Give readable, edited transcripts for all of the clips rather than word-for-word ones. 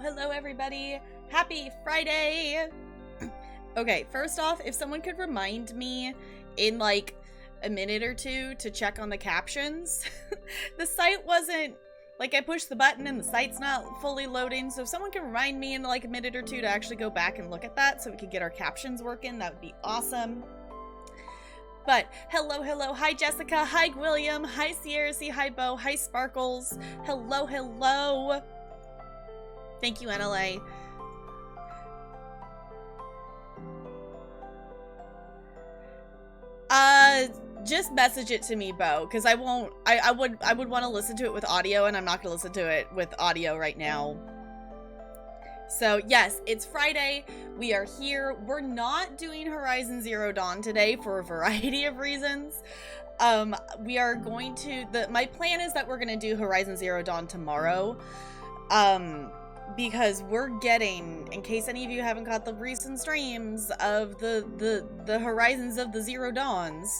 Hello everybody. Happy Friday. Okay, first off, if someone could remind me in like a minute or two to check on the captions. The site wasn't, like I pushed the button and the site's not fully loading, so if someone can remind me in like a minute or two to actually go back and look at that so we could get our captions working, that would be awesome. But hello, hi Jessica, hi William, hi Sierra C, hi Bo, hi Sparkles, hello. Thank you, NLA. Just message it to me, Bo, because I won't. I would want to listen to it with audio, and I'm not gonna listen to it with audio right now. So yes, it's Friday. We are here. We're not doing Horizon Zero Dawn today for a variety of reasons. We are going to. My plan is that we're gonna do Horizon Zero Dawn tomorrow. Because we're getting, in case any of you haven't caught the recent streams of the Horizons of the Zero Dawns,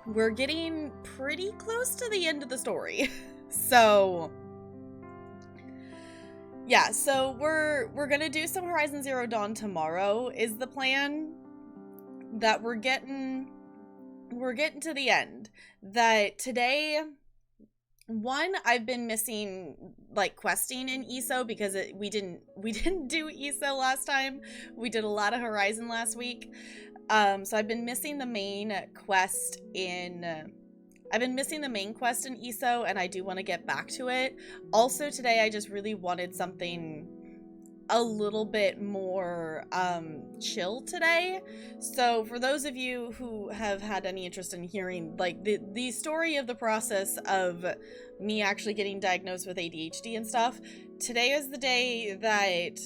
we're getting pretty close to the end of the story. So yeah, so we're gonna do some Horizon Zero Dawn tomorrow is the plan. That we're getting to the end. That today, one, I've been missing like questing in ESO because we didn't do ESO last time. We did a lot of Horizon last week. So I've been missing the main quest in ESO, and I do want to get back to it. Also today I just really wanted something a little bit more chill today. So for those of you who have had any interest in hearing like the story of the process of me actually getting diagnosed with ADHD and stuff, today is the day that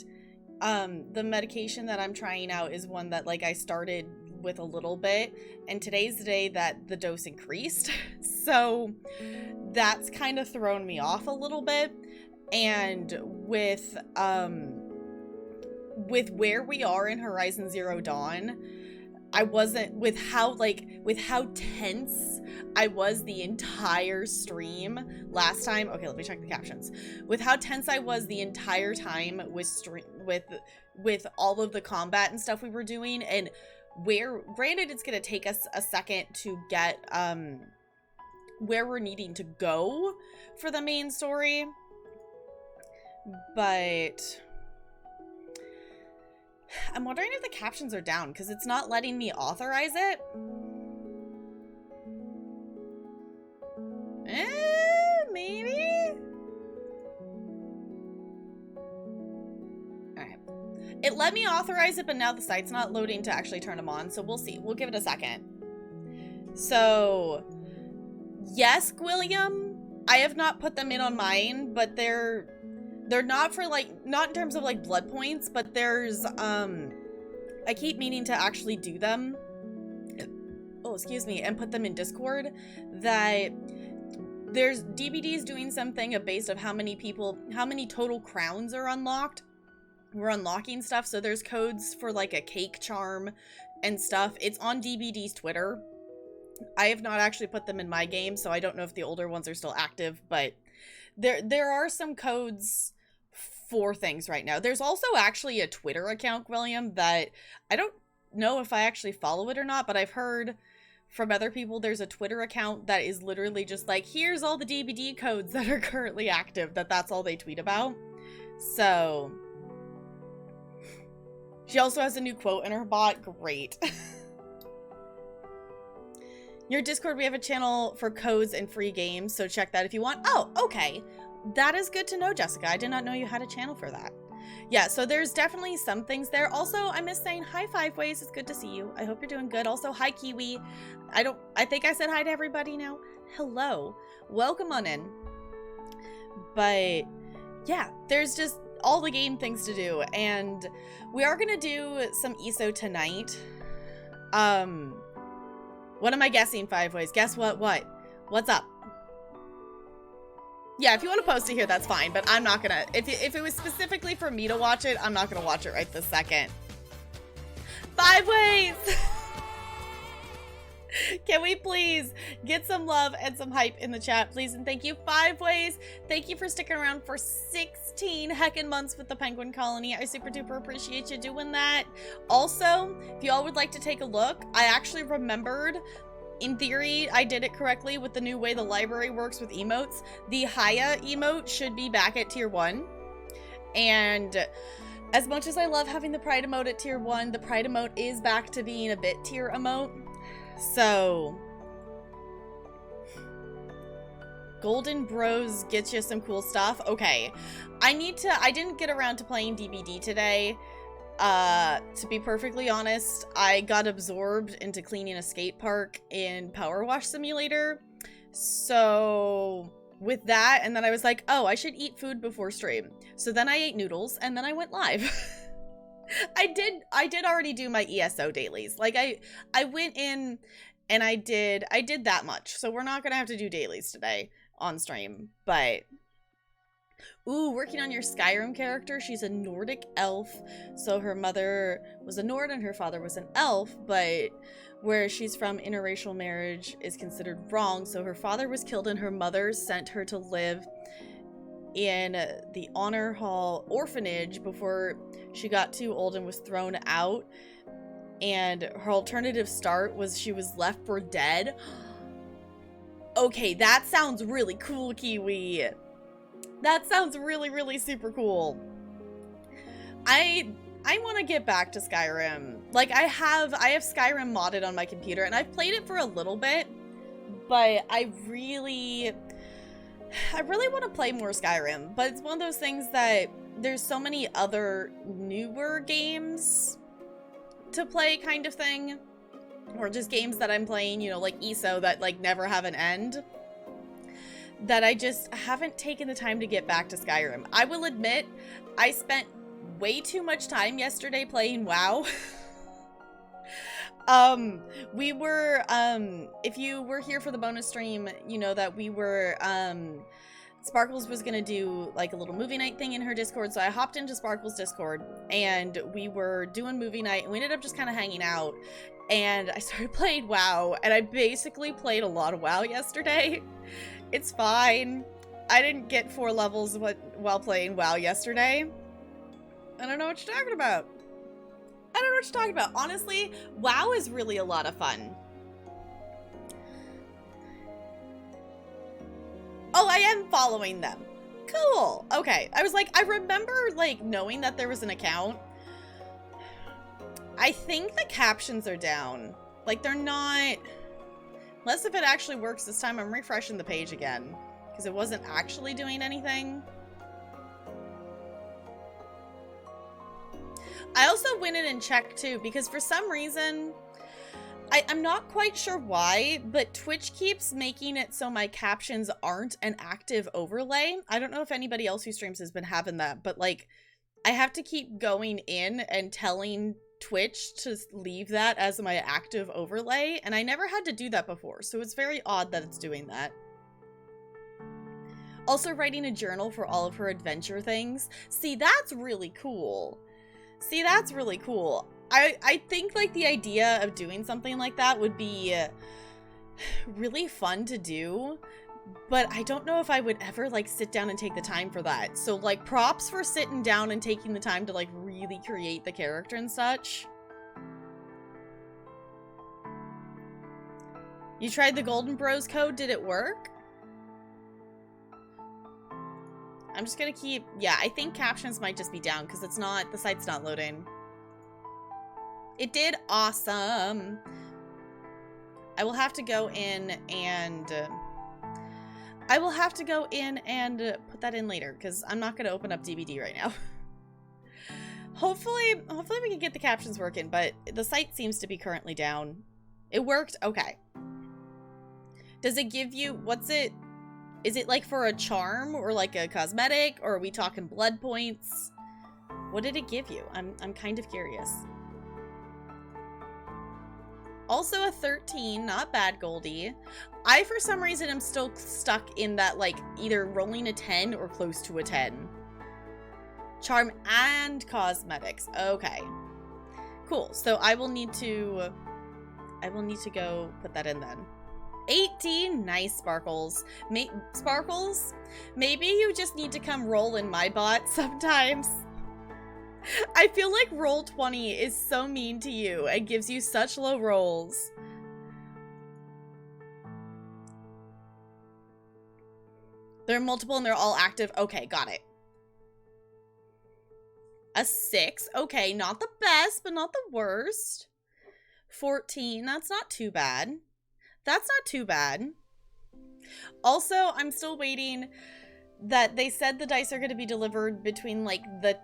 the medication that I'm trying out is one that like I started with a little bit, and today's the day that the dose increased. So that's kind of thrown me off a little bit. And with where we are in Horizon Zero Dawn, I wasn't, with how tense I was the entire stream last time. Okay, let me check the captions. With how tense I was the entire time with all of the combat and stuff we were doing, and granted it's gonna take us a second to get where we're needing to go for the main story, but I'm wondering if the captions are down because it's not letting me authorize it. Maybe? Alright. It let me authorize it, but now the site's not loading to actually turn them on, so we'll see. We'll give it a second. So, yes, William, I have not put them in on mine, but they're not for like, not in terms of like blood points, but there's I keep meaning to actually do them, and put them in Discord, that there's DBD's doing something based of how many total crowns are unlocked. We're unlocking stuff, so there's codes for like a cake charm and stuff. It's on DBD's Twitter. I have not actually put them in my game, so I don't know if the older ones are still active, but there are some codes for things right now. There's also actually a Twitter account, William, that I don't know if I actually follow it or not, but I've heard from other people there's a Twitter account that is literally just like, here's all the DBD codes that are currently active, that's all they tweet about. So she also has a new quote in her bot. Great. Your Discord, we have a channel for codes and free games, so check that if you want. Oh, okay. That is good to know, Jessica. I did not know you had a channel for that. Yeah, so there's definitely some things there. Also, I miss saying hi, Five Ways. It's good to see you. I hope you're doing good. Also, hi, Kiwi. I think I said hi to everybody now. Hello. Welcome on in. But yeah, there's just all the game things to do, and we are gonna do some ESO tonight. What am I guessing, Five Ways? Guess what? What's up? Yeah, if you want to post it here, that's fine, but I'm not gonna, if it was specifically for me to watch it, I'm not gonna watch it right this second. Five Ways! Can we please get some love and some hype in the chat, please? And thank you, 5 ways. Thank you for sticking around for 16 heckin' months with the Penguin Colony. I super duper appreciate you doing that. Also, if y'all would like to take a look, I actually remembered, in theory, I did it correctly with the new way the library works with emotes. The Haya emote should be back at tier 1. And as much as I love having the Pride emote at tier 1, the Pride emote is back to being a bit tier emote. So, Golden Bros gets you some cool stuff. Okay, I didn't get around to playing DBD today. To be perfectly honest, I got absorbed into cleaning a skate park in Power Wash Simulator. So, with that, and then I was like, oh, I should eat food before stream. So then I ate noodles, and then I went live. I did already do my ESO dailies. Like I went in and I did that much. So we're not going to have to do dailies today on stream, but ooh, working on your Skyrim character. She's a Nordic elf. So her mother was a Nord and her father was an elf, but where she's from, interracial marriage is considered wrong. So her father was killed and her mother sent her to live in the Honor Hall orphanage before she got too old and was thrown out. And her alternative start was she was left for dead. Okay, that sounds really cool, Kiwi. That sounds really, really super cool. I want to get back to Skyrim. Like, I have Skyrim modded on my computer, and I've played it for a little bit, but I really want to play more Skyrim, but it's one of those things that there's so many other newer games to play kind of thing, or just games that I'm playing, you know, like ESO that like never have an end, that I just haven't taken the time to get back to Skyrim. I will admit, I spent way too much time yesterday playing WoW. We were, if you were here for the bonus stream, you know that we were, Sparkles was gonna do like a little movie night thing in her Discord, so I hopped into Sparkles' Discord, and we were doing movie night, and we ended up just kind of hanging out, and I started playing WoW, and I basically played a lot of WoW yesterday. It's fine. I didn't get 4 levels while playing WoW yesterday. I don't know what you're talking about. I don't know what you're talking about. Honestly, WoW is really a lot of fun. Oh, I am following them. Cool. Okay. I was like, I remember like knowing that there was an account. I think the captions are down. Like they're not, unless if it actually works this time. I'm refreshing the page again because it wasn't actually doing anything. I also went in and checked too, because for some reason, I'm not quite sure why, but Twitch keeps making it so my captions aren't an active overlay. I don't know if anybody else who streams has been having that, but like, I have to keep going in and telling Twitch to leave that as my active overlay, and I never had to do that before, so it's very odd that it's doing that. Also writing a journal for all of her adventure things. See, that's really cool. See, that's really cool. I think, like, the idea of doing something like that would be really fun to do, but I don't know if I would ever, like, sit down and take the time for that. So, like, props for sitting down and taking the time to, like, really create the character and such. You tried the Golden Bros code? Did it work? I'm just gonna keep, yeah, I think captions might just be down because it's not, the site's not loading. It did. Awesome. I will have to go in and, put that in later because I'm not gonna open up DBD right now. Hopefully we can get the captions working, but the site seems to be currently down. It worked? Okay. Does it give you, what's it? Is it like for a charm or like a cosmetic, or are we talking blood points? What did it give you? I'm kind of curious. Also a 13, not bad, Goldie. I, for some reason, am still stuck in that, like, either rolling a 10 or close to a 10. Charm and cosmetics. Okay. Cool. So I will need to I will need to go put that in then. 18, nice, Sparkles. Sparkles, maybe you just need to come roll in my bot sometimes. I feel like roll 20 is so mean to you and gives you such low rolls. There are multiple and they're all active. Okay, got it. A 6. Okay, not the best, but not the worst. 14. That's not too bad. That's not too bad. Also, I'm still waiting that they said the dice are going to be delivered between like the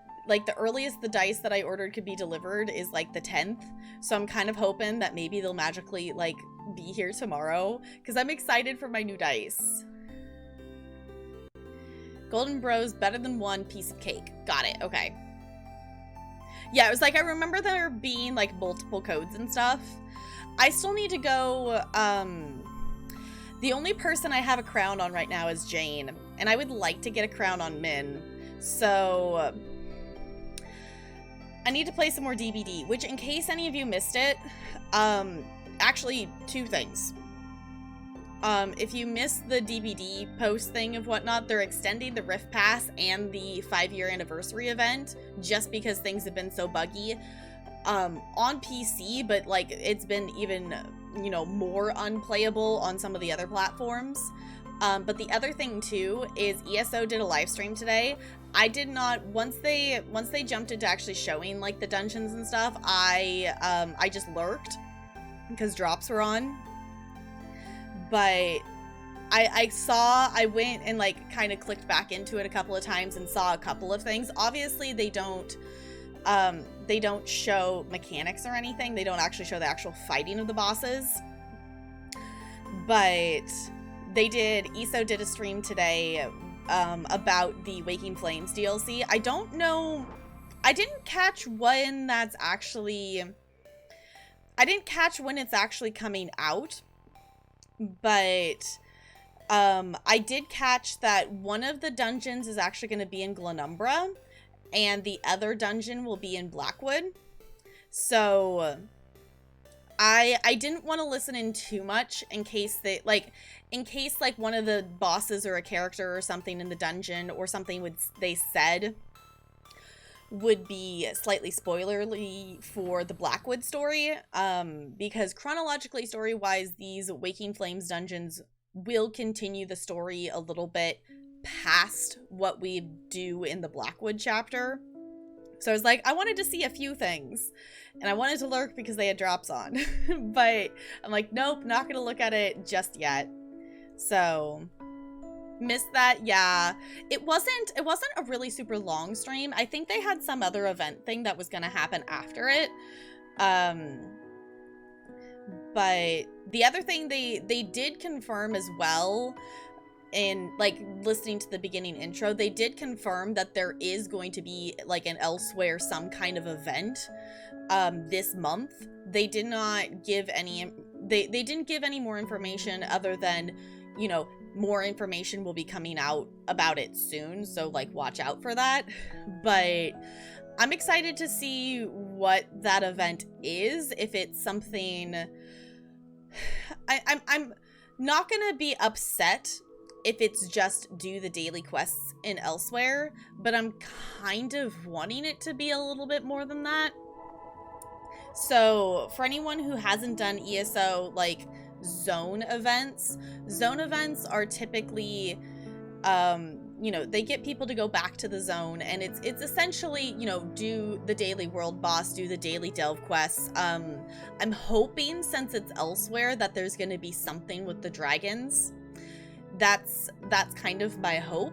earliest the dice that I ordered could be delivered is like the 10th. So I'm kind of hoping that maybe they'll magically like be here tomorrow because I'm excited for my new dice. Golden Bros better than one piece of cake. Got it. Okay. Yeah, it was like I remember there being like multiple codes and stuff. I still need to go, the only person I have a crown on right now is Jane, and I would like to get a crown on Min, so I need to play some more DBD, which in case any of you missed it, actually 2 things. If you missed the DBD post thing of whatnot, they're extending the Rift Pass and the 5-year anniversary event just because things have been so buggy on PC, but like it's been even, you know, more unplayable on some of the other platforms. But the other thing too is ESO did a live stream today. I did not, once they jumped into actually showing like the dungeons and stuff, I just lurked because drops were on. But I went and like kind of clicked back into it a couple of times and saw a couple of things. Obviously they don't show mechanics or anything. They don't actually show the actual fighting of the bosses. But ESO did a stream today about the Waking Flames DLC. I don't know, I didn't catch when it's actually coming out, but I did catch that one of the dungeons is actually going to be in Glenumbra, and the other dungeon will be in Blackwood. So I didn't want to listen in too much in case one of the bosses or a character or something in the dungeon or something they said would be slightly spoilerly for the Blackwood story, because chronologically, story-wise, these Waking Flames dungeons will continue the story a little bit past what we do in the Blackwood chapter. So I was like, I wanted to see a few things, and I wanted to lurk because they had drops on, but I'm like, nope, not gonna look at it just yet. So missed that. Yeah, it wasn't a really super long stream. I think they had some other event thing that was gonna happen after it. But the other thing they did confirm as well, in like listening to the beginning intro, they did confirm that there is going to be like an Elsewhere some kind of event this month. They did not give any they didn't give any more information other than, you know, more information will be coming out about it soon, so like watch out for that. But I'm excited to see what that event is. If it's something, I'm not gonna be upset if it's just do the daily quests in Elsewhere, but I'm kind of wanting it to be a little bit more than that. So for anyone who hasn't done ESO like zone events are typically you know, they get people to go back to the zone, and it's essentially, you know, do the daily world boss, do the daily delve quests. I'm hoping, since it's Elsewhere, that there's going to be something with the dragons. That's kind of my hope.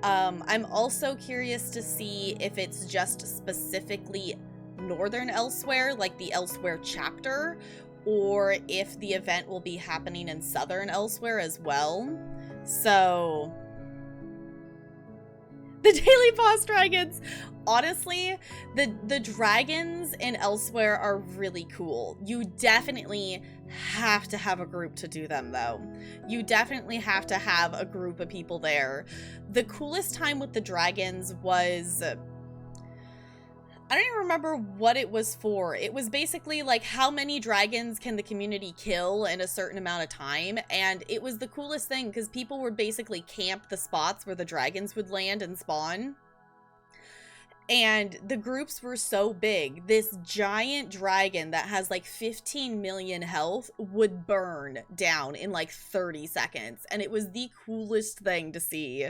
I'm also curious to see if it's just specifically Northern Elsewhere, like the Elsewhere chapter, or if the event will be happening in Southern Elsewhere as well. So the daily boss dragons, honestly, the dragons in Elsewhere are really cool. You definitely have to have a group to do them, though. You definitely have to have a group of people there. The coolest time with the dragons was, I don't even remember what it was for. It was basically like how many dragons can the community kill in a certain amount of time. And it was the coolest thing because people would basically camp the spots where the dragons would land and spawn. And the groups were so big, this giant dragon that has like 15 million health would burn down in like 30 seconds. And it was the coolest thing to see.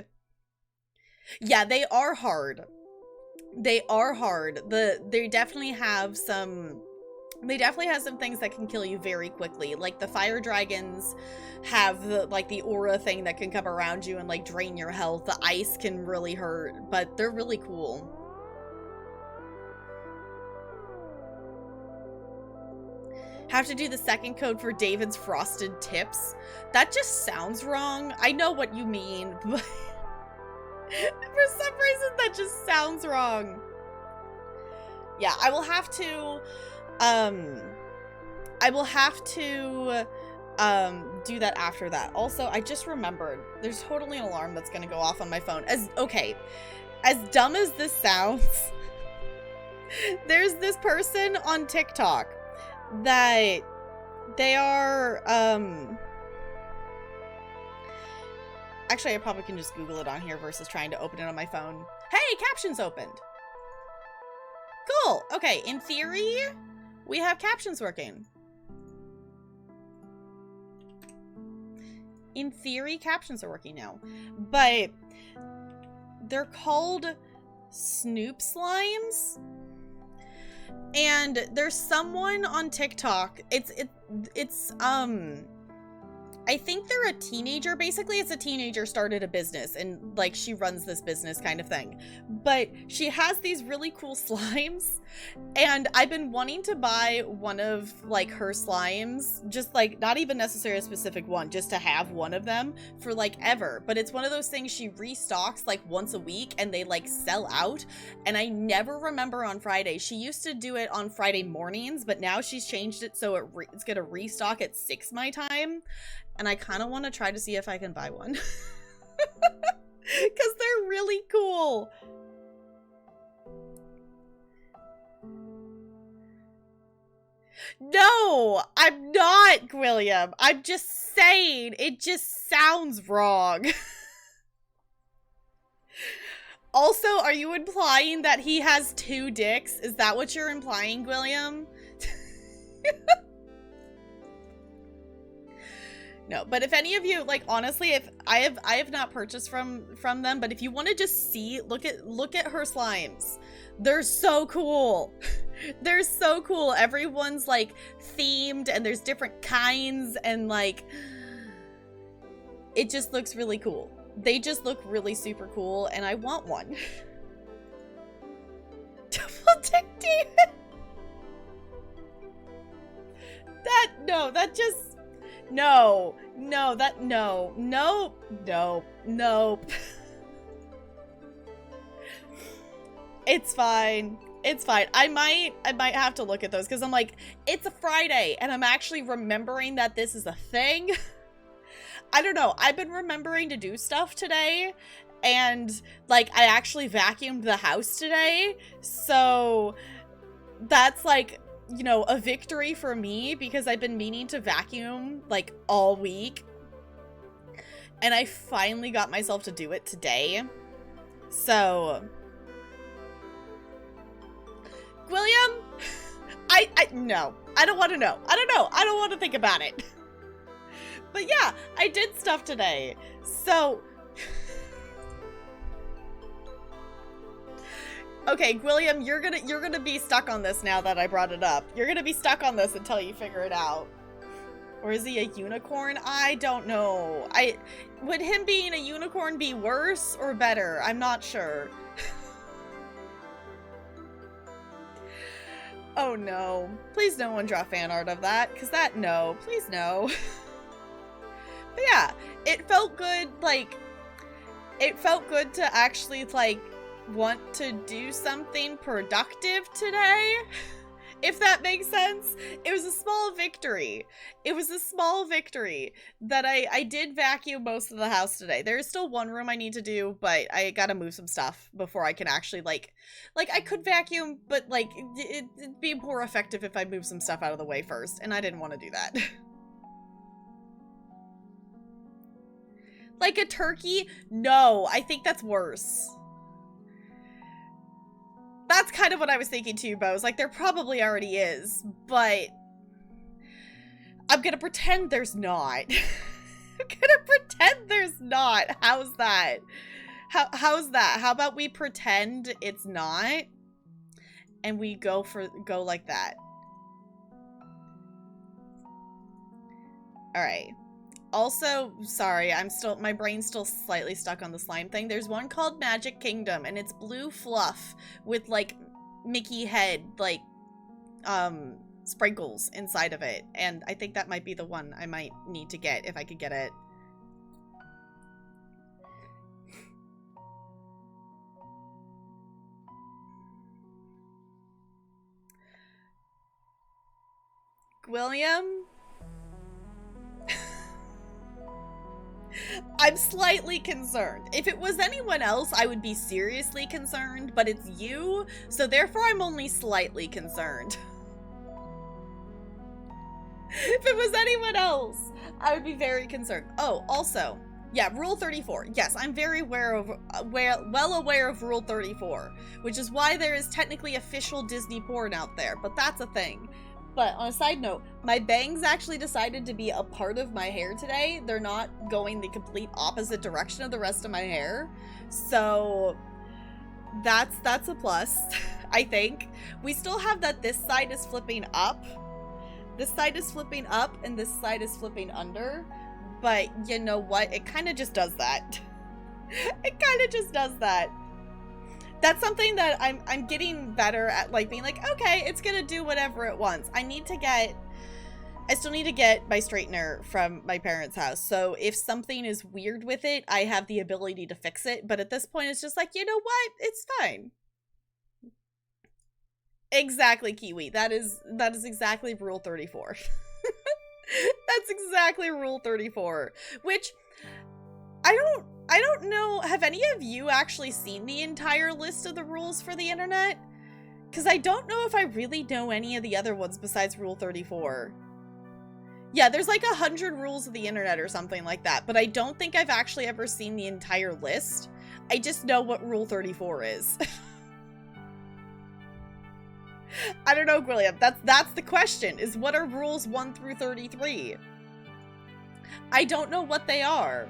Yeah, they are hard. They are hard. They definitely have some things that can kill you very quickly. Like the fire dragons have the aura thing that can come around you and like drain your health. The ice can really hurt, but they're really cool. Have to do the second code for David's frosted tips. That just sounds wrong. I know what you mean, but for some reason that just sounds wrong. Yeah, I will have to do that after that. Also, I just remembered there's totally an alarm that's gonna go off on my phone. As dumb as this sounds, there's this person on TikTok that they are actually, I probably can just Google it on here versus trying to open it on my phone. Hey, captions opened. Cool. Okay, in theory, we have captions working. In theory, captions are working now. But they're called Snoop Slimes. And there's someone on TikTok. It's I think they're a teenager. Basically, it's a teenager started a business and like she runs this business kind of thing. But she has these really cool slimes and I've been wanting to buy one of like her slimes, just like not even necessarily a specific one, just to have one of them for like ever. But it's one of those things she restocks like once a week and they like sell out. And I never remember on Friday. She used to do it on Friday mornings, but now she's changed it so it's gonna restock at 6 my time. And I kind of want to try to see if I can buy one. Because they're really cool. No, I'm not, William. I'm just saying. It just sounds wrong. Also, are you implying that he has 2 dicks? Is that what you're implying, William? No, but if any of you, like, honestly, if I have not purchased from them, but if you want to just see, look at her slimes. They're so cool. They're so cool. Everyone's like themed and there's different kinds and like it just looks really cool. They just look really super cool and I want one. Double dick demon. Nope. It's fine. It's fine. I might have to look at those because I'm like, it's a Friday and I'm actually remembering that this is a thing. I don't know. I've been remembering to do stuff today and like I actually vacuumed the house today. So that's like, you know, a victory for me because I've been meaning to vacuum like all week. And I finally got myself to do it today. So William, no, I don't want to know. I don't want to think about it. But yeah, I did stuff today. So okay, William, you're gonna be stuck on this now that I brought it up. You're gonna be stuck on this until you figure it out. Or is he a unicorn? I don't know. Would him being a unicorn be worse or better? I'm not sure. Oh no. Please no one draw fan art of that, because that, no. Please no. But yeah, it felt good, like, it felt good to actually, like, want to do something productive today. if that makes sense. It was a small victory. It was a small victory that I did vacuum most of the house today. There is still one room I need to do, but I gotta move some stuff before I can actually, like I could vacuum, but, like, it'd be more effective if I move some stuff out of the way first, and I didn't want to do that. Like a turkey? No, I think that's worse. That's kind of what I was thinking too, Bose. Like, there probably already is, but I'm gonna pretend there's not. I'm gonna pretend there's not. How's that? How's that? How about we pretend it's not, and we go like that? All right. Also, sorry, my brain's still slightly stuck on the slime thing. There's one called Magic Kingdom, and it's blue fluff with, like, Mickey head, like, sprinkles inside of it. And I think that might be the one I might need to get if I could get it. William? I'm slightly concerned. If it was anyone else, I would be seriously concerned, but it's you, so therefore I'm only slightly concerned. If it was anyone else, I would be very concerned. Oh, also, yeah, Rule 34. Yes, I'm very well aware of Rule 34, which is why there is technically official Disney porn out there, but that's a thing. But on a side note, my bangs actually decided to be a part of my hair today. They're not going the complete opposite direction of the rest of my hair. So that's a plus, I think. We still have that this side is flipping up. This side is flipping up and this side is flipping under. But you know what? It kind of just does that. It kind of just does that. That's something that I'm getting better at, like, being like, okay, it's gonna do whatever it wants. I still need to get my straightener from my parents' house. So if something is weird with it, I have the ability to fix it. But at this point, it's just like, you know what? It's fine. Exactly, Kiwi. That is exactly Rule 34. That's exactly Rule 34. Which, I don't know, have any of you actually seen the entire list of the rules for the internet? Because I don't know if I really know any of the other ones besides Rule 34. Yeah, there's like 100 rules of the internet or something like that, but I don't think I've actually ever seen the entire list. I just know what Rule 34 is. I don't know, William. That's the question, is what are rules 1 through 33? I don't know what they are.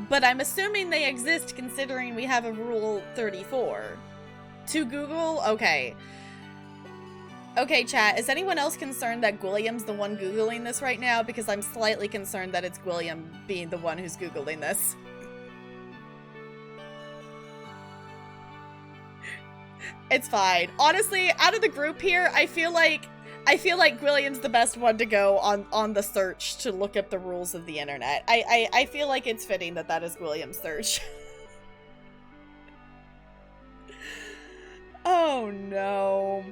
But I'm assuming they exist considering we have a Rule 34. To Google? Okay. Okay, chat. Is anyone else concerned that Gwilliam's the one Googling this right now? Because I'm slightly concerned that it's Gwilliam being the one who's Googling this. It's fine. Honestly, out of the group here, I feel like Gwilliam's the best one to go on the search to look up the rules of the internet. I feel like it's fitting that is Gwilliam's search. Oh no.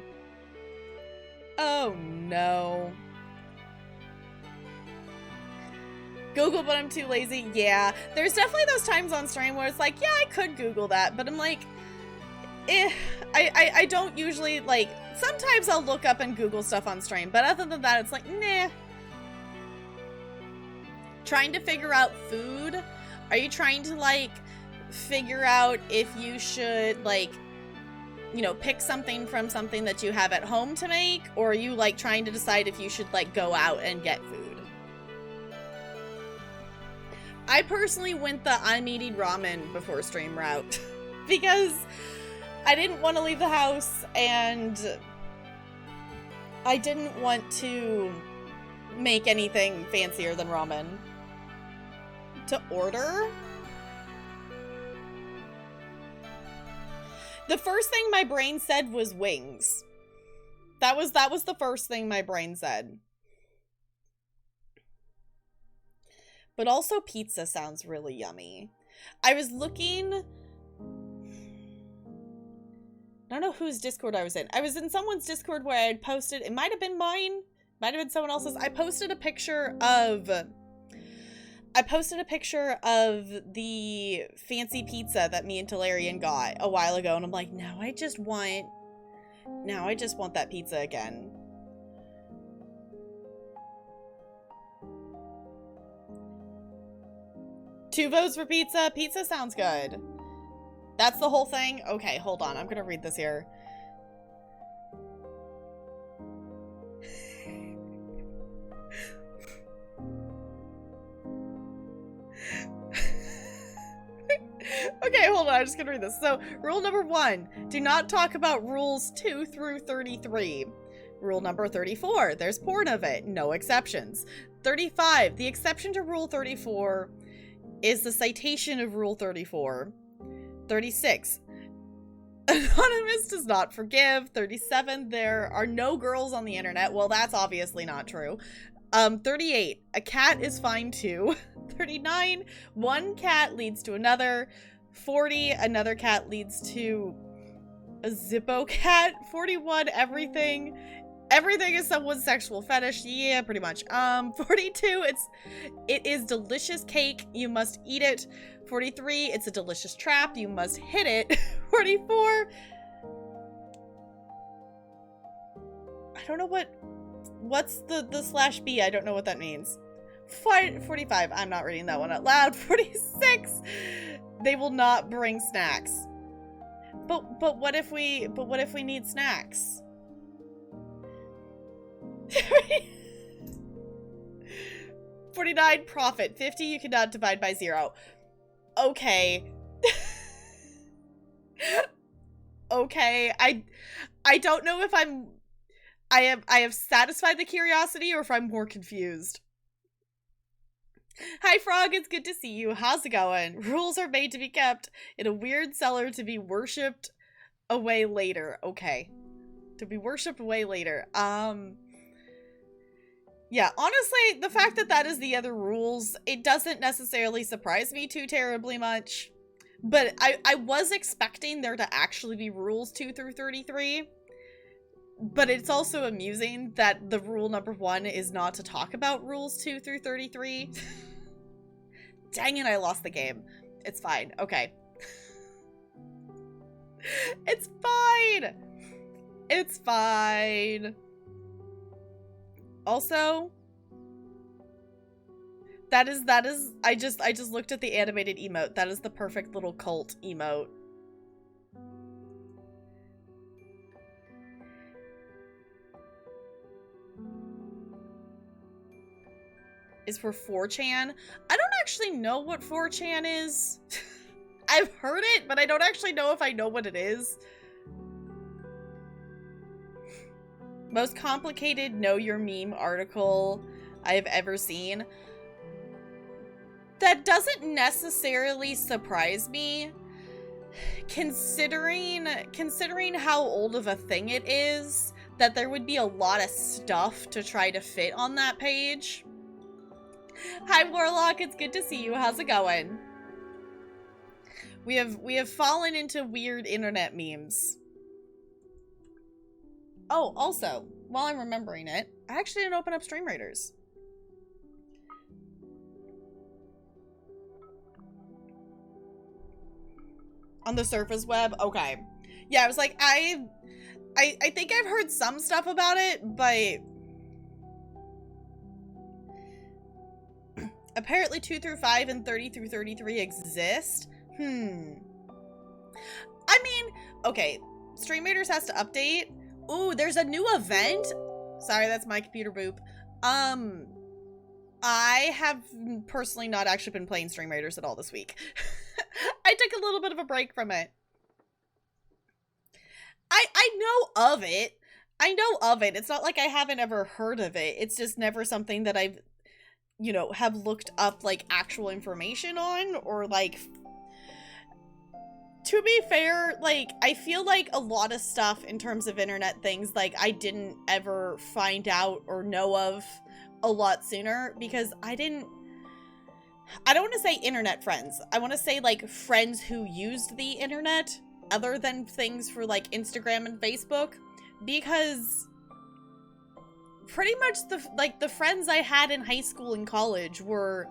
Oh no. Google, but I'm too lazy. Yeah, there's definitely those times on stream where it's like, yeah, I could Google that, but I'm like, I don't usually, like, sometimes I'll look up and Google stuff on stream, but other than that, it's like, nah. Trying to figure out food? Are you trying to, like, figure out if you should, like, you know, pick something from something that you have at home to make? Or are you, like, trying to decide if you should, like, go out and get food? I personally went the I'm eating ramen before stream route because I didn't want to leave the house and I didn't want to make anything fancier than ramen. To order? The first thing my brain said was wings. That was the first thing my brain said. But also pizza sounds really yummy. I was looking... I don't know whose Discord I was in. I was in someone's Discord where I had posted, it might have been mine, might have been someone else's. I posted a picture of the fancy pizza that me and Talarian got a while ago, and I'm like, now I just want that pizza again. Two votes for pizza. Pizza sounds good. That's the whole thing? Okay, hold on. I'm gonna read this here. Okay, hold on. I'm just gonna read this. So, rule number 1, do not talk about rules 2 through 33. Rule number 34, there's porn of it. No exceptions. 35, the exception to rule 34 is the citation of rule 34. 36, anonymous does not forgive. 37, there are no girls on the internet. Well, that's obviously not true. 38, a cat is fine too. 39, one cat leads to another. 40, another cat leads to a Zippo cat. 41, everything is someone's sexual fetish. Yeah, pretty much. 42, it is delicious cake. You must eat it. 43, it's a delicious trap. You must hit it. 44, I don't know what's the /B? I don't know what that means. 45, I'm not reading that one out loud. 46, they will not bring snacks. But what if we need snacks? 49, profit. 50, you cannot divide by 0. Okay. Okay, I don't know if I have satisfied the curiosity or if I'm more confused. Hi Frog, it's good to see you. How's it going? Rules are made to be kept in a weird cellar to be worshipped away later. Okay. To be worshipped away later. Yeah, honestly, the fact that is the other rules, it doesn't necessarily surprise me too terribly much. But I was expecting there to actually be rules 2 through 33. But it's also amusing that the rule number 1 is not to talk about rules 2 through 33. Dang it, I lost the game. It's fine. Okay. It's fine. It's fine. Also, that is, I just looked at the animated emote. That is the perfect little cult emote. Is for 4chan. I don't actually know what 4chan is. I've heard it, but I don't actually know if I know what it is. Most complicated know your meme article I have ever seen. That doesn't necessarily surprise me, considering how old of a thing it is, that there would be a lot of stuff to try to fit on that page. Hi Warlock, it's good to see you. How's it going? We have fallen into weird internet memes. Oh, also, while I'm remembering it, I actually didn't open up Stream Raiders. On the surface web? Okay. Yeah, I was like, I think I've heard some stuff about it, but apparently 2 through 5 and 30 through 33 exist. I mean, okay, Stream Raiders has to update. Ooh, there's a new event. Sorry, that's my computer boop. I have personally not actually been playing Stream Raiders at all this week. I took a little bit of a break from it. I know of it. I know of it. It's not like I haven't ever heard of it. It's just never something that I've, you know, have looked up, like, actual information on, or, like, to be fair, like, I feel like a lot of stuff in terms of internet things, like, I didn't ever find out or know of a lot sooner, because I don't want to say internet friends. I want to say, like, friends who used the internet other than things for like Instagram and Facebook, because pretty much the friends I had in high school and college were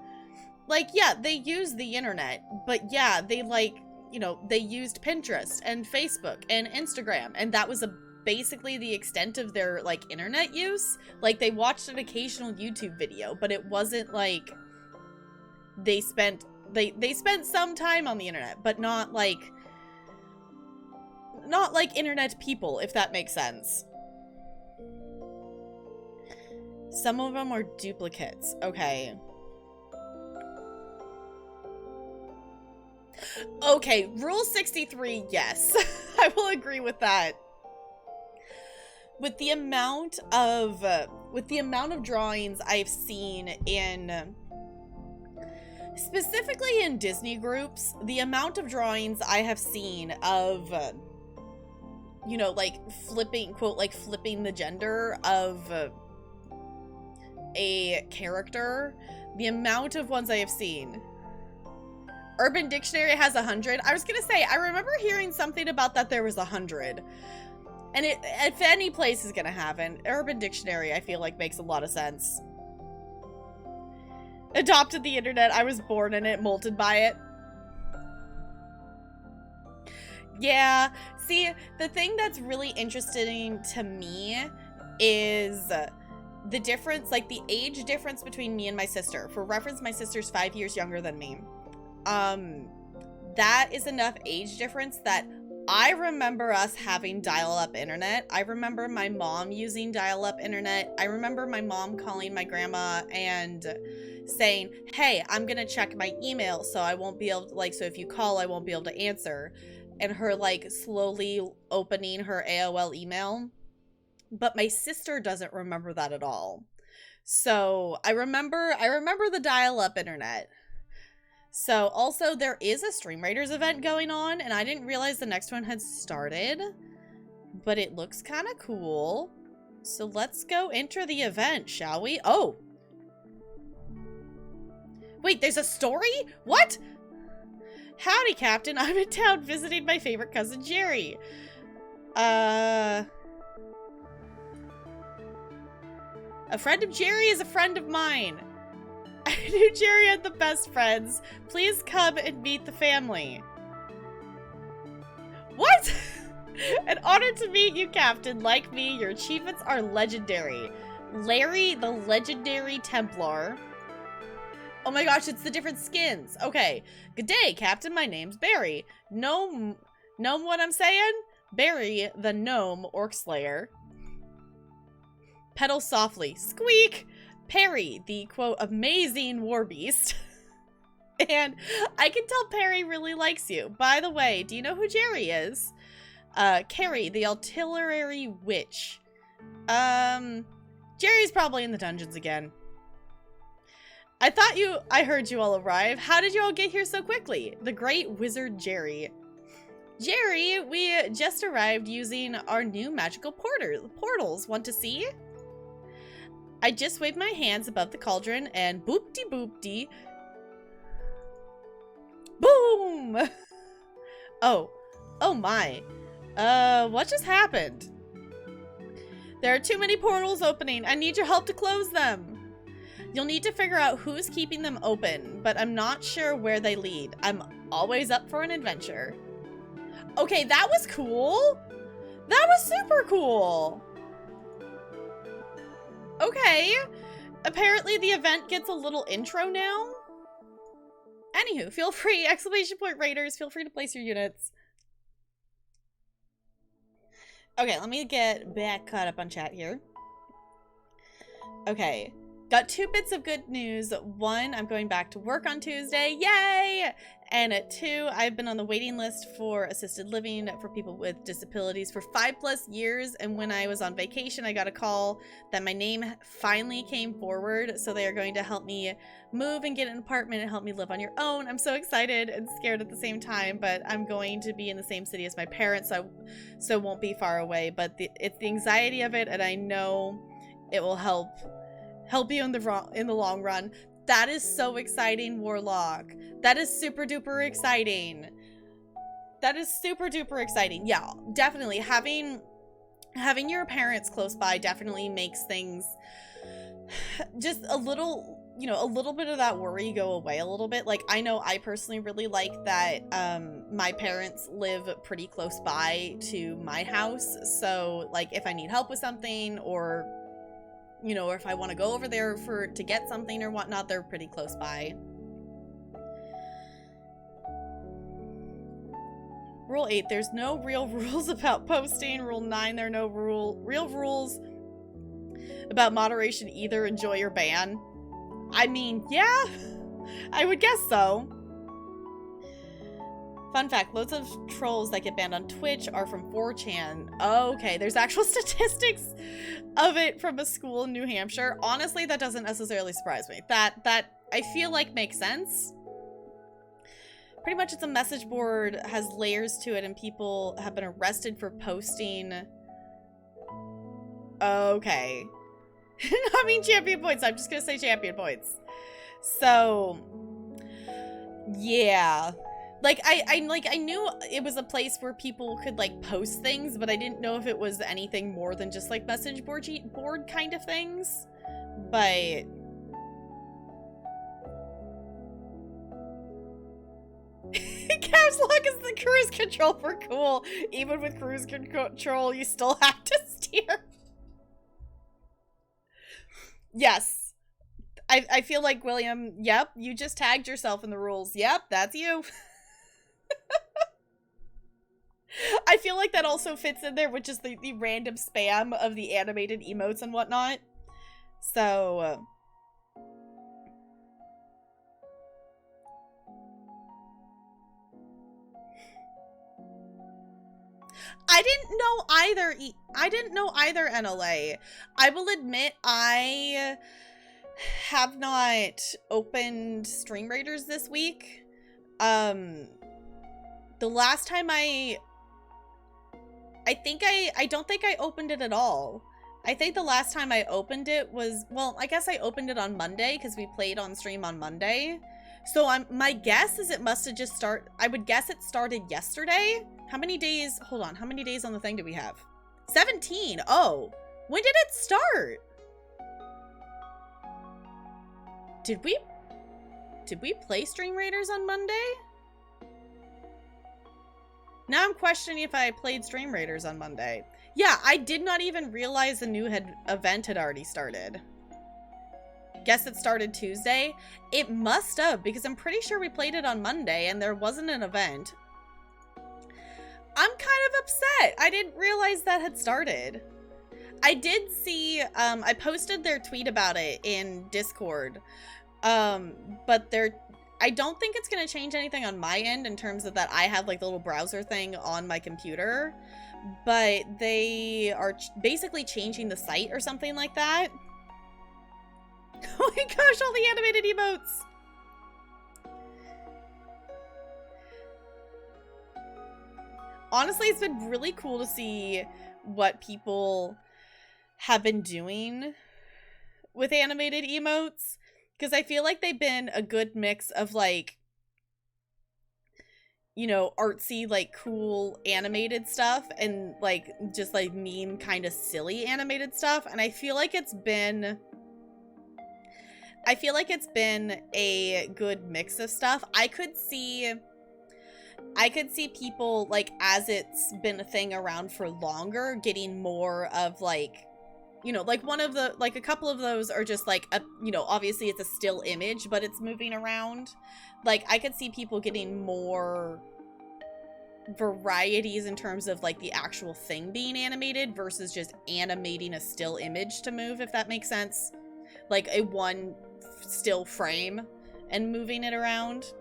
like, yeah, they used the internet, but yeah, they like, you know, they used Pinterest and Facebook and Instagram, and that was basically the extent of their like internet use. Like, they watched an occasional YouTube video, but it wasn't like they spent some time on the internet, but not like internet people, if that makes sense. Some of them are duplicates. Okay. Okay, Rule 63, yes. I will agree with that. With the amount of drawings I've seen in, specifically in Disney groups, the amount of drawings I have seen of, you know, like flipping, quote, like flipping the gender of a character, the amount of ones I have seen. Urban Dictionary has 100. I was gonna say, I remember hearing something about that there was 100. And if any place is gonna have an Urban Dictionary, I feel like makes a lot of sense. Adopted the internet, I was born in it, molded by it. Yeah, see, the thing that's really interesting to me is the difference, like the age difference between me and my sister. For reference, my sister's 5 years younger than me. That is enough age difference that I remember us having dial-up internet. I remember my mom using dial-up internet. I remember my mom calling my grandma and saying, hey, I'm gonna check my email, so I won't be able to, like, so if you call, I won't be able to answer. And her, like, slowly opening her AOL email. But my sister doesn't remember that at all. So I remember the dial-up internet. So also there is a Stream Raiders event going on, and I didn't realize the next one had started, but it looks kind of cool. So let's go enter the event, shall we? Oh. Wait, there's a story? What? Howdy, Captain. I'm in town visiting my favorite cousin, Jerry. A friend of Jerry is a friend of mine. I knew Jerry had the best friends. Please come and meet the family. What? An honor to meet you, Captain. Like me, your achievements are legendary. Larry, the legendary Templar. Oh my gosh, it's the different skins. Okay. Good day, Captain. My name's Barry. Gnome what I'm saying? Barry, the gnome orc slayer. Pedal softly. Squeak! Perry, the, quote, amazing war beast. And I can tell Perry really likes you. By the way, do you know who Jerry is? Carrie, the artillery witch. Jerry's probably in the dungeons again. I heard you all arrive. How did you all get here so quickly? The great wizard Jerry. Jerry, we just arrived using our new magical portals. Want to see? I just waved my hands above the cauldron and boop-de-boop-de. Boom! Oh my. What just happened? There are too many portals opening. I need your help to close them. You'll need to figure out who's keeping them open, but I'm not sure where they lead. I'm always up for an adventure. Okay, that was cool. That was super cool. Okay, apparently the event gets a little intro now. Anywho, feel free, exclamation point raiders, feel free to place your units. Okay, let me get back caught up on chat here. Okay, got 2 bits of good news. 1, I'm going back to work on Tuesday, yay! And at 2, I've been on the waiting list for assisted living for people with disabilities for 5+ years, and when I was on vacation, I got a call that my name finally came forward, so they are going to help me move and get an apartment and help me live on your own. I'm so excited and scared at the same time, but I'm going to be in the same city as my parents, so won't be far away, but it's the anxiety of it, and I know it will help you in the long run. That is so exciting, Warlock. That is super duper exciting. that is super duper exciting. Yeah, definitely having your parents close by definitely makes things just a little, you know, a little bit of that worry go away a little bit. Like, I know I personally really like that my parents live pretty close by to my house. So, like, if I need help with something, or, you know, or if I want to go over there to get something or whatnot, they're pretty close by. Rule 8, there's no real rules about posting. Rule 9, there are no real rules about moderation either. Enjoy your ban. I mean, yeah, I would guess so. Fun fact, loads of trolls that get banned on Twitch are from 4chan. Oh, okay, there's actual statistics of it from a school in New Hampshire. Honestly, that doesn't necessarily surprise me. That I feel like makes sense. Pretty much it's a message board, has layers to it, and people have been arrested for posting. Okay. I mean champion points. I'm just gonna say champion points. So, yeah. Like, I knew it was a place where people could, like, post things, but I didn't know if it was anything more than just, like, message board kind of things. But... Caps lock is the cruise control for cool. Even with cruise control, you still have to steer. Yes. I feel like, William, yep, you just tagged yourself in the rules. Yep, that's you. I feel like that also fits in there with just the random spam of the animated emotes and whatnot. So... I didn't know either, NLA. I will admit I have not opened Stream Raiders this week. The last time I don't think I opened it at all. I think the last time I opened it was, well, I guess I opened it on Monday because we played on stream on Monday. So my guess is it must have just I would guess it started yesterday. How many days? Hold on. How many days on the thing do we have? 17. Oh, when did it start? Did we play Stream Raiders on Monday? Now I'm questioning if I played Stream Raiders on Monday. Yeah, I did not even realize the new event had already started. Guess it started Tuesday. It must have, because I'm pretty sure we played it on Monday and there wasn't an event. I'm kind of upset. I didn't realize that had started. I did see, I posted their tweet about it in Discord. But I don't think it's going to change anything on my end in terms of that I have like the little browser thing on my computer. But they are basically changing the site or something like that. Oh my gosh, all the animated emotes. Honestly, it's been really cool to see what people have been doing with animated emotes, because I feel like they've been a good mix of, like, you know, artsy, like, cool animated stuff and, like, just, like, meme kind of silly animated stuff. And I feel like it's been a good mix of stuff. I could see people, like, as it's been a thing around for longer, getting more of, like, you know, like a couple of those are just like, you know, obviously it's a still image, but it's moving around. Like, I could see people getting more varieties in terms of, like, the actual thing being animated versus just animating a still image to move, if that makes sense. Like, a one still frame and moving it around.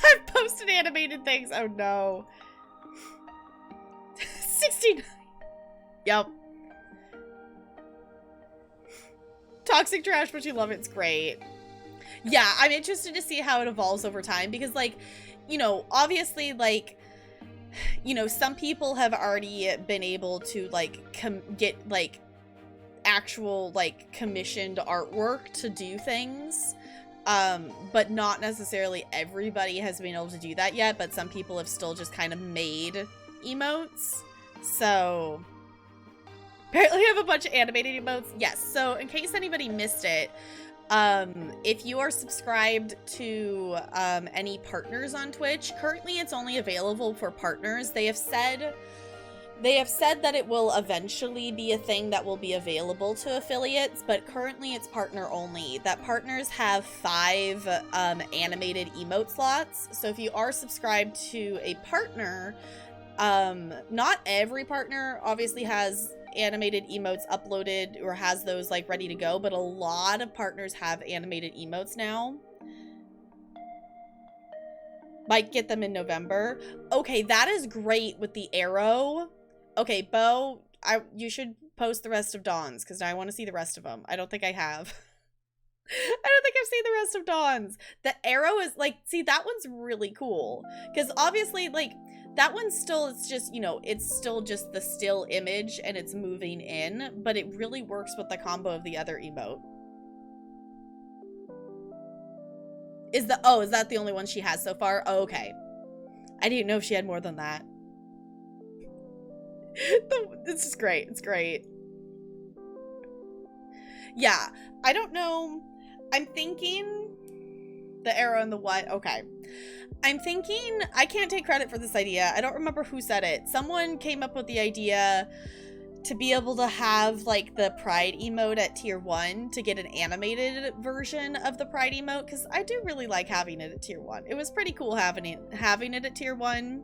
I've posted animated things. Oh no. 69. Yep. Toxic trash, but you love it. It's great. Yeah, I'm interested to see how it evolves over time because, like, you know, obviously, like, you know, some people have already been able to, like, get, like, actual, like, commissioned artwork to do things. But not necessarily everybody has been able to do that yet, but some people have still just kind of made emotes. So apparently I have a bunch of animated emotes. Yes, so in case anybody missed it, if you are subscribed to any partners on Twitch, currently it's only available for partners. They have said that it will eventually be a thing that will be available to affiliates, but currently it's partner only. That partners have 5 animated emote slots. So if you are subscribed to a partner, not every partner obviously has animated emotes uploaded or has those like ready to go, but a lot of partners have animated emotes now. Might get them in November. Okay, that is great with the arrow. Okay, Bo, you should post the rest of Dawn's, because I want to see the rest of them. I don't think I have. I don't think I've seen the rest of Dawn's. The arrow is, like, see, that one's really cool. Because obviously, like, that one's still, it's just, you know, it's still just the still image and it's moving in, but it really works with the combo of the other emote. Is that the only one she has so far? Oh, okay. I didn't know if she had more than that. This is great. It's great. Yeah, I don't know. I'm thinking the arrow and the what? Okay. I'm thinking, I can't take credit for this idea. I don't remember who said it. Someone came up with the idea to be able to have like the pride emote at tier 1 to get an animated version of the pride emote, because I do really like having it at tier 1. It was pretty cool having it at tier 1.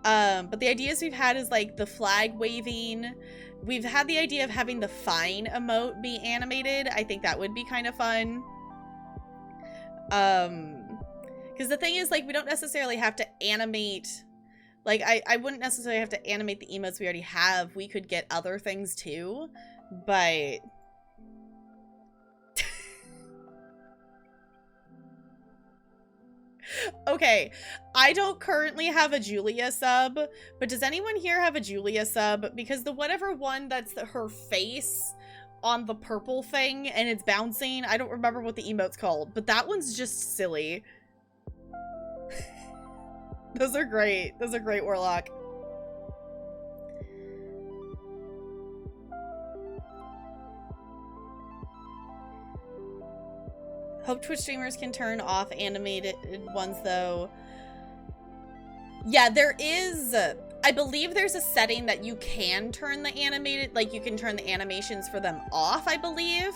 But the ideas we've had is like the flag waving. We've had the idea of having the fine emote be animated. I think that would be kind of fun. Because the thing is, like, we don't necessarily have to animate, like, I wouldn't necessarily have to animate the emotes we already have. We could get other things too, but okay, I don't currently have a Julia sub, but does anyone here have a Julia sub? Because the whatever one that's her face on the purple thing and it's bouncing, I don't remember what the emote's called, but that one's just silly. Those are great. Those are great, Warlock. Hope Twitch streamers can turn off animated ones, though. Yeah, there is. I believe there's a setting that you can turn the animated, like you can turn the animations for them off, I believe.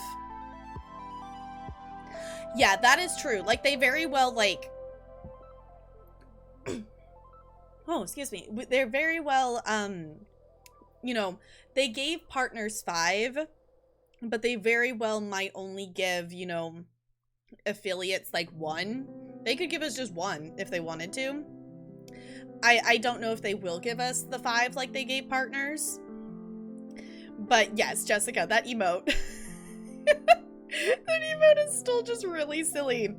Yeah, that is true. Like, they very well, like... oh, excuse me. They're very well, you know, they gave partners 5, but they very well might only give, you know, affiliates like 1. They could give us just 1 if they wanted to. I don't know if they will give us the 5 like they gave partners. But yes, Jessica, that emote. That emote is still just really silly.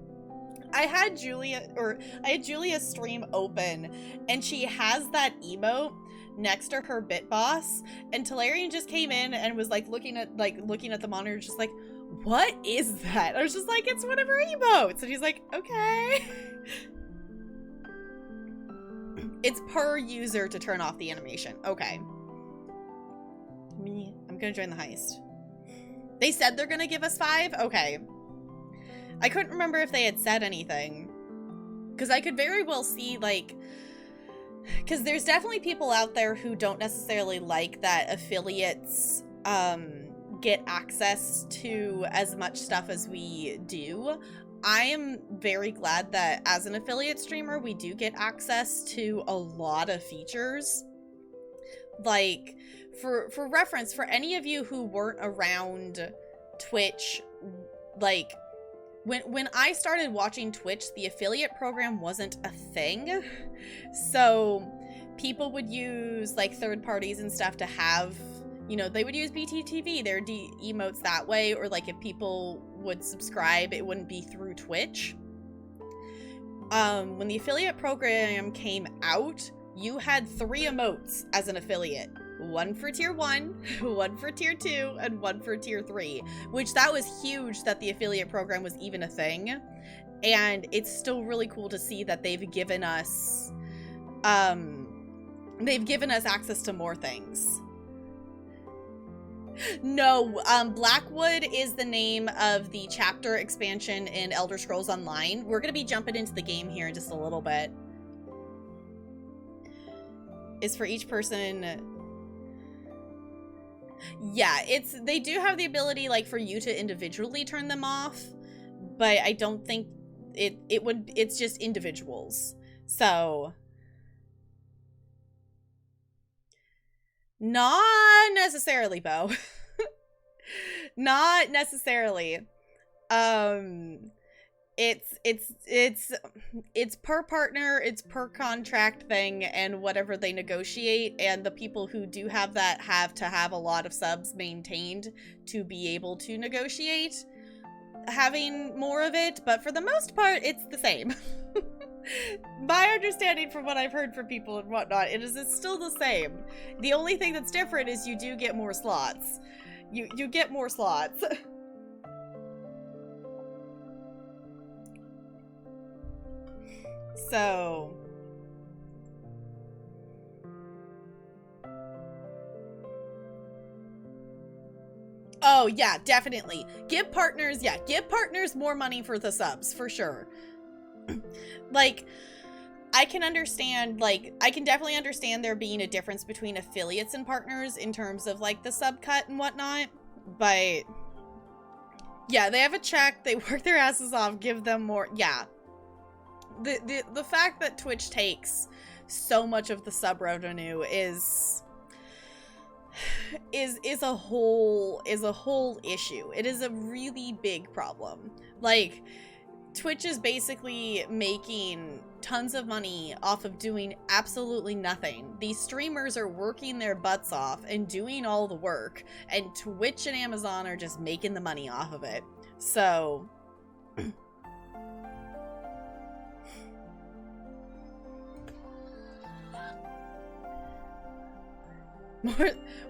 I had Julia's stream open, and she has that emote next to her bit boss, and Talarian just came in and was like looking at the monitor, just like, what is that? I was just like, it's one of her emotes, and he's like, okay. It's per user to turn off the animation. Okay. I'm gonna join the heist. They said they're gonna give us 5? Okay. I couldn't remember if they had said anything. Because I could very well see, like... Because there's definitely people out there who don't necessarily like that affiliates get access to as much stuff as we do. I am very glad that as an affiliate streamer, we do get access to a lot of features. Like, for reference, for any of you who weren't around Twitch, like... When I started watching Twitch, the affiliate program wasn't a thing. So people would use like third parties and stuff to have, you know, they would use BTTV, their emotes that way, or like if people would subscribe, it wouldn't be through Twitch. When the affiliate program came out, you had 3 emotes as an affiliate. one for tier 1, one for tier 2, and one for tier 3, which that was huge that the affiliate program was even a thing. And it's still really cool to see that they've given us access to more things. No, Blackwood is the name of the chapter expansion in Elder Scrolls Online. We're gonna be jumping into the game here in just a little bit. Is for each person. Yeah, they do have the ability, like, for you to individually turn them off, but I don't think it's just individuals. So not necessarily, Bo. Not necessarily. It's per partner, it's per contract thing, and whatever they negotiate, and the people who do have that have to have a lot of subs maintained to be able to negotiate having more of it, but for the most part, it's the same. My understanding from what I've heard from people and whatnot, it's still the same. The only thing that's different is you do get more slots. You get more slots. So oh yeah, definitely. Give partners more money for the subs, for sure. Like, I can definitely understand there being a difference between affiliates and partners in terms of, like, the sub cut and whatnot, but yeah, they have a check, they work their asses off, give them more, yeah. The fact that Twitch takes so much of the sub revenue is a whole issue. It is a really big problem. Like, Twitch is basically making tons of money off of doing absolutely nothing. These streamers are working their butts off and doing all the work, and Twitch and Amazon are just making the money off of it. So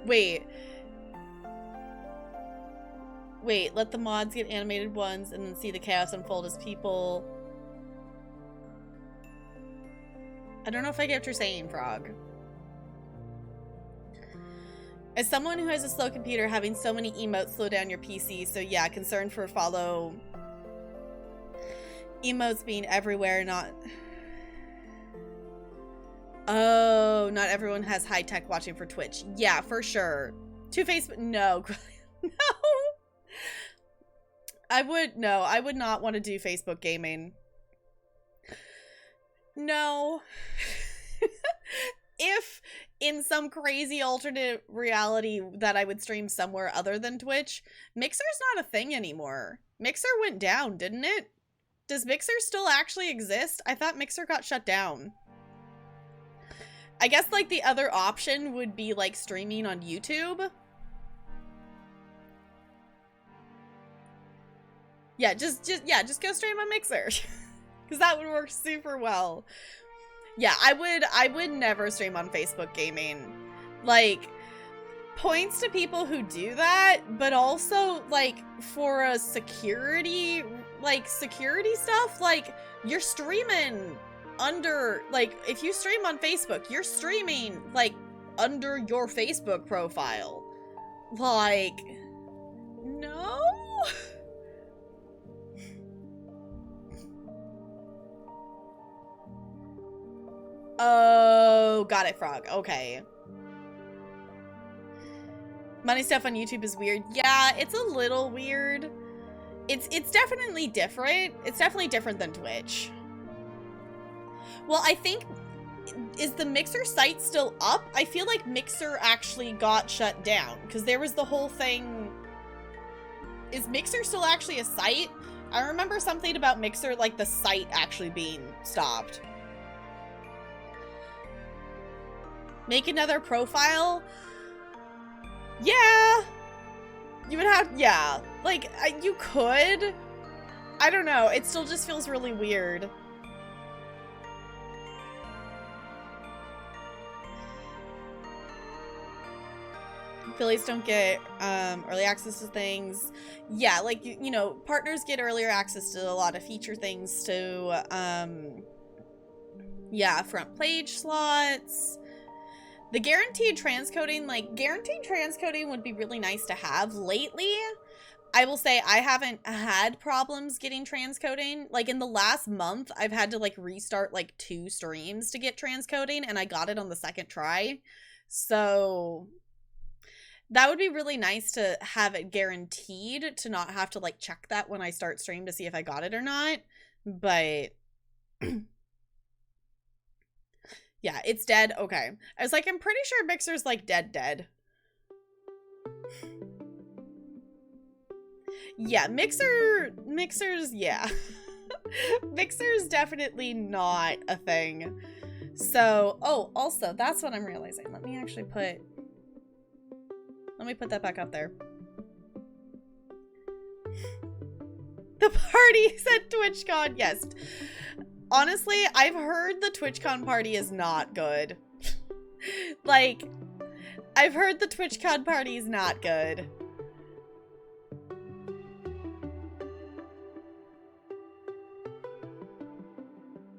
wait, let the mods get animated ones and then see the chaos unfold as people. I don't know if I get what you're saying, Frog. As someone who has a slow computer, having so many emotes slow down your PC, so yeah, concerned for follow emotes being everywhere, not... Oh, not everyone has high tech watching for Twitch. Yeah, for sure. To Facebook, no. No. I would not want to do Facebook gaming. No. If in some crazy alternate reality that I would stream somewhere other than Twitch, Mixer's not a thing anymore. Mixer went down, didn't it? Does Mixer still actually exist? I thought Mixer got shut down. I guess, like, the other option would be, like, streaming on YouTube. Yeah, just go stream on Mixer. Because that would work super well. Yeah, I would never stream on Facebook gaming. Like, points to people who do that, but also, like, for a security stuff, like, you're streaming under, like, if you stream on Facebook, you're streaming, like, under your Facebook profile. Like, no? Oh, got it, Frog. Okay. Money stuff on YouTube is weird. Yeah, it's a little weird. It's definitely different. It's definitely different than Twitch. Well, I think, is the Mixer site still up? I feel like Mixer actually got shut down because there was the whole thing. Is Mixer still actually a site? I remember something about Mixer, like the site actually being stopped. Make another profile? Yeah. You would have, yeah. Like, you could. I don't know. It still just feels really weird. affiliates don't get early access to things. Yeah, like, you know, partners get earlier access to a lot of feature things, to yeah, front page slots. The guaranteed transcoding, like, guaranteed transcoding would be really nice to have. Lately, I will say I haven't had problems getting transcoding. Like, in the last month, I've had to, like, restart, like, 2 streams to get transcoding, and I got it on the 2nd try. So that would be really nice to have it guaranteed, to not have to, like, check that when I start stream to see if I got it or not. But yeah, it's dead. Okay. I was like, I'm pretty sure Mixer's, like, dead. Yeah, Mixer's, yeah. Mixer's definitely not a thing. So, oh, also, that's what I'm realizing. Let me put that back up there. The party said TwitchCon, yes. Honestly, I've heard the TwitchCon party is not good. Like, I've heard the TwitchCon party is not good.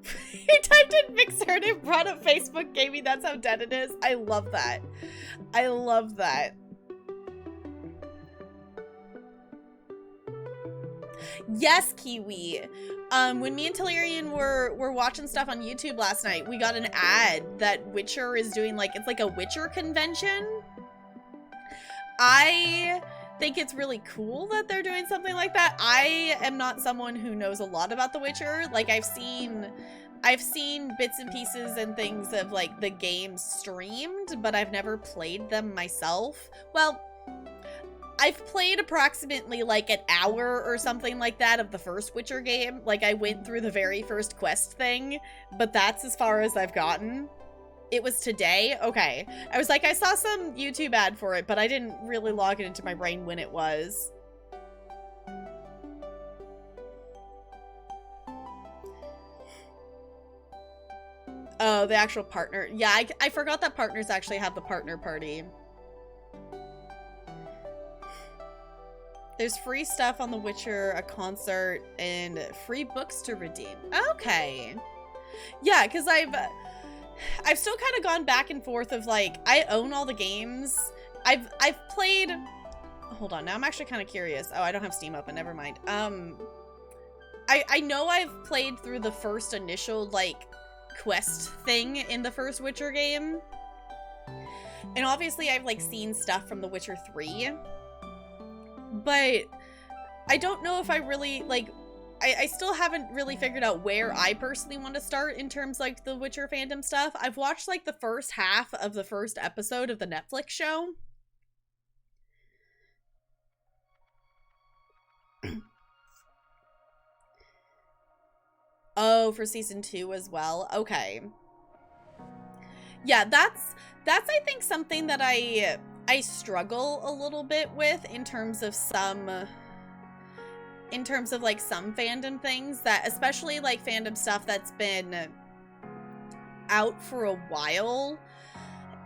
He typed in Mixer and it brought up Facebook Gaming. That's how dead it is. I love that. I love that. Yes, Kiwi. When me and Tellurian were watching stuff on YouTube last night, we got an ad that Witcher is doing, like, it's like a Witcher convention. I think it's really cool that they're doing something like that. I am not someone who knows a lot about The Witcher. Like, I've seen bits and pieces and things of, like, the games streamed, but I've never played them myself. Well, I've played approximately, like, an hour or something like that of the first Witcher game. Like, I went through the very first quest thing, but that's as far as I've gotten. It was today? Okay. I was like, I saw some YouTube ad for it, but I didn't really log it into my brain when it was. Oh, the actual partner. Yeah, I forgot that partners actually have the partner party. There's free stuff on The Witcher, a concert, and free books to redeem. Okay. Yeah, because I've still kind of gone back and forth of, like, I own all the games. I've played... Hold on, now I'm actually kind of curious. Oh, I don't have Steam open, never mind. I know I've played through the first initial, like, quest thing in the first Witcher game. And obviously I've, like, seen stuff from The Witcher 3. But I don't know if I really, like, I still haven't really figured out where I personally want to start in terms, like, the Witcher fandom stuff. I've watched, like, the first half of the first episode of the Netflix show. Oh, for season 2 as well. Okay. Yeah, that's I think something that I struggle a little bit with in terms of like some fandom things, that especially like fandom stuff that's been out for a while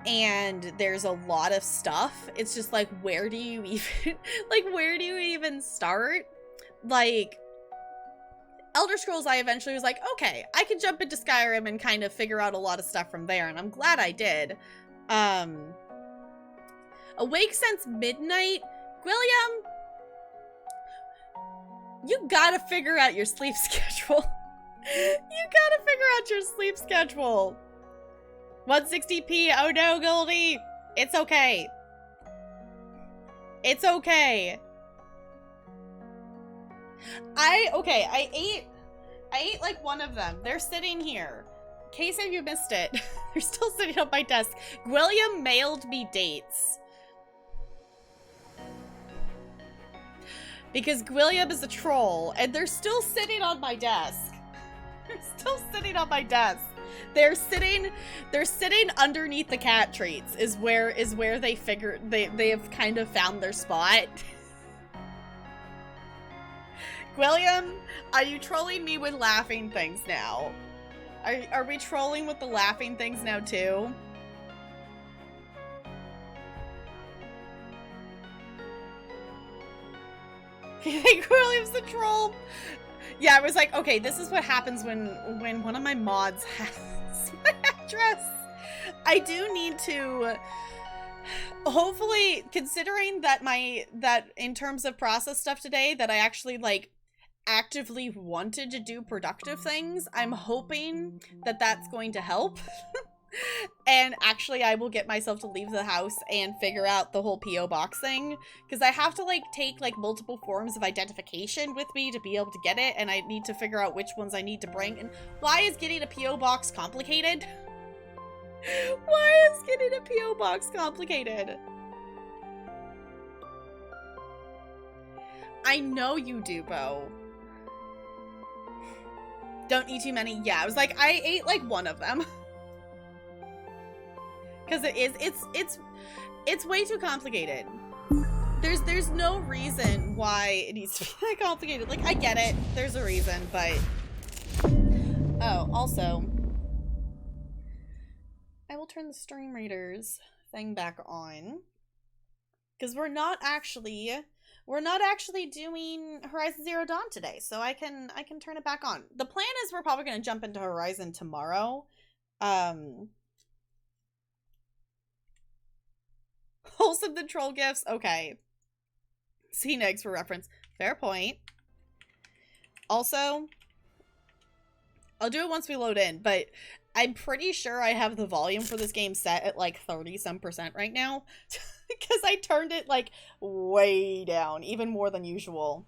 and there's a lot of stuff. It's just like, where do you even where do you even start? Like Elder Scrolls, I eventually was like, okay, I can jump into Skyrim and kind of figure out a lot of stuff from there, and I'm glad I did. Awake since midnight? William, you gotta figure out your sleep schedule. You gotta figure out your sleep schedule. 160p, oh no, Goldie. It's okay. It's okay. I ate like one of them. They're sitting here. In case you missed it, they're still sitting on my desk. William mailed me dates. Because William is a troll, and they're still sitting on my desk. They're still sitting on my desk. They're sitting underneath the cat treats is where they figured they have kind of found their spot. William, are you trolling me with laughing things now? Are we trolling with the laughing things now too? Hank Williams the troll. Yeah, I was like, okay, this is what happens when one of my mods has my address. I do need to, hopefully, considering that that in terms of process stuff today, that I actually like actively wanted to do productive things, I'm hoping that that's going to help. And actually I will get myself to leave the house and figure out the whole P.O. box thing, because I have to like take like multiple forms of identification with me to be able to get it, and I need to figure out which ones I need to bring. And why is getting a P.O. box complicated? Why is getting a P.O. box complicated? I know you do, Bo. Don't eat too many. Yeah, I was like, I ate like one of them. Because it's way too complicated. There's no reason why it needs to be that complicated. Like, I get it. There's a reason, but... Oh, also... I will turn the stream readers thing back on. Because we're not actually doing Horizon Zero Dawn today, so I can turn it back on. The plan is we're probably going to jump into Horizon tomorrow. Wholesome the troll gifts. Okay. Sea eggs for reference. Fair point. Also, I'll do it once we load in, but I'm pretty sure I have the volume for this game set at like 30-some% right now. Because I turned it like way down, even more than usual.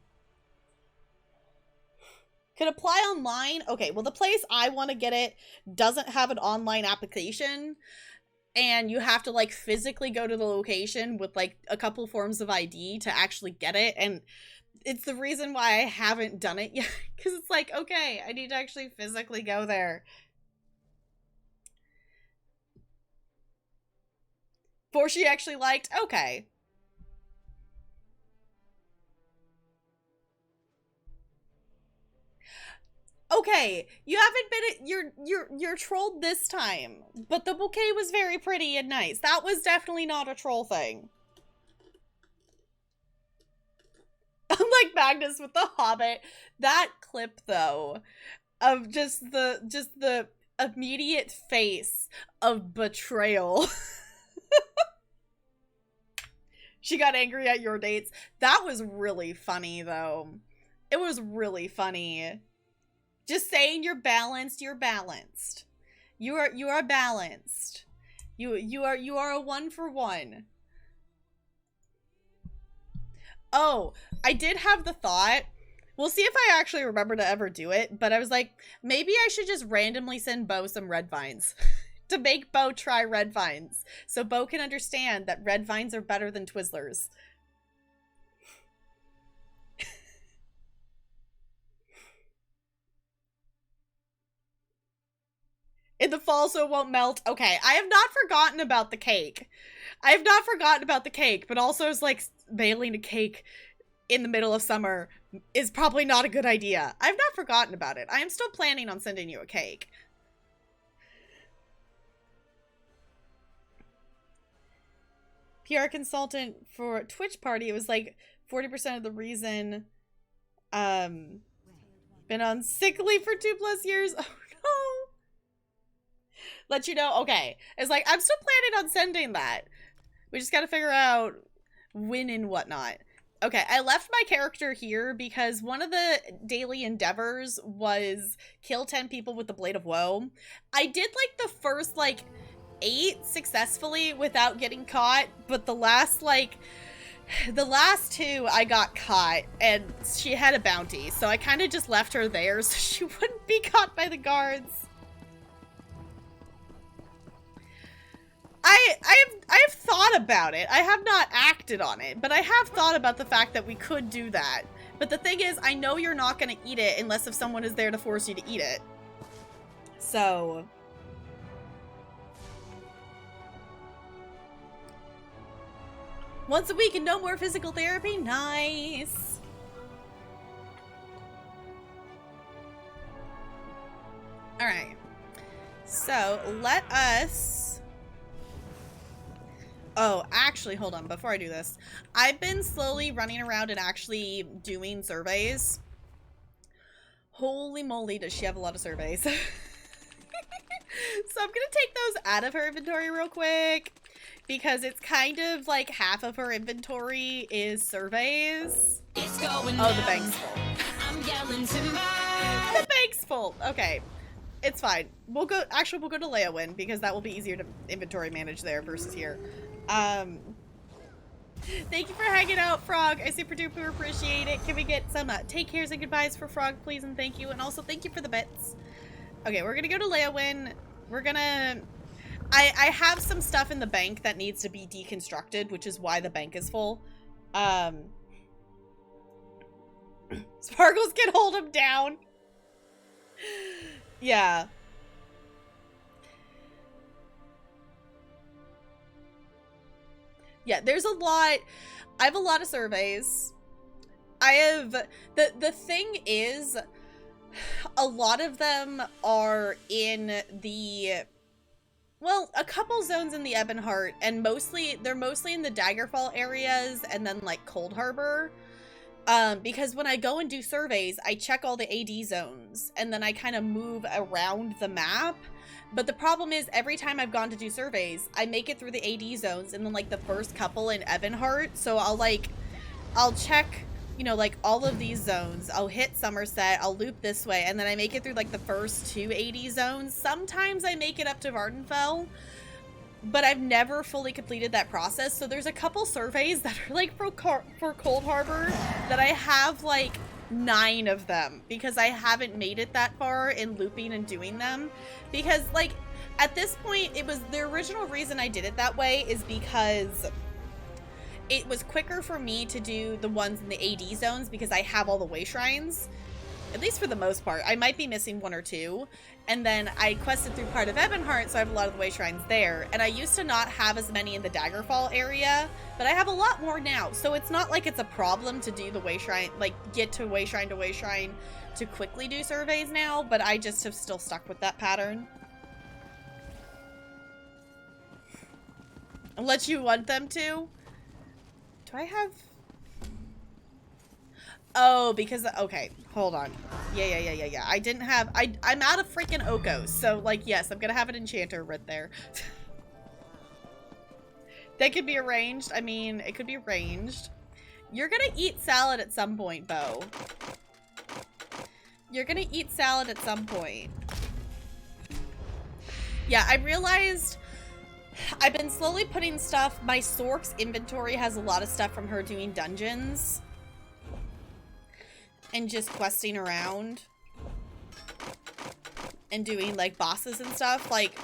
Could apply online. Okay, well the place I want to get it doesn't have an online application. And you have to like physically go to the location with like a couple forms of ID to actually get it. And it's the reason why I haven't done it yet. Because it's like, okay, I need to actually physically go there. For she actually liked, okay. Okay, you haven't been you're trolled this time, but the bouquet was very pretty and nice. That was definitely not a troll thing. Unlike Magnus with the Hobbit, that clip though of just the immediate face of betrayal. She got angry at your dates. That was really funny though. It was really funny. Just saying you're balanced, you're balanced. You are balanced. You are a 1-for-1. Oh, I did have the thought. We'll see if I actually remember to ever do it, but I was like, maybe I should just randomly send Bo some red vines. To make Bo try red vines. So Bo can understand that red vines are better than Twizzlers. In the fall so it won't melt. Okay, I have not forgotten about the cake. I have not forgotten about the cake, but also it's like mailing a cake in the middle of summer is probably not a good idea. I've not forgotten about it. I am still planning on sending you a cake. PR consultant for Twitch party, it was like 40% of the reason been on sick leave for 2+ years. Oh no. Let you know. Okay. It's like, I'm still planning on sending that. We just got to figure out when and whatnot. Okay, I left my character here because one of the daily endeavors was kill 10 people with the Blade of Woe. I did like the first like 8 successfully without getting caught, but the last 2 I got caught and she had a bounty, so I kind of just left her there so she wouldn't be caught by the guards. I have thought about it. I have not acted on it, but I have thought about the fact that we could do that. But the thing is, I know you're not going to eat it unless if someone is there to force you to eat it. So... once a week and no more physical therapy? Nice! Alright. So, let us... Oh, actually, hold on. Before I do this, I've been slowly running around and actually doing surveys. Holy moly, does she have a lot of surveys. So I'm gonna take those out of her inventory real quick, because it's kind of like half of her inventory is surveys. Oh, the bank's full. I'm yelling timber. The bank's full. Okay. It's fine. We'll go to Leowin, because that will be easier to inventory manage there versus here. Thank you for hanging out, Frog. I super duper appreciate it. Can we get some take cares and goodbyes for Frog, please, and thank you. And also thank you for the bits. Okay, we're gonna go to Leowin. We're gonna... I have some stuff in the bank that needs to be deconstructed, which is why the bank is full. Sparkles can hold him down. Yeah. Yeah, there's a lot. I have a lot of surveys. I have... The thing is, a lot of them are in the... Well, a couple zones in the Ebonheart, and they're mostly in the Daggerfall areas and then, like, Cold Harbor. Because when I go and do surveys, I check all the AD zones, and then I kind of move around the map. But the problem is, every time I've gone to do surveys, I make it through the AD zones, and then, like, the first couple in Ebonheart. So I'll check, you know, like, all of these zones. I'll hit Somerset, I'll loop this way, and then I make it through, like, the first 2 AD zones. Sometimes I make it up to Vardenfell, but I've never fully completed that process. So there's a couple surveys that are, like, for Cold Harbor that I have, like, 9 of them, because I haven't made it that far in looping and doing them. Because, like, at this point, it was the original reason I did it that way is because it was quicker for me to do the ones in the AD zones, because I have all the way shrines, at least for the most part. I might be missing 1 or 2, and then I quested through part of Ebonheart, so I have a lot of the way shrines there. And I used to not have as many in the Daggerfall area, but I have a lot more now. So it's not like it's a problem to do the way shrine, like, get to way shrine to quickly do surveys now, but I just have still stuck with that pattern. Unless you want them to. Do I have... Oh, because... Okay, hold on. Yeah. I didn't have... I'm out of freaking Okos, so, like, yes, I'm gonna have an enchanter right there. That could be arranged. I mean, it could be arranged. You're gonna eat salad at some point, Bo. You're gonna eat salad at some point. Yeah, I realized... I've been slowly putting stuff... My Sork's inventory has a lot of stuff from her doing dungeons. And just questing around. And doing, like, bosses and stuff. Like,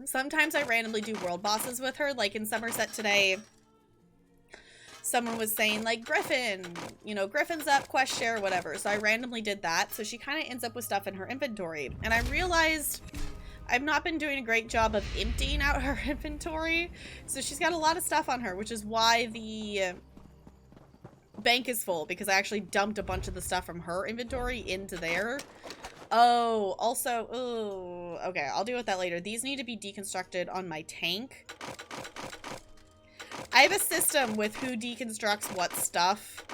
sometimes I randomly do world bosses with her. Like, in Somerset today, someone was saying, like, Griffin. You know, Griffin's up, quest share, whatever. So I randomly did that. So she kind of ends up with stuff in her inventory. And I realized... I've not been doing a great job of emptying out her inventory. So she's got a lot of stuff on her, which is why the bank is full, because I actually dumped a bunch of the stuff from her inventory into there. Oh, also, oh, okay, I'll deal with that later. These need to be deconstructed on my tank. I have a system with who deconstructs what stuff.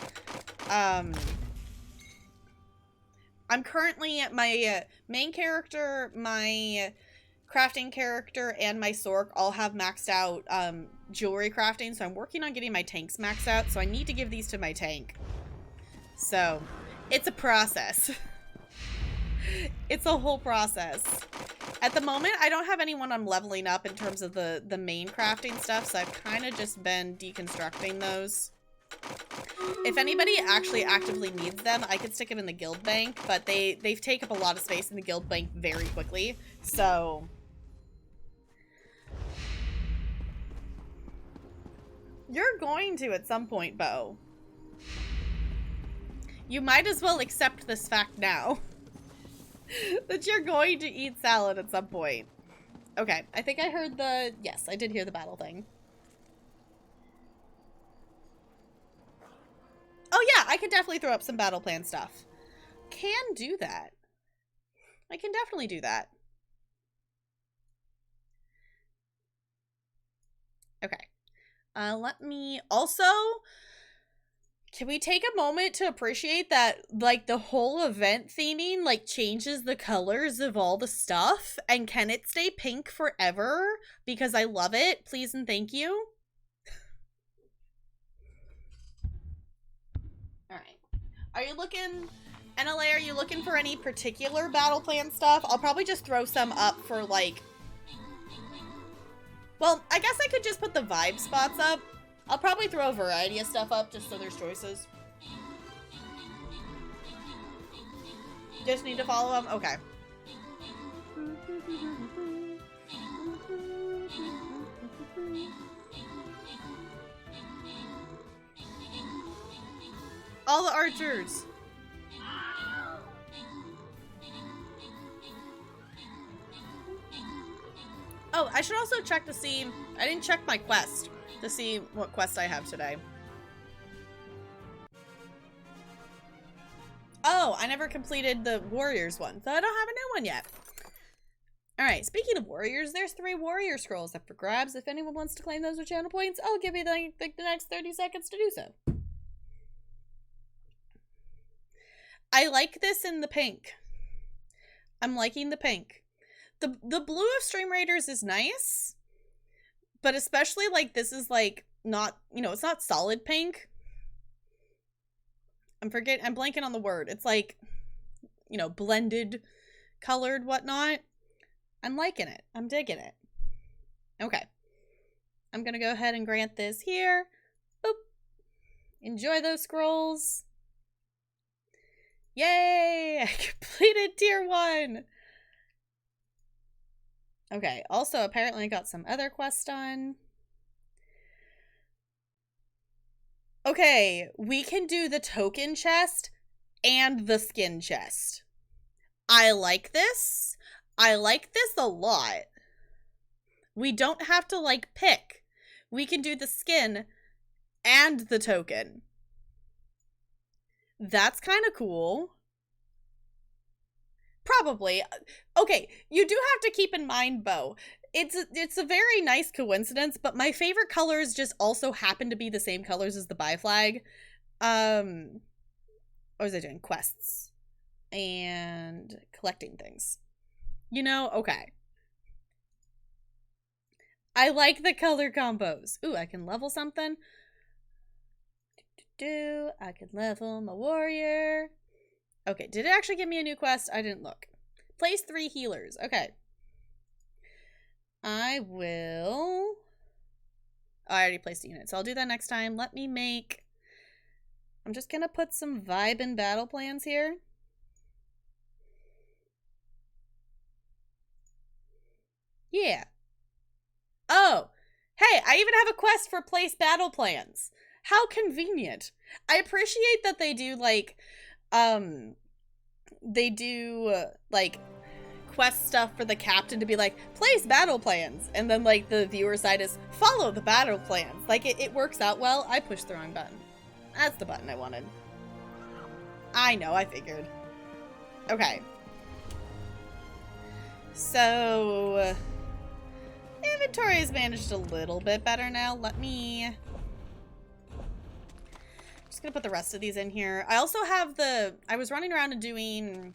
I'm currently at my main character, my crafting character, and my Sork all have maxed out jewelry crafting, so I'm working on getting my tanks maxed out, so I need to give these to my tank. So, it's a process. It's a whole process. At the moment, I don't have anyone I'm leveling up in terms of the main crafting stuff, so I've kind of just been deconstructing those. If anybody actually actively needs them, I could stick them in the guild bank, but they take up a lot of space in the guild bank very quickly, so... You're going to at some point, Bo. You might as well accept this fact now. That you're going to eat salad at some point. Okay, I think I heard the... Yes, I did hear the battle thing. Oh yeah, I can definitely throw up some battle plan stuff. Can do that. I can definitely do that. Okay. Let me also, can we take a moment to appreciate that, like, the whole event theming, like, changes the colors of all the stuff? And can it stay pink forever? Because I love it. Please and thank you. All right. Are you looking, NLA, are you looking for any particular battle plan stuff? I'll probably just throw some up for, like, well, I guess I could just put the vibe spots up. I'll probably throw a variety of stuff up just so there's choices. Just need to follow them? Okay. All the archers. Oh, I should also check to see, I didn't check my quest to see what quest I have today. Oh, I never completed the warriors one, so I don't have a new one yet. All right, speaking of warriors, there's 3 warrior scrolls up for grabs. If anyone wants to claim those with channel points, I'll give you the next 30 seconds to do so. I like this in the pink. I'm liking the pink. The blue of Stream Raiders is nice, but especially, like, this is, like, not, you know, it's not solid pink. I'm blanking on the word. It's like, you know, blended, colored, whatnot. I'm liking it. I'm digging it. Okay. I'm gonna go ahead and grant this here. Boop. Enjoy those scrolls. Yay! I completed tier 1. Okay, also apparently I got some other quests done. Okay, we can do the token chest and the skin chest. I like this. I like this a lot. We don't have to, like, pick. We can do the skin and the token. That's kind of cool. Probably. Okay, you do have to keep in mind, Bo, it's a very nice coincidence, but my favorite colors just also happen to be the same colors as the buy flag. What was I doing? Quests. And collecting things. You know? Okay. I like the color combos. Ooh, I can level something. I can level my warrior. Okay, did it actually give me a new quest? I didn't look. Place 3 healers. Okay. I will... Oh, I already placed a unit, so I'll do that next time. Let me make... I'm just gonna put some vibe and battle plans here. Yeah. Oh! Hey, I even have a quest for place battle plans. How convenient. I appreciate that they do, like... they do, like, quest stuff for the captain to be like, place battle plans, and then, like, the viewer side is follow the battle plans. Like, it works out well. I pushed the wrong button. That's the button I wanted. I know, I figured. Okay. So, inventory has managed a little bit better now. Let me... Just gonna put the rest of these in here. I also have I was running around and doing,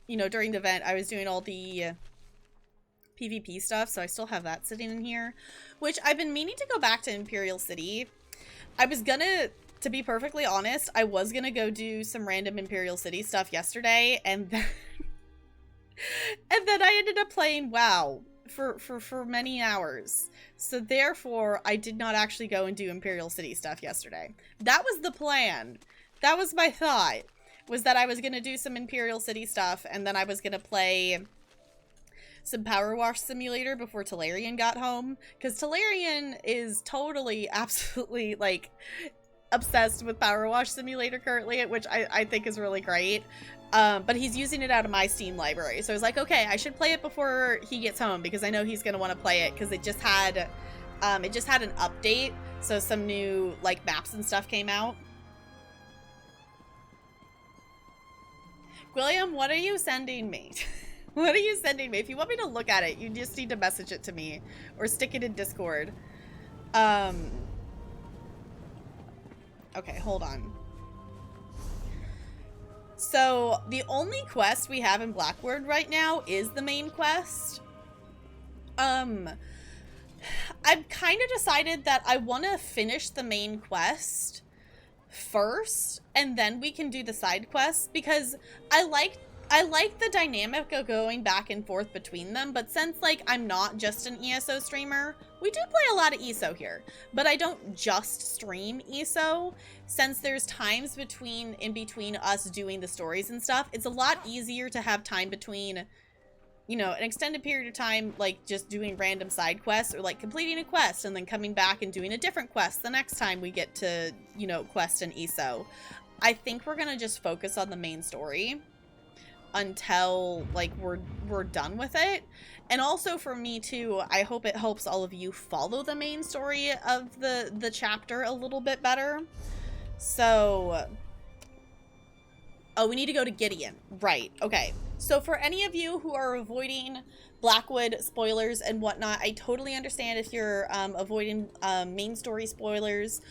you know, during the event, I was doing all the PvP stuff, so I still have that sitting in here, which I've been meaning to go back to Imperial City. I was gonna, to be perfectly honest, I was gonna go do some random Imperial City stuff yesterday, and then, and then I ended up playing WoW for many hours. So therefore, I did not actually go and do Imperial City stuff yesterday. That was the plan. That was my thought, was that I was going to do some Imperial City stuff, and then I was going to play some Power Wash Simulator before Talarian got home. Because Talarian is totally, absolutely, like, obsessed with Power Wash Simulator currently, which I think is really great. But he's using it out of my Steam library. So I was like, okay, I should play it before he gets home, because I know he's going to want to play it, because it just had an update. So some new, like, maps and stuff came out. William, what are you sending me? What are you sending me? If you want me to look at it, you just need to message it to me or stick it in Discord. Um, okay, hold on. So, the only quest we have in Blackwood right now is the main quest. I've kind of decided that I want to finish the main quest first, and then we can do the side quests, because I like the dynamic of going back and forth between them. But since, like, I'm not just an ESO streamer, we do play a lot of ESO here, but I don't just stream ESO. Since there's times in between us doing the stories and stuff, it's a lot easier to have time between, you know, an extended period of time, like just doing random side quests, or like completing a quest and then coming back and doing a different quest the next time we get to, you know, quest and ESO. I think we're gonna just focus on the main story until, like, we're done with it. And also for me too, I hope it helps all of you follow the main story of the chapter a little bit better. So, oh, we need to go to Gideon. Right, okay. So for any of you who are avoiding Blackwood spoilers and whatnot, I totally understand if you're avoiding main story spoilers.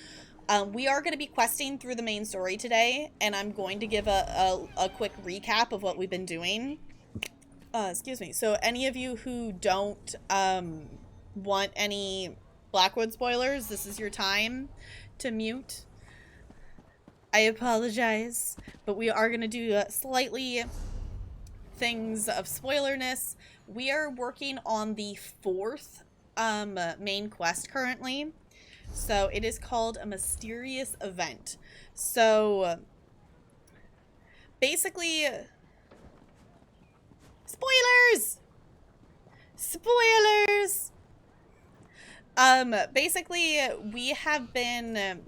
We are going to be questing through the main story today, and I'm going to give a quick recap of what we've been doing. Excuse me. So any of you who don't want any Blackwood spoilers, this is your time to mute. I apologize, but we are going to do slightly things of spoilerness. We are working on the 4th main quest currently. So it is called A Mysterious Event. So basically, spoilers! Spoilers! Basically, we've been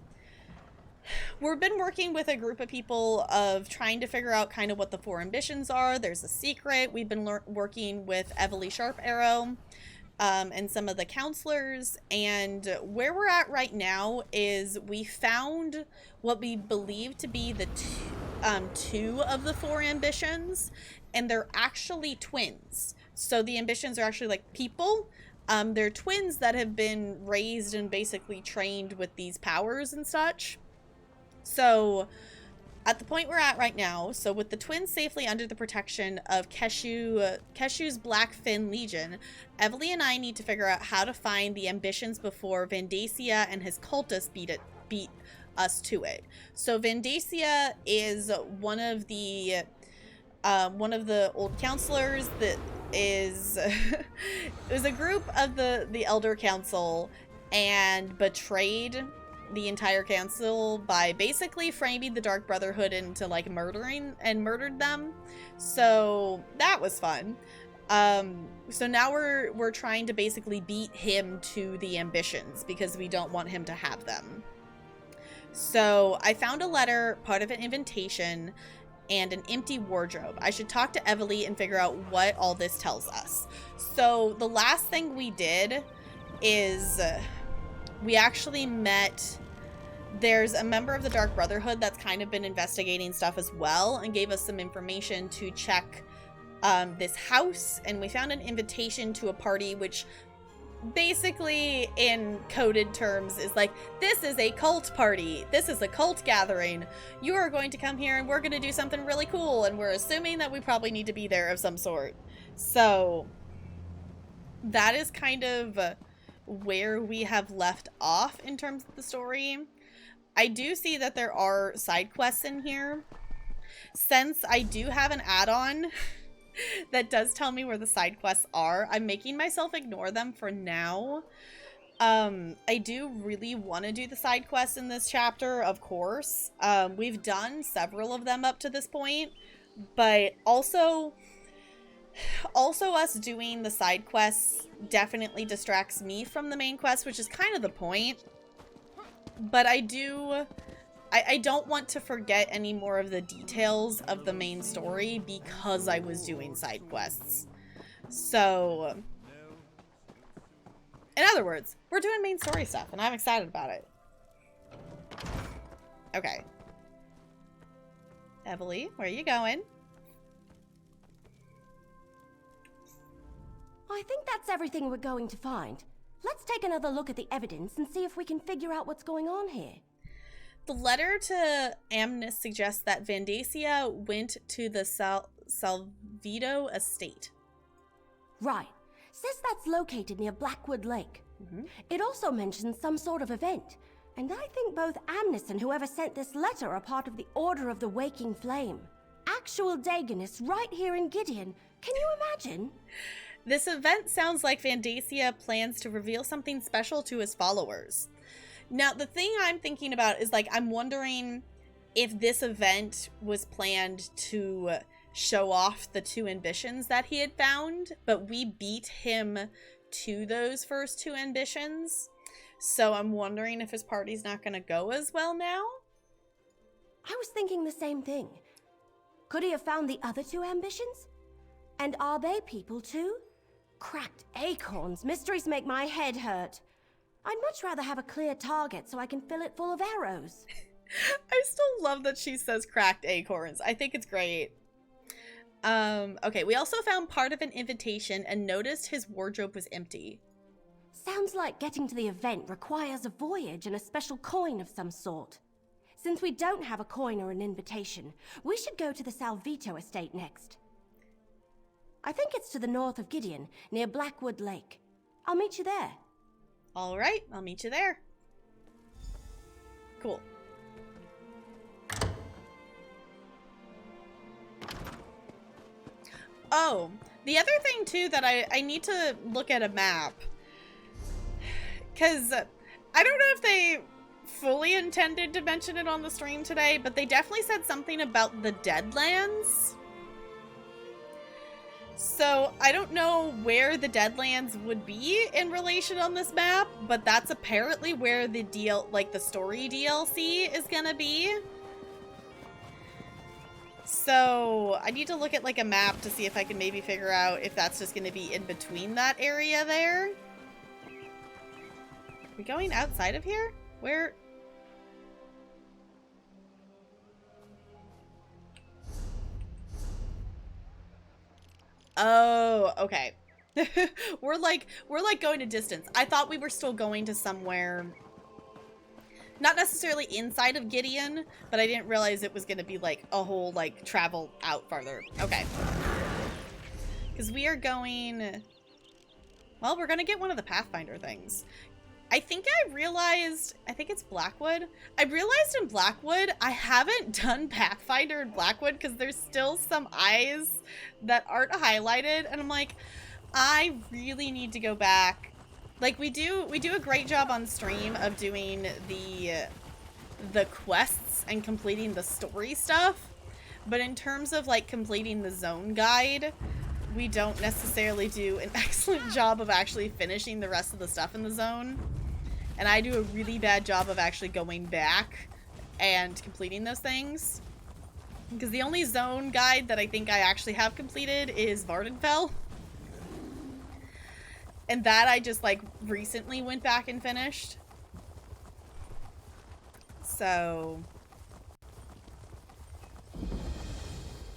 working with a group of people of trying to figure out kind of what the 4 ambitions are. There's a secret. We've been working with Everly Sharp Arrow, and some of the counselors, and where we're at right now is we found what we believe to be the 2 of the 4 ambitions, and they're actually twins. So the ambitions are actually like people. They're twins that have been raised and basically trained with these powers and such. So at the point we're at right now, so with the twins safely under the protection of Keshu's Blackfin Legion, Everly and I need to figure out how to find the ambitions before Vandacia and his cultists beat us to it. So Vandacia is one of the old counselors that is it was a group of the Elder Council and betrayed the entire council by basically framing the Dark Brotherhood into, like, murdered them. So that was fun. So now we're trying to basically beat him to the ambitions because we don't want him to have them. So I found a letter, part of an invitation, and an empty wardrobe. I should talk to Everly and figure out what all this tells us. So the last thing we did is we actually met, there's a member of the Dark Brotherhood that's kind of been investigating stuff as well and gave us some information to check this house, and we found an invitation to a party, which basically in coded terms is like, this is a cult party, this is a cult gathering, you are going to come here and we're going to do something really cool, and we're assuming that we probably need to be there of some sort. So that is kind of where we have left off in terms of the story. I do see that there are side quests in here. Since I do have an add-on that does tell me where the side quests are, I'm making myself ignore them for now. I do really want to do the side quests in this chapter, of course. We've done several of them up to this point, but also us doing the side quests definitely distracts me from the main quest, which is kind of the point. But I don't want to forget any more of the details of the main story because I was doing side quests. So, in other words, we're doing main story stuff, and I'm excited about it. Okay. Everly, where are you going? I think that's everything we're going to find. Let's take another look at the evidence and see if we can figure out what's going on here. The letter to Amnes suggests that Vandacia went to the Salvito estate. Right. Says that's located near Blackwood Lake. Mm-hmm. It also mentions some sort of event, and I think both Amnes and whoever sent this letter are part of the Order of the Waking Flame. Actual Dagonists right here in Gideon. Can you imagine? This event sounds like Vandacia plans to reveal something special to his followers. Now, the thing I'm thinking about is, like, I'm wondering if this event was planned to show off the 2 ambitions that he had found, but we beat him to those first 2 ambitions. So I'm wondering if his party's not going to go as well now? I was thinking the same thing. Could he have found the other 2 ambitions? And are they people too? Cracked acorns. Mysteries make my head hurt. I'd much rather have a clear target so I can fill it full of arrows. I still love that she says cracked acorns. I think it's great. Okay, we also found part of an invitation and noticed his wardrobe was empty. Sounds like getting to the event requires a voyage and a special coin of some sort. Since we don't have a coin or an invitation, we should go to the Salvito estate next. I think it's to the north of Gideon, near Blackwood Lake. I'll meet you there. All right, I'll meet you there. Cool. Oh, the other thing too that I need to look at a map. Because I don't know if they fully intended to mention it on the stream today, but they definitely said something about the Deadlands. So I don't know where the Deadlands would be in relation on this map, but that's apparently where the the story DLC is gonna be. So I need to look at like a map to see if I can maybe figure out if that's just gonna be in between that area there. Are we going outside of here? Where? Oh, okay. we're like going a distance. I thought we were still going to somewhere, not necessarily inside of Gideon, but I didn't realize it was going to be like a whole like travel out farther. Okay. Because we are going, well, we're going to get one of the Pathfinder things. I think it's Blackwood. I realized in Blackwood, I haven't done Pathfinder in Blackwood because there's still some eyes that aren't highlighted. And I'm like, I really need to go back. Like we do a great job on stream of doing the quests and completing the story stuff. But in terms of like completing the zone guide, we don't necessarily do an excellent job of actually finishing the rest of the stuff in the zone. And I do a really bad job of actually going back and completing those things. Because the only zone guide that I think I actually have completed is Vardenfell. And that I just like recently went back and finished. So.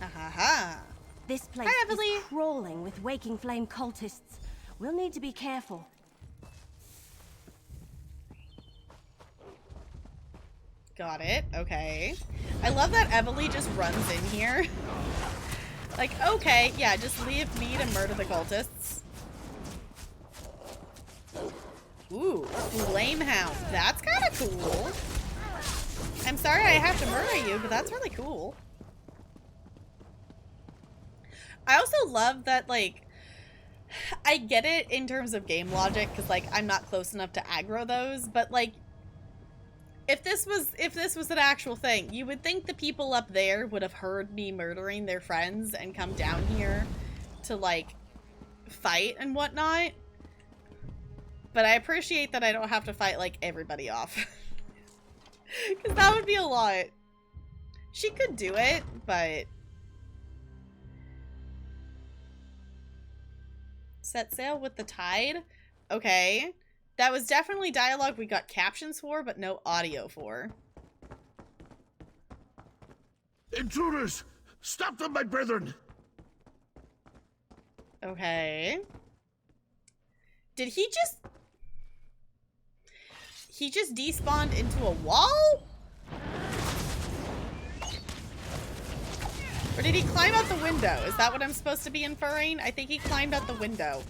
Ahaha. This place Hi, is crawling with Waking Flame cultists. We'll need to be careful. Got it. Okay. I love that Evely just runs in here. Like, okay, yeah, just leave me to murder the cultists. Ooh, Flamehound. That's kind of cool. I'm sorry I have to murder you, but that's really cool. I also love that, like, I get it in terms of game logic, because, like, I'm not close enough to aggro those, but, like, if this was an actual thing, you would think the people up there would have heard me murdering their friends and come down here to, like, fight and whatnot. But I appreciate that I don't have to fight, like, everybody off. Because that would be a lot. She could do it, but... Set sail with the tide? Okay. That was definitely dialogue we got captions for, but no audio for. Intruders! Stop them, my brethren! Okay. Did he just... He just despawned into a wall? Or did he climb out the window? Is that what I'm supposed to be inferring? I think he climbed out the window.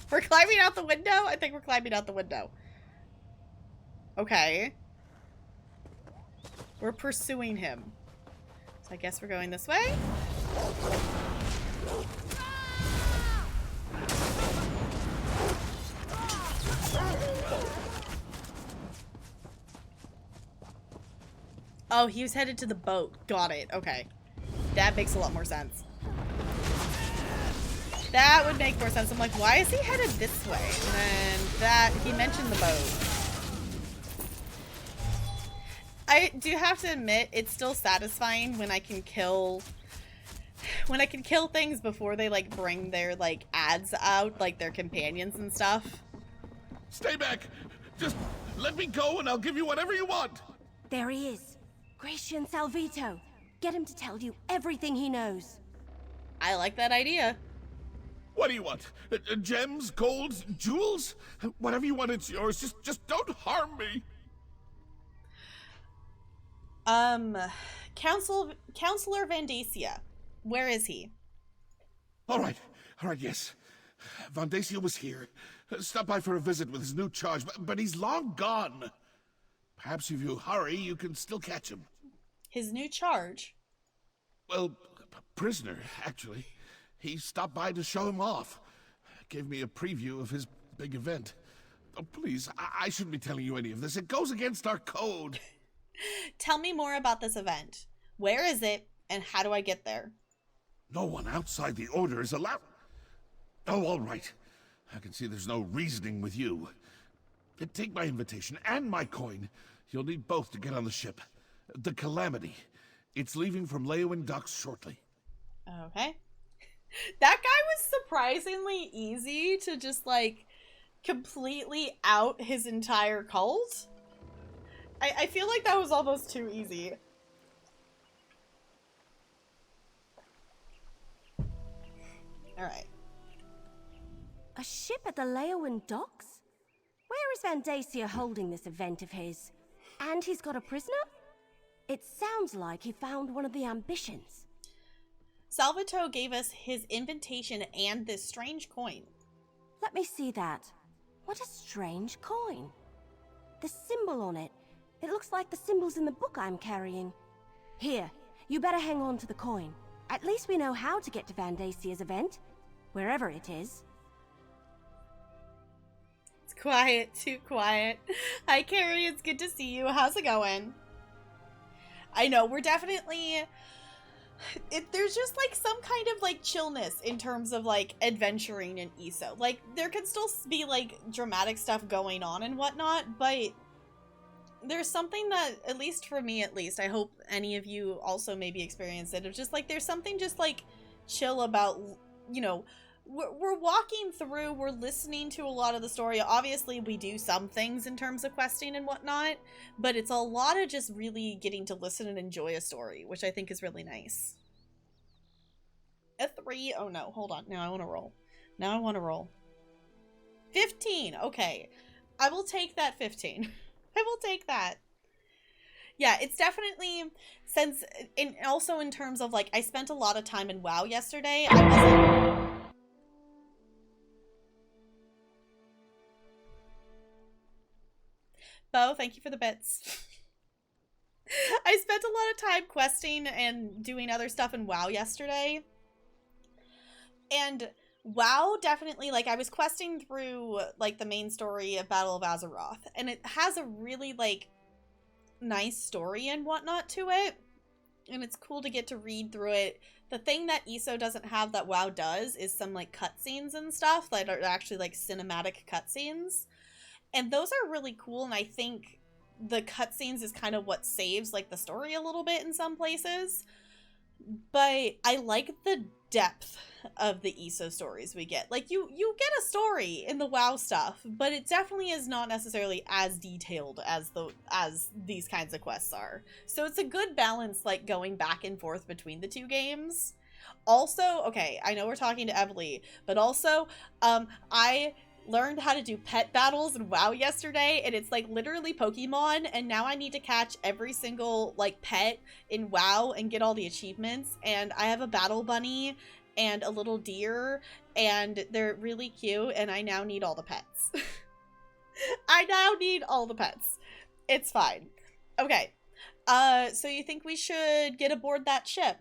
We're climbing out the window? I think we're climbing out the window. Okay. We're pursuing him. So I guess we're going this way. Oh, he was headed to the boat. Got it. Okay. That makes a lot more sense. That would make more sense. I'm like, why is he headed this way? And then that, he mentioned the boat. I do have to admit, it's still satisfying when I can kill things before they like bring their like ads out, like their companions and stuff. Stay back! Just let me go and I'll give you whatever you want! There he is. Gratian Salvito. Get him to tell you everything he knows. I like that idea. What do you want? Gems, golds, jewels? Whatever you want, it's yours. Just don't harm me. Counselor Vandacia. Where is he? All right, yes. Vandacia was here. Stopped by for a visit with his new charge, but he's long gone. Perhaps if you hurry, you can still catch him. His new charge? Well, prisoner, actually. He stopped by to show him off. Gave me a preview of his big event. Oh, please, I shouldn't be telling you any of this. It goes against our code. Tell me more about this event. Where is it, and how do I get there? No one outside the Order is allowed... Oh, all right. I can see there's no reasoning with you. Take my invitation and my coin. You'll need both to get on the ship. The Calamity. It's leaving from Leeuwin docks shortly. Okay. That guy was surprisingly easy to just, like, completely out his entire cult. I feel like that was almost too easy. Alright. A ship at the Leeuwin docks? Where is Vandacia holding this event of his? And he's got a prisoner? It sounds like he found one of the ambitions. Salvatore gave us his invitation and this strange coin. Let me see that. What a strange coin. The symbol on it. It looks like the symbols in the book I'm carrying. Here, you better hang on to the coin. At least we know how to get to Vandacia's event, wherever it is. It's quiet, too quiet. Hi, Carrie, it's good to see you. How's it going? I know, we're definitely... there's just, like, some kind of, like, chillness in terms of, like, adventuring in ESO. Like, there could still be, like, dramatic stuff going on and whatnot, but there's something that, at least for me at least, I hope any of you also maybe experience it, of just, like, there's something just, like, chill about, you know, we're walking through, we're listening to a lot of the story. Obviously, we do some things in terms of questing and whatnot, but it's a lot of just really getting to listen and enjoy a story, which I think is really nice. A 3? Oh no, hold on. Now I want to roll. Now I want to roll. 15! Okay. I will take that 15. I will take that. Yeah, it's definitely, since, also in terms of, like, I spent a lot of time in WoW yesterday. I wasn't... Bo, thank you for the bits. I spent a lot of time questing and doing other stuff in WoW yesterday. And WoW definitely, like, I was questing through, like, the main story of Battle of Azeroth. And it has a really, like, nice story and whatnot to it. And it's cool to get to read through it. The thing that ESO doesn't have that WoW does is some, like, cutscenes and stuff that are actually, like, cinematic cutscenes. And those are really cool, and I think the cutscenes is kind of what saves, like, the story a little bit in some places. But I like the depth of the ESO stories we get. Like, you get a story in the WoW stuff, but it definitely is not necessarily as detailed as these kinds of quests are. So it's a good balance, like, going back and forth between the two games. Also, okay, I know we're talking to Evely, but also, I learned how to do pet battles in WoW yesterday, and it's like literally Pokemon, and now I need to catch every single like pet in WoW and get all the achievements. And I have a battle bunny and a little deer, and they're really cute, and I now need all the pets. I now need all the pets. It's fine. Okay. So you think we should get aboard that ship?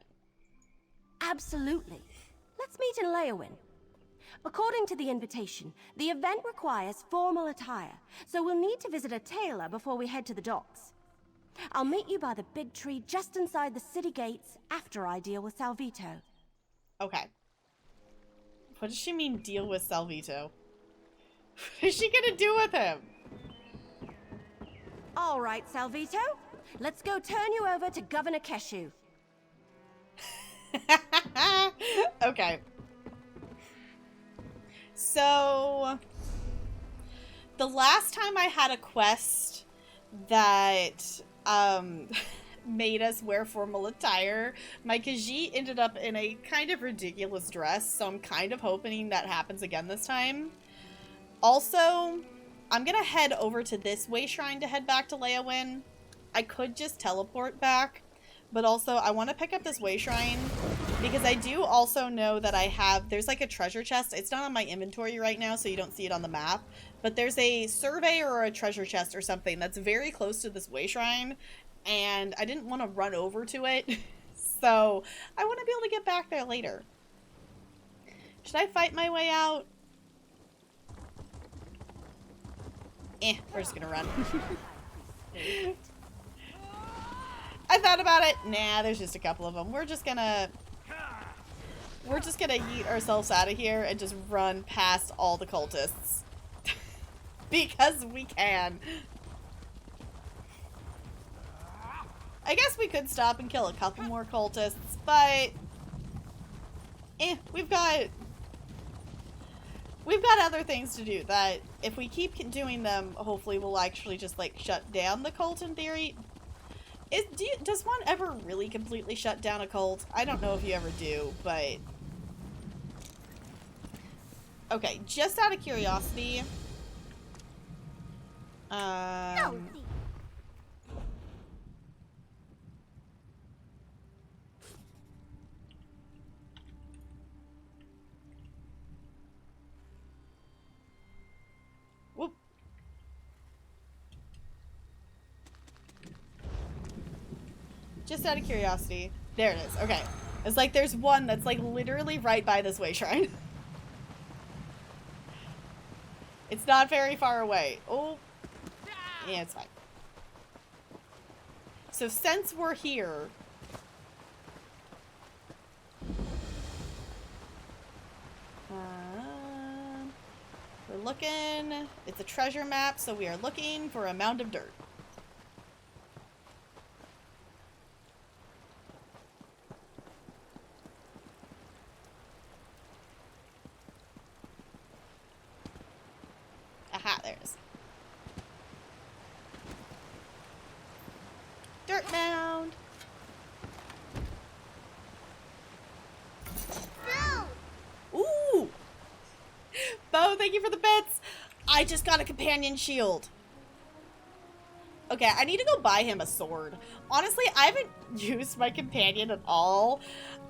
Absolutely. Let's meet in Leowin. According to the invitation, the event requires formal attire, so we'll need to visit a tailor before we head to the docks. I'll meet you by the big tree just inside the city gates after I deal with Salvito. Okay. What does she mean, deal with Salvito? What is she gonna do with him? All right, Salvito. Let's go turn you over to Governor Keshu. Okay. So, the last time I had a quest that made us wear formal attire, my Khajiit ended up in a kind of ridiculous dress, so I'm kind of hoping that happens again this time. Also, I'm gonna head over to this way shrine to head back to Leowin. I could just teleport back, but also I want to pick up this way shrine because I do also know that there's like a treasure chest. It's not on my inventory right now, so you don't see it on the map, but there's a survey or a treasure chest or something that's very close to this way shrine, and I didn't want to run over to it, so I want to be able to get back there later. Should I fight my way out? We're just gonna run. I thought about it. Nah, there's just a couple of them. We're just gonna yeet ourselves out of here and just run past all the cultists. Because we can. I guess we could stop and kill a couple more cultists, but we've got other things to do that if we keep doing them, hopefully we'll actually just like shut down the cult in theory. Does one ever really completely shut down a cult? I don't know if you ever do, but... Okay, just out of curiosity... Whoop. Just out of curiosity. There it is. Okay. It's like there's one that's like literally right by this way shrine. It's not very far away. Oh. Yeah, it's fine. So since we're here... we're looking... It's a treasure map, so we are looking for a mound of dirt. Aha, there it is. Dirt mound! Ooh! Bo, thank you for the bits! I just got a companion shield. Okay, I need to go buy him a sword. Honestly, I haven't used my companion at all.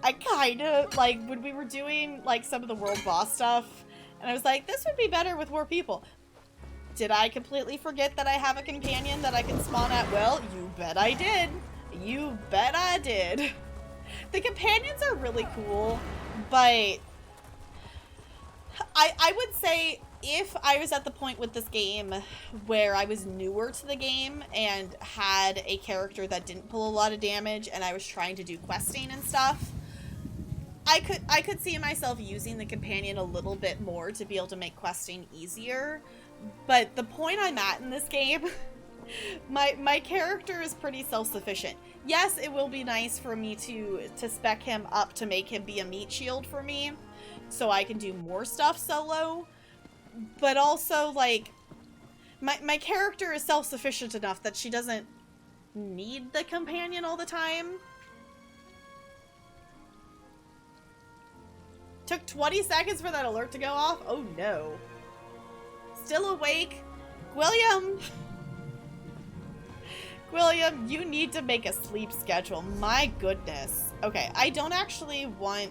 I kind of, like, when we were doing, like, some of the world boss stuff, and I was like, this would be better with more people. Did I completely forget that I have a companion that I can spawn at? Well, you bet I did. You bet I did. The companions are really cool, but I would say if I was at the point with this game where I was newer to the game and had a character that didn't pull a lot of damage and I was trying to do questing and stuff, I could see myself using the companion a little bit more to be able to make questing easier. But the point I'm at in this game, my character is pretty self-sufficient. Yes, it will be nice for me to spec him up to make him be a meat shield for me, so I can do more stuff solo. But also, like, my character is self-sufficient enough that she doesn't need the companion all the time. Took 20 seconds for that alert to go off? Oh no. still awake? William! William, you need to make a sleep schedule. My goodness. Okay, I don't actually want...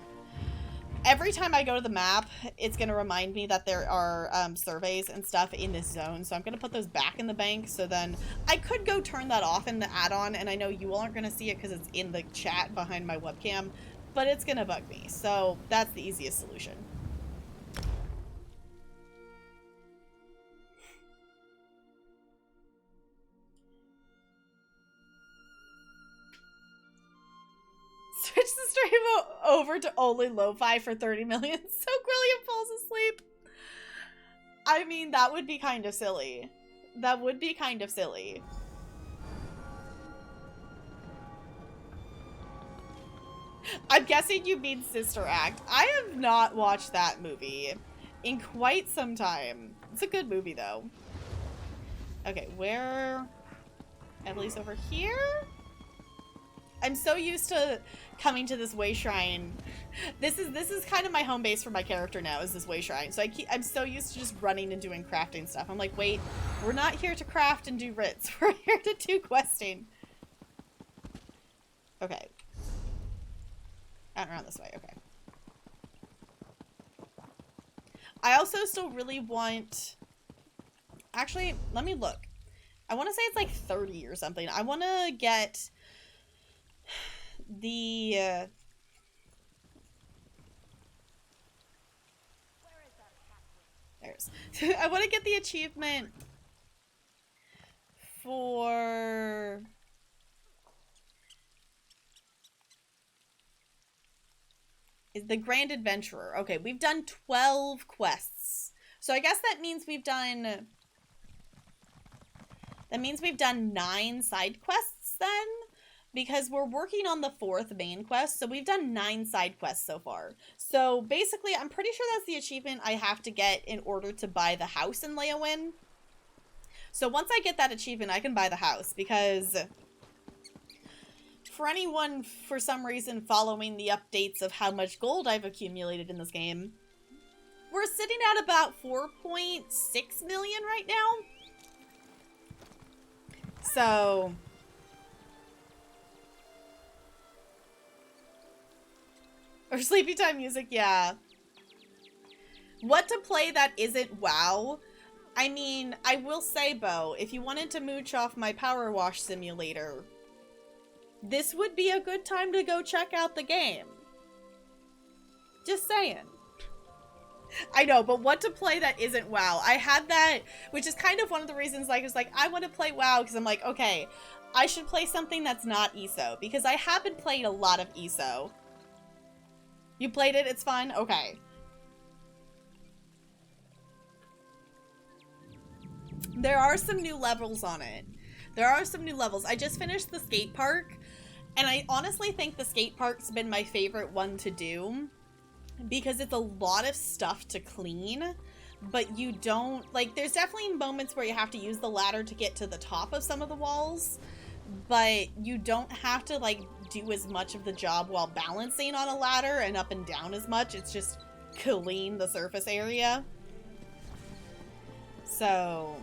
Every time I go to the map, it's going to remind me that there are surveys and stuff in this zone. So I'm going to put those back in the bank. So then I could go turn that off in the add-on. And I know you all aren't going to see it because it's in the chat behind my webcam. But it's going to bug me. So that's the easiest solution. Switch the stream over to only lo-fi for 30 million so William falls asleep. I mean, that would be kind of silly. That would be kind of silly. I'm guessing you mean Sister Act. I have not watched that movie in quite some time. It's a good movie, though. Okay, where... Emily's over here? I'm so used to coming to this way shrine. This is kind of my home base for my character now, is this way shrine. So I'm so used to just running and doing crafting stuff. I'm like, wait, we're not here to craft and do writs. We're here to do questing. Okay. Out and around this way, okay. I also still really want... Actually, let me look. I want to say it's like 30 or something. I want to get... the there's I want to get the achievement for is the Grand Adventurer. Okay, we've done 12 quests. So I guess that means we've done 9 side quests then. Because we're working on the 4th main quest, so we've done 9 side quests so far. So basically, I'm pretty sure that's the achievement I have to get in order to buy the house in Leowin. So once I get that achievement, I can buy the house, because for anyone, for some reason, following the updates of how much gold I've accumulated in this game, we're sitting at about 4.6 million right now. So... Or sleepy time music, yeah. What to play that isn't WoW? I mean, I will say, Bo, if you wanted to mooch off my power wash simulator, this would be a good time to go check out the game. Just saying. I know, but what to play that isn't WoW? I had that, which is kind of one of the reasons, like, I was like, I want to play WoW, because I'm like, okay, I should play something that's not ESO, because I have been playing a lot of ESO. You played it? It's fun? Okay. There are some new levels on it. There are some new levels. I just finished the skate park, and I honestly think the skate park's been my favorite one to do because it's a lot of stuff to clean, but you don't, like, there's definitely moments where you have to use the ladder to get to the top of some of the walls, but you don't have to, like, do as much of the job while balancing on a ladder and up and down as much. It's just clean the surface area. So...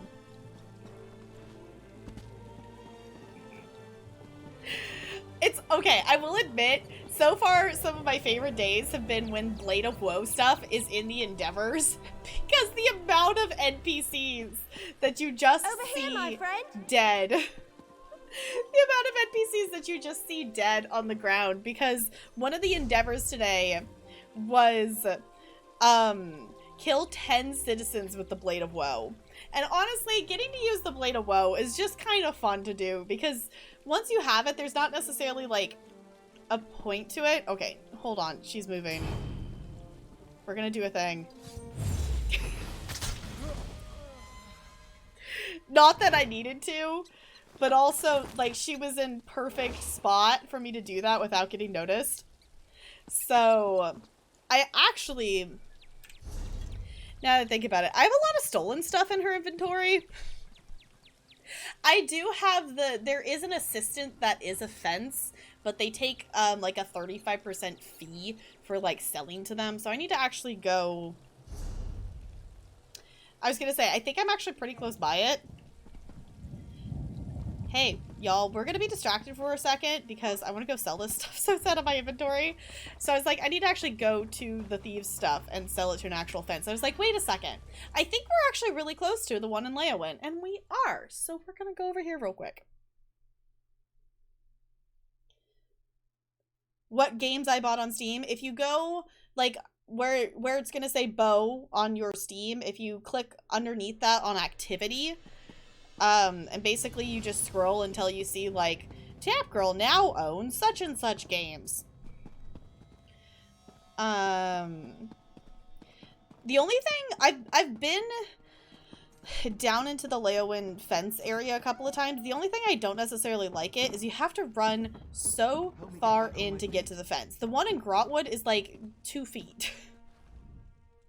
It's okay, I will admit, so far some of my favorite days have been when Blade of Woe stuff is in the Endeavors, because the amount of NPCs that you just see my friend. dead. The amount of NPCs that you just see dead on the ground, because one of the endeavors today was kill 10 citizens with the Blade of Woe. And honestly, getting to use the Blade of Woe is just kind of fun to do, because once you have it, there's not necessarily like a point to it. Okay, hold on, she's moving. We're gonna do a thing. Not that I needed to, but also, like, she was in perfect spot for me to do that without getting noticed. So, I actually, now that I think about it, I have a lot of stolen stuff in her inventory. I do have there is an assistant that is a fence, but they take, like, a 35% fee for, like, selling to them. So I need to actually go I was gonna say, I think I'm actually pretty close by it. Hey, y'all, we're gonna be distracted for a second because I want to go sell this stuff so it's out of my inventory. So I was like, I need to actually go to the thieves' stuff and sell it to an actual fence. I was like, wait a second. I think we're actually really close to the one in Leowin, and we are. So we're gonna go over here real quick. What games I bought on Steam? If you go, like, where it's gonna say bow on your Steam, if you click underneath that on activity, and basically you just scroll until you see, like, Tap Girl now owns such and such games. The only thing, I've been down into the Leowin fence area a couple of times. The only thing I don't necessarily like it is you have to run so far in to get to the fence. The one in Blackwood is like 2 feet.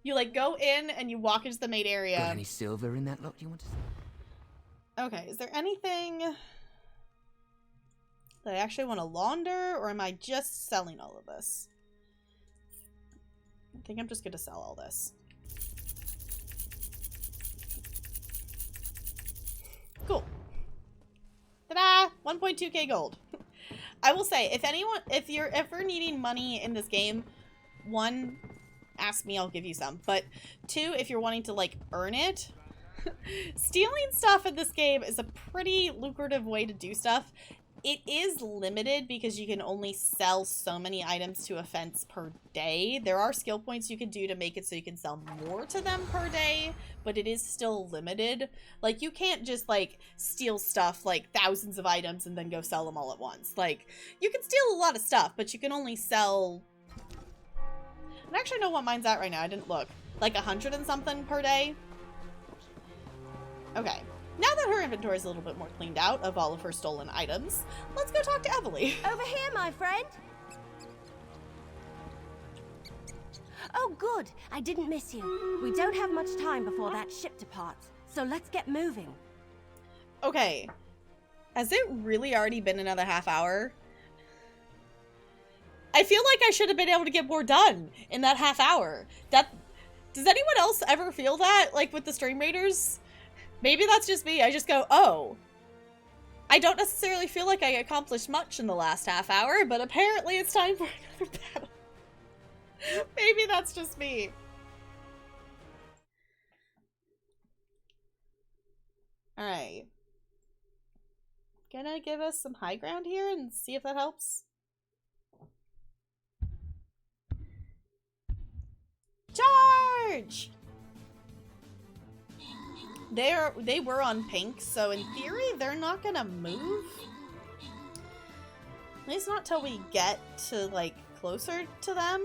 You like go in and you walk into the main area. Got any silver in that lot you want to sell? Okay, is there anything that I actually want to launder, or am I just selling all of this? I think I'm just gonna sell all this. Cool. Ta-da! 1.2k gold. I will say, if you're ever needing money in this game, 1, ask me, I'll give you some. But 2, if you're wanting to, like, earn it, stealing stuff in this game is a pretty lucrative way to do stuff. It is limited because you can only sell so many items to a fence per day. There are skill points you can do to make it so you can sell more to them per day, but it is still limited. Like, you can't just, like, steal stuff, like, thousands of items and then go sell them all at once. Like, you can steal a lot of stuff, but you can only sell... I don't actually know what mine's at right now. I didn't look. Like 100 and something per day? Okay. Now that her inventory is a little bit more cleaned out of all of her stolen items, let's go talk to Evely. Over here, my friend. Oh, good. I didn't miss you. We don't have much time before that ship departs, so let's get moving. Okay. Has it really already been another half hour? I feel like I should have been able to get more done in that half hour. Does anyone else ever feel that, like, with the stream raiders? Maybe that's just me. I just go, oh. I don't necessarily feel like I accomplished much in the last half hour, but apparently it's time for another battle. Maybe that's just me. Alright. Gonna give us some high ground here and see if that helps. Charge! They were on pink, so in theory they're not gonna move. At least not till we get to, like, closer to them.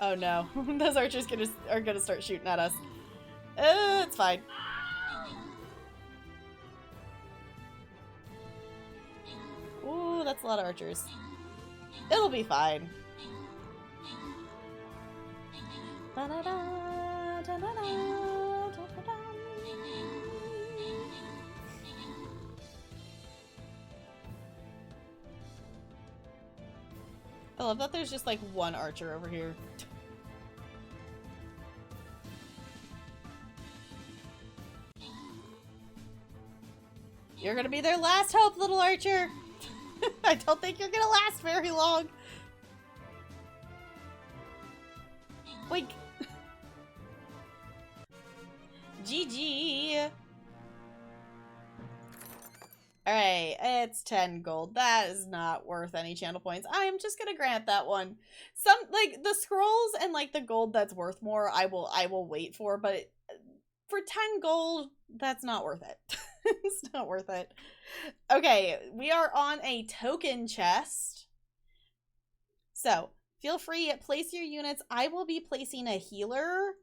Oh no, those archers are gonna start shooting at us. It's fine. Ooh, that's a lot of archers. It'll be fine. I love that there's just like one archer over here. You're gonna be their last hope, little archer. I don't think you're gonna last very long. Wait. GG. Alright, it's 10 gold. That is not worth any channel points. I am just gonna grant that one. Some, like, the scrolls and, like, the gold that's worth more, I will wait for, but for 10 gold, that's not worth it. It's not worth it. Okay, we are on a token chest. So, feel free, place your units. I will be placing a healer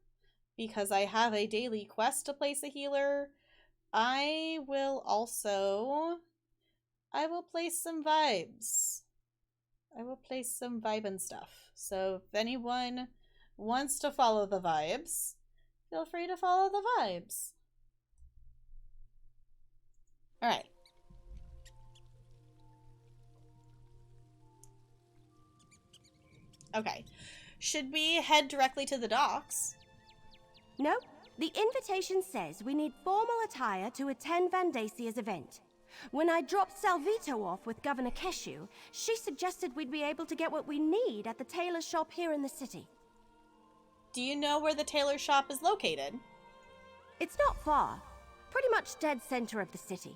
because I have a daily quest to place a healer. I will place some vibes. I will place some vibe and stuff. So if anyone wants to follow the vibes, Feel free to follow the vibes. Alright. Okay. Should we head directly to the docks? No, the invitation says we need formal attire to attend Vandasia's event. When I dropped Salvito off with Governor Keshu, she suggested we'd be able to get what we need at the tailor shop here in the city. Do you know where the tailor shop is located? It's not far. Pretty much dead center of the city.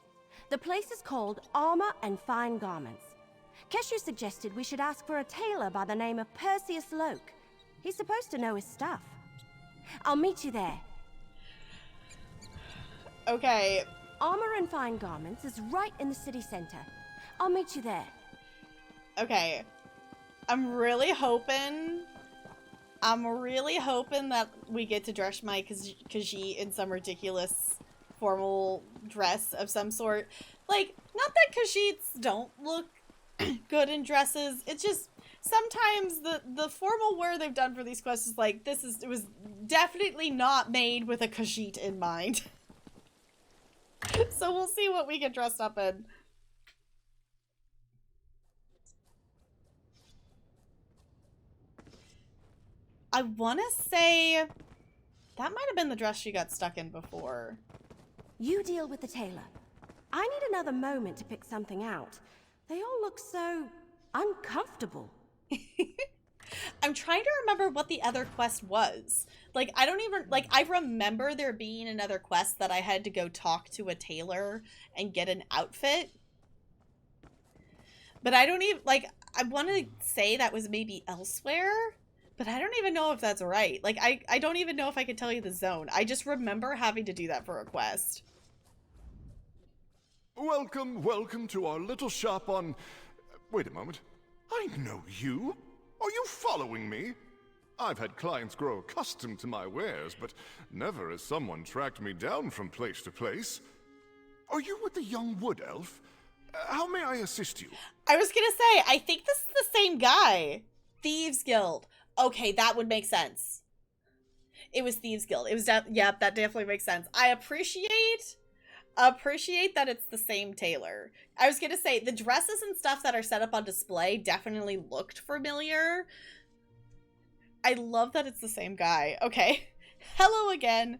The place is called Armor and Fine Garments. Keshu suggested we should ask for a tailor by the name of Perseus Loke. He's supposed to know his stuff. I'll meet you there. Okay. Armor and Fine Garments is right in the city center. I'll meet you there. Okay. I'm really hoping that we get to dress my Khajiit in some ridiculous formal dress of some sort. Like, not that Khajiits don't look good in dresses. It's just sometimes the formal wear they've done for these quests is like, it was definitely not made with a Khajiit in mind. So we'll see what we get dressed up in. I want to say that might have been the dress she got stuck in before. You deal with the tailor. I need another moment to pick something out. They all look so uncomfortable. I'm trying to remember what the other quest was. Like, I don't even, like, I remember there being another quest that I had to go talk to a tailor and get an outfit. But I don't even, like, I want to say that was maybe elsewhere, but I don't even know if that's right. Like, I don't even know if I could tell you the zone. I just remember having to do that for a quest. Welcome to our little shop on... Wait a moment. I know you. Are you following me? I've had clients grow accustomed to my wares, but never has someone tracked me down from place to place. Are you with the young wood elf? How may I assist you? I was gonna say, I think this is the same guy. Thieves Guild. Okay, that would make sense. It was Thieves Guild. It was, yep, that definitely makes sense. I appreciate that it's the same tailor. I was gonna say, the dresses and stuff that are set up on display definitely looked familiar. I love that it's the same guy. Okay. Hello again.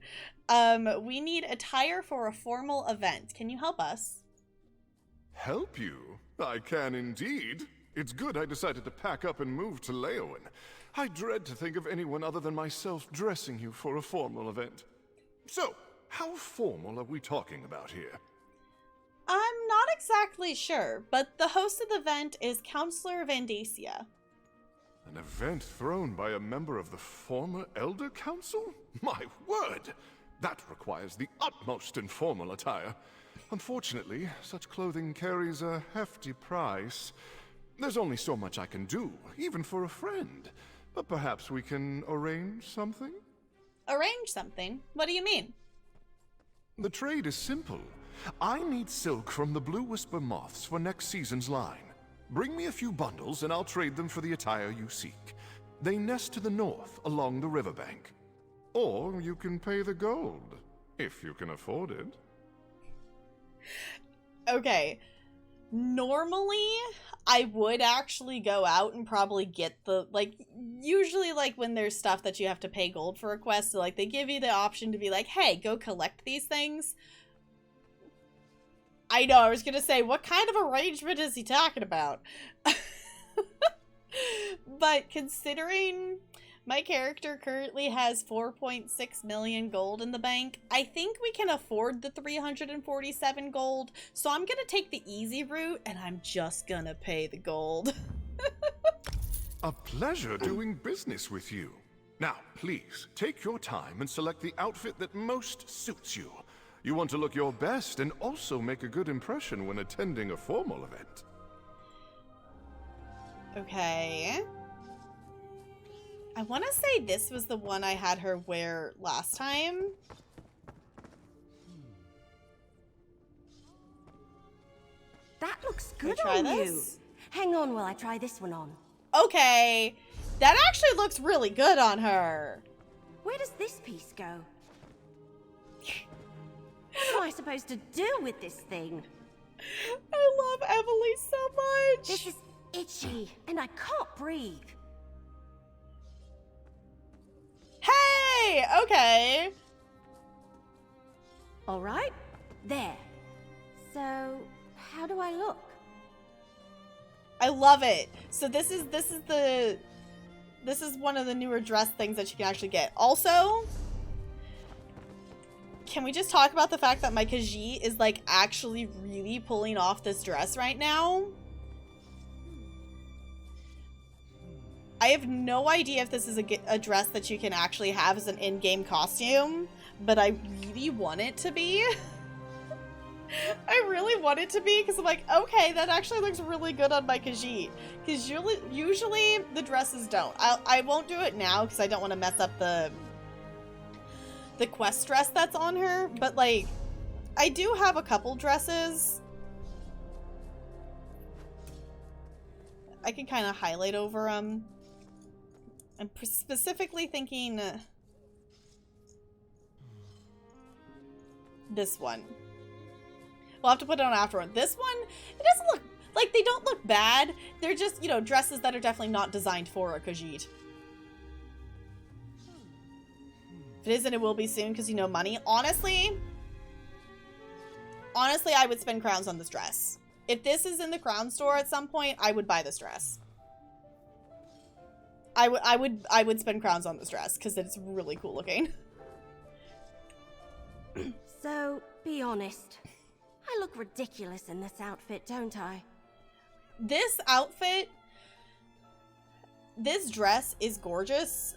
We need attire for a formal event. Can you help us? Help you? I can indeed. It's good I decided to pack up and move to Leowen. I dread to think of anyone other than myself dressing you for a formal event. So, how formal are we talking about here? I'm not exactly sure, but the host of the event is Counselor Vandacia. An event thrown by a member of the former Elder Council? My word! That requires the utmost informal attire. Unfortunately, such clothing carries a hefty price. There's only so much I can do, even for a friend. But perhaps we can arrange something? Arrange something? What do you mean? The trade is simple. I need silk from the Blue Whisper moths for next season's line. Bring me a few bundles and I'll trade them for the attire you seek. They nest to the north along the riverbank. Or you can pay the gold, if you can afford it. Okay. Normally, I would actually go out and probably get the, like, usually, like, when there's stuff that you have to pay gold for a quest, so, like, they give you the option to be like, hey, go collect these things. I know, I was gonna say, what kind of arrangement is he talking about? But considering my character currently has 4.6 million gold in the bank, I think we can afford the 347 gold, so I'm gonna take the easy route, and I'm just gonna pay the gold. A pleasure doing business with you. Now, please, take your time and select the outfit that most suits you. You want to look your best and also make a good impression when attending a formal event. Okay. I want to say this was the one I had her wear last time. That looks good Can I on try you. this? Hang on while I try this one on. Okay. That actually looks really good on her. Where does this piece go? What am I supposed to do with this thing? I love Emily so much. This is itchy, and I can't breathe. Hey, okay. All right, there. So, how do I look? I love it. So this is one of the newer dress things that you can actually get. Also, can we just talk about the fact that my Khajiit is like actually really pulling off this dress right now? I have no idea if this is a dress that you can actually have as an in-game costume, but I really want it to be. I really want it to be because I'm like, okay, that actually looks really good on my Khajiit. Because usually the dresses don't. I won't do it now because I don't want to mess up the quest dress that's on her. But like, I do have a couple dresses. I can kind of highlight over them. I'm specifically thinking this one. We'll have to put it on afterward. This one, it doesn't look like, they don't look bad. They're just, you know, dresses that are definitely not designed for a Khajiit. If it isn't, it will be soon because, you know, money. Honestly, I would spend crowns on this dress. If this is in the crown store at some point, I would buy this dress. I would spend crowns on this dress because it's really cool looking. So, be honest. I look ridiculous in this outfit, don't I? This outfit, this dress is gorgeous,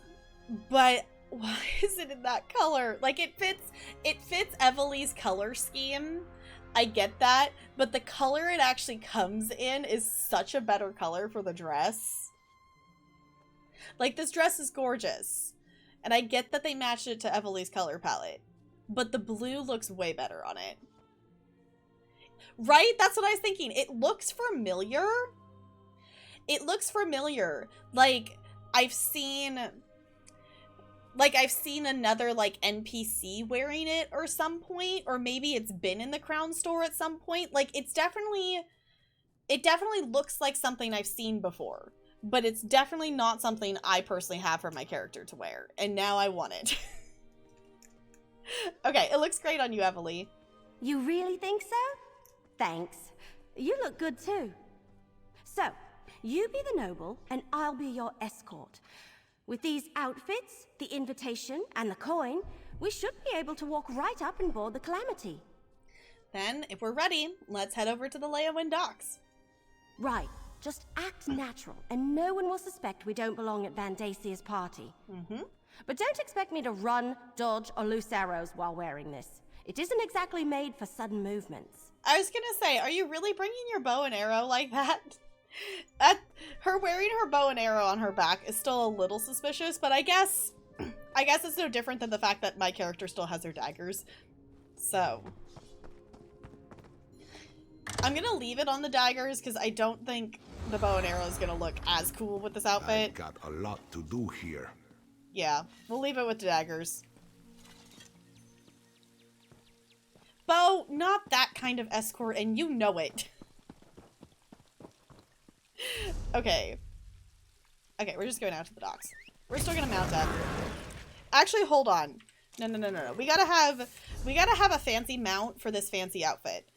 but why is it in that color? Like, it fits Evely's color scheme. I get that, but the color it actually comes in is such a better color for the dress. Like, this dress is gorgeous, and I get that they matched it to Evely's color palette, but the blue looks way better on it. Right? That's what I was thinking. It looks familiar. It looks familiar. Like, I've seen another, like, NPC wearing it or some point, or maybe it's been in the Crown store at some point. Like, it definitely looks like something I've seen before, but it's definitely not something I personally have for my character to wear, and now I want it. Okay, it looks great on you, Evely. You really think so? Thanks. You look good too. So, you be the noble, and I'll be your escort. With these outfits, the invitation, and the coin, we should be able to walk right up and board the Calamity. Then, if we're ready, let's head over to the Leyawind docks. Right. Just act natural, and no one will suspect we don't belong at Vandasia's party. But don't expect me to run, dodge, or loose arrows while wearing this. It isn't exactly made for sudden movements. I was gonna say, are you really bringing your bow and arrow like that? Her wearing her bow and arrow on her back is still a little suspicious, but I guess it's no different than the fact that my character still has her daggers. So, I'm gonna leave it on the daggers because I don't think the bow and arrow is gonna look as cool with this outfit. I've got a lot to do here. Yeah, we'll leave it with the daggers. Bo, not that kind of escort, and you know it. Okay. Okay, we're just going out to the docks. We're still gonna mount up. Actually, hold on. No. We gotta have a fancy mount for this fancy outfit.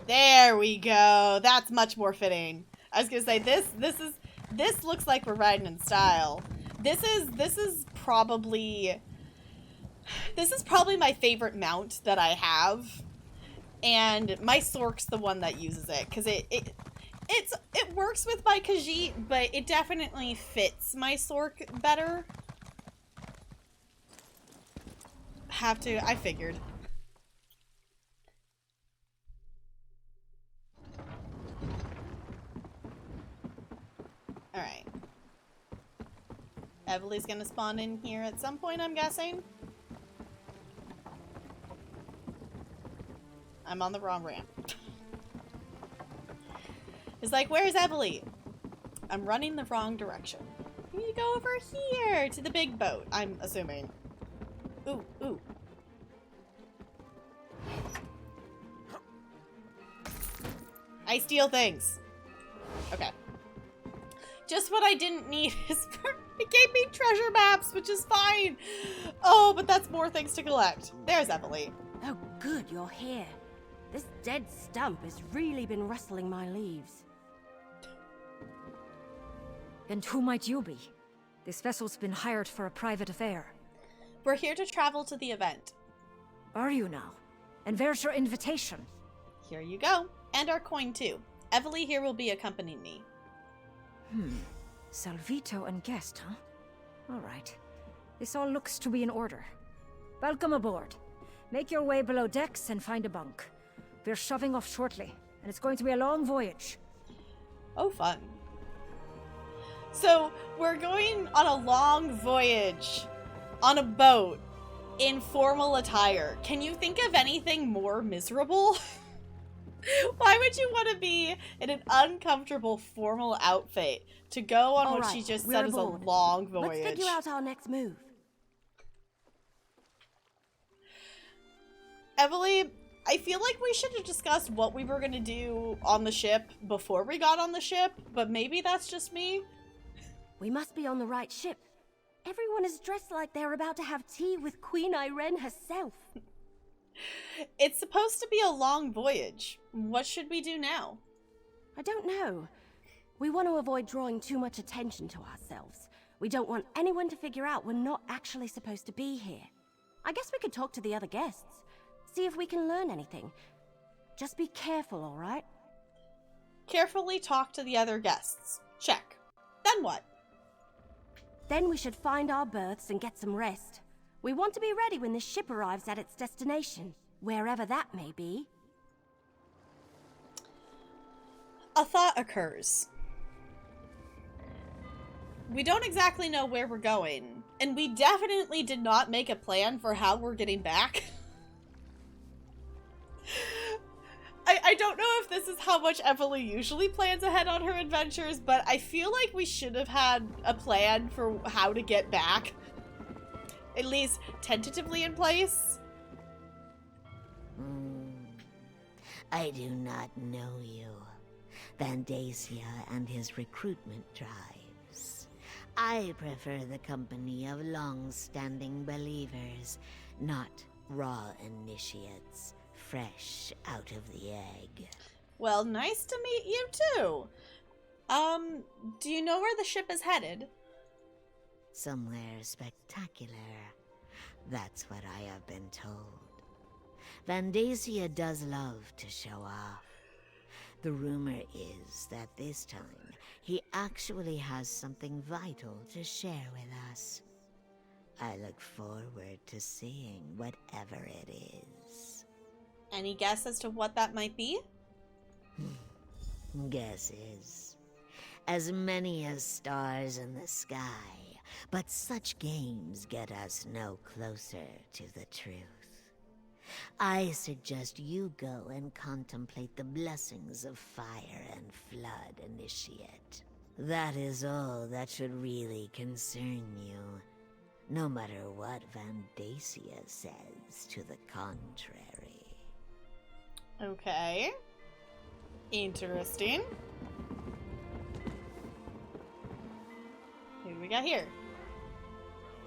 There we go. That's much more fitting. I was gonna say this looks like we're riding in style. This is probably my favorite mount that I have, and my Sork's the one that uses it because it works with my Khajiit, but it definitely fits my Sork better. Have to. I figured. Alright. Evely's gonna spawn in here at some point, I'm guessing. I'm on the wrong ramp. It's like, where's Evely? I'm running the wrong direction. We need to go over here to the big boat, I'm assuming. Ooh, ooh. I steal things. Okay. Just what I didn't need is it gave me treasure maps, which is fine. Oh, but that's more things to collect. There's Evely. Oh, good, you're here. This dead stump has really been rustling my leaves. And who might you be? This vessel's been hired for a private affair. We're here to travel to the event. Are you now? And where's your invitation? Here you go. And our coin, too. Evely here will be accompanying me. Salvito and guest, huh? All right. This all looks to be in order. Welcome aboard. Make your way below decks and find a bunk. We're shoving off shortly, and it's going to be a long voyage. Oh, fun. So, we're going on a long voyage on a boat in formal attire. Can you think of anything more miserable? Why would you want to be in an uncomfortable formal outfit to go on what she just said is a long voyage? Let's figure out our next move. Evely, I feel like we should have discussed what we were going to do on the ship before we got on the ship, but maybe that's just me. We must be on the right ship. Everyone is dressed like they're about to have tea with Queen Irene herself. It's supposed to be a long voyage. What should we do now? I don't know. We want to avoid drawing too much attention to ourselves. We don't want anyone to figure out we're not actually supposed to be here. I guess we could talk to the other guests. See if we can learn anything. Just be careful, all right? Carefully talk to the other guests. Check. Then what? Then we should find our berths and get some rest. We want to be ready when the ship arrives at its destination, wherever that may be. A thought occurs. We don't exactly know where we're going, and we definitely did not make a plan for how we're getting back. I don't know if this is how much Evely usually plans ahead on her adventures, but I feel like we should have had a plan for how to get back. At least tentatively in place. I do not know you. Vandacia and his recruitment drives. I prefer the company of long-standing believers, not raw initiates, fresh out of the egg. Well, nice to meet you too. Do you know where the ship is headed? Somewhere spectacular. That's what I have been told. Vandacia does love to show off. The rumor is that this time, he actually has something vital to share with us. I look forward to seeing whatever it is. Any guess as to what that might be? Guesses. As many as stars in the sky, but such games get us no closer to the truth. I suggest you go and contemplate the blessings of fire and flood, Initiate. That is all that should really concern you, no matter what Vandacia says to the contrary. Okay. Interesting. Who do we got here?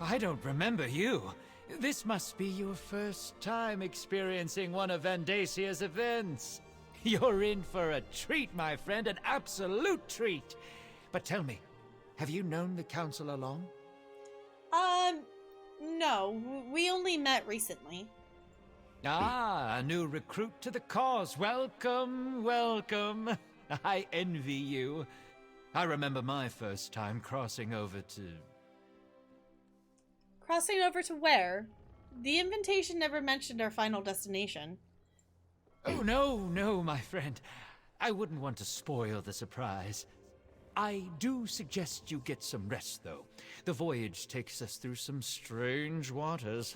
I don't remember you. This must be your first time experiencing one of Vandacia's events. You're in for a treat, my friend, an absolute treat. But tell me, have you known the council long? No. We only met recently. Ah, a new recruit to the cause. Welcome, welcome. I envy you. I remember my first time crossing over to... Crossing over to where? The invitation never mentioned our final destination. Oh, no, my friend. I wouldn't want to spoil the surprise. I do suggest you get some rest, though. The voyage takes us through some strange waters.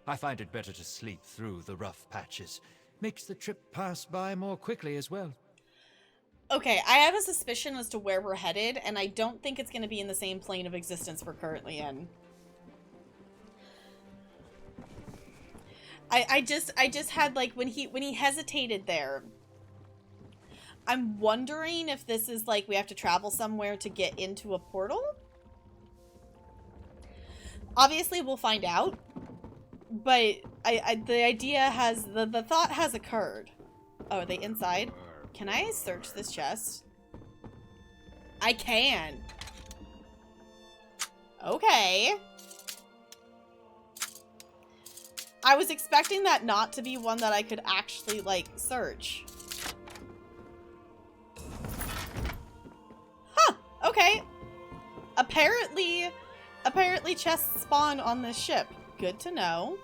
I find it better to sleep through the rough patches. Makes the trip pass by more quickly as well. Okay, I have a suspicion as to where we're headed, and I don't think it's going to be in the same plane of existence we're currently in. I just had, like, when he hesitated there, I'm wondering if this is, like, we have to travel somewhere to get into a portal? Obviously, we'll find out, but the idea has, the thought has occurred. Oh, are they inside? Can I search this chest? I can. Okay. I was expecting that not to be one that I could actually, like, search. Huh, okay. Apparently chests spawn on this ship. Good to know.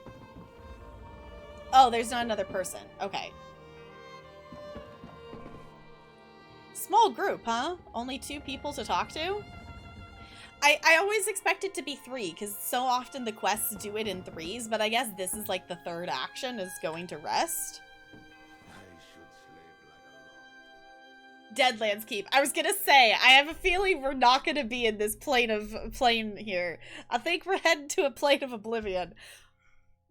Oh, there's not another person. Okay. Small group, huh? Only 2 people to talk to? I always expect it to be 3, because so often the quests do it in 3s, but I guess this is like the 3rd action is going to rest. Deadlands Keep. I was gonna say, I have a feeling we're not gonna be in this plane here. I think we're heading to a plane of oblivion.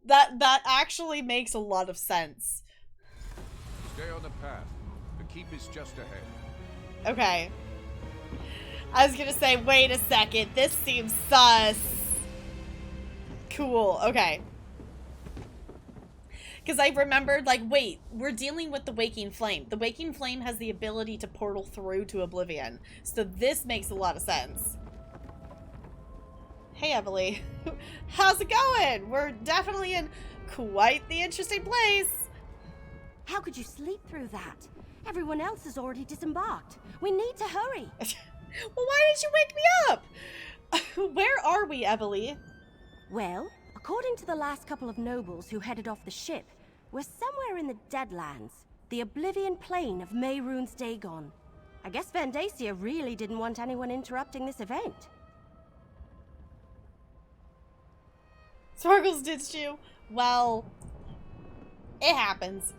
That actually makes a lot of sense. Stay on the path. The keep is just ahead. Okay. I was gonna say, wait a second, this seems sus. Cool, okay. Because I remembered, like, wait, we're dealing with the Waking Flame. The Waking Flame has the ability to portal through to Oblivion. So this makes a lot of sense. Hey, Emily. How's it going? We're definitely in quite the interesting place. How could you sleep through that? Everyone else has already disembarked. We need to hurry. Well, why didn't you wake me up? Where are we, Emily? Well, according to the last couple of nobles who headed off the ship, we're somewhere in the Deadlands, the Oblivion Plain of Mehrunes Dagon. I guess Vandacia really didn't want anyone interrupting this event. Sparkles ditched you. Well, it happens.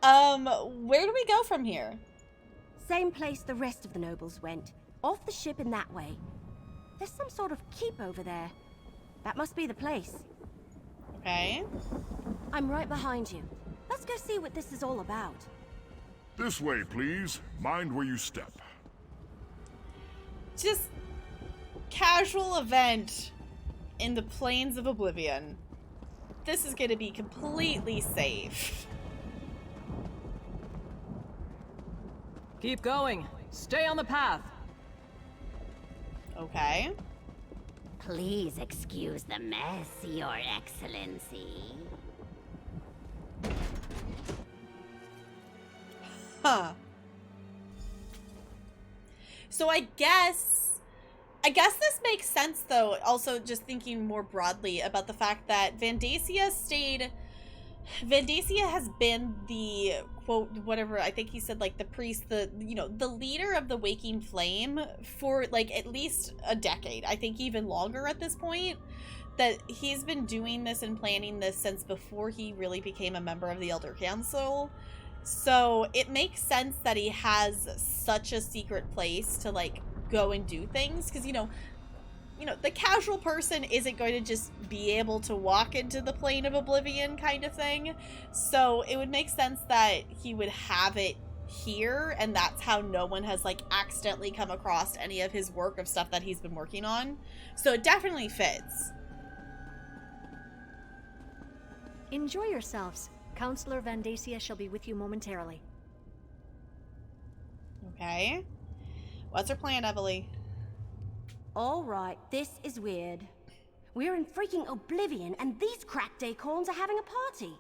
Where do we go from here? Same place the rest of the nobles went. Off the ship in that way. There's some sort of keep over there. That must be the place. Okay. I'm right behind you. Let's go see what this is all about. This way, please. Mind where you step. Just casual event in the Plains of Oblivion. This is going to be completely safe. Keep going. Stay on the path. Okay. Please excuse the mess, Your Excellency. Huh. So I guess this makes sense, though, also just thinking more broadly about the fact that Vandacia has been the, quote, whatever, I think he said, like, the priest, the leader of the Waking Flame for, like, at least a decade. I think even longer at this point. That he's been doing this and planning this since before he really became a member of the Elder Council. So it makes sense that he has such a secret place to, like, go and do things. Because, you know, the casual person isn't going to just be able to walk into the Plane of Oblivion kind of thing. So it would make sense that he would have it here, and that's how no one has, like, accidentally come across any of his work of stuff that he's been working on. So it definitely fits. Enjoy yourselves. Counselor Vandacia shall be with you momentarily. Okay. What's her plan, Emily? All right, this is weird. We're in freaking Oblivion, and these cracked acorns are having a party.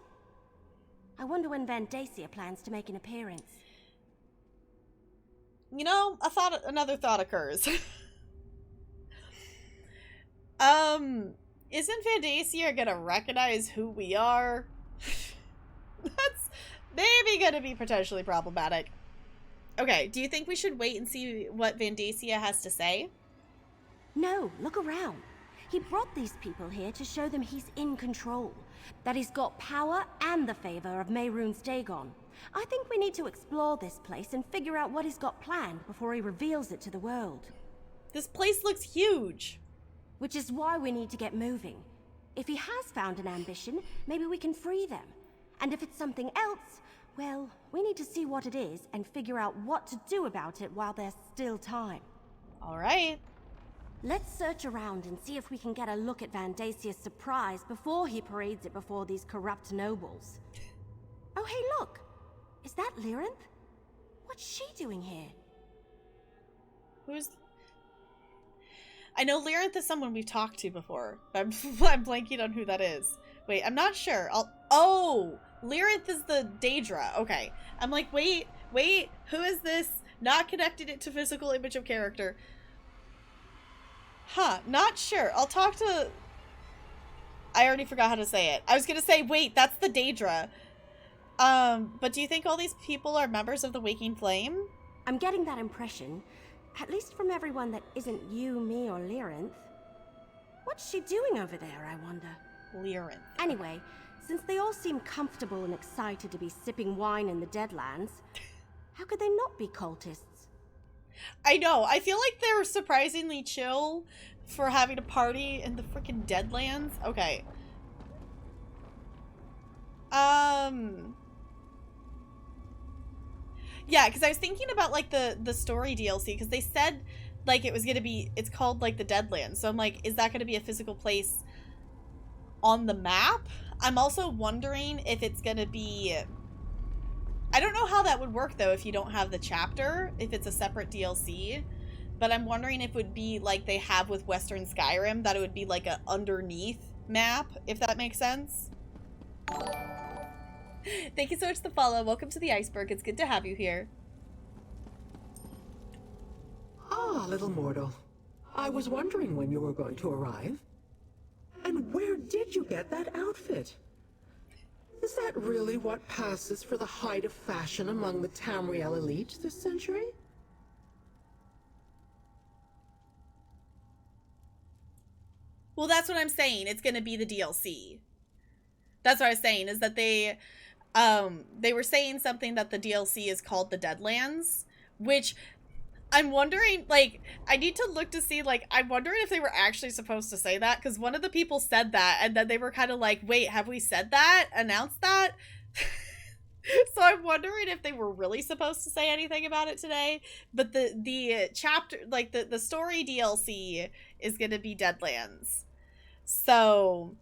I wonder when Vandacia plans to make an appearance. You know, another thought occurs. Isn't Vandacia gonna recognize who we are? That's maybe gonna be potentially problematic. Okay, do you think we should wait and see what Vandacia has to say? No, look around. He brought these people here to show them he's in control, that he's got power and the favor of Mehrunes Dagon. I think we need to explore this place and figure out what he's got planned before he reveals it to the world. This place looks huge. Which is why we need to get moving. If he has found an ambition, maybe we can free them. And if it's something else, well, we need to see what it is and figure out what to do about it while there's still time. All right. Let's search around and see if we can get a look at Vandasia's surprise before he parades it before these corrupt nobles. Oh, hey, look! Is that Lyrinth? What's she doing here? Who's... I know Lyrinth is someone we've talked to before, but I'm blanking on who that is. Wait, I'm not sure. Oh! Lyrinth is the Daedra. Okay. I'm like, wait, who is this? Not connected it to physical image of character. Huh, not sure. I'll talk to... I already forgot how to say it. I was gonna say, wait, that's the Daedra. But do you think all these people are members of the Waking Flame? I'm getting that impression. At least from everyone that isn't you, me, or Lyrinth. What's she doing over there, I wonder? Lyrinth. Anyway, since they all seem comfortable and excited to be sipping wine in the Deadlands, how could they not be cultists? I know. I feel like they're surprisingly chill for having a party in the freaking Deadlands. Okay. Yeah, because I was thinking about, like, the story DLC, because they said, like, it was going to be, it's called, like, the Deadlands. So I'm like, is that going to be a physical place on the map? I'm also wondering if it's going to be... I don't know how that would work, though, if you don't have the chapter, if it's a separate DLC. But I'm wondering if it would be like they have with Western Skyrim, that it would be like a underneath map, if that makes sense. Thank you so much for the follow. Welcome to the iceberg. It's good to have you here. Ah, little mortal. I was wondering when you were going to arrive. And where did you get that outfit? Is that really what passes for the height of fashion among the Tamriel elite this century? Well, that's what I'm saying. It's going to be the DLC. That's what I was saying, is that they were saying something that the DLC is called the Deadlands, which I'm wondering, like, I need to look to see, like, I'm wondering if they were actually supposed to say that, because one of the people said that, and then they were kind of like, wait, have we said that? Announced that? So I'm wondering if they were really supposed to say anything about it today, but the chapter, like, the story DLC is going to be Deadlands. So...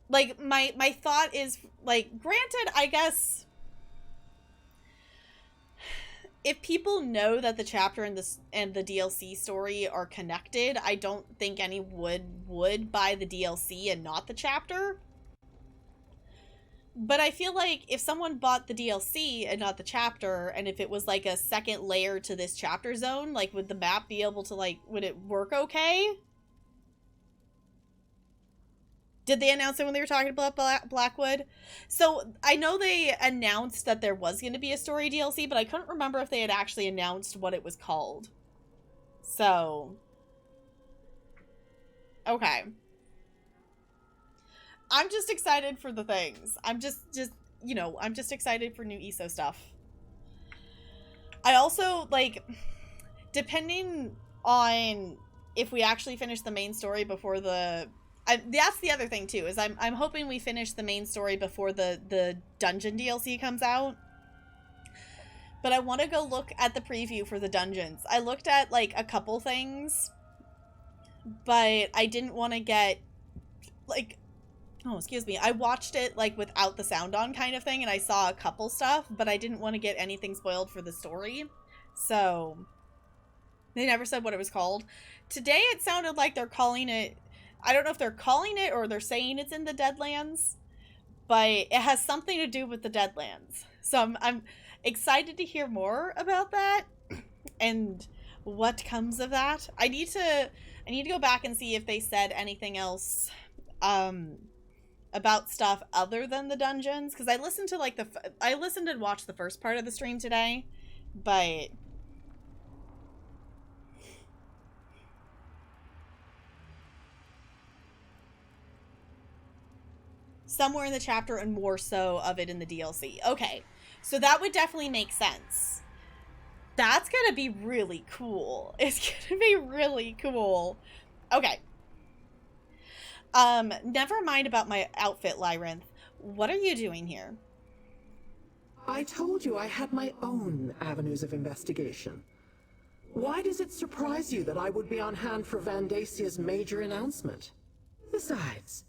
like, my thought is, like, granted, I guess, if people know that the chapter and the DLC story are connected, I don't think anyone would buy the DLC and not the chapter. But I feel like if someone bought the DLC and not the chapter, and if it was, like, a second layer to this chapter zone, like, would the map be able to, like, would it work okay? Did they announce it when they were talking about Blackwood? So, I know they announced that there was going to be a story DLC, but I couldn't remember if they had actually announced what it was called. So. Okay. I'm just excited for the things. I'm just, you know, I'm just excited for new ESO stuff. I also, like, depending on if we actually finish the main story before the... that's the other thing, too, is I'm hoping we finish the main story before the dungeon DLC comes out. But I want to go look at the preview for the dungeons. I looked at, like, a couple things, but I didn't want to get, like... oh, excuse me. I watched it, like, without the sound on kind of thing, and I saw a couple stuff, but I didn't want to get anything spoiled for the story. So, they never said what it was called. Today, it sounded like they're calling it... I don't know if they're calling it or they're saying it's in the Deadlands, but it has something to do with the Deadlands. So I'm excited to hear more about that and what comes of that. I need to go back and see if they said anything else about stuff other than the dungeons, because I listened to, like, I listened and watched the first part of the stream today, but somewhere in the chapter and more so of it in the DLC. Okay, so that would definitely make sense. That's gonna be really cool. It's gonna be really cool. Okay. Never mind about my outfit, Lyrinth. What are you doing here? I told you I had my own avenues of investigation. Why does it surprise you that I would be on hand for Vandasia's major announcement? Besides,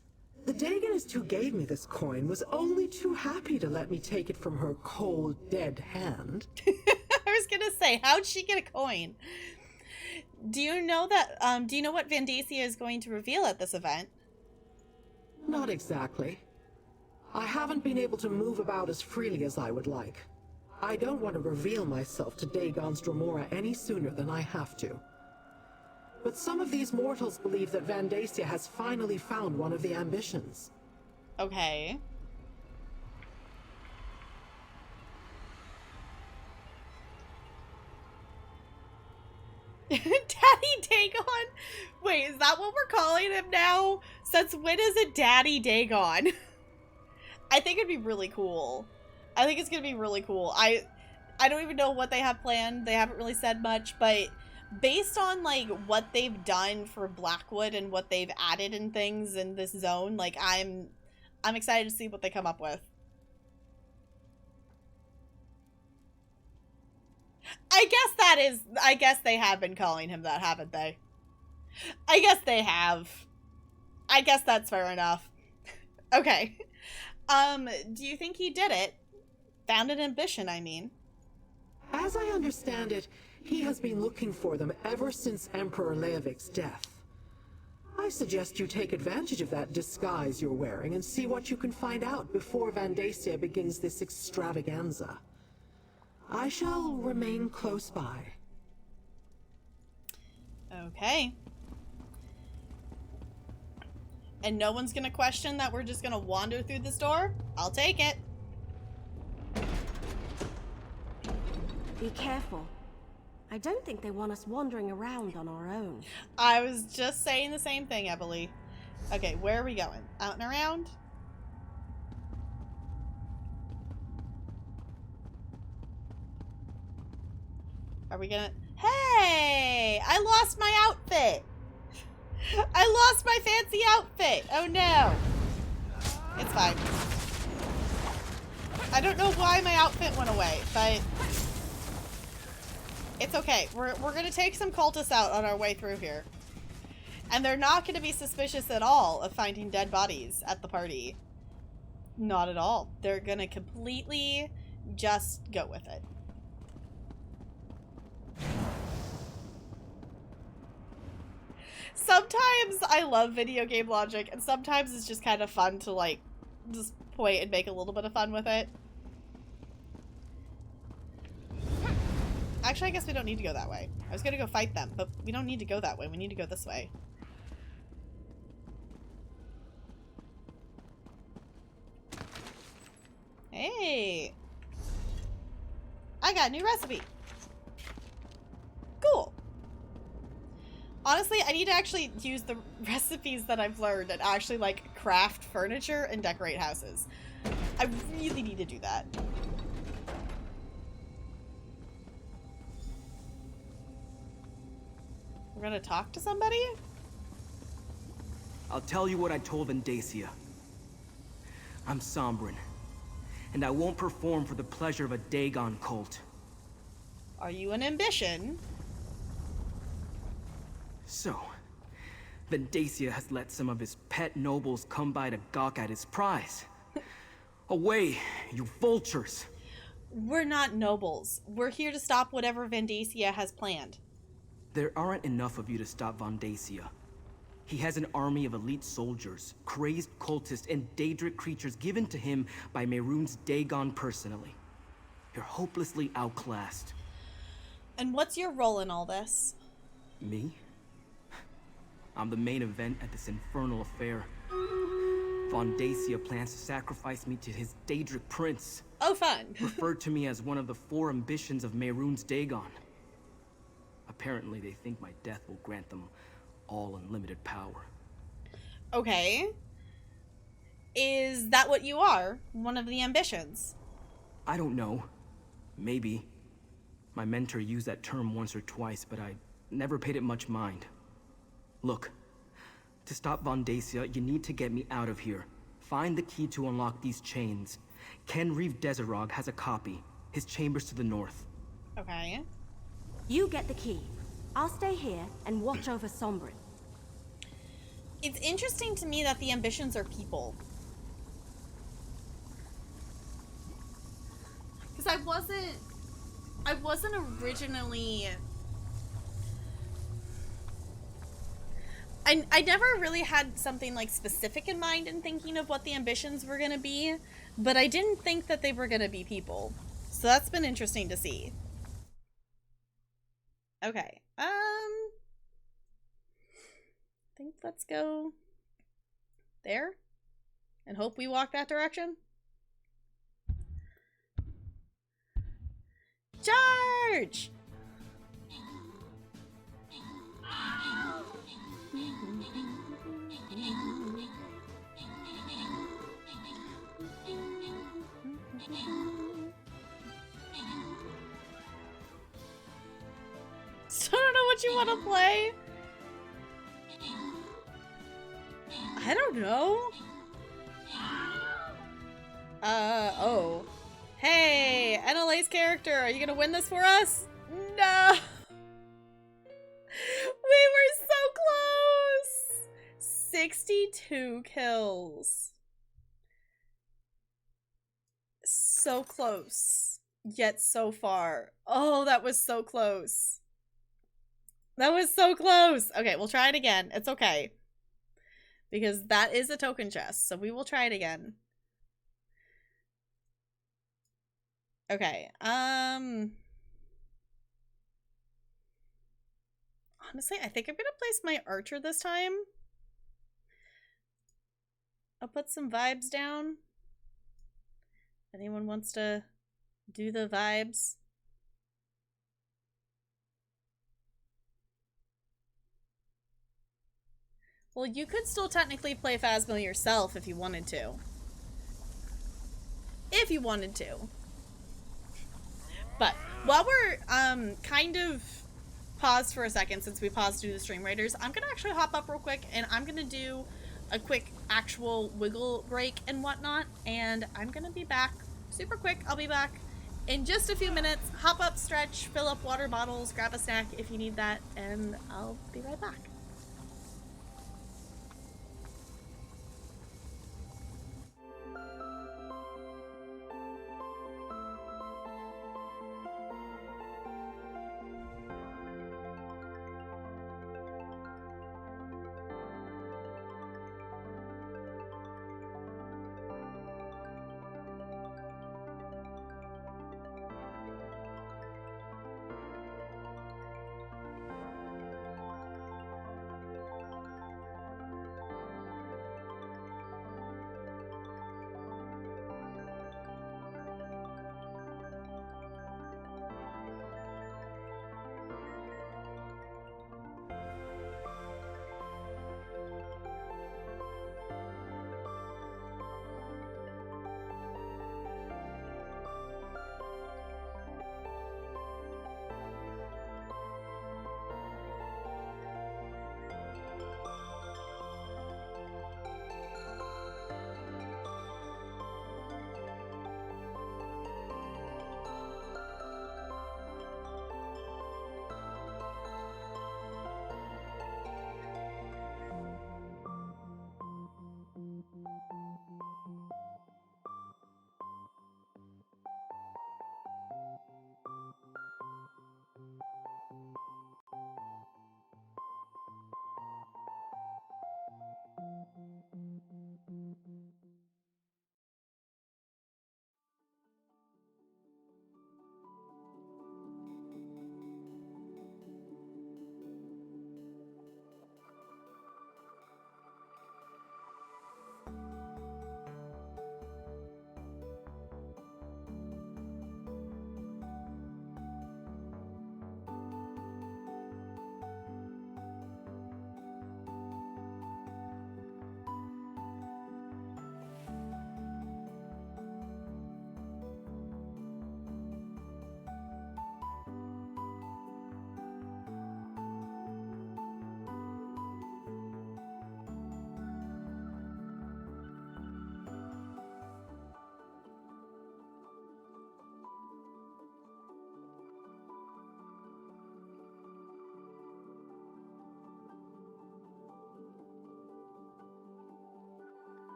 the Dagonist who gave me this coin was only too happy to let me take it from her cold, dead hand. I was gonna say, how'd she get a coin? Do you know that, do you know what Vandacia is going to reveal at this event? Not exactly. I haven't been able to move about as freely as I would like. I don't want to reveal myself to Dagon's Dromora any sooner than I have to. But some of these mortals believe that Vandacia has finally found one of the ambitions. Okay. Daddy Dagon? Wait, is that what we're calling him now? Since when is it Daddy Dagon? I think it'd be really cool. I think it's gonna be really cool. I don't even know what they have planned. They haven't really said much, but based on like what they've done for Blackwood and what they've added and things in this zone, like I'm excited to see what they come up with. I guess they have been calling him that, haven't they? I guess they have. I guess that's fair enough. Okay. Do you think he did it? Found an ambition, I mean. As I understand it, he has been looking for them ever since Emperor Leovik's death. I suggest you take advantage of that disguise you're wearing and see what you can find out before Vandacia begins this extravaganza. I shall remain close by. Okay. And no one's gonna question that we're just gonna wander through this door? I'll take it. Be careful. I don't think they want us wandering around on our own. I was just saying the same thing, Emily. Okay, where are we going? Out and around? Are we gonna... Hey! I lost my outfit! I lost my fancy outfit! Oh no! It's fine. I don't know why my outfit went away, but... It's okay. We're gonna take some cultists out on our way through here. And they're not gonna be suspicious at all of finding dead bodies at the party. Not at all. They're gonna completely just go with it. Sometimes I love video game logic, and sometimes it's just kind of fun to, like, just point and make a little bit of fun with it. Actually, I guess we don't need to go that way. I was gonna go fight them, but we don't need to go that way. We need to go this way. Hey! I got a new recipe! Cool! Honestly, I need to actually use the recipes that I've learned and actually, like, craft furniture and decorate houses. I really need to do that. We're gonna talk to somebody? I'll tell you what I told Vandacia. I'm Sombrin, and I won't perform for the pleasure of a Dagon cult. Are you an ambition? So, Vandacia has let some of his pet nobles come by to gawk at his prize. Away, you vultures! We're not nobles. We're here to stop whatever Vandacia has planned. There aren't enough of you to stop Vandacia. He has an army of elite soldiers, crazed cultists, and Daedric creatures given to him by Mehrunes Dagon personally. You're hopelessly outclassed. And what's your role in all this? Me? I'm the main event at this infernal affair. Vandacia plans to sacrifice me to his Daedric prince. Oh, fun. Referred to me as one of the 4 ambitions of Mehrunes Dagon. Apparently, they think my death will grant them all unlimited power. Okay. Is that what you are? One of the ambitions? I don't know. Maybe. My mentor used that term once or twice, but I never paid it much mind. Look, to stop Von Dacia, you need to get me out of here. Find the key to unlock these chains. Ken Reeve Desirog has a copy. His chamber's to the north. Okay. You get the key. I'll stay here and watch over Sombrin. It's interesting to me that the ambitions are people. Because I wasn't originally... I never really had something like specific in mind in thinking of what the ambitions were going to be, but I didn't think that they were going to be people. So that's been interesting to see. Okay. I think let's go there and hope we walk that direction. Charge! So I don't know what you want to play. I don't know. Oh. Hey, NLA's character, are you gonna win this for us? No! We were so close! 62 kills. So close, yet so far. Oh, that was so close. That was so close. Okay, we'll try it again. It's okay. Because that is a token chest, so we will try it again. Okay, honestly, I think I'm gonna place my archer this time. I'll put some vibes down. Anyone wants to do the vibes? Well, you could still technically play Phasmo yourself if you wanted to. If you wanted to. But while we're kind of paused for a second, since we paused to do the Stream Raiders, I'm gonna actually hop up real quick and I'm gonna do a quick actual wiggle break and whatnot, and I'm gonna be back super quick. I'll be back in just a few minutes. Hop up, stretch, fill up water bottles, grab a snack if you need that, and I'll be right back.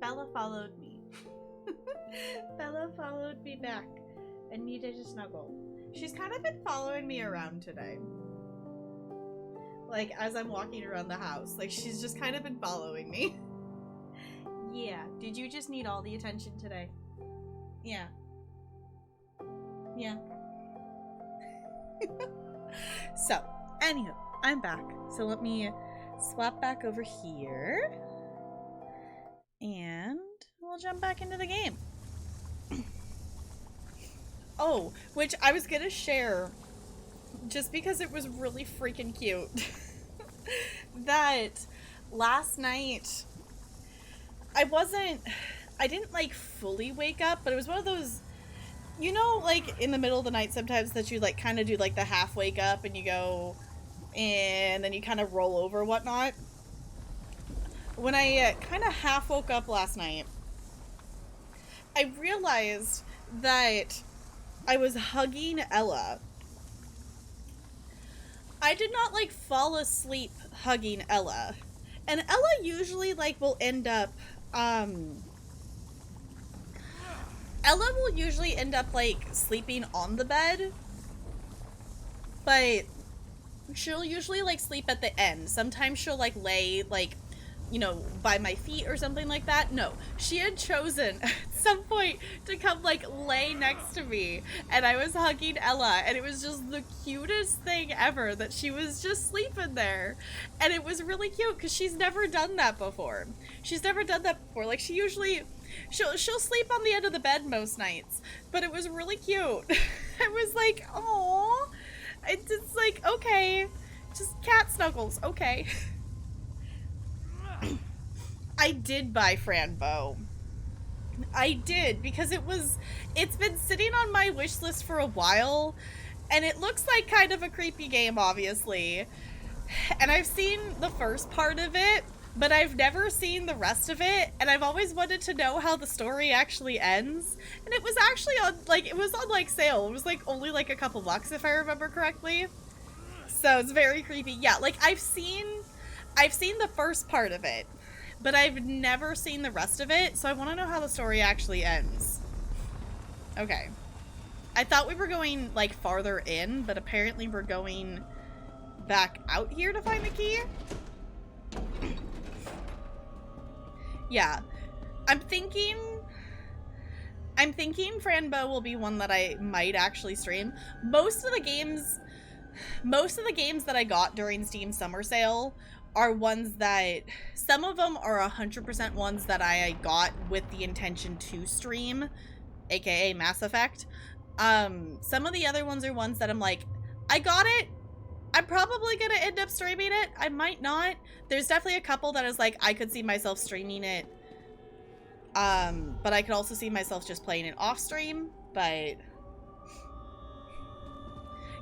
Bella followed me. Bella followed me back and needed a snuggle. She's kind of been following me around today. Like, as I'm walking around the house. Like, she's just kind of been following me. Yeah. Did you just need all the attention today? Yeah. Yeah. So, anywho, I'm back. So let me swap back over here. And we'll jump back into the game. Oh, which I was gonna share, just because it was really freaking cute, that last night, I didn't like fully wake up, but it was one of those, you know, like in the middle of the night sometimes that you like kind of do like the half wake up and you go, and then you kind of roll over whatnot. When I kind of half woke up last night, I realized that I was hugging Ella. I did not like fall asleep hugging Ella. And Ella usually like will end up Ella will usually end up like sleeping on the bed. But she'll usually like sleep at the end. Sometimes she'll like lay like, you know, by my feet or something like that. No, she had chosen at some point to come like lay next to me, and I was hugging Ella, and it was just the cutest thing ever that she was just sleeping there. And it was really cute because she's never done that before. Like she'll sleep on the end of the bed most nights, but it was really cute. I was like, oh, it's like, okay, just cat snuggles, okay. I did buy Fran Bow. I did, because it's been sitting on my wish list for a while, and it looks like kind of a creepy game, obviously. And I've seen the first part of it, but I've never seen the rest of it, and I've always wanted to know how the story actually ends. And it was actually on sale. It was like only like a couple bucks if I remember correctly. So it's very creepy. Yeah, like I've seen the first part of it, but I've never seen the rest of it, so I want to know how the story actually ends. Okay. I thought we were going, like, farther in, but apparently we're going back out here to find the key? Yeah. I'm thinking Fran Bow will be one that I might actually stream. Most of the games that I got during Steam Summer Sale are ones that, some of them are 100% ones that I got with the intention to stream, aka Mass Effect. Some of the other ones are ones that I'm like, I got it, I'm probably gonna end up streaming it, I might not. There's definitely a couple that is like, I could see myself streaming it, but I could also see myself just playing it off stream, but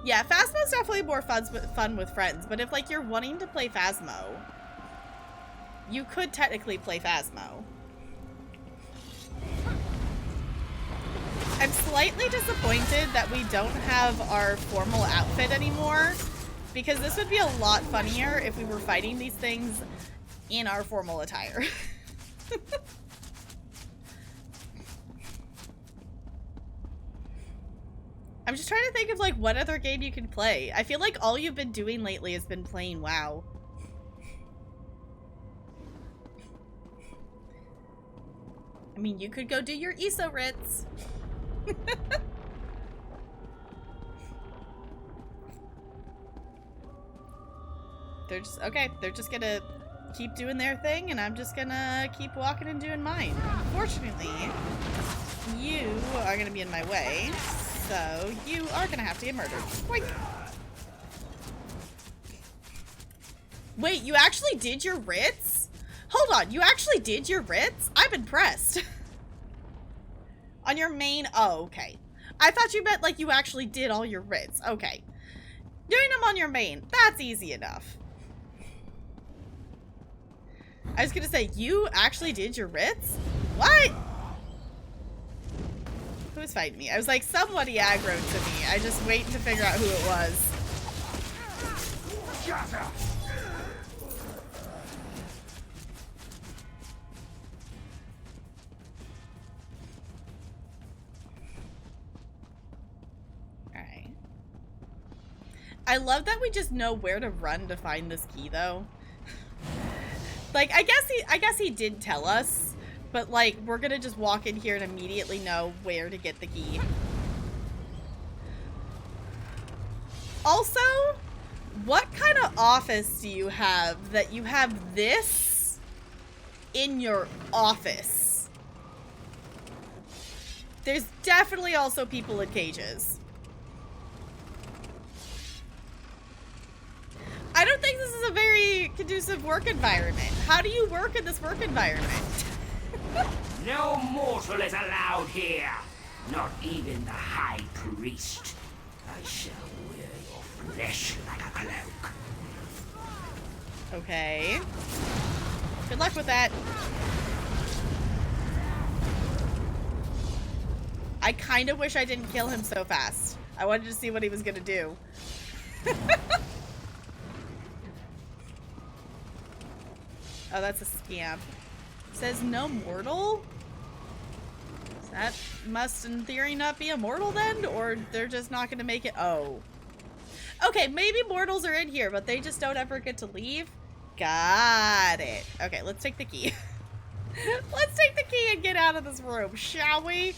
yeah, Phasmo's definitely more fun with friends, but if, like, you're wanting to play Phasmo, you could technically play Phasmo. I'm slightly disappointed that we don't have our formal outfit anymore, because this would be a lot funnier if we were fighting these things in our formal attire. I'm just trying to think of, like, what other game you can play. I feel like all you've been doing lately has been playing WoW. I mean, you could go do your ESO writs. They're just, okay, they're just gonna keep doing their thing, and I'm just gonna keep walking and doing mine. Unfortunately, you are gonna be in my way. So, you are gonna have to get murdered. Boink. Wait, you actually did your writs? Hold on, you actually did your writs? I'm impressed. On your main, oh, okay. I thought you meant like you actually did all your writs. Okay. Doing them on your main, that's easy enough. I was gonna say, you actually did your writs? What? Who's fighting me? I was like, somebody aggroed to me. I just waiting to figure out who it was. I love that we just know where to run to find this key, though. Like, I guess he did tell us, but like, we're gonna just walk in here and immediately know where to get the key. Also, what kind of office do you have that you have this in your office? There's definitely also people in cages. I don't think this is a very conducive work environment. How do you work in this work environment? No mortal is allowed here. Not even the High Priest. I shall wear your flesh like a cloak. Okay. Good luck with that. I kind of wish I didn't kill him so fast. I wanted to see what he was gonna do. Oh, that's a scam. It says no mortal? That must, in theory, not be a mortal then? Or they're just not gonna make it? Oh. Okay, maybe mortals are in here, but they just don't ever get to leave? Got it. Okay, let's take the key. Let's take the key and get out of this room, shall we?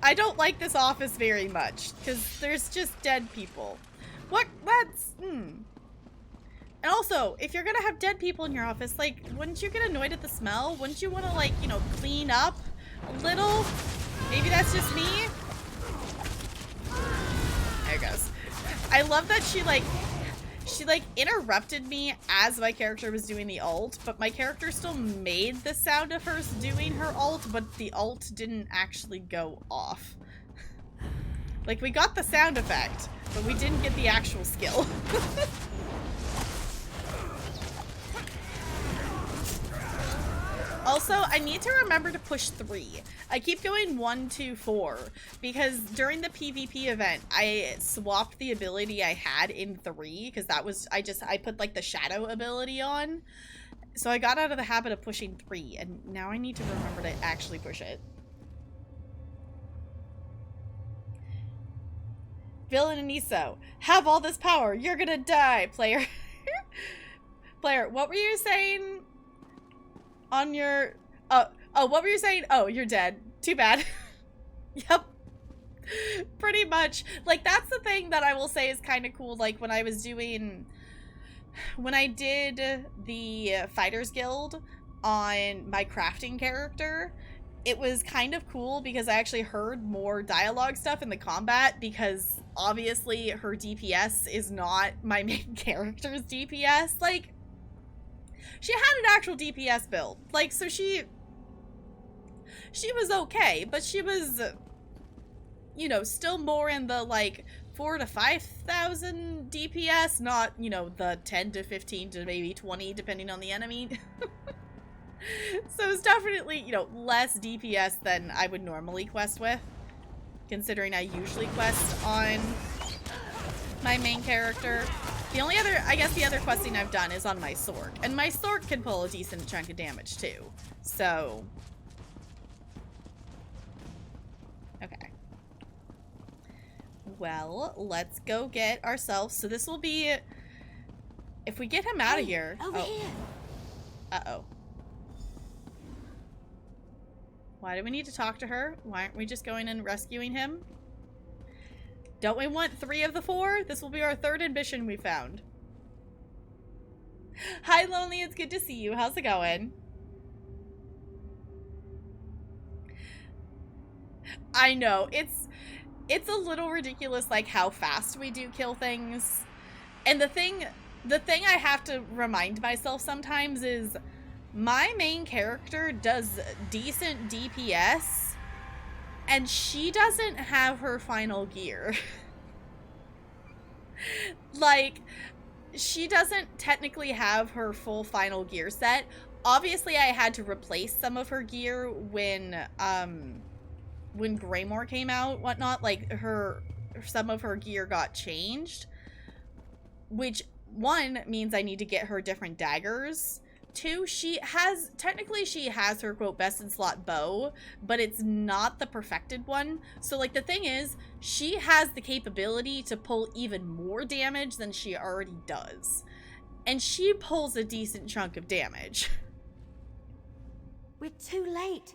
I don't like this office very much, because there's just dead people. What? That's... And also, if you're gonna have dead people in your office, like, wouldn't you get annoyed at the smell? Wouldn't you want to, like, you know, clean up a little? Maybe that's just me? There it goes. I love that she interrupted me as my character was doing the ult, but my character still made the sound of her doing her ult, but the ult didn't actually go off. Like, we got the sound effect, but we didn't get the actual skill. Also, I need to remember to push 3. I keep going 1, 2, 4 because during the PvP event, I swapped the ability I had in 3 because that was, I put like the shadow ability on. So I got out of the habit of pushing 3 and now I need to remember to actually push it. Villain and Iso, have all this power. You're gonna die, player. Player, what were you saying? On your... Oh, what were you saying? Oh, you're dead. Too bad. Yep. Pretty much. Like, that's the thing that I will say is kind of cool. Like, when I did the Fighters Guild on my crafting character, it was kind of cool because I actually heard more dialogue stuff in the combat because obviously her DPS is not my main character's DPS. Like, she had an actual DPS build. Like, so she was okay, but she was, you know, still more in the, like, 4,000 to 5,000 DPS, not, you know, the 10 to 15 to maybe 20, depending on the enemy. So it's definitely, you know, less DPS than I would normally quest with, considering I usually quest on my main character. The only other, I guess the other questing I've done is on my Sork. And my Sork can pull a decent chunk of damage too. So. Okay. Well, let's go get ourselves. So this will be, if we get him out of here. Over here. Uh-oh. Why do we need to talk to her? Why aren't we just going and rescuing him? Don't we want 3 of the 4? This will be our 3rd ambition we found. Hi, Lonely. It's good to see you. How's it going? I know. It's a little ridiculous, like, how fast we do kill things. And the thing I have to remind myself sometimes is my main character does decent DPS. And she doesn't have her final gear. Like, she doesn't technically have her full final gear set. Obviously, I had to replace some of her gear when Greymore came out, whatnot. Like, some of her gear got changed. Which, one, means I need to get her different daggers. Two, she has her quote best in slot bow, but it's not the perfected one. So like the thing is, she has the capability to pull even more damage than she already does. And she pulls a decent chunk of damage. We're too late.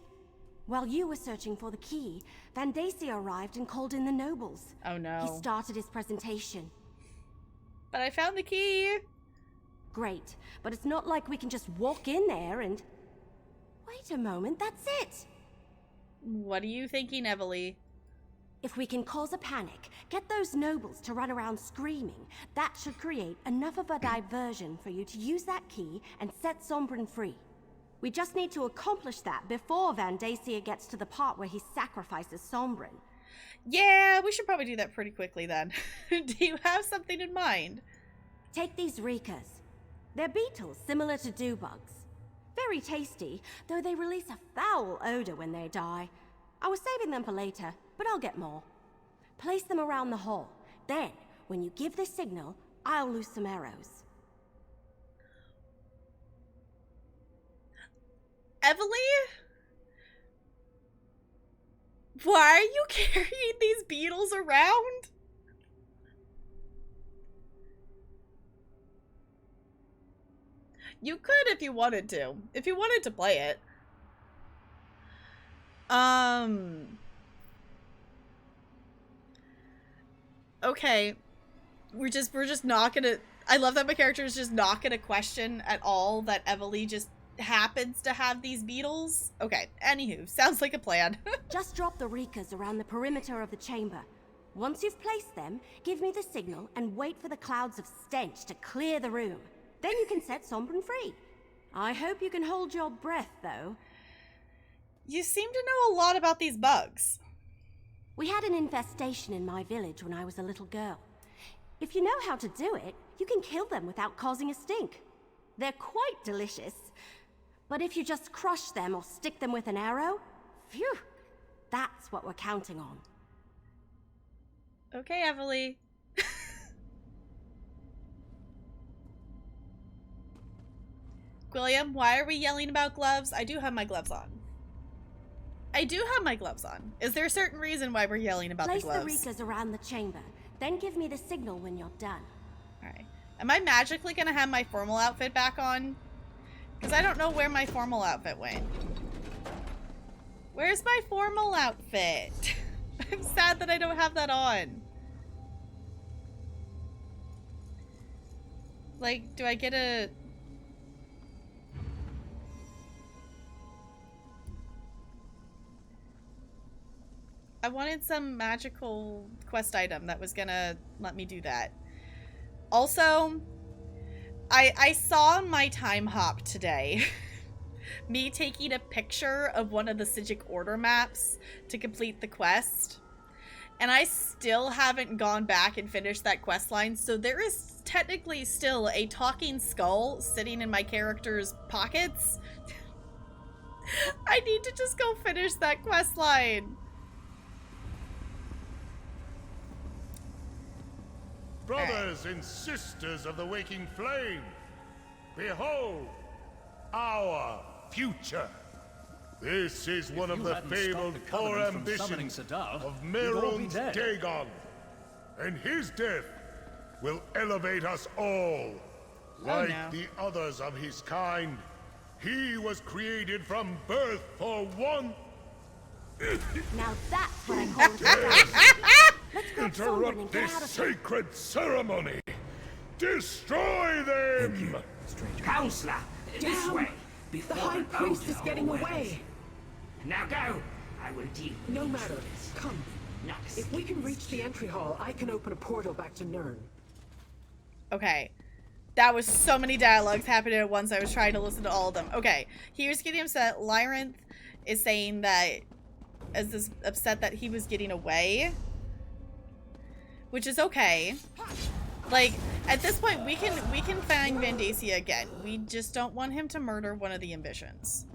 While you were searching for the key, Vandacia arrived and called in the nobles. Oh no. He started his presentation. But I found the key. Great, but it's not like we can just walk in there and... Wait a moment, that's it! What are you thinking, Evely? If we can cause a panic, get those nobles to run around screaming, that should create enough of a diversion for you to use that key and set Sombrin free. We just need to accomplish that before Vandacia gets to the part where he sacrifices Sombrin. Yeah, we should probably do that pretty quickly then. Do you have something in mind? Take these Rikas. They're beetles similar to dew-bugs. Very tasty, though they release a foul odor when they die. I was saving them for later, but I'll get more. Place them around the hall. Then, when you give the signal, I'll loose some arrows. Evely? Why are you carrying these beetles around? You could if you wanted to. If you wanted to play it. Okay. We're just not gonna... I love that my character is just not gonna question at all that Evely just happens to have these beetles. Okay, anywho, sounds like a plan. Just drop the Rikas around the perimeter of the chamber. Once you've placed them, give me the signal and wait for the clouds of stench to clear the room. Then you can set Sombrin free. I hope you can hold your breath, though. You seem to know a lot about these bugs. We had an infestation in my village when I was a little girl. If you know how to do it, you can kill them without causing a stink. They're quite delicious. But if you just crush them or stick them with an arrow, phew, that's what we're counting on. Okay, Evely. William, why are we yelling about gloves? I do have my gloves on. I do have my gloves on. Is there a certain reason why we're yelling about the gloves? Place the Rikas around the chamber. Then give me the signal when you're done. Alright. Am I magically gonna have my formal outfit back on? Because I don't know where my formal outfit went. Where's my formal outfit? I'm sad that I don't have that on. Like, do I get a... I wanted some magical quest item that was gonna let me do that. Also, I saw my time hop today. Me taking a picture of one of the Sijic Order maps to complete the quest. And I still haven't gone back and finished that quest line, so there is technically still a talking skull sitting in my character's pockets. I need to just go finish that quest line. Brothers and sisters of the waking flame, behold our future. This is one of the fabled four ambitions of Mehrunes Dagon, and his death will elevate us all. Like the others of his kind, he was created from birth for one. Now that's what I call it. Interrupt this sacred ceremony! Destroy them! Counselor, this way! The High Priest is getting away! Now go! I will deal with No matter. Come. If we can reach the entry hall, I can open a portal back to Nirn. Okay. That was so many dialogues happening at once. I was trying to listen to all of them. Okay. He was getting upset. Lyranth is saying that is upset that he was getting away. Which is okay. Like, at this point, we can find Vandacia again. We just don't want him to murder one of the ambitions.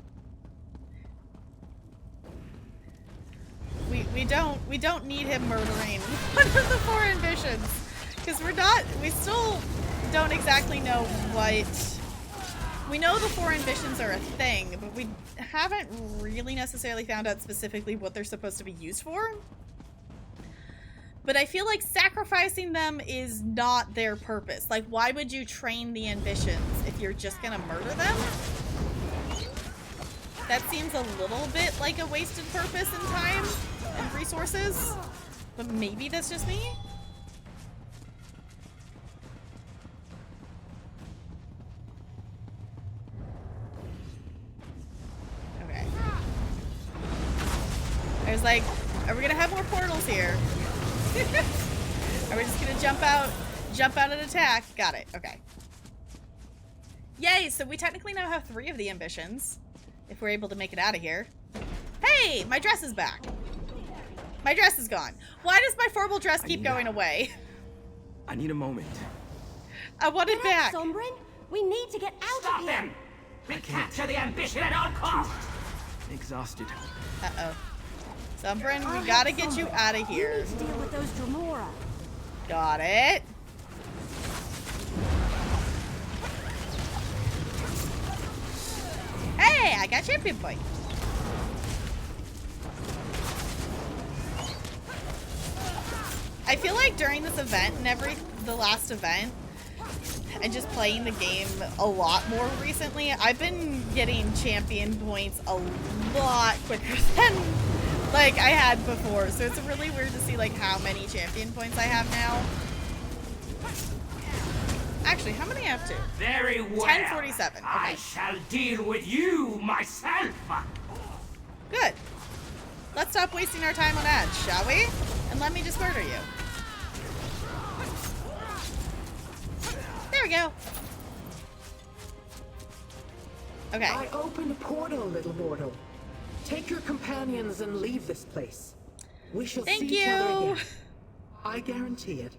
We don't need him murdering one of the four ambitions. Because we still don't exactly know We know the 4 ambitions are a thing, but we haven't really necessarily found out specifically what they're supposed to be used for. But I feel like sacrificing them is not their purpose. Like, why would you train the ambitions if you're just gonna murder them? That seems a little bit like a wasted purpose in time and resources. But maybe that's just me? Okay. I was like, are we gonna have more portals here? Are we just gonna jump out and attack? Got it, okay. Yay, so we technically now have 3 of the ambitions, if we're able to make it out of here. Hey, my dress is back. My dress is gone. Why does my formal dress keep going away? I need a moment. I want it back. Sombrin, we need to get out Stop of here. them! Recapture the ambition at all costs! Exhausted. Uh-oh. Sombrin, we gotta get you out of here. You need to deal with those Dremora. Got it. Hey, I got champion point. I feel like during this event and the last event, and just playing the game a lot more recently, I've been getting champion points a lot quicker than like I had before. So it's really weird to see like how many champion points I have now. Actually, how many I have to? Very well. 1047. Okay. I shall deal with you myself. Good. Let's stop wasting our time on ads, shall we? And let me just murder you. There we go. Okay. I opened a portal, little mortal. Take your companions and leave this place. We shall see each other again. I guarantee it.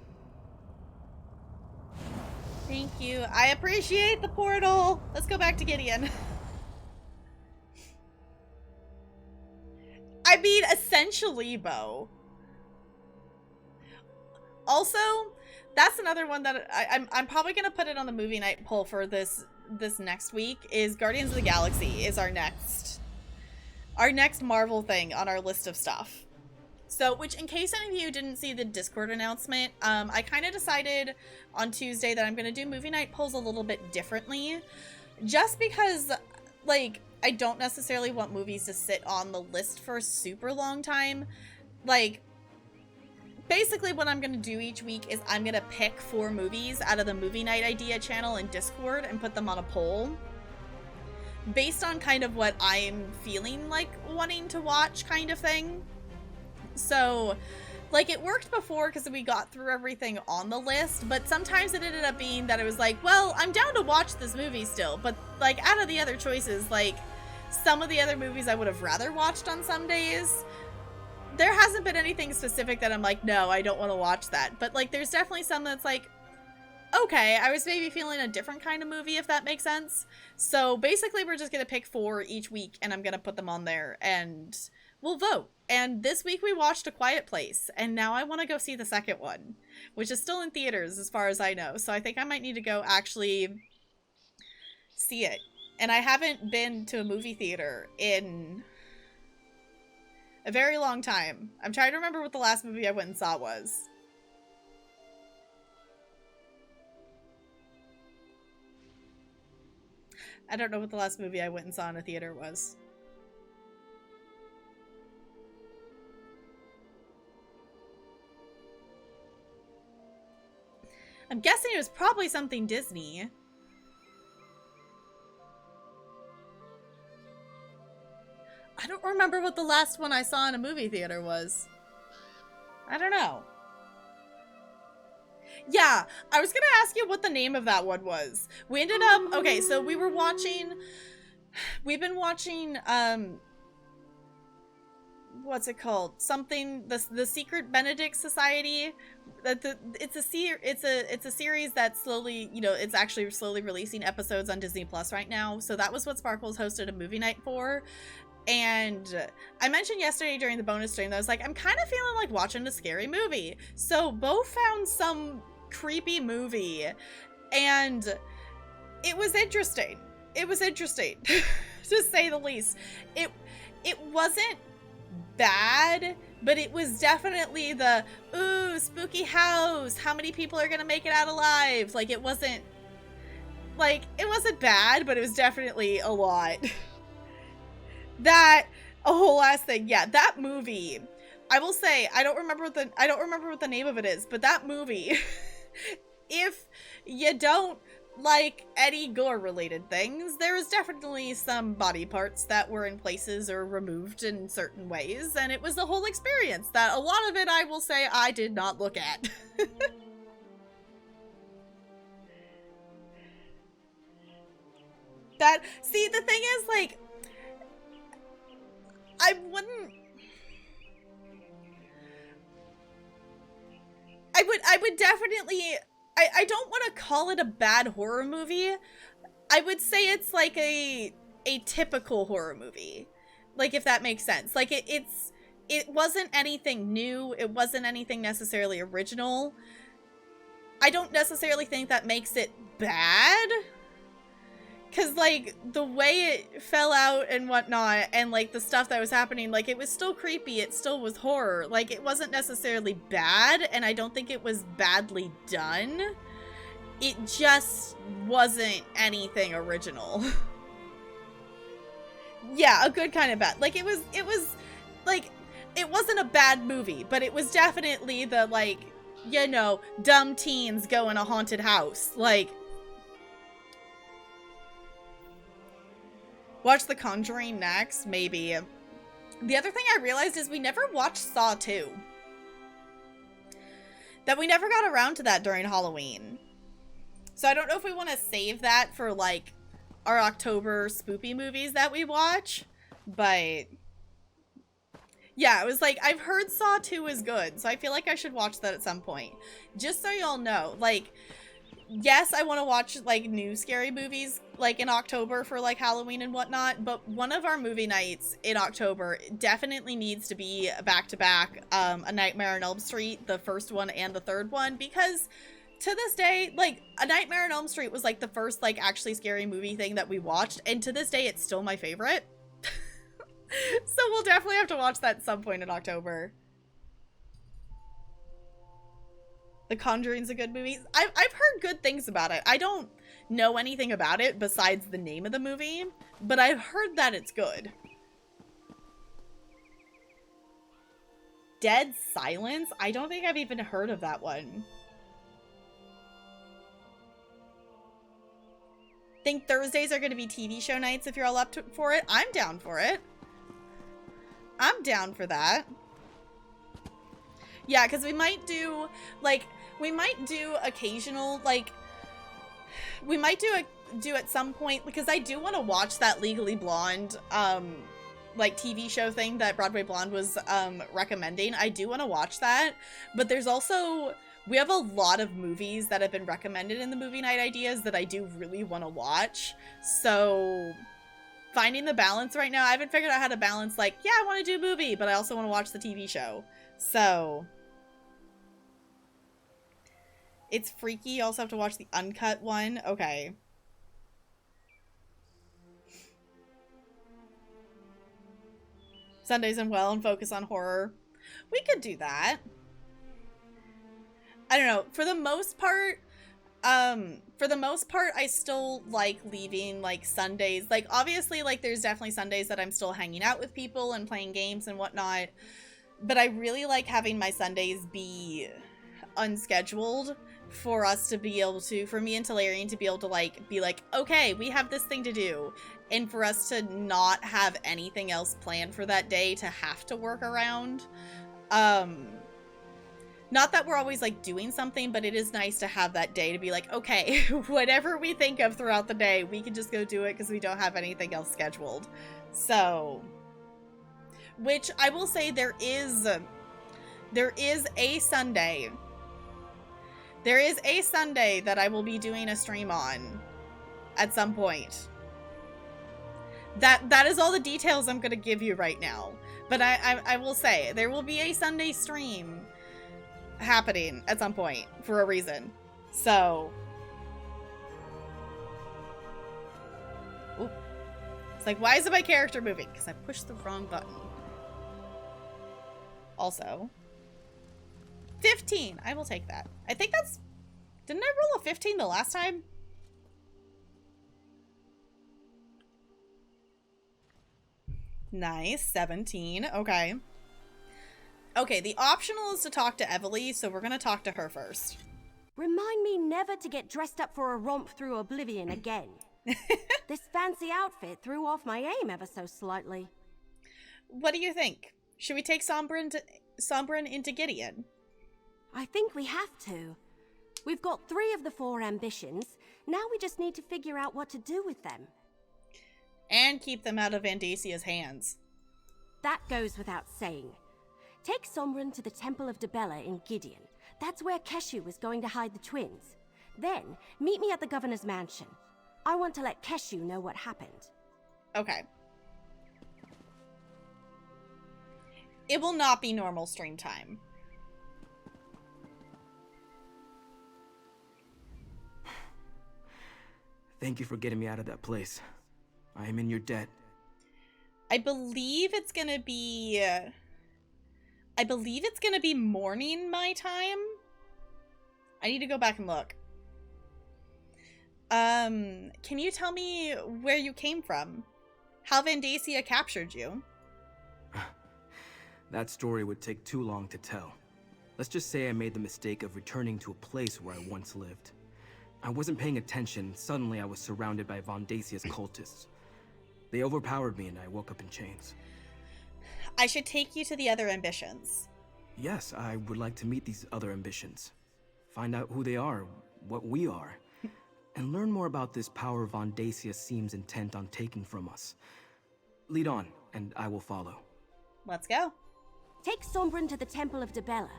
Thank you. I appreciate the portal. Let's go back to Gideon. I mean, essentially, Bo. Also, that's another one that I'm probably gonna put it on the movie night poll for this next week. Is Guardians of the Galaxy is our next Marvel thing on our list of stuff. So, which in case any of you didn't see the Discord announcement, I kind of decided on Tuesday that I'm gonna do movie night polls a little bit differently, just because like I don't necessarily want movies to sit on the list for a super long time. Like, basically what I'm gonna do each week is I'm gonna pick 4 movies out of the movie night idea channel in Discord and put them on a poll based on kind of what I'm feeling like wanting to watch, kind of thing. So like it worked before because we got through everything on the list, but sometimes it ended up being that it was like, well, I'm down to watch this movie still, but like out of the other choices, like some of the other movies I would have rather watched on some days, there hasn't been anything specific that I'm like, no, I don't want to watch that. But like there's definitely some that's like, okay, I was maybe feeling a different kind of movie, if that makes sense. So basically we're just gonna pick 4 each week and I'm gonna put them on there and we'll vote. And this week we watched A Quiet Place, and now I want to go see the second one, which is still in theaters as far as I know. So I think I might need to go actually see it. And I haven't been to a movie theater in a very long time. I'm trying to remember what the last movie I went and saw was. I don't know what the last movie I went and saw in a theater was. I'm guessing it was probably something Disney. I don't remember what the last one I saw in a movie theater was. I don't know. Yeah, I was gonna ask you what the name of that one was. We ended up, okay, so we've been watching, what's it called? Something, the Secret Benedict Society. It's a series that's slowly, you know, it's actually slowly releasing episodes on Disney Plus right now. So that was what Sparkles hosted a movie night for. And I mentioned yesterday during the bonus stream that I was like, I'm kind of feeling like watching a scary movie. So Bo found some creepy movie and it was interesting. it was interesting, to say the least. It wasn't bad, but it was definitely the, ooh, spooky house, how many people are gonna make it out alive? Like, it wasn't bad, but it was definitely a lot. That, a whole last thing, yeah, that movie, I will say, I don't remember what the name of it is, but that movie, if you don't like any gore-related things, there was definitely some body parts that were in places or removed in certain ways, and it was the whole experience that a lot of it, I will say, I did not look at. See, the thing is, like, I would definitely, I don't want to call it a bad horror movie. I would say it's like a typical horror movie. Like, if that makes sense. Like, it wasn't anything new. It wasn't anything necessarily original. I don't necessarily think that makes it bad. Because, like, the way it fell out and whatnot, and, like, the stuff that was happening, like, it was still creepy. It still was horror. Like, it wasn't necessarily bad, and I don't think it was badly done. It just wasn't anything original. Yeah, a good kind of bad. Like, it was, like, it wasn't a bad movie, but it was definitely the, like, you know, dumb teens go in a haunted house. Like, watch The Conjuring next, maybe. The other thing I realized is we never watched Saw 2. That we never got around to that during Halloween. So I don't know if we want to save that for, like, our October spoopy movies that we watch. But yeah, it was like, I've heard Saw 2 is good, so I feel like I should watch that at some point. Just so y'all know, like, yes, I want to watch, like, new scary movies, like, in October for, like, Halloween and whatnot, but one of our movie nights in October definitely needs to be back-to-back, A Nightmare on Elm Street, the first one and the third one, because to this day, like, A Nightmare on Elm Street was, like, the first, like, actually scary movie thing that we watched, and to this day, it's still my favorite. So we'll definitely have to watch that at some point in October. The Conjuring's a good movie. I've heard good things about it. I don't know anything about it besides the name of the movie, but I've heard that it's good. Dead Silence? I don't think I've even heard of that one. Think Thursdays are going to be TV show nights if you're all up for it. I'm down for it. I'm down for that. Yeah, because we might do, like, occasional, like, we might do at some point, because I do want to watch that Legally Blonde, like, TV show thing that Broadway Blonde was, recommending. I do want to watch that, but there's also, we have a lot of movies that have been recommended in the movie night ideas that I do really want to watch, so finding the balance right now, I haven't figured out how to balance, like, yeah, I want to do a movie, but I also want to watch the TV show, so it's freaky. You also have to watch the uncut one. Okay. Sundays and well and focus on horror. We could do that. I don't know. For the most part, I still like leaving, like, Sundays. Like, obviously, like, there's definitely Sundays that I'm still hanging out with people and playing games and whatnot. But I really like having my Sundays be unscheduled for us to be able to, for me and Talarian to be able to, like, be like, okay, we have this thing to do. And for us to not have anything else planned for that day to have to work around. Not that we're always, like, doing something, but it is nice to have that day to be like, okay, whatever we think of throughout the day, we can just go do it because we don't have anything else scheduled. So, which I will say there is a Sunday. There is a Sunday that I will be doing a stream on at some point. That is all the details I'm going to give you right now. But I will say, there will be a Sunday stream happening at some point for a reason. So It's like, why isn't my character moving? Because I pushed the wrong button. Also, 15. I will take that. I think that's... Didn't I roll a 15 the last time? Nice. 17. Okay. Okay, the optional is to talk to Evely, so we're going to talk to her first. Remind me never to get dressed up for a romp through oblivion again. This fancy outfit threw off my aim ever so slightly. What do you think? Should we take Sombrin into Gideon? I think we have to. We've got 3 of the 4 ambitions. Now we just need to figure out what to do with them. And keep them out of Vandasia's hands. That goes without saying. Take Sombrin to the Temple of Debella in Gideon. That's where Keshu was going to hide the twins. Then, meet me at the governor's mansion. I want to let Keshu know what happened. Okay. It will not be normal stream time. Thank you for getting me out of that place. I am in your debt. I believe it's gonna be morning my time. I need to go back and look. Can you tell me where you came from? How Vandasia captured you? That story would take too long to tell. Let's just say I made the mistake of returning to a place where I once lived. I wasn't paying attention. Suddenly I was surrounded by Vandasia's cultists. They overpowered me and I woke up in chains. I should take you to the other ambitions. Yes, I would like to meet these other ambitions. Find out who they are, what we are, and learn more about this power Vandasia seems intent on taking from us. Lead on, and I will follow. Let's go. Take Sombrin to the Temple of Debella,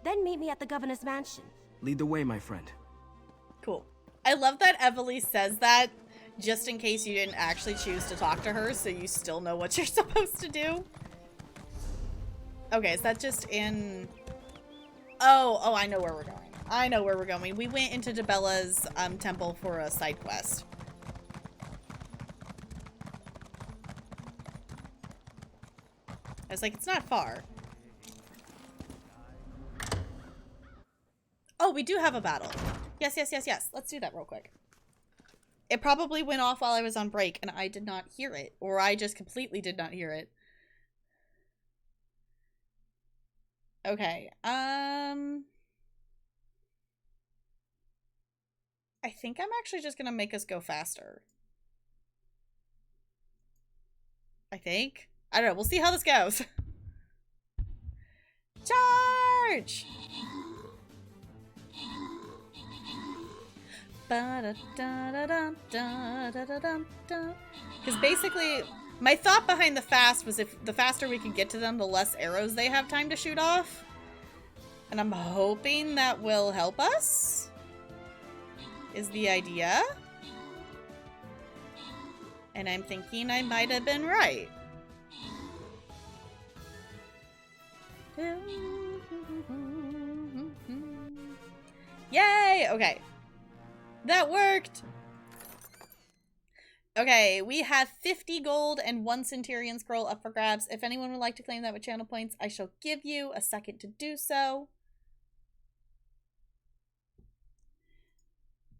then meet me at the governor's mansion. Lead the way, my friend. Cool. I love that Evely says that just in case you didn't actually choose to talk to her, so you still know what you're supposed to do. Okay, is that just in... Oh, I know where we're going. I know where we're going. We went into Debella's temple for a side quest. I was like, it's not far. Oh, we do have a battle. Yes. Let's do that real quick. It probably went off while I was on break and I did not hear it. Or I just completely did not hear it. Okay. I think I'm actually just gonna make us go faster. I think. I don't know. We'll see how this goes. Charge! Because basically, my thought behind the fast was if the faster we can get to them, the less arrows they have time to shoot off. And I'm hoping that will help us, is the idea. And I'm thinking I might have been right. Yay! Okay. That worked! Okay, we have 50 gold and 1 Centurion scroll up for grabs. If anyone would like to claim that with channel points, I shall give you a second to do so.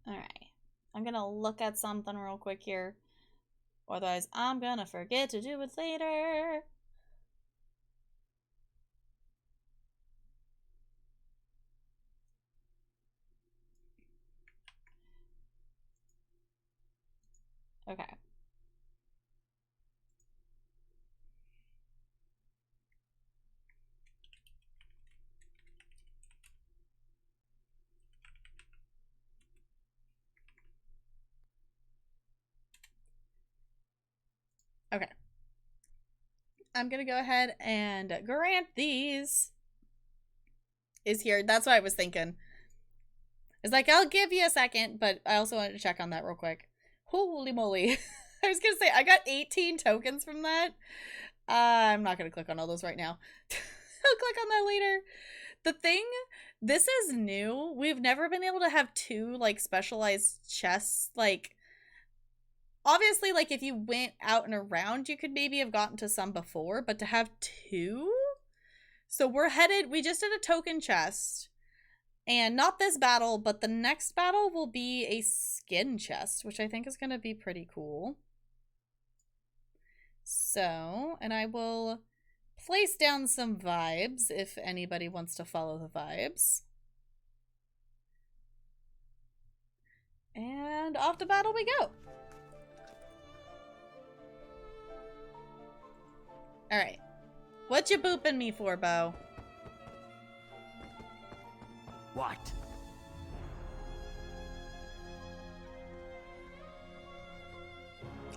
Alright. I'm gonna look at something real quick here. Otherwise, I'm gonna forget to do it later. Okay. Okay. I'm gonna go ahead and grant these. Is here. That's what I was thinking. It's like, I'll give you a second, but I also wanted to check on that real quick. Holy moly. I was gonna say, I got 18 tokens from that. I'm not gonna click on all those right now. I'll click on that later. The thing, this is new. We've never been able to have 2, like, specialized chests, like, obviously, like, if you went out and around, you could maybe have gotten to some before, but to have 2? So we just did a token chest. And not this battle, but the next battle will be a skin chest, which I think is going to be pretty cool. So, and I will place down some vibes if anybody wants to follow the vibes. And off to battle we go. Alright. What you booping me for, Bo? What?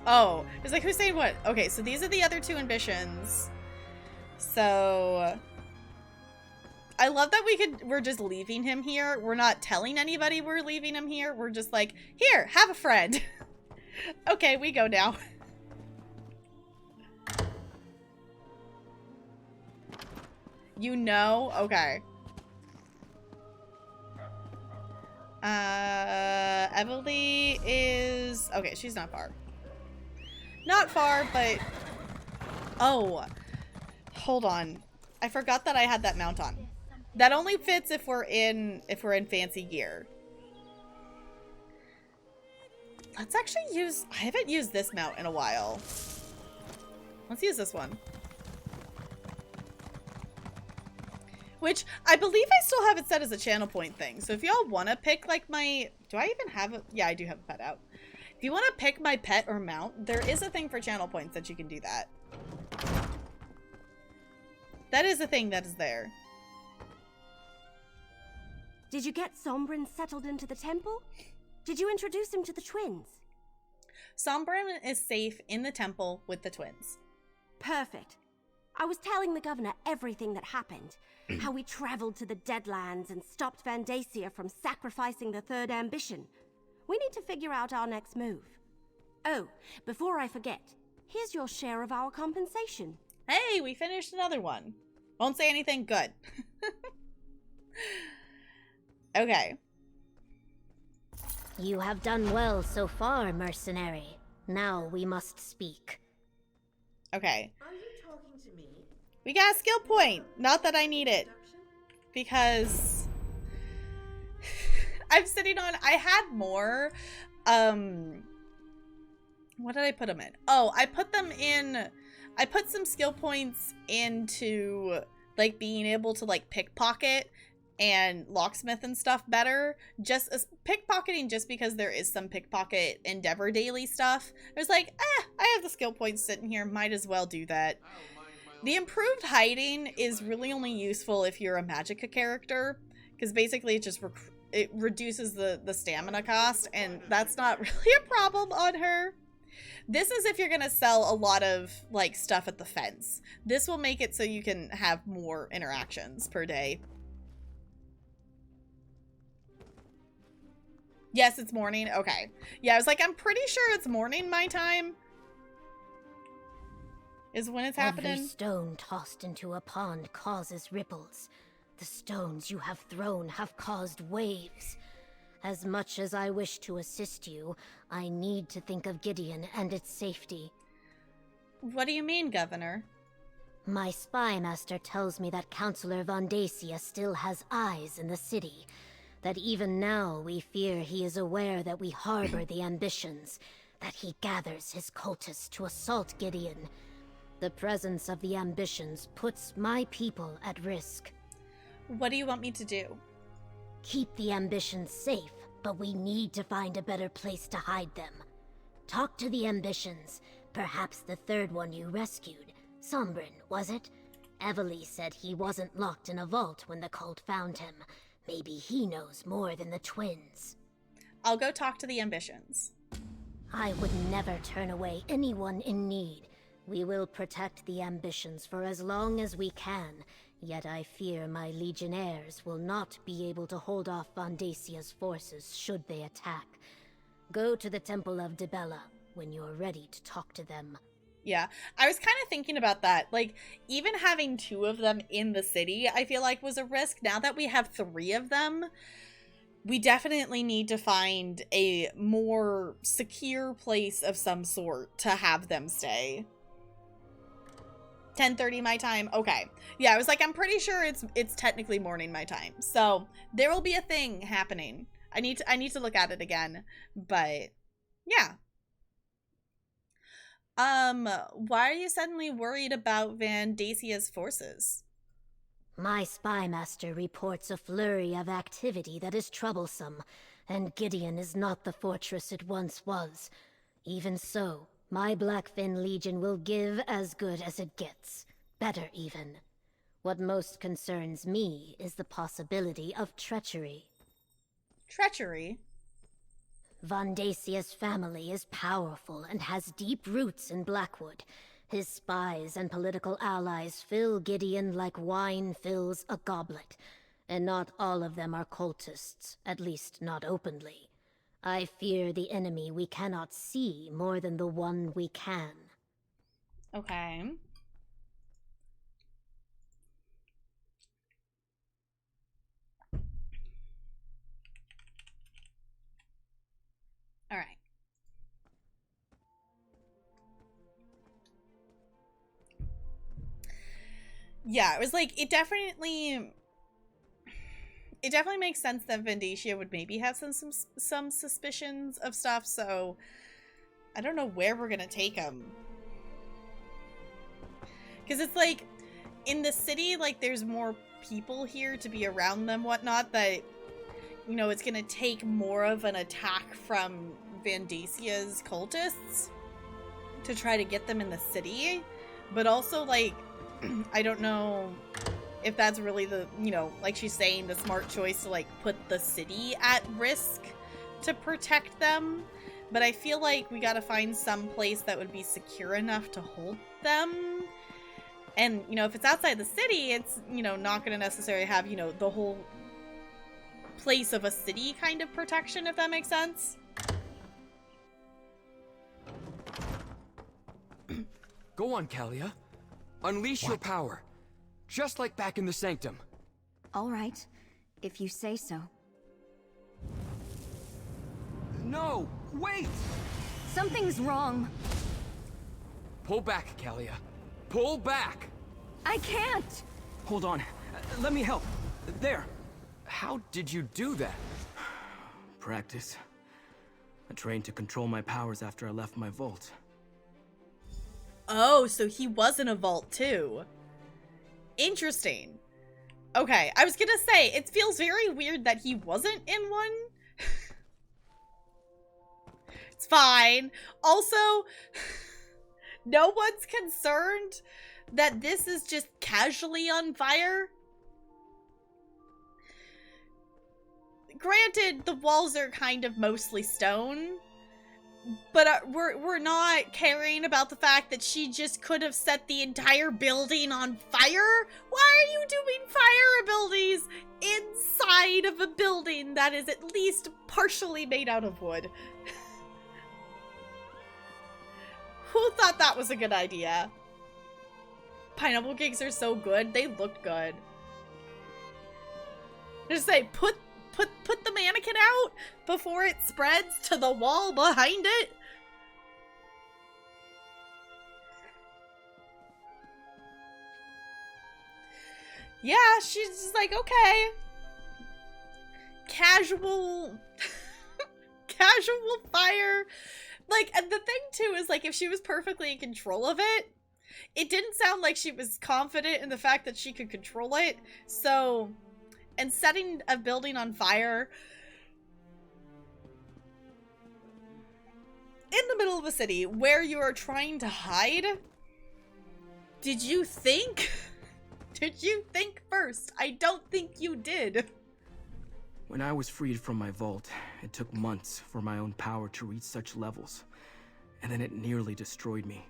Oh, it's like, who's saying what? Okay, so these are the other 2 ambitions. So I love that we're just leaving him here. We're not telling anybody we're leaving him here. We're just like, here, have a friend. Okay, we go now. You know? Okay. Everly is... Okay, she's not far. Not far, but... Oh. Hold on. I forgot that I had that mount on. That only fits if we're in fancy gear. Let's actually use... I haven't used this mount in a while. Let's use this one. Which, I believe I still have it set as a channel point thing. So if y'all want to pick, like, my... Do I even have a... Yeah, I do have a pet out. If you want to pick my pet or mount, there is a thing for channel points that you can do that. That is a thing that is there. Did you get Sombrin settled into the temple? Did you introduce him to the twins? Sombrin is safe in the temple with the twins. Perfect. I was telling the governor everything that happened. How we traveled to the Deadlands and stopped Vandacia from sacrificing the third ambition. We need to figure out our next move. Oh, before I forget, here's your share of our compensation. Hey, we finished another one. Won't say anything good. Okay. You have done well so far, mercenary. Now we must speak. Okay. Are you talking to me? We got a skill point. Not that I need it. Because I'm sitting on... I had more. What did I put them in? Oh, I put them in... I put some skill points into, like, being able to, like, pickpocket and locksmith and stuff better. Just pickpocketing, just because there is some pickpocket endeavor daily stuff. I was like, I have the skill points sitting here. Might as well do that. The improved hiding is really only useful if you're a Magicka character, because basically it just it reduces the stamina cost, and that's not really a problem on her. This is if you're gonna sell a lot of, like, stuff at the fence. This will make it so you can have more interactions per day. Yes, it's morning. Okay. Yeah, I was like, I'm pretty sure it's morning my time. Is when it's happening. Every stone tossed into a pond causes ripples. The stones you have thrown have caused waves. As much as I wish to assist you, I need to think of Gideon and its safety. What do you mean, Governor? My spy master tells me that Councillor Vandacia still has eyes in the city. That even now we fear he is aware that we harbor the ambitions. That he gathers his cultists to assault Gideon. The presence of the ambitions puts my people at risk. What do you want me to do? Keep the ambitions safe, but we need to find a better place to hide them. Talk to the ambitions. Perhaps the third one you rescued. Sombrin, was it? Evely said he wasn't locked in a vault when the cult found him. Maybe he knows more than the twins. I'll go talk to the ambitions. I would never turn away anyone in need. We will protect the ambitions for as long as we can. Yet I fear my legionnaires will not be able to hold off Vandacia's forces should they attack. Go to the Temple of Dibella when you're ready to talk to them. Yeah, I was kind of thinking about that. Like, even having 2 of them in the city, I feel like was a risk. Now that we have 3 of them, we definitely need to find a more secure place of some sort to have them stay. 10:30 my time. Okay. Yeah, I was like, I'm pretty sure it's technically morning my time. So there will be a thing happening. I need to look at it again. But yeah. Why are you suddenly worried about Van Dacia's forces? My spy master reports a flurry of activity that is troublesome, and Gideon is not the fortress it once was. Even so, my Blackfin Legion will give as good as it gets. Better, even. What most concerns me is the possibility of treachery. Treachery? Von Dacia's family is powerful and has deep roots in Blackwood. His spies and political allies fill Gideon like wine fills a goblet, and not all of them are cultists, at least not openly. I fear the enemy we cannot see more than the one we can. Okay. All right. Yeah, it was like, it definitely makes sense that Vendacia would maybe have some suspicions of stuff, so I don't know where we're gonna take them. Because it's like, in the city, like, there's more people here to be around them, whatnot, that, you know, it's gonna take more of an attack from Vendacia's cultists to try to get them in the city. But also, like, I don't know if that's really the, you know, like she's saying, the smart choice to, like, put the city at risk to protect them. But I feel like we gotta find some place that would be secure enough to hold them. And, you know, if it's outside the city, it's, you know, not gonna necessarily have, you know, the whole place of a city kind of protection, if that makes sense. Go on, Kalia. Unleash your power. Just like back in the Sanctum. All right, if you say so. No! Wait! Something's wrong. Pull back, Kalia. Pull back! I can't! Hold on. Let me help. There. How did you do that? Practice. I trained to control my powers after I left my vault. Oh, so he was in a vault too. Interesting. Okay, I was gonna say, it feels very weird that he wasn't in one. It's fine. Also, no one's concerned that this is just casually on fire. Granted, the walls are kind of mostly stone, but we're not caring about the fact that she just could have set the entire building on fire? Why are you doing fire abilities inside of a building that is at least partially made out of wood? Who thought that was a good idea? Pineapple cakes are so good. They look good. Just say, put the mannequin out before it spreads to the wall behind it. Yeah, she's just like, okay. Casual fire. Like, and the thing too is, like, if she was perfectly in control of it, it didn't sound like she was confident in the fact that she could control it. So, and setting a building on fire in the middle of a city where you are trying to hide, did you think? Did you think first? I don't think you did. When I was freed from my vault, it took months for my own power to reach such levels, and then it nearly destroyed me.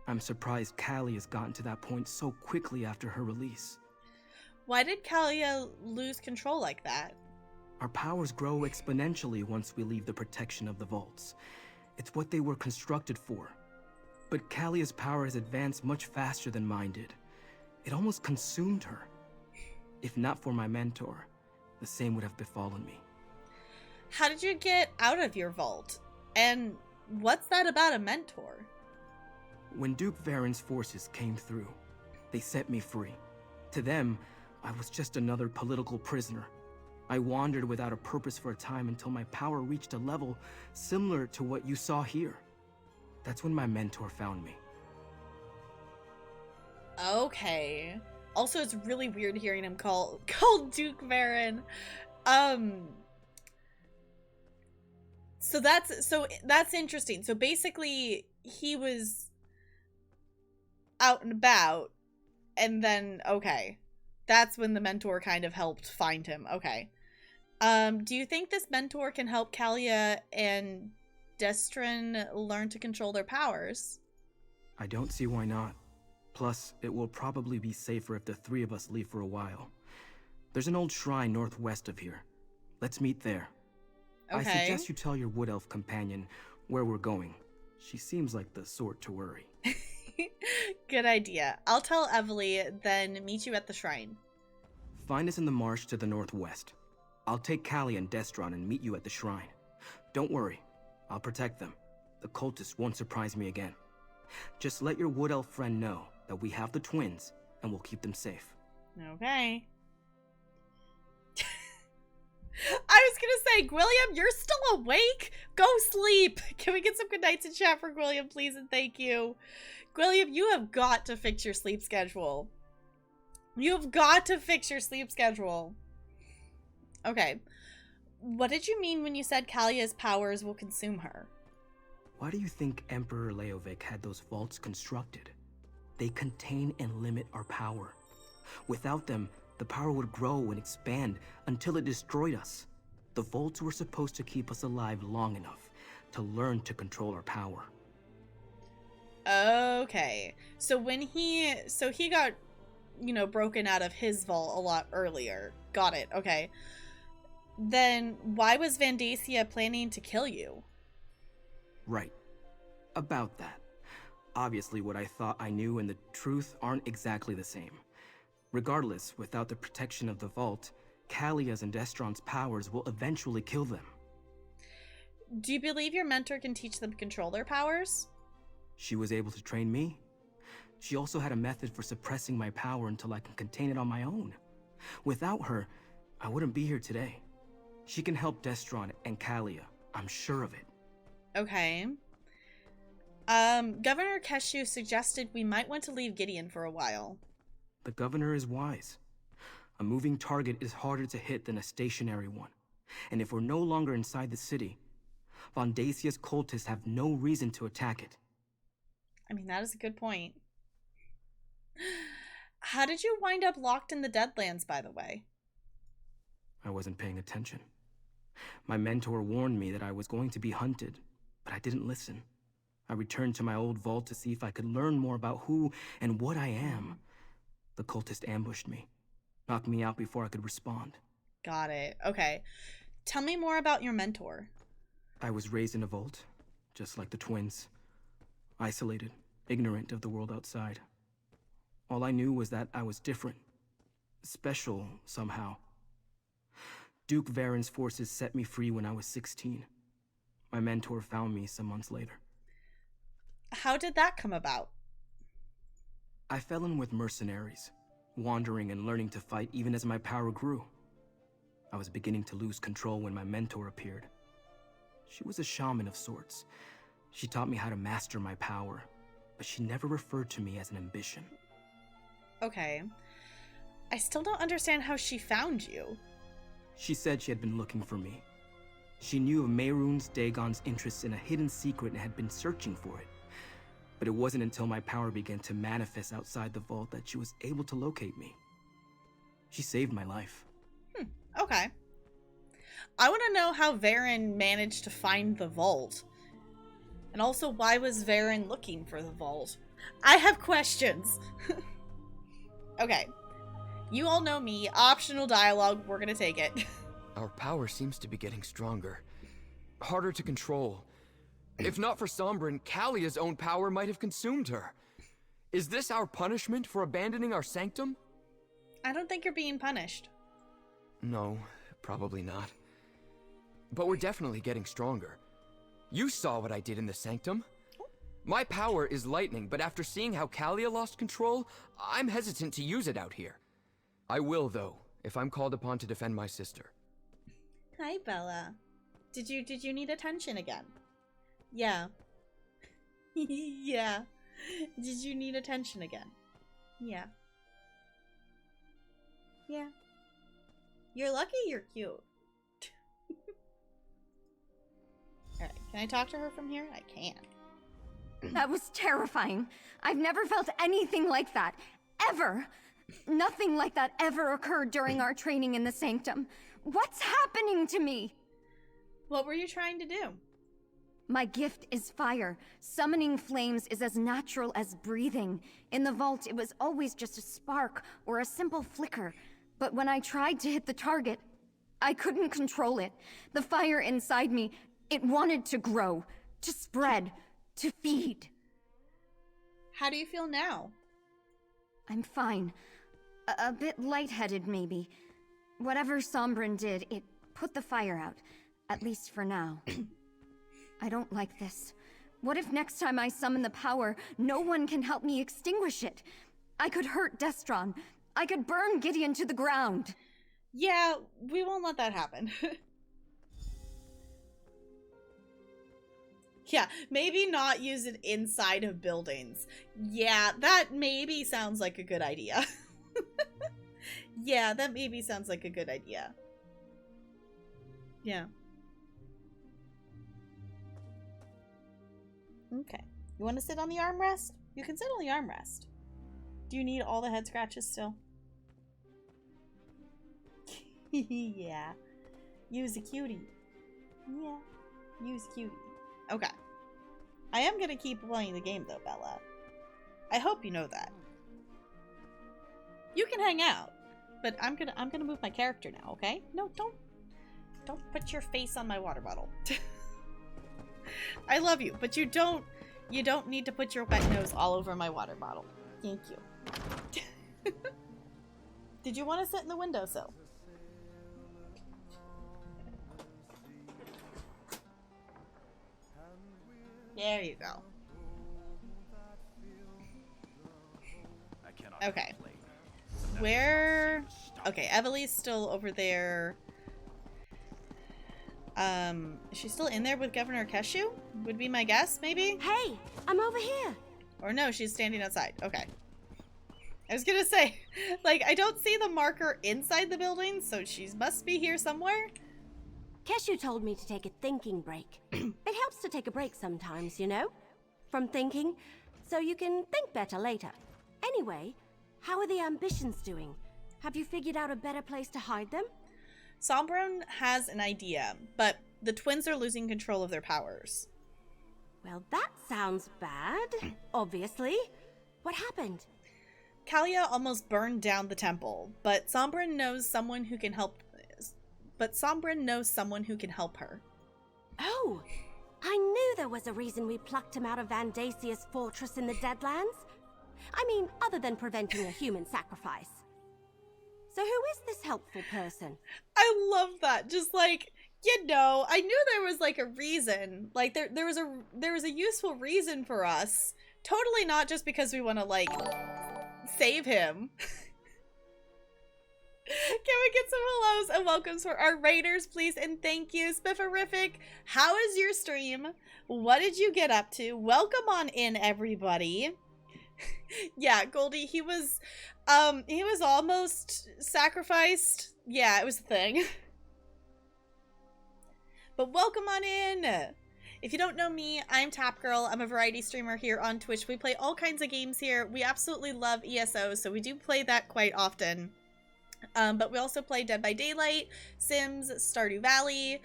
I'm surprised Callie has gotten to that point so quickly after her release. Why did Kalia lose control like that? Our powers grow exponentially once we leave the protection of the vaults. It's what they were constructed for. But Kalia's power has advanced much faster than mine did. It almost consumed her. If not for my mentor, the same would have befallen me. How did you get out of your vault? And what's that about a mentor? When Duke Varen's forces came through, they set me free. To them, I was just another political prisoner. I wandered without a purpose for a time until my power reached a level similar to what you saw here. That's when my mentor found me. Okay. Also, it's really weird hearing him called Duke Varen. So that's interesting. So basically, he was out and about, and then okay, that's when the mentor kind of helped find him. Okay. Do you think this mentor can help Kalia and Destron learn to control their powers? I don't see why not. Plus, it will probably be safer if the three of us leave for a while. There's an old shrine northwest of here. Let's meet there. Okay. I suggest you tell your wood elf companion where we're going. She seems like the sort to worry. Good idea. I'll tell Evely, then meet you at the shrine. Find us in the marsh to the northwest. I'll take Callie and Destron and meet you at the shrine. Don't worry, I'll protect them. The cultists won't surprise me again. Just let your wood elf friend know that we have the twins, and we'll keep them safe. Okay. I was gonna say, Gwilliam, you're still awake? Go sleep. Can we get some good nights in chat for Gwilliam, please, and thank you. Gwilliam, you have got to fix your sleep schedule. You've got to fix your sleep schedule. Okay. What did you mean when you said Kalia's powers will consume her? Why do you think Emperor Leovic had those vaults constructed? They contain and limit our power. Without them, the power would grow and expand until it destroyed us. The vaults were supposed to keep us alive long enough to learn to control our power. Okay. So when he got, broken out of his vault a lot earlier. Got it. Okay. Then why was Vandacia planning to kill you? Right. About that. Obviously, what I thought I knew and the truth aren't exactly the same. Regardless, without the protection of the vault, Kalia's and Destron's powers will eventually kill them. Do you believe your mentor can teach them to control their powers? She was able to train me. She also had a method for suppressing my power until I can contain it on my own. Without her, I wouldn't be here today. She can help Destron and Kalia. I'm sure of it. Okay. Governor Keshu suggested we might want to leave Gideon for a while. The governor is wise. A moving target is harder to hit than a stationary one. And if we're no longer inside the city, Vondacia's cultists have no reason to attack it. I mean, that is a good point. How did you wind up locked in the Deadlands, by the way? I wasn't paying attention. My mentor warned me that I was going to be hunted, but I didn't listen. I returned to my old vault to see if I could learn more about who and what I am. The cultist ambushed me, knocked me out before I could respond. Got it. Okay. Tell me more about your mentor. I was raised in a vault, just like the twins. Isolated, ignorant of the world outside. All I knew was that I was different. Special, somehow. Duke Varen's forces set me free when I was 16. My mentor found me some months later. How did that come about? I fell in with mercenaries, wandering and learning to fight even as my power grew. I was beginning to lose control when my mentor appeared. She was a shaman of sorts. She taught me how to master my power, but she never referred to me as an ambition. Okay. I still don't understand how she found you. She said she had been looking for me. She knew of Mehrunes Dagon's interests in a hidden secret and had been searching for it. But it wasn't until my power began to manifest outside the vault that she was able to locate me. She saved my life. Okay. I want to know how Varen managed to find the vault. And also, why was Varen looking for the vault? I have questions. Okay. You all know me. Optional dialogue. We're gonna take it. Our power seems to be getting stronger. Harder to control. If not for Sombrin, Kalia's own power might have consumed her. Is this our punishment for abandoning our sanctum? I don't think you're being punished. No, probably not. but we're definitely getting stronger. You saw what I did in the Sanctum. My power is lightning, but after seeing how Kalia lost control, I'm hesitant to use it out here. I will, though, if I'm called upon to defend my sister. Hi, Bella. Did you need attention again? Yeah. Yeah. Did you need attention again? Yeah. Yeah. You're lucky you're cute. Alright, can I talk to her from here? I can. That was terrifying. I've never felt anything like that. Ever. Nothing like that ever occurred during our training in the Sanctum. What's happening to me? What were you trying to do? My gift is fire. Summoning flames is as natural as breathing. In the vault, it was always just a spark or a simple flicker. But when I tried to hit the target, I couldn't control it. The fire inside me, it wanted to grow, to spread, to feed. How do you feel now? I'm fine. A bit lightheaded, maybe. Whatever Sombrin did, it put the fire out. At least for now. I don't like this. What if next time I summon the power, no one can help me extinguish it? I could hurt Destron. I could burn Gideon to the ground. Yeah, we won't let that happen. Yeah, maybe not use it inside of buildings. Yeah, that maybe sounds like a good idea. Yeah, that maybe sounds like a good idea. Yeah. Okay. You want to sit on the armrest? You can sit on the armrest. Do you need all the head scratches still? Yeah. Use a cutie. Yeah. Use cutie. Okay. I am gonna keep playing the game though, Bella. I hope you know that. You can hang out, but I'm gonna move my character now, okay? No, don't put your face on my water bottle. I love you, but you don't need to put your wet nose all over my water bottle. Thank you. Did you want to sit in the windowsill? There you go. Okay. Where? Okay, Evelie's still over there. Is she still in there with Governor Keshu? Would be my guess, maybe? Hey, I'm over here. Or no, she's standing outside. Okay. I was gonna say, like, I don't see the marker inside the building, so she must be here somewhere. Keshu told me to take a thinking break. It helps to take a break sometimes, you know? From thinking, so you can think better later. Anyway, how are the ambitions doing? Have you figured out a better place to hide them? Sombron has an idea, but the twins are losing control of their powers. Well, that sounds bad, obviously. What happened? Kalia almost burned down the temple, but Sombron knows someone who can help. Her. Oh, I knew there was a reason we plucked him out of Vandasia's fortress in the Deadlands. I mean, other than preventing a human sacrifice. So who is this helpful person? I love that. Just like, you know, I knew there was like a reason. Like there was a useful reason for us. Totally not just because we want to like save him. Can we get some hellos and welcomes for our raiders, please? And thank you, Spifferific. How is your stream? What did you get up to? Welcome on in, everybody. Yeah, Goldie, he was almost sacrificed. Yeah, it was a thing. But welcome on in. If you don't know me, I'm Tapgirl. I'm a variety streamer here on Twitch. We play all kinds of games here. We absolutely love ESO, so we do play that quite often. But we also play Dead by Daylight, Sims, Stardew Valley.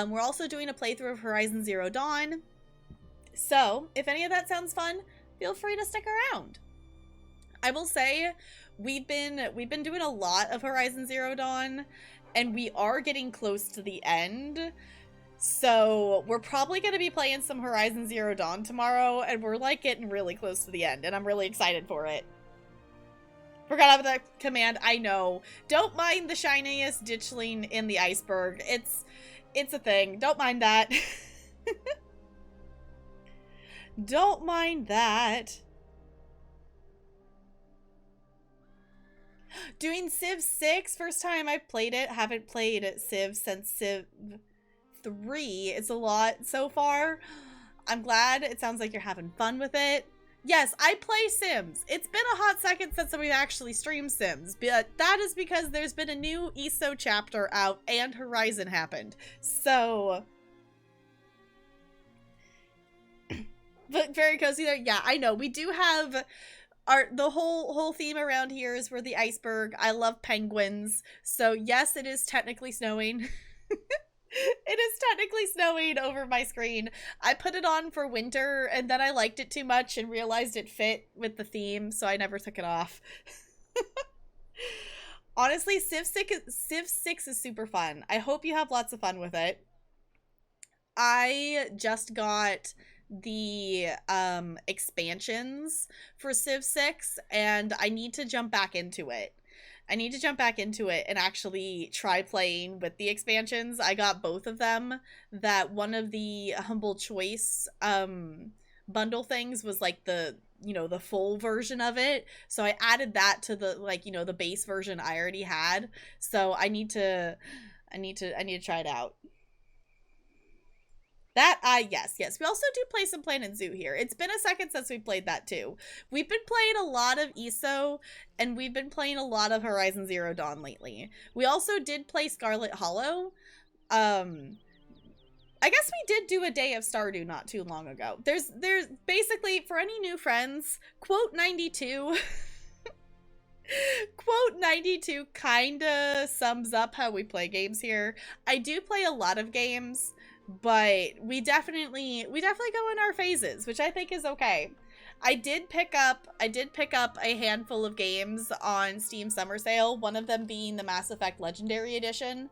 We're also doing a playthrough of Horizon Zero Dawn. So, if any of that sounds fun, feel free to stick around. I will say, we've been doing a lot of Horizon Zero Dawn, and we are getting close to the end. So, we're probably going to be playing some Horizon Zero Dawn tomorrow, and we're like getting really close to the end, and I'm really excited for it. Forgot about the command. I know. Don't mind the shiniest ditchling in the iceberg. It's a thing. Don't mind that. Don't mind that. Doing Civ 6, first time I've played it. Haven't played Civ since Civ 3. It's a lot so far. I'm glad. It sounds like you're having fun with it. Yes, I play Sims. It's been a hot second since we've actually streamed Sims, but that is because there's been a new ESO chapter out and Horizon happened. So... But very cozy there. Yeah, I know. We do have the whole theme around here is we're the iceberg. I love penguins. So yes, it is technically snowing. It is technically snowing over my screen. I put it on for winter and then I liked it too much and realized it fit with the theme, so I never took it off. Honestly, Civ 6 is super fun. I hope you have lots of fun with it. I just got the expansions for Civ 6 and I need to jump back into it. I need to jump back into it and actually try playing with the expansions. I got both of them. That one of the Humble Choice bundle things was like the, you know, the full version of it. So I added that to the, like, you know, the base version I already had. So I need to try it out. That, yes. We also do play some Planet Zoo here. It's been a second since we played that too. We've been playing a lot of ESO, and we've been playing a lot of Horizon Zero Dawn lately. We also did play Scarlet Hollow. I guess we did do a day of Stardew not too long ago. There's basically, for any new friends, quote 92... Quote 92 kinda sums up how we play games here. I do play a lot of games, but we definitely go in our phases, which I think is okay. I did pick up a handful of games on Steam Summer Sale, one of them being the Mass Effect Legendary Edition.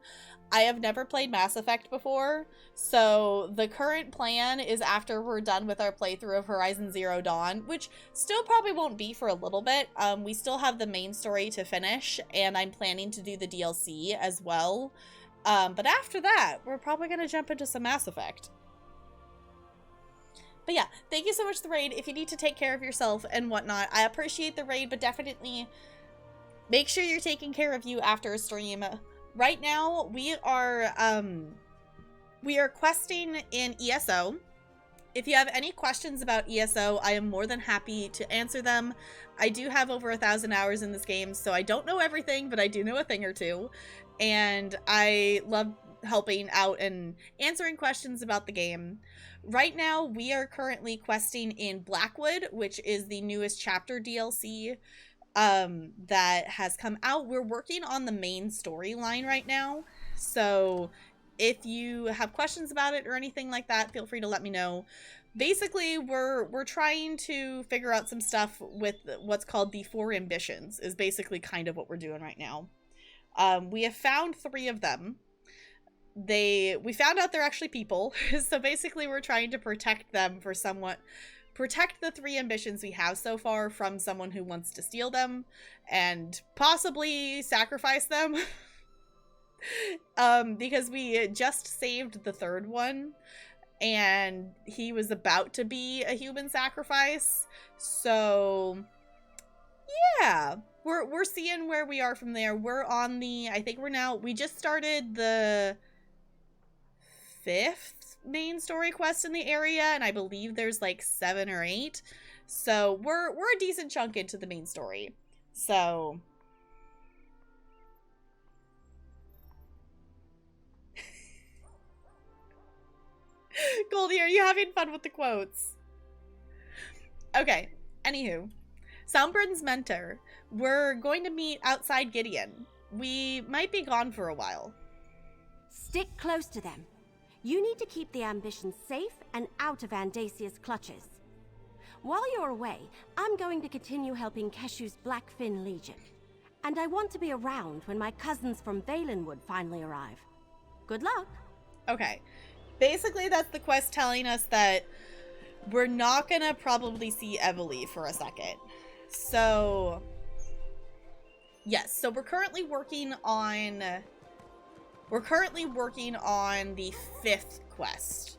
I have never played Mass Effect before, so the current plan is after we're done with our playthrough of Horizon Zero Dawn, which still probably won't be for a little bit. We still have the main story to finish, and I'm planning to do the DLC as well. But after that, we're probably going to jump into some Mass Effect. But yeah, thank you so much for the raid. If you need to take care of yourself and whatnot, I appreciate the raid, but definitely make sure you're taking care of you after a stream. Right now, we are questing in ESO. If you have any questions about ESO, I am more than happy to answer them. I do have over 1,000 hours in this game, so I don't know everything, but I do know a thing or two. And I love helping out and answering questions about the game. Right now, we are currently questing in Blackwood, which is the newest chapter DLC that has come out. We're working on the main storyline right now, so if you have questions about it or anything like that, feel free to let me know. Basically, we're trying to figure out some stuff with what's called the 4 ambitions, is basically kind of what we're doing right now. We have found 3 of them. We found out they're actually people, so basically we're trying to protect them for somewhat. Protect the 3 ambitions we have so far from someone who wants to steal them and possibly sacrifice them. Because we just saved the 3rd one and he was about to be a human sacrifice. So yeah, we're seeing where we are from there. We're on the, I think we just started the 5th main story quest in the area, and I believe there's like 7 or 8, so we're a decent chunk into the main story. So Goldie, are you having fun with the quotes? Okay, anywho, Sombrin's mentor, we're going to meet outside Gideon. We might be gone for a while. Stick close to them. You need to keep the ambitions safe and out of Andasia's clutches. While you're away, I'm going to continue helping Keshu's Blackfin Legion. And I want to be around when my cousins from Valenwood finally arrive. Good luck! Okay. Basically, that's the quest telling us that we're not gonna probably see Evely for a second. So yes, so we're currently working on We're currently working on the 5th quest.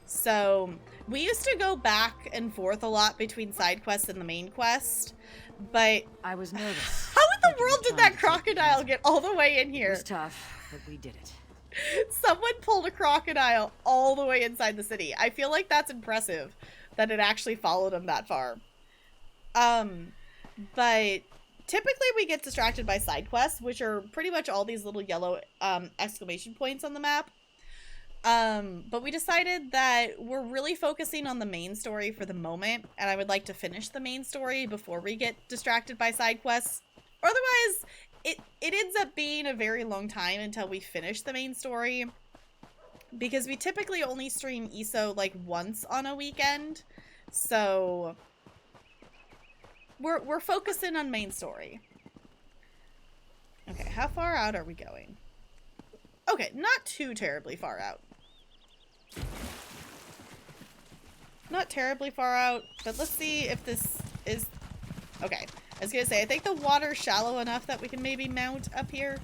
So we used to go back and forth a lot between side quests and the main quest, but I was nervous. How in the world did that crocodile get all the way in here? It was tough, but we did it. Someone pulled a crocodile all the way inside the city. I feel like that's impressive that it actually followed him that far. But typically we get distracted by side quests, which are pretty much all these little yellow exclamation points on the map. But we decided that we're really focusing on the main story for the moment, and I would like to finish the main story before we get distracted by side quests. Otherwise, it ends up being a very long time until we finish the main story, because we typically only stream ESO like once on a weekend, so we're focusing on main story. Okay, how far out are we going? Okay, not too terribly far out. Not terribly far out, but let's see if this is... Okay, I was gonna say, I think the water's shallow enough that we can maybe mount up here.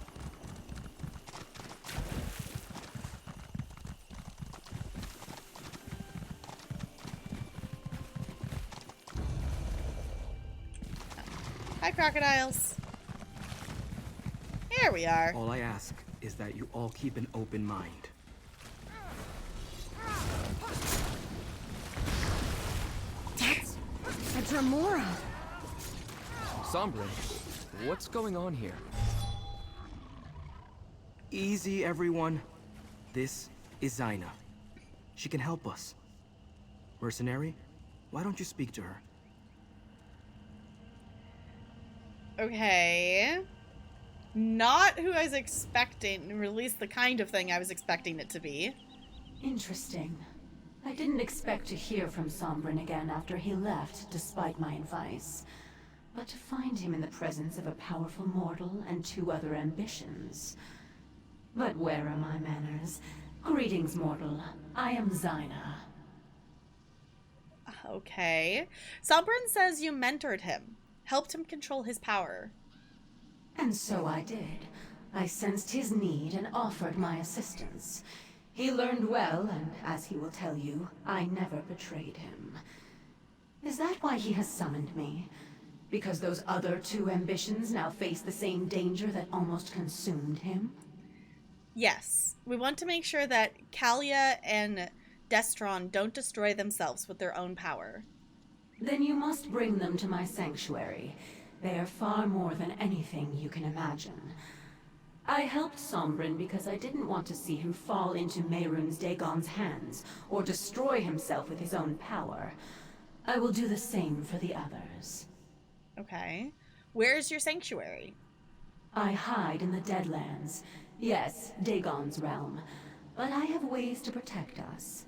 Hi, crocodiles. Here we are. All I ask is that you all keep an open mind. That's a Dremora. Sombrin, what's going on here? Easy, everyone. This is Zaina. She can help us. Mercenary, why don't you speak to her? Okay. Not who I was expecting, or at least the kind of thing I was expecting it to be. Interesting. I didn't expect to hear from Sombrin again after he left, despite my advice. But to find him in the presence of a powerful mortal and 2 other ambitions. But where are my manners? Greetings, mortal. I am Zaina. Okay. Sombrin says you mentored him, helped him control his power. And so I did. I sensed his need and offered my assistance. He learned well, and as he will tell you, I never betrayed him. Is that why he has summoned me? Because those other 2 ambitions now face the same danger that almost consumed him? Yes. We want to make sure that Kalia and Destron don't destroy themselves with their own power. Then you must bring them to my sanctuary. They are far more than anything you can imagine. I helped Sombrin because I didn't want to see him fall into Mehrunes Dagon's hands, or destroy himself with his own power. I will do the same for the others. Okay. Where's your sanctuary? I hide in the Deadlands. Yes, Dagon's realm. But I have ways to protect us.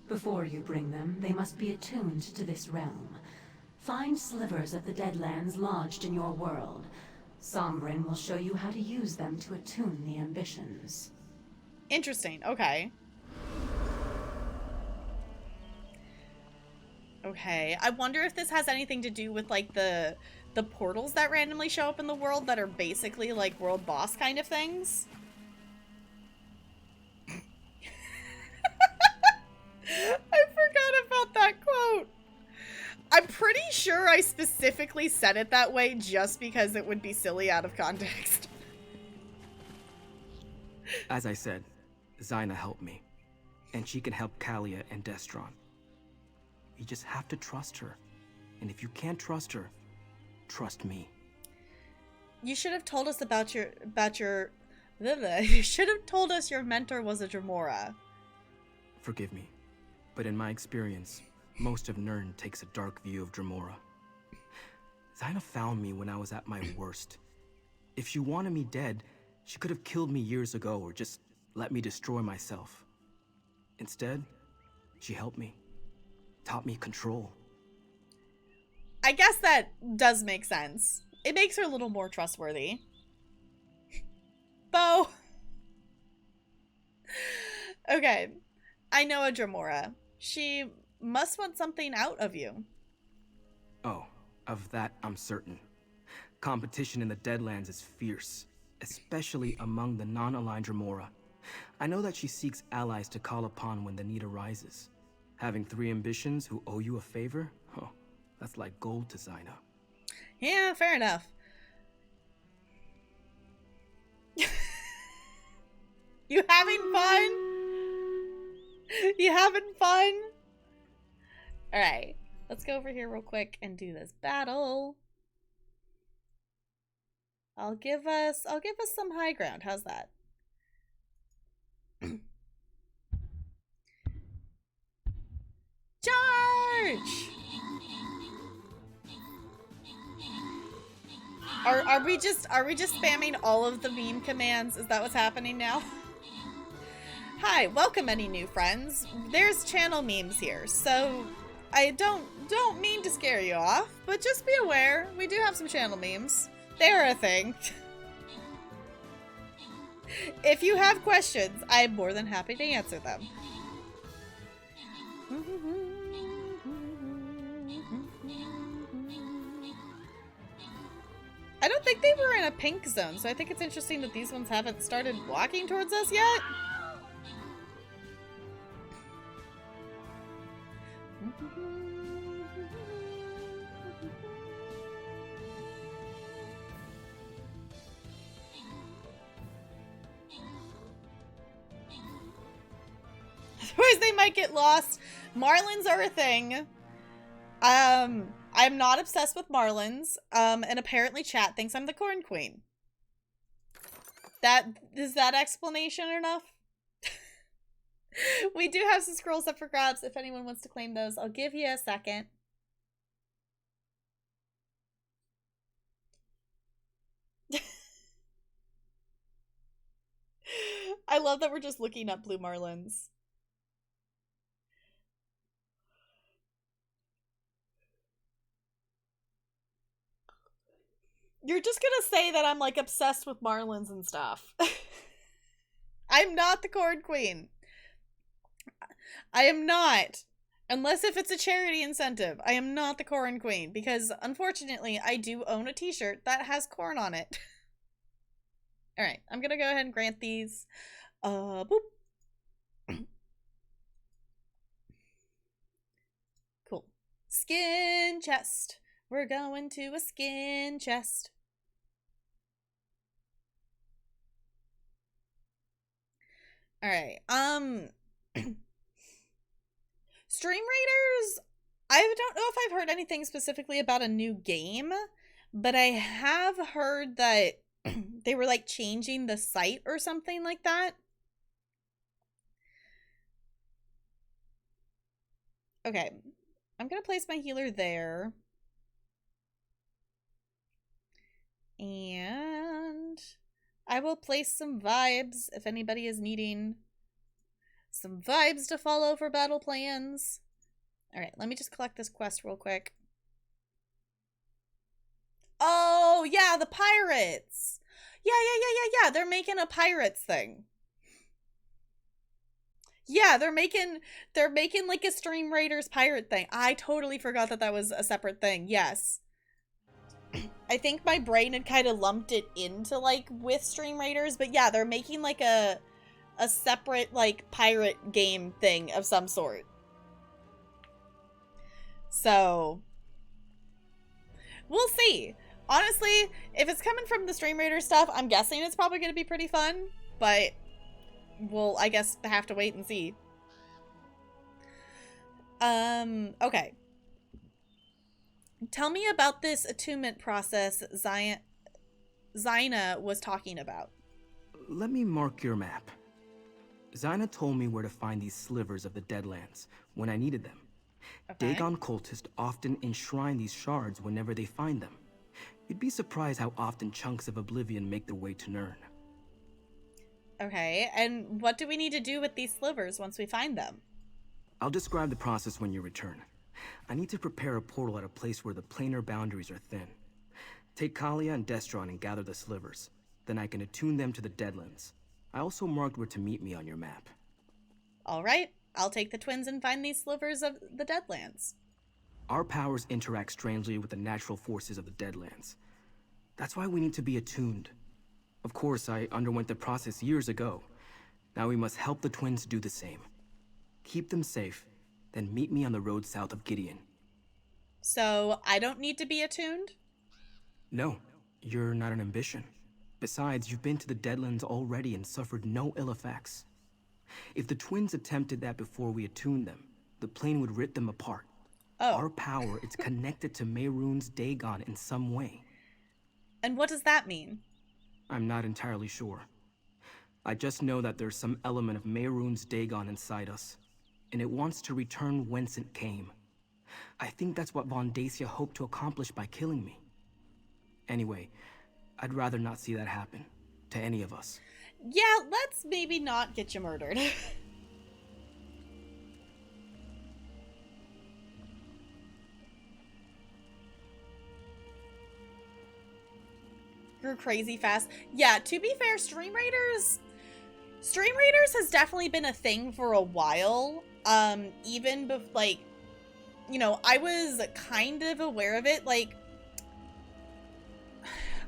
Before you bring them, they must be attuned to this realm. Find slivers of the Deadlands lodged in your world. Sombrin will show you how to use them to attune the ambitions. Interesting. Okay. Okay. I wonder if this has anything to do with, like, the portals that randomly show up in the world that are basically, like, world boss kind of things. I forgot about that quote. I'm pretty sure I specifically said it that way just because it would be silly out of context. As I said, Zaina helped me. And she can help Kalia and Destron. You just have to trust her. And if you can't trust her, trust me. You should have told us about your you should have told us your mentor was a Dremora. Forgive me, but in my experience, most of Nirn takes a dark view of Dremora. Zaina found me when I was at my worst. If she wanted me dead, she could have killed me years ago or just let me destroy myself. Instead, she helped me, taught me control. I guess that does make sense. It makes her a little more trustworthy. Bo. Okay. I know a Dremora. She must want something out of you. Oh, of that I'm certain. Competition in the Deadlands is fierce, especially among the non-aligned Dremora. I know that she seeks allies to call upon when the need arises. Having 3 ambitions who owe you a favor? Oh, that's like gold to Zyna. Yeah, fair enough. You having fun? You having fun? Alright, let's go over here real quick and do this battle. I'll give us some high ground. How's that? Charge! Are we just spamming all of the meme commands? Is that what's happening now? Hi, welcome any new friends. There's channel memes here, so I don't mean to scare you off, but just be aware, we do have some channel memes. They're a thing. If you have questions, I'm more than happy to answer them. I don't think they were in a pink zone, so I think it's interesting that these ones haven't started walking towards us yet. Otherwise they might get lost. Marlins are a thing. I'm not obsessed with Marlins, and apparently chat thinks I'm the Corn Queen. Is that explanation enough? We do have some scrolls up for grabs if anyone wants to claim those. I'll give you a second. I love that we're just looking up blue Marlins. You're just gonna say that I'm like obsessed with Marlins and stuff. I'm not the Corn Queen. I am not. Unless if it's a charity incentive. I am not the Corn Queen because unfortunately I do own a t-shirt that has corn on it. Alright, I'm gonna go ahead and grant these. Boop. Cool. Skin chest. We're going to a skin chest. Alright, Stream Raiders, I don't know if I've heard anything specifically about a new game, but I have heard that they were like changing the site or something like that. Okay, I'm gonna place my healer there. And I will place some vibes if anybody is needing some vibes to follow for battle plans. Alright, let me just collect this quest real quick. Oh, yeah, the pirates! Yeah, they're making a pirates thing. Yeah, they're making like a Stream Raiders pirate thing. I totally forgot that that was a separate thing. Yes. I think my brain had kind of lumped it into like with Stream Raiders, but yeah, they're making like a separate like pirate game thing of some sort. So we'll see. Honestly, if it's coming from the Stream Raiders stuff, I'm guessing it's probably going to be pretty fun, but we'll, I guess, have to wait and see. Okay. Tell me about this attunement process Zyna was talking about. Let me mark your map. Zyna told me where to find these slivers of the Deadlands when I needed them. Okay. Dagon cultists often enshrine these shards whenever they find them. You'd be surprised how often chunks of oblivion make their way to Nirn. Okay, and what do we need to do with these slivers once we find them? I'll describe the process when you return. I need to prepare a portal at a place where the planar boundaries are thin. Take Kalia and Destron and gather the slivers. Then I can attune them to the Deadlands. I also marked where to meet me on your map. Alright, I'll take the twins and find these slivers of the Deadlands. Our powers interact strangely with the natural forces of the Deadlands. That's why we need to be attuned. Of course, I underwent the process years ago. Now we must help the twins do the same. Keep them safe, then meet me on the road south of Gideon. So, I don't need to be attuned? No, you're not an ambition. Besides, you've been to the Deadlands already and suffered no ill effects. If the twins attempted that before we attuned them, the plane would rip them apart. Oh. Our power is connected to Mehrunes Dagon in some way. And what does that mean? I'm not entirely sure. I just know that there's some element of Mehrunes Dagon inside us, and it wants to return whence it came. I think that's what Von Dacia hoped to accomplish by killing me. Anyway, I'd rather not see that happen to any of us. Yeah, let's maybe not get you murdered. Grew crazy fast. Yeah, to be fair, Stream Raiders has definitely been a thing for a while. Even like, you know, I was kind of aware of it. Like,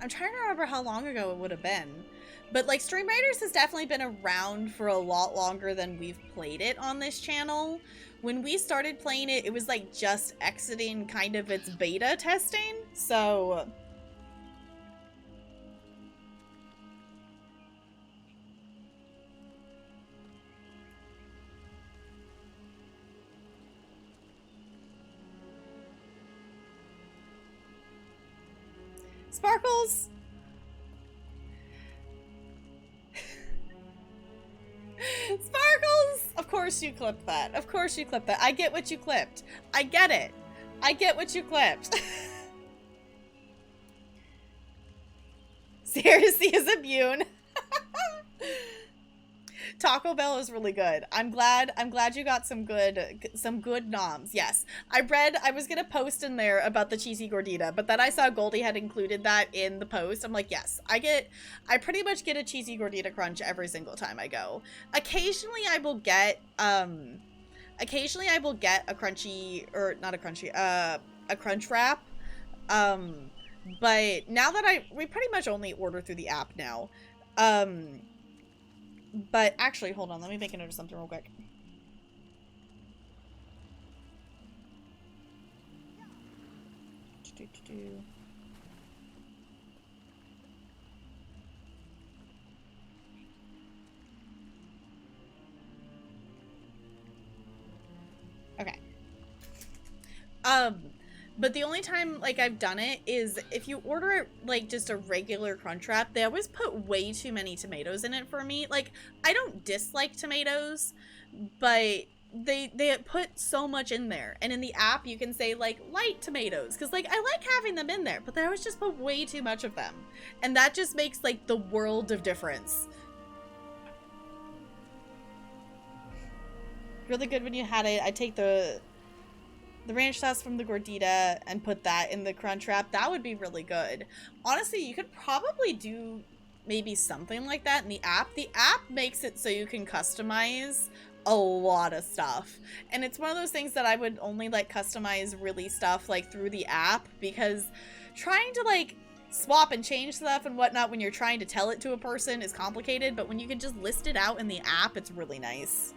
I'm trying to remember how long ago it would have been. But like, Stream Raiders has definitely been around for a lot longer than we've played it on this channel. When we started playing it, it was like just exiting kind of its beta testing. So Sparkles! Sparkles! Of course you clipped that. Of course you clipped that. I get what you clipped. I get it. I get what you clipped. Seriously is immune. Taco Bell is really good. I'm glad you got some good noms. Yes. I was gonna post in there about the cheesy gordita, but then I saw Goldie had included that in the post. I'm like, yes, I pretty much get a cheesy gordita crunch every single time I go. Occasionally I will get a crunchy, or not a crunchy, a crunch wrap. But now that we pretty much only order through the app now. But actually, hold on. Let me make a note of something real quick. Okay. But the only time, like, I've done it is if you order it, like, just a regular crunch wrap, they always put way too many tomatoes in it for me. Like, I don't dislike tomatoes, but they put so much in there. And in the app, you can say, like, light tomatoes, because, like, I like having them in there, but they always just put way too much of them. And that just makes, like, the world of difference. Really good when you had it. I take the ranch sauce from the gordita and put that in the crunch wrap. That would be really good. Honestly, you could probably do maybe something like that in the app. The app makes it so you can customize a lot of stuff. And it's one of those things that I would only like customize really stuff like through the app, because trying to like swap and change stuff and whatnot when you're trying to tell it to a person is complicated, but when you can just list it out in the app, it's really nice.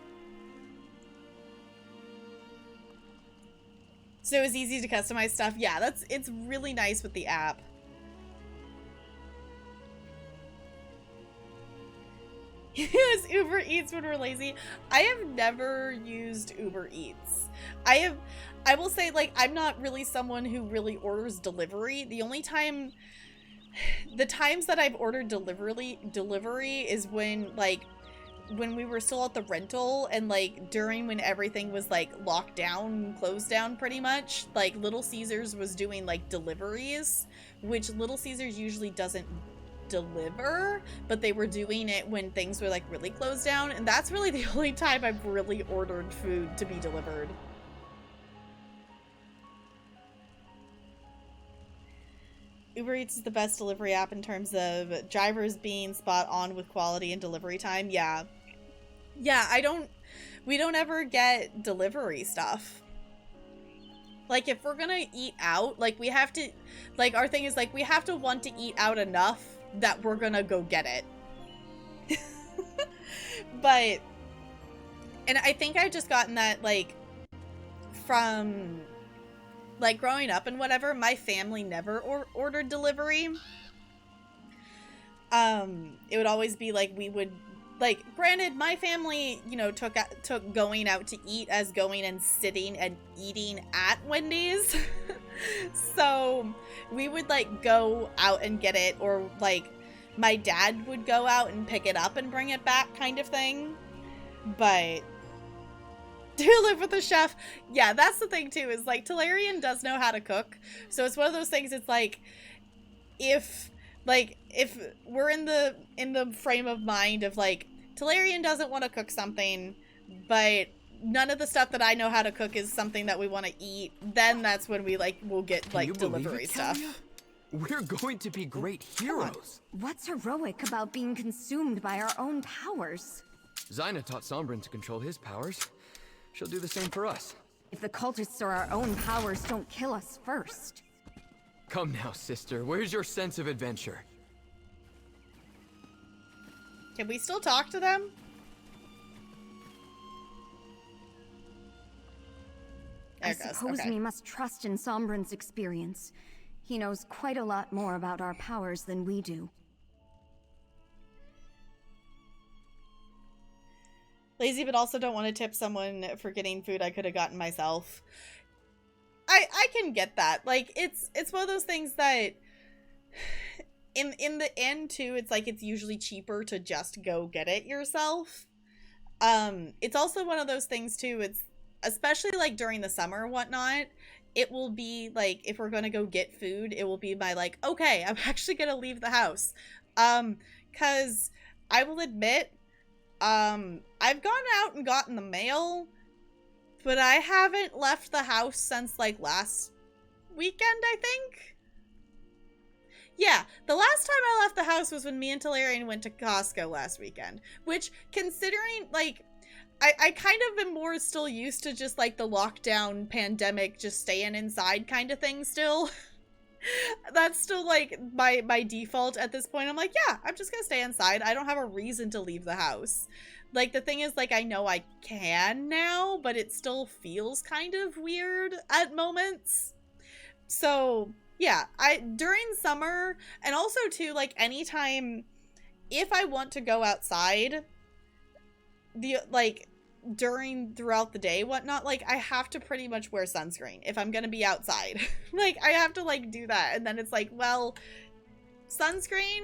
So it's easy to customize stuff. Yeah, it's really nice with the app. Use Uber Eats when we're lazy. I have never used Uber Eats. I will say, like, I'm not really someone who really orders delivery. The times that I've ordered delivery is when, like, when we were still at the rental and like during when everything was like locked down, closed down pretty much, like Little Caesars was doing like deliveries, which Little Caesars usually doesn't deliver, but they were doing it when things were like really closed down, and that's really the only time I've really ordered food to be delivered. Uber Eats is the best delivery app in terms of drivers being spot on with quality and delivery time. Yeah. Yeah, we don't ever get delivery stuff. Like, if we're gonna eat out, like, we have to, like, our thing is, like, we have to want to eat out enough that we're gonna go get it. But, and I think I've just gotten that, like, from, like, growing up and whatever, my family never ordered delivery. It would always be, like, we would, like, granted, my family, you know, took going out to eat as going and sitting and eating at Wendy's. So, we would, like, go out and get it, or, like, my dad would go out and pick it up and bring it back, kind of thing. But to live with a chef, yeah, that's the thing too, is like Talarian does know how to cook. So it's one of those things, it's like if we're in the frame of mind of like Talarian doesn't want to cook something, but none of the stuff that I know how to cook is something that we want to eat, then that's when we like will get like delivery stuff. We're going to be great heroes. What's heroic about being consumed by our own powers? Zyna taught Sombrin to control his powers. She'll do the same for us. If the cultists or our own powers don't kill us first. Come now, sister. Where's your sense of adventure? Can we still talk to them? I suppose we must trust in Sombrin's experience. He knows quite a lot more about our powers than we do. Lazy, but also don't want to tip someone for getting food I could have gotten myself. I can get that. Like, it's one of those things that in the end too, it's like it's usually cheaper to just go get it yourself. It's also one of those things too, it's especially like during the summer or whatnot, it will be like, if we're gonna go get food, it will be my like, okay, I'm actually gonna leave the house. Cause I will admit, I've gone out and gotten the mail, but I haven't left the house since like last weekend, I think. Yeah, the last time I left the house was when me and Talarian went to Costco last weekend, which, considering, like, I kind of am more still used to just, like, the lockdown pandemic, just staying inside kind of thing still. That's still, like, my default at this point. I'm like, yeah, I'm just gonna stay inside. I don't have a reason to leave the house. Like, the thing is, like, I know I can now, but it still feels kind of weird at moments. So, yeah, during summer, and also, too, like, anytime, if I want to go outside, throughout the day, whatnot, like, I have to pretty much wear sunscreen if I'm gonna be outside. Like, I have to, like, do that, and then it's like, well, sunscreen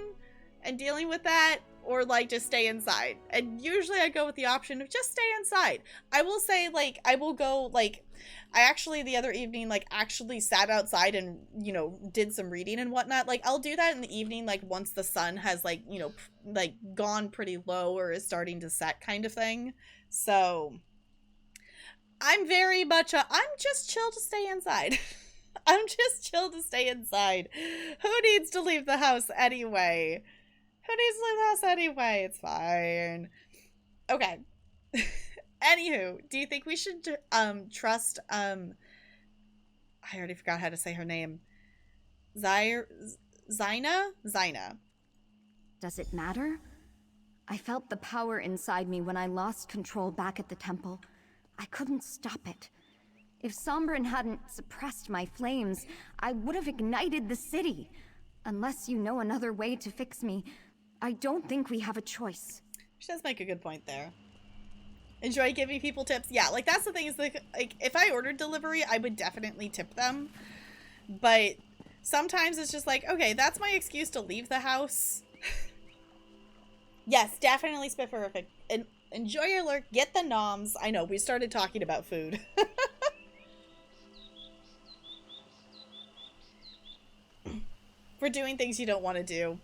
and dealing with that, or, like, just stay inside. And usually I go with the option of just stay inside. I will say, like, I will go, like, I actually, the other evening, like, actually sat outside and, you know, did some reading and whatnot. Like, I'll do that in the evening, like, once the sun has, like, you know, like, gone pretty low or is starting to set kind of thing. So, I'm very much I'm just chill to stay inside. I'm just chill to stay inside. Who needs to leave the house anyway? Who needs to leave the house anyway? It's fine. Okay. Anywho, do you think we should trust I already forgot how to say her name. Zyna? Does it matter? I felt the power inside me when I lost control back at the temple. I couldn't stop it. If Sombrin hadn't suppressed my flames, I would have ignited the city. Unless you know another way to fix me, I don't think we have a choice. She does make a good point there. Enjoy giving people tips. Yeah, like, that's the thing is, like, if I ordered delivery, I would definitely tip them. But sometimes it's just like, okay, that's my excuse to leave the house. Yes, definitely Spifferific. And enjoy your lurk. Get the noms. I know, we started talking about food. For doing things you don't want to do.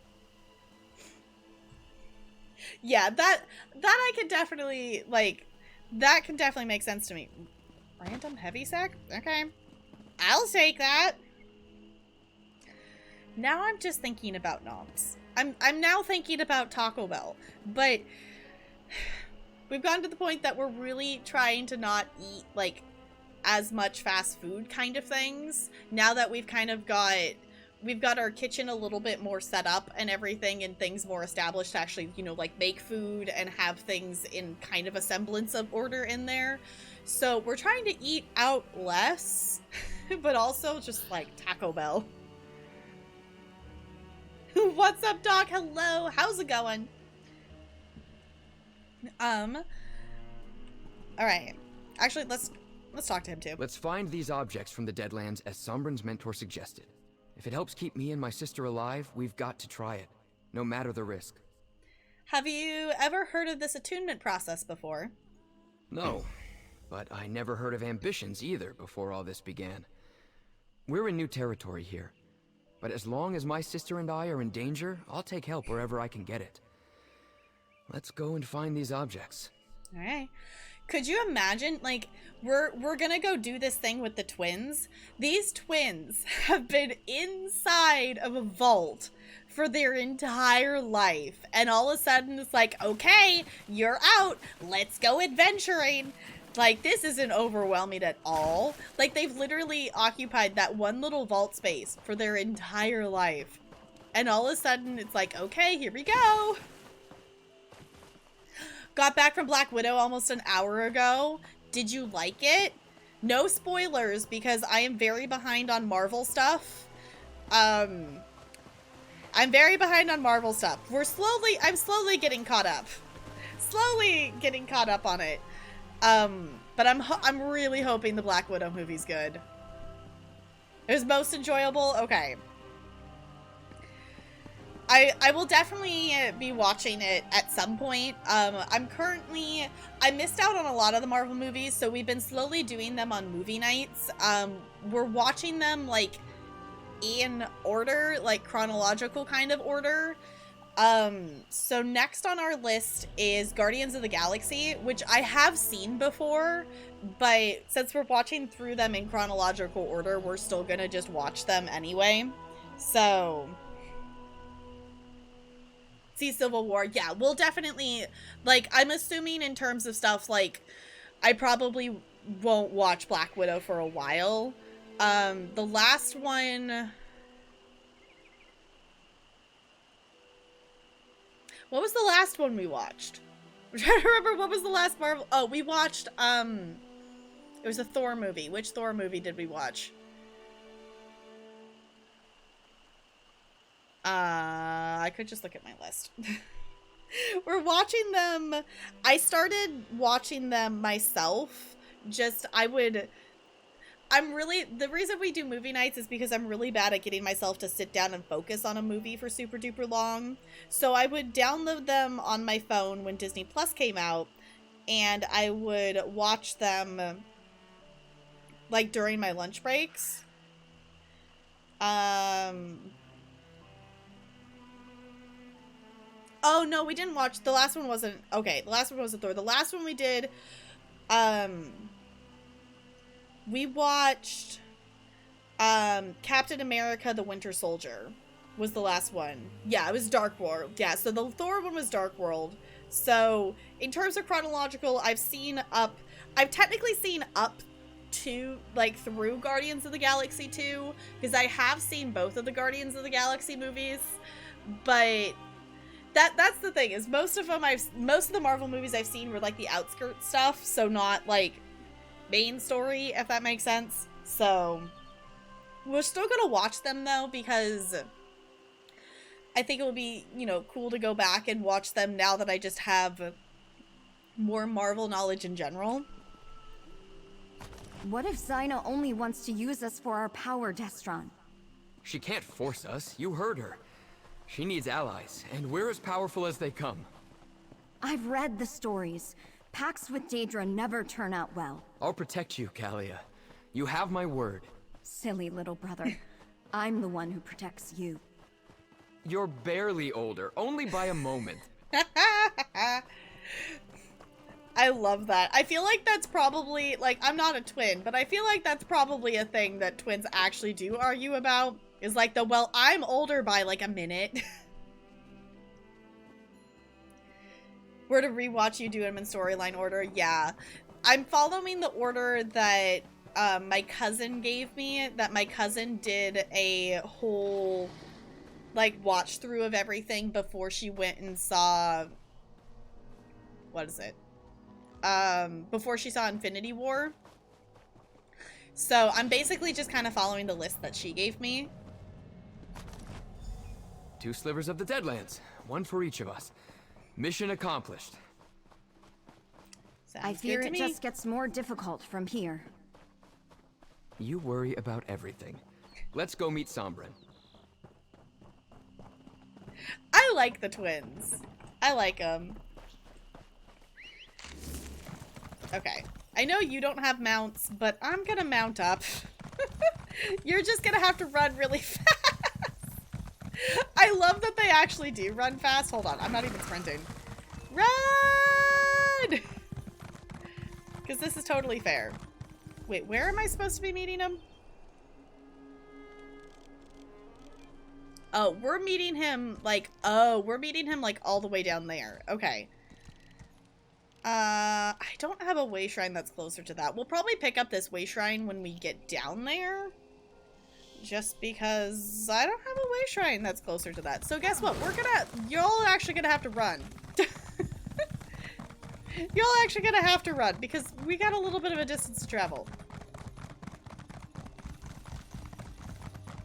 Yeah, that I could definitely, like, that can definitely make sense to me. Random heavy sack? Okay. I'll take that. Now I'm just thinking about noms. I'm now thinking about Taco Bell. But we've gotten to the point that we're really trying to not eat, like, as much fast food kind of things. Now that we've kind of got we've got our kitchen a little bit more set up and everything, and things more established to actually, you know, like make food and have things in kind of a semblance of order in there. So we're trying to eat out less, but also just like Taco Bell. What's up, Doc? Hello. How's it going? All right. Actually, let's talk to him too. Let's find these objects from the Deadlands as Sombrin's mentor suggested. If it helps keep me and my sister alive, we've got to try it, no matter the risk. Have you ever heard of this attunement process before? No, but I never heard of ambitions either before all this began. We're in new territory here, but as long as my sister and I are in danger, I'll take help wherever I can get it. Let's go and find these objects. All right. Could you imagine, like, we're gonna go do this thing with the twins. These twins have been inside of a vault for their entire life, and all of a sudden it's like, okay, you're out, let's go adventuring. Like, this isn't overwhelming at all. Like, they've literally occupied that one little vault space for their entire life, and all of a sudden it's like, okay, here we go. Got back from Black Widow almost an hour ago. Did you like it? No spoilers, because I am very behind on Marvel stuff. I'm very behind on Marvel stuff. I'm slowly getting caught up. Slowly getting caught up on it. But I'm really hoping the Black Widow movie's good. It was most enjoyable? Okay. I will definitely be watching it at some point. I missed out on a lot of the Marvel movies, so we've been slowly doing them on movie nights. We're watching them, like, in order, like, chronological kind of order. So next on our list is Guardians of the Galaxy, which I have seen before, but since we're watching through them in chronological order, we're still gonna just watch them anyway. So... see Civil War. Yeah, we'll definitely, like, I'm assuming in terms of stuff, like, I probably won't watch Black Widow for a while. The last one... what was the last one we watched? I'm trying to remember what was the last Marvel... oh, we watched, it was a Thor movie. Which Thor movie did we watch? I could just look at my list. We're watching them. I started watching them myself. The reason we do movie nights is because I'm really bad at getting myself to sit down and focus on a movie for super duper long. So I would download them on my phone when Disney Plus came out, and I would watch them, like, during my lunch breaks. Oh, no, we didn't watch... the last one wasn't... okay, the last one wasn't Thor. The last one we did... we watched... Captain America the Winter Soldier was the last one. Yeah, it was Dark World. Yeah, so the Thor one was Dark World. So, in terms of chronological, I've technically seen up to, like, through Guardians of the Galaxy 2, because I have seen both of the Guardians of the Galaxy movies, but... that's the thing, is most of the Marvel movies I've seen were like the outskirt stuff, so not like main story, if that makes sense. So we're still gonna watch them though, because I think it would be, you know, cool to go back and watch them now that I just have more Marvel knowledge in general. What if Zyna only wants to use us for our power, Destron? She can't force us. You heard her. She needs allies, and we're as powerful as they come. I've read the stories. Pacts with Daedra never turn out well. I'll protect you, Kalia. You have my word. Silly little brother. I'm the one who protects you. You're barely older, only by a moment. I love that. I feel like that's probably, like, I'm not a twin, but I feel like that's probably a thing that twins actually do argue about. Is like well, I'm older by like a minute. Where to rewatch you do them in storyline order? Yeah. I'm following the order that my cousin gave me, that my cousin did a whole, like, watch through of everything before she went and saw, what is it? Before she saw Infinity War. So I'm basically just kind of following the list that she gave me. 2 slivers of the Deadlands, 1 for each of us. Mission accomplished. I fear it just gets more difficult from here. You worry about everything. Let's go meet Sombrin. I like the twins. I like them. Okay. I know you don't have mounts, but I'm gonna mount up. You're just gonna have to run really fast. I love that they actually do run fast. Hold on, I'm not even sprinting. Run! Because this is totally fair. Wait, where am I supposed to be meeting him? Oh, we're meeting him like, all the way down there. Okay. I don't have a way shrine that's closer to that. We'll probably pick up this way shrine when we get down there. Just because I don't have a way shrine that's closer to that. So guess what? Y'all actually gonna have to run. Y'all actually gonna have to run because we got a little bit of a distance to travel.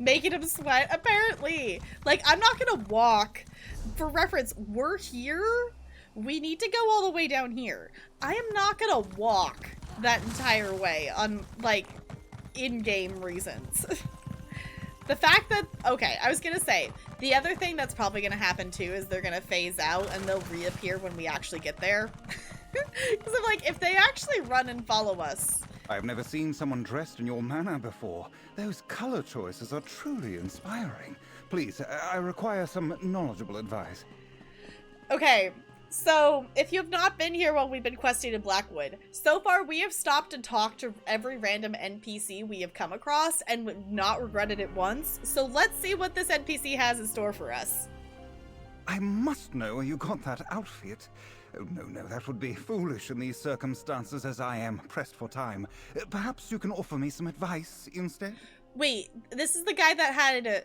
Making him sweat, apparently. Like, I'm not gonna walk. For reference, we're here. We need to go all the way down here. I am not gonna walk that entire way on, like, in-game reasons. The fact that, okay, I was gonna say, the other thing that's probably gonna happen too is they're gonna phase out and they'll reappear when we actually get there. Because I'm like, if they actually run and follow us. I've never seen someone dressed in your manner before. Those color choices are truly inspiring. Please, I require some knowledgeable advice. Okay, so if you have not been here while we've been questing in Blackwood, so far we have stopped and talked to every random NPC we have come across and not regretted it once. So let's see what this NPC has in store for us. I must know where you got that outfit. Oh, no, that would be foolish in these circumstances as I am pressed for time. Perhaps you can offer me some advice instead? Wait, this is the guy that had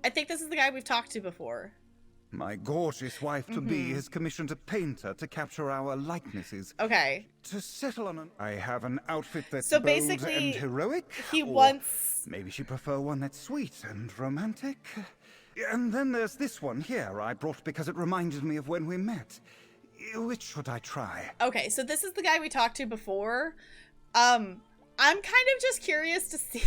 I think this is the guy we've talked to before. My gorgeous wife-to-be has commissioned a painter to capture our likenesses. Okay. To settle on I have an outfit that's so bold basically, and heroic. He wants... Maybe she'd prefer one that's sweet and romantic. And then there's this one here I brought because it reminded me of when we met. Which should I try? Okay, so this is the guy we talked to before. I'm kind of just curious to see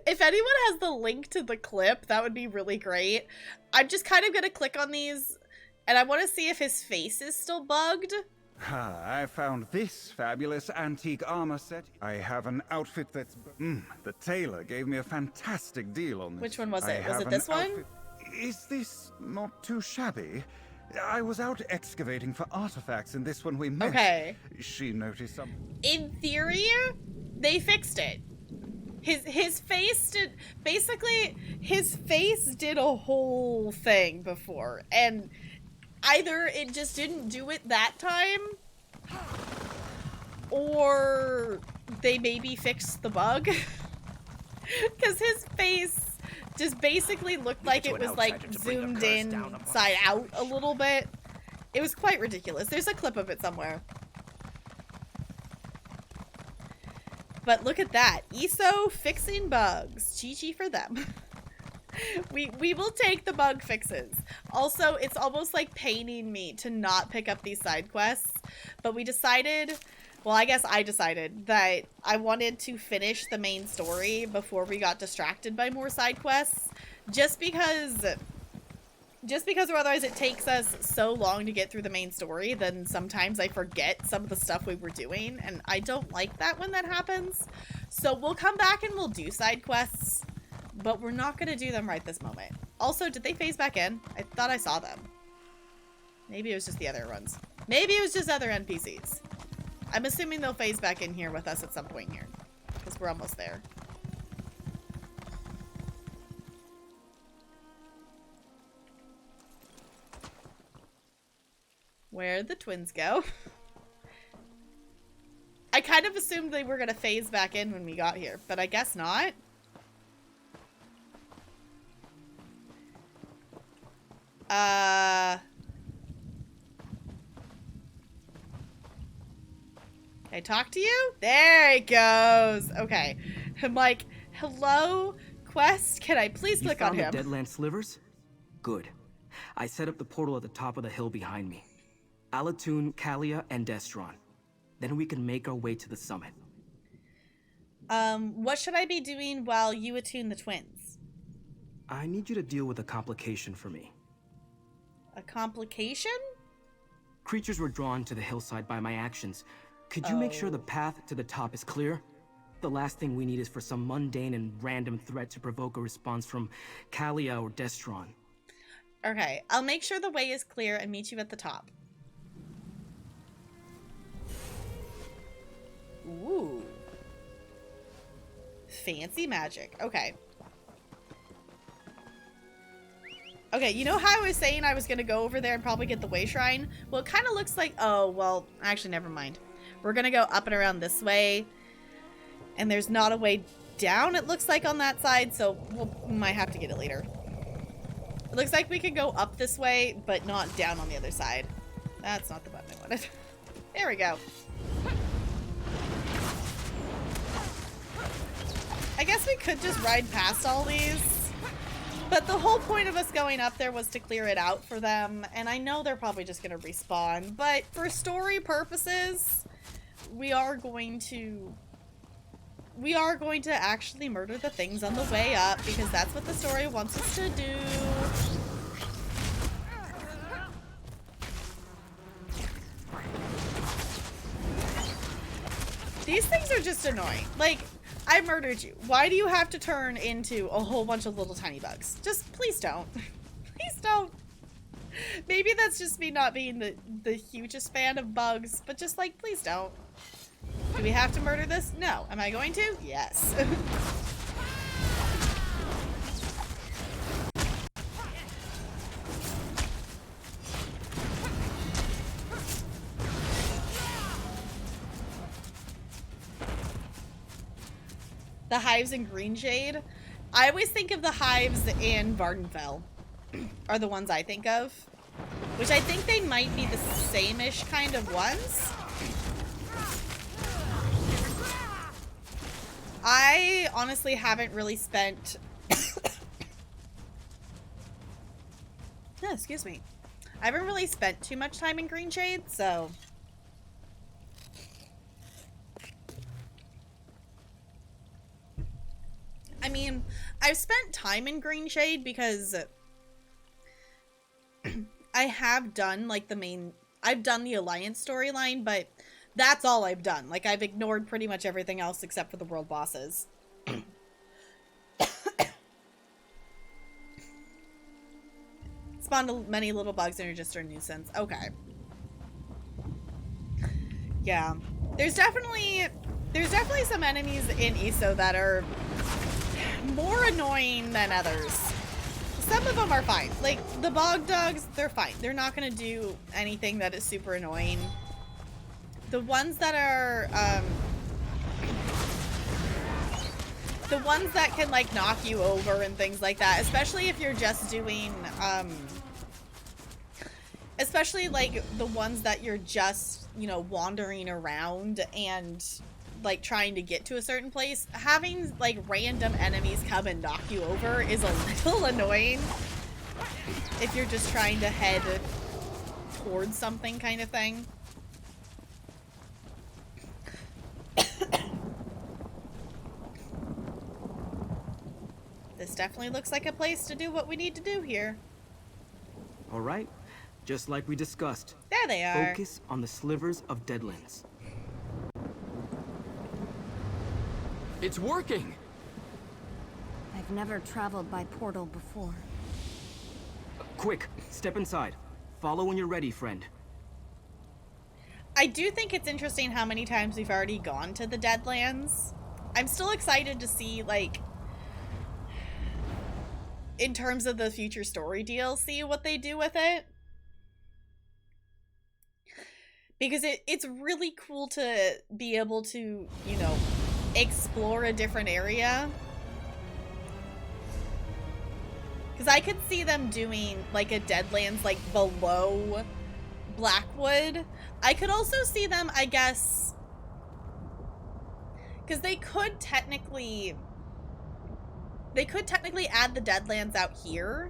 if anyone has the link to the clip. That would be really great. I'm just kind of gonna click on these and I want to see if his face is still bugged. I found this fabulous antique armor set. I have an outfit that's... the tailor gave me a fantastic deal on this. Which one was it? Was it this one? Is this not too shabby? I was out excavating for artifacts in this one we met. Okay. She noticed something. In theory, they fixed it. His face did... Basically, his face did a whole thing before. And either it just didn't do it that time, or they maybe fixed the bug. Because his face just basically looked like it was like zoomed in side out a little bit. It was quite ridiculous. There's a clip of it somewhere. But look at that. ESO fixing bugs. GG for them. We will take the bug fixes. Also, it's almost like paining me to not pick up these side quests. But we decided... Well, I guess I decided that I wanted to finish the main story before we got distracted by more side quests. Just because or otherwise it takes us so long to get through the main story, then sometimes I forget some of the stuff we were doing, and I don't like that when that happens. So we'll come back and we'll do side quests, but we're not going to do them right this moment. Also, did they phase back in? I thought I saw them. Maybe it was just the other ones. Maybe it was just other NPCs. I'm assuming they'll phase back in here with us at some point here, because we're almost there. Where'd the twins go? I kind of assumed they were going to phase back in when we got here, but I guess not. Can I talk to you? There it goes. Okay. I'm like, hello, Quest? Can I please click on him? You found the Deadland slivers? Good. I set up the portal at the top of the hill behind me. I'll attune Kalia and Destron. Then we can make our way to the summit. What should I be doing while you attune the twins? I need you to deal with a complication for me. A complication? Creatures were drawn to the hillside by my actions. Could you make sure the path to the top is clear? The last thing we need is for some mundane and random threat to provoke a response from Kalia or Destron. Okay, I'll make sure the way is clear and meet you at the top. Ooh. Fancy magic. Okay. Okay, you know how I was saying I was going to go over there and probably get the Way Shrine? Well, it kind of looks like... Oh, well, actually, never mind. We're going to go up and around this way. And there's not a way down, it looks like, on that side. So we might have to get it later. It looks like we can go up this way, but not down on the other side. That's not the button I wanted. There we go. I guess we could just ride past all these. But the whole point of us going up there was to clear it out for them. And I know they're probably just going to respawn. But for story purposes, we are going to actually murder the things on the way up. Because that's what the story wants us to do. These things are just annoying. Like... I murdered you. Why do you have to turn into a whole bunch of little tiny bugs? Just please don't. Please don't. Maybe that's just me not being the hugest fan of bugs, but just like, please don't. Do we have to murder this? No. Am I going to? Yes. The hives in Greenshade. I always think of the hives in Vardenfell are the ones I think of. Which I think they might be the same-ish kind of ones. I honestly haven't really spent... No, excuse me. I haven't really spent too much time in Greenshade, so... I mean, I've spent time in Greenshade because I have done, like, I've done the Alliance storyline, but that's all I've done. Like, I've ignored pretty much everything else except for the world bosses. Spawned many little bugs and are just a nuisance. Okay. Yeah. There's definitely some enemies in ESO that are more annoying than others. Some of them are fine. Like, the bog dogs, they're fine. They're not gonna do anything that is super annoying. The ones that are, the ones that can, like, knock you over and things like that, especially if you're just doing, especially, like, the ones that you're just, you know, wandering around and... like trying to get to a certain place, having like random enemies come and knock you over is a little annoying if you're just trying to head towards something kind of thing. This definitely looks like a place to do what we need to do here. All right, just like we discussed. There they are. Focus on the slivers of Deadlands. It's working! I've never traveled by portal before. Quick, step inside. Follow when you're ready, friend. I do think it's interesting how many times we've already gone to the Deadlands. I'm still excited to see, like, in terms of the future story DLC, what they do with it. Because it's really cool to be able to, you know, explore a different area. Because I could see them doing, like, a Deadlands, like, below Blackwood. I could also see them, I guess... Because they could technically add the Deadlands out here.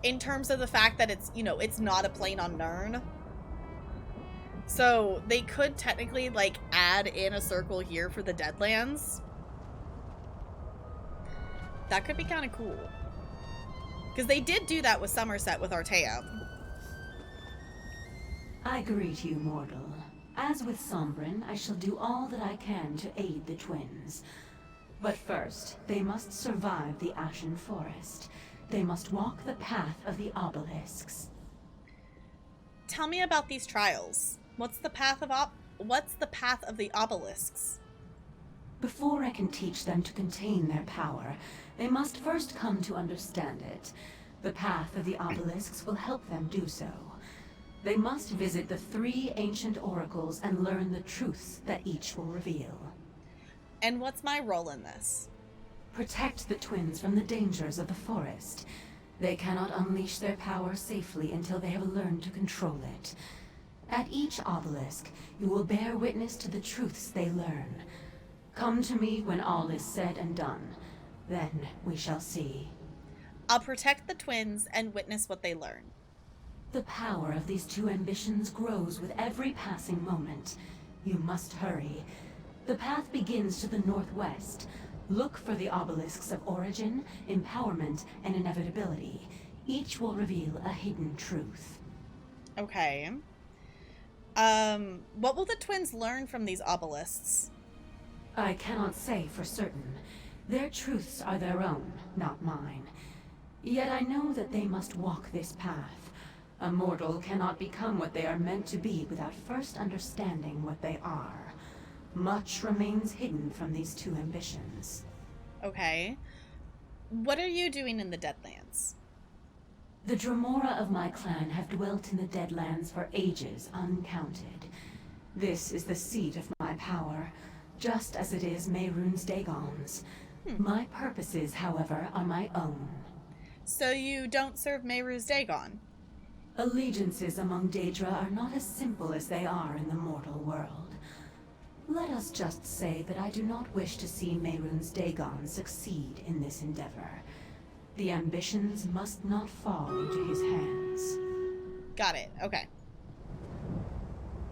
In terms of the fact that it's, you know, it's not a plane on Nirn. So, they could technically, like, add in a circle here for the Deadlands. That could be kind of cool. Because they did do that with Somerset with Artaeum. I greet you, mortal. As with Sombrin, I shall do all that I can to aid the twins. But first, they must survive the Ashen Forest. They must walk the path of the obelisks. Tell me about these trials. What's the path of the obelisks? Before I can teach them to contain their power, they must first come to understand it. The path of the obelisks will help them do so. They must visit the 3 ancient oracles and learn the truths that each will reveal. And what's my role in this? Protect the twins from the dangers of the forest. They cannot unleash their power safely until they have learned to control it. At each obelisk, you will bear witness to the truths they learn. Come to me when all is said and done. Then we shall see. I'll protect the twins and witness what they learn. The power of these 2 ambitions grows with every passing moment. You must hurry. The path begins to the northwest. Look for the obelisks of origin, empowerment, and inevitability. Each will reveal a hidden truth. Okay. What will the twins learn from these obelisks? I cannot say for certain. Their truths are their own, not mine. Yet I know that they must walk this path. A mortal cannot become what they are meant to be without first understanding what they are. Much remains hidden from these 2 ambitions. Okay. What are you doing in the Deadlands? The Dremora of my clan have dwelt in the Deadlands for ages uncounted. This is the seat of my power, just as it is Mehrunes Dagon's. My purposes, however, are my own. So you don't serve Mehrunes Dagon? Allegiances among Daedra are not as simple as they are in the mortal world. Let us just say that I do not wish to see Mehrunes Dagon succeed in this endeavor. The ambitions must not fall into his hands. Got it. Okay.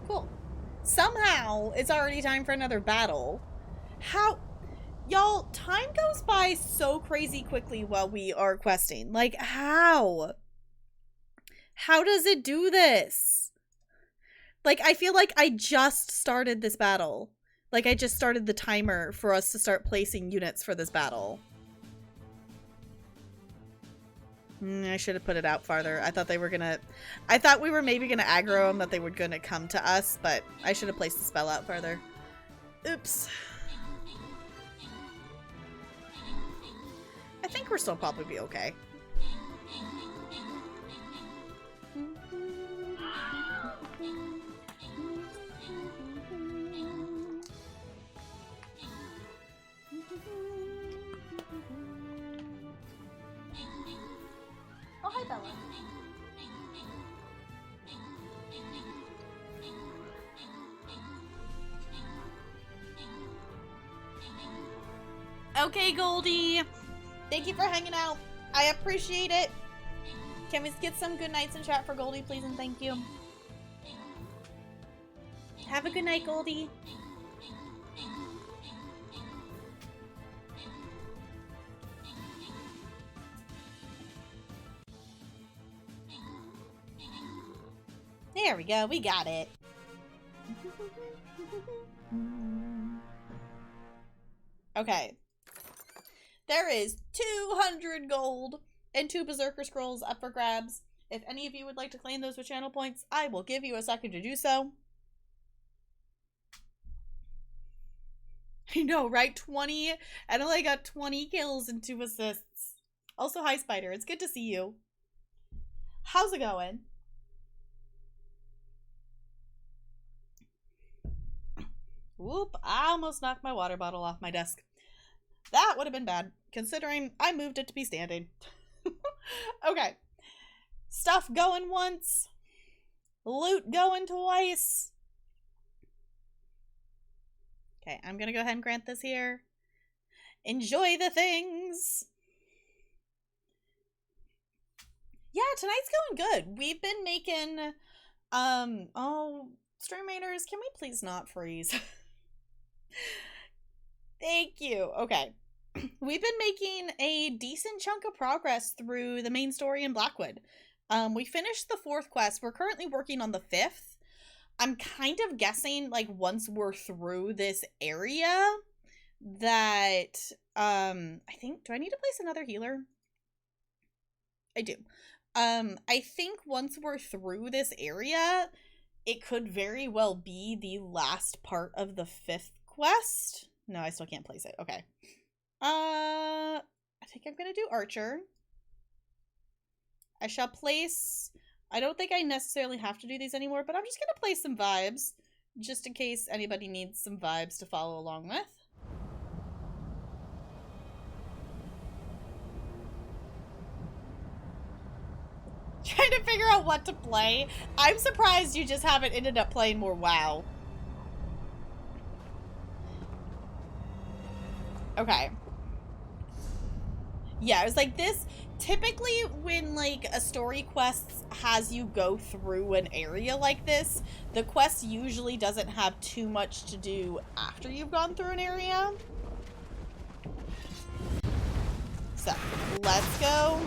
Cool. Somehow, it's already time for another battle. How... Y'all, time goes by so crazy quickly while we are questing. Like, how? How does it do this? Like, I feel like I just started this battle. Like, I just started the timer for us to start placing units for this battle. I should have put it out farther. I thought they were gonna... I thought we were maybe gonna aggro them, that they were gonna come to us, but I should have placed the spell out farther. Oops. I think we're still probably be okay. Oh, hi, Bella. Okay, Goldie. Thank you for hanging out. I appreciate it. Can we get some good nights in chat for Goldie, please, and thank you. Have a good night, Goldie. There we go. We got it. Okay. There is 200 gold and 2 Berserker Scrolls up for grabs. If any of you would like to claim those with channel points, I will give you a second to do so. I know, right? 20. I only got 20 kills and 2 assists. Also, hi, Spider. It's good to see you. How's it going? Whoop, I almost knocked my water bottle off my desk. That would have been bad, considering I moved it to be standing. Okay. Stuff going once. Loot going twice. Okay, I'm gonna go ahead and grant this here. Enjoy the things. Yeah, tonight's going good. We've been making, oh, Streamers, can we please not freeze? Thank you. Okay. We've been making a decent chunk of progress through the main story in Blackwood. We finished the 4th quest. We're currently working on the 5th. I'm kind of guessing, like, once we're through this area, that, I think, do I need to place another healer? I do. I think once we're through this area, it could very well be the last part of the 5th quest. No, I still can't place it. Okay. I think I'm gonna do Archer. I shall place... I don't think I necessarily have to do these anymore, but I'm just gonna place some vibes, just in case anybody needs some vibes to follow along with. Trying to figure out what to play. I'm surprised you just haven't ended up playing more WoW. Okay. Yeah, it was like this. Typically, when like a story quest has you go through an area like this, the quest usually doesn't have too much to do after you've gone through an area. So, let's go.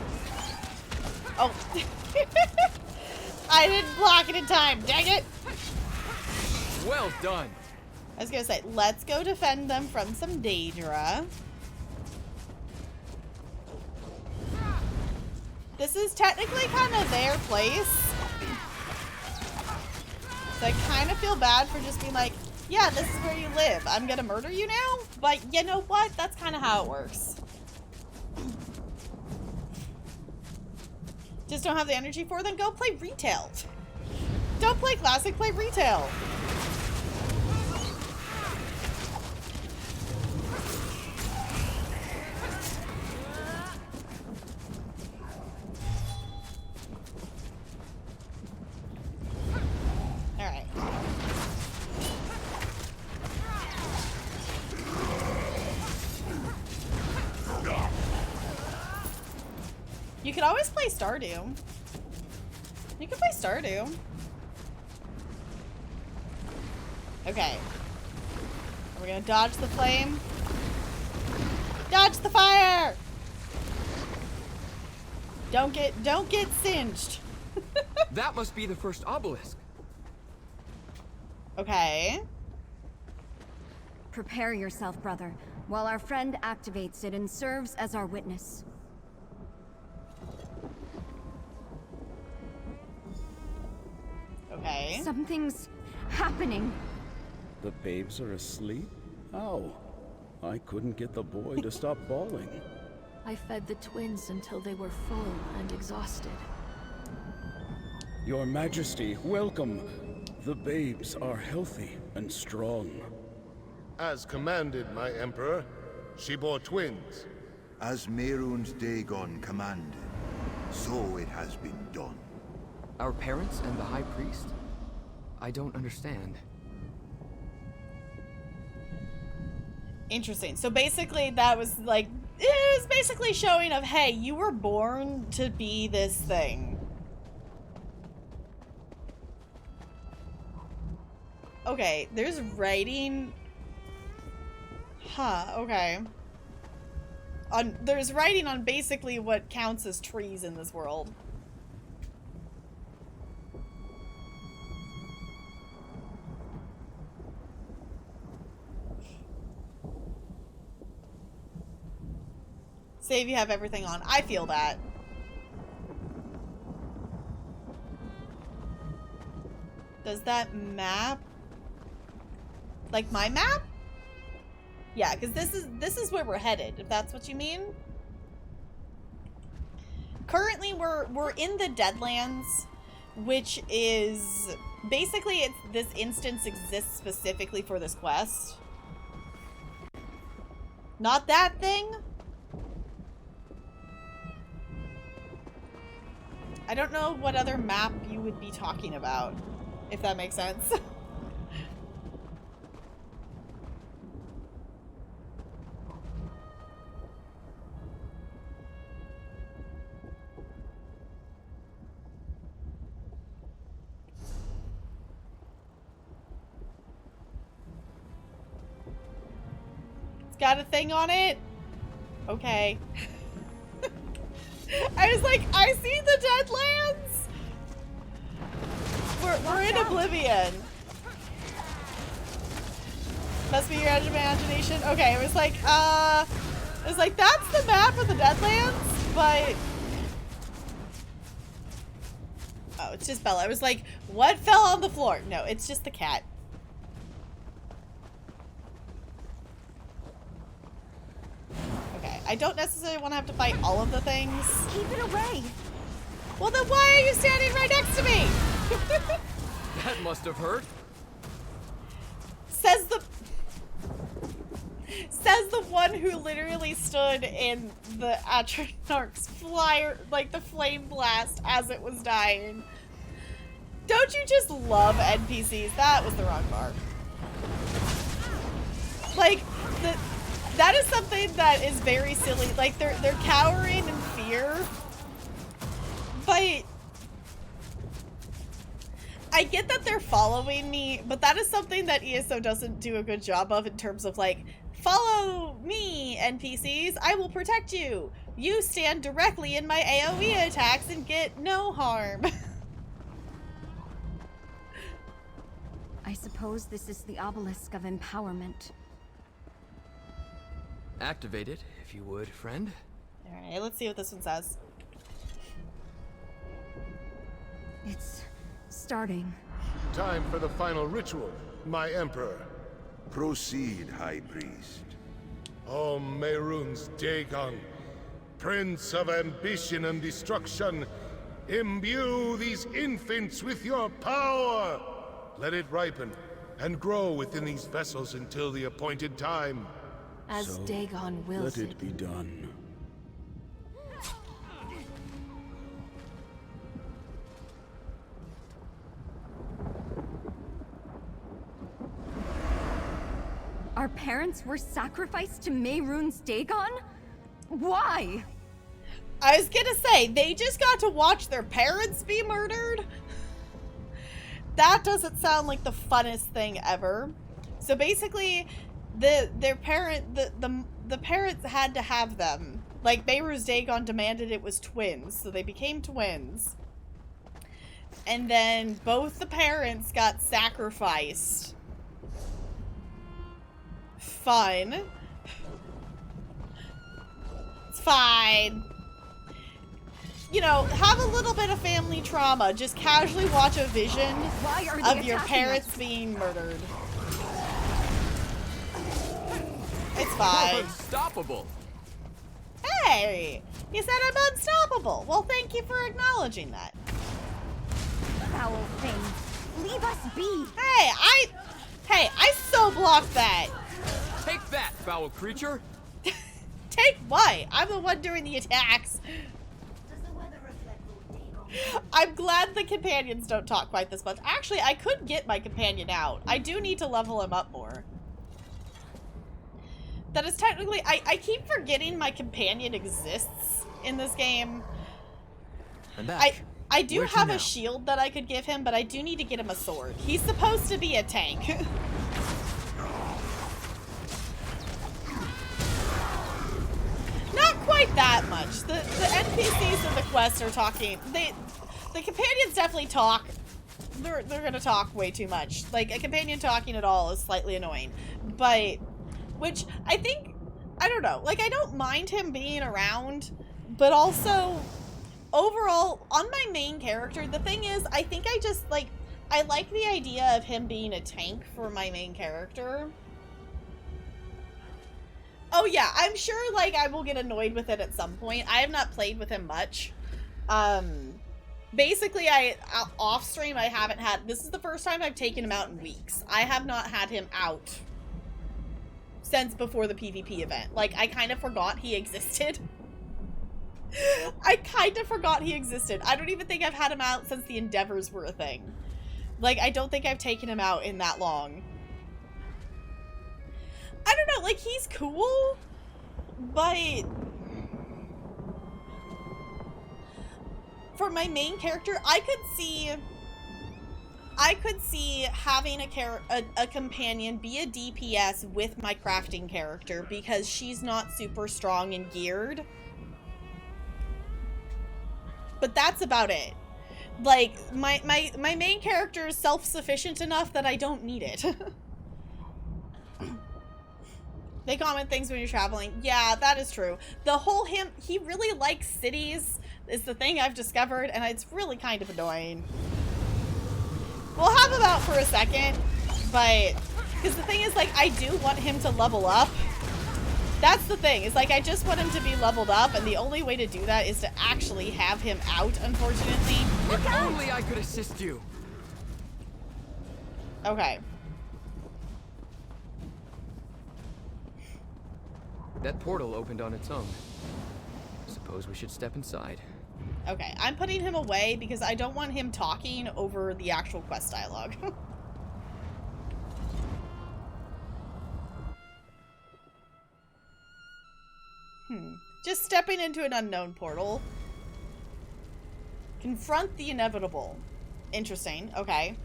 Oh. I didn't block it in time. Dang it. Well done. I was gonna say, let's go defend them from some Daedra. This is technically kind of their place. So I kind of feel bad for just being like, yeah, this is where you live. I'm gonna murder you now? But you know what? That's kind of how it works. Just don't have the energy for it, then go play retail. Don't play classic, play retail. Alright. You could always play Stardew. You could play Stardew. Okay. Are we gonna dodge the flame? Dodge the fire! Don't get singed. That must be the first obelisk. Okay. Prepare yourself, brother, while our friend activates it and serves as our witness. Okay. Something's happening. The babes are asleep? How? I couldn't get the boy to stop bawling. I fed the twins until they were full and exhausted. Your Majesty, welcome. The babes are healthy and strong. As commanded, my Emperor. She bore twins. As Mehrunes Dagon commanded, so it has been done. Our parents and the High Priest? I don't understand. Interesting. So basically that was like, it was basically showing of, hey, you were born to be this thing. Okay, there's writing. Huh, okay. There's writing on basically what counts as trees in this world. Say if you have everything on. I feel that. Does that map? Like my map? Yeah, because this is where we're headed, if that's what you mean. Currently we're in the Deadlands. which is basically this instance exists specifically for this quest. Not that thing. I don't know what other map you would be talking about, if that makes sense. It's got a thing on it? Okay. I was like, I see the Deadlands! We're in Oblivion. Must be your edge of imagination. Okay, it was like, that's the map of the Deadlands, but... Oh, it's just Bella. I was like, what fell on the floor? No, it's just the cat. Okay, I don't necessarily want to have to fight all of the things. Keep it away! Well, then why are you standing right next to me? That must have hurt. Says the one who literally stood in the Atronach's flyer, like the flame blast as it was dying. Don't you just love NPCs? That was the wrong bar. Like, that is something that is very silly. Like, they're cowering in fear. But I get that they're following me, but that is something that ESO doesn't do a good job of in terms of, like, follow me, NPCs. I will protect you. You stand directly in my AoE attacks and get no harm. I suppose this is the obelisk of empowerment. Activate it, if you would, friend. Alright, let's see what this one says. It's starting. Time for the final ritual, my Emperor. Proceed, High Priest. O Mehrunes Dagon, Prince of ambition and destruction, imbue these infants with your power! Let it ripen and grow within these vessels until the appointed time. As So, Dagon wills let it be done. Our parents were sacrificed to Mehrunes Dagon? Why? I was gonna say, they just got to watch their parents be murdered? That doesn't sound like the funnest thing ever. So basically, the parents had to have them. Like, Mehrunes Dagon demanded it was twins, so they became twins. And then both the parents got sacrificed. Fine. It's fine. You know, have a little bit of family trauma. Just casually watch a vision of your parents being murdered. It's fine. Unstoppable. Hey! You said I'm unstoppable. Well, thank you for acknowledging that. Foul thing. Leave us be. Hey, I so blocked that. Take that, foul creature. Take what? I'm the one doing the attacks. I'm glad the companions don't talk quite this much. Actually, I could get my companion out. I do need to level him up more. That is technically... I keep forgetting my companion exists in this game. I'm back. I do Where'd you have now? a shield that I could give him, but I do need to get him a sword. He's supposed to be a tank. Not quite that much. The NPCs in the quest are talking. The companions definitely talk. They're gonna talk way too much. Like, a companion talking at all is slightly annoying. But, which I think, I don't know. Like, I don't mind him being around, but also, overall, on my main character, the thing is, I think I just, like, I like the idea of him being a tank for my main character. Oh yeah, I'm sure, like, I will get annoyed with it at some point. I have not played with him much. Basically, off stream, I haven't had... This is the first time I've taken him out in weeks. I have not had him out since before the PvP event. Like, I kind of forgot he existed. I kind of forgot he existed. I don't even think I've had him out since the Endeavors were a thing. Like, I don't think I've taken him out in that long. I don't know, like, he's cool, but... For my main character, I could see having a companion be a DPS with my crafting character because she's not super strong and geared. But that's about it. Like, my main character is self-sufficient enough that I don't need it. They comment things when you're traveling. Yeah, that is true. The whole he really likes cities is the thing I've discovered, and it's really kind of annoying. We'll have him out for a second, but... Because the thing is, like, I do want him to level up. That's the thing. It's like, I just want him to be leveled up, and the only way to do that is to actually have him out, unfortunately. If only I could assist you. Okay. That portal opened on its own. Suppose we should step inside. Okay, I'm putting him away because I don't want him talking over the actual quest dialogue. Just stepping into an unknown portal. Confront the inevitable. Interesting, okay.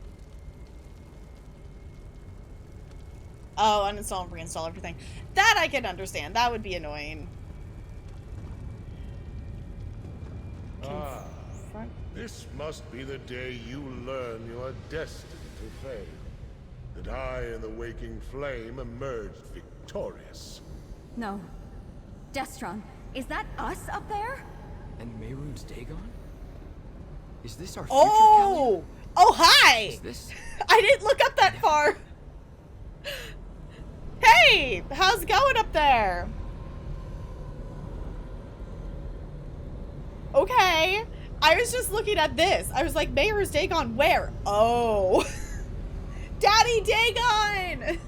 Oh, uninstall and reinstall everything. That I can understand. That would be annoying. This must be the day you learn you are destined to fail. That I and the Waking Flame emerged victorious. No. Destron, is that us up there? And Mehrunes Dagon? Is this our future, Oh! Oh, hi! Is this... I didn't look up that far. Hey! How's it going up there? Okay. I was just looking at this. I was like, Mehrunes Dagon, where? Oh. Daddy Dagon!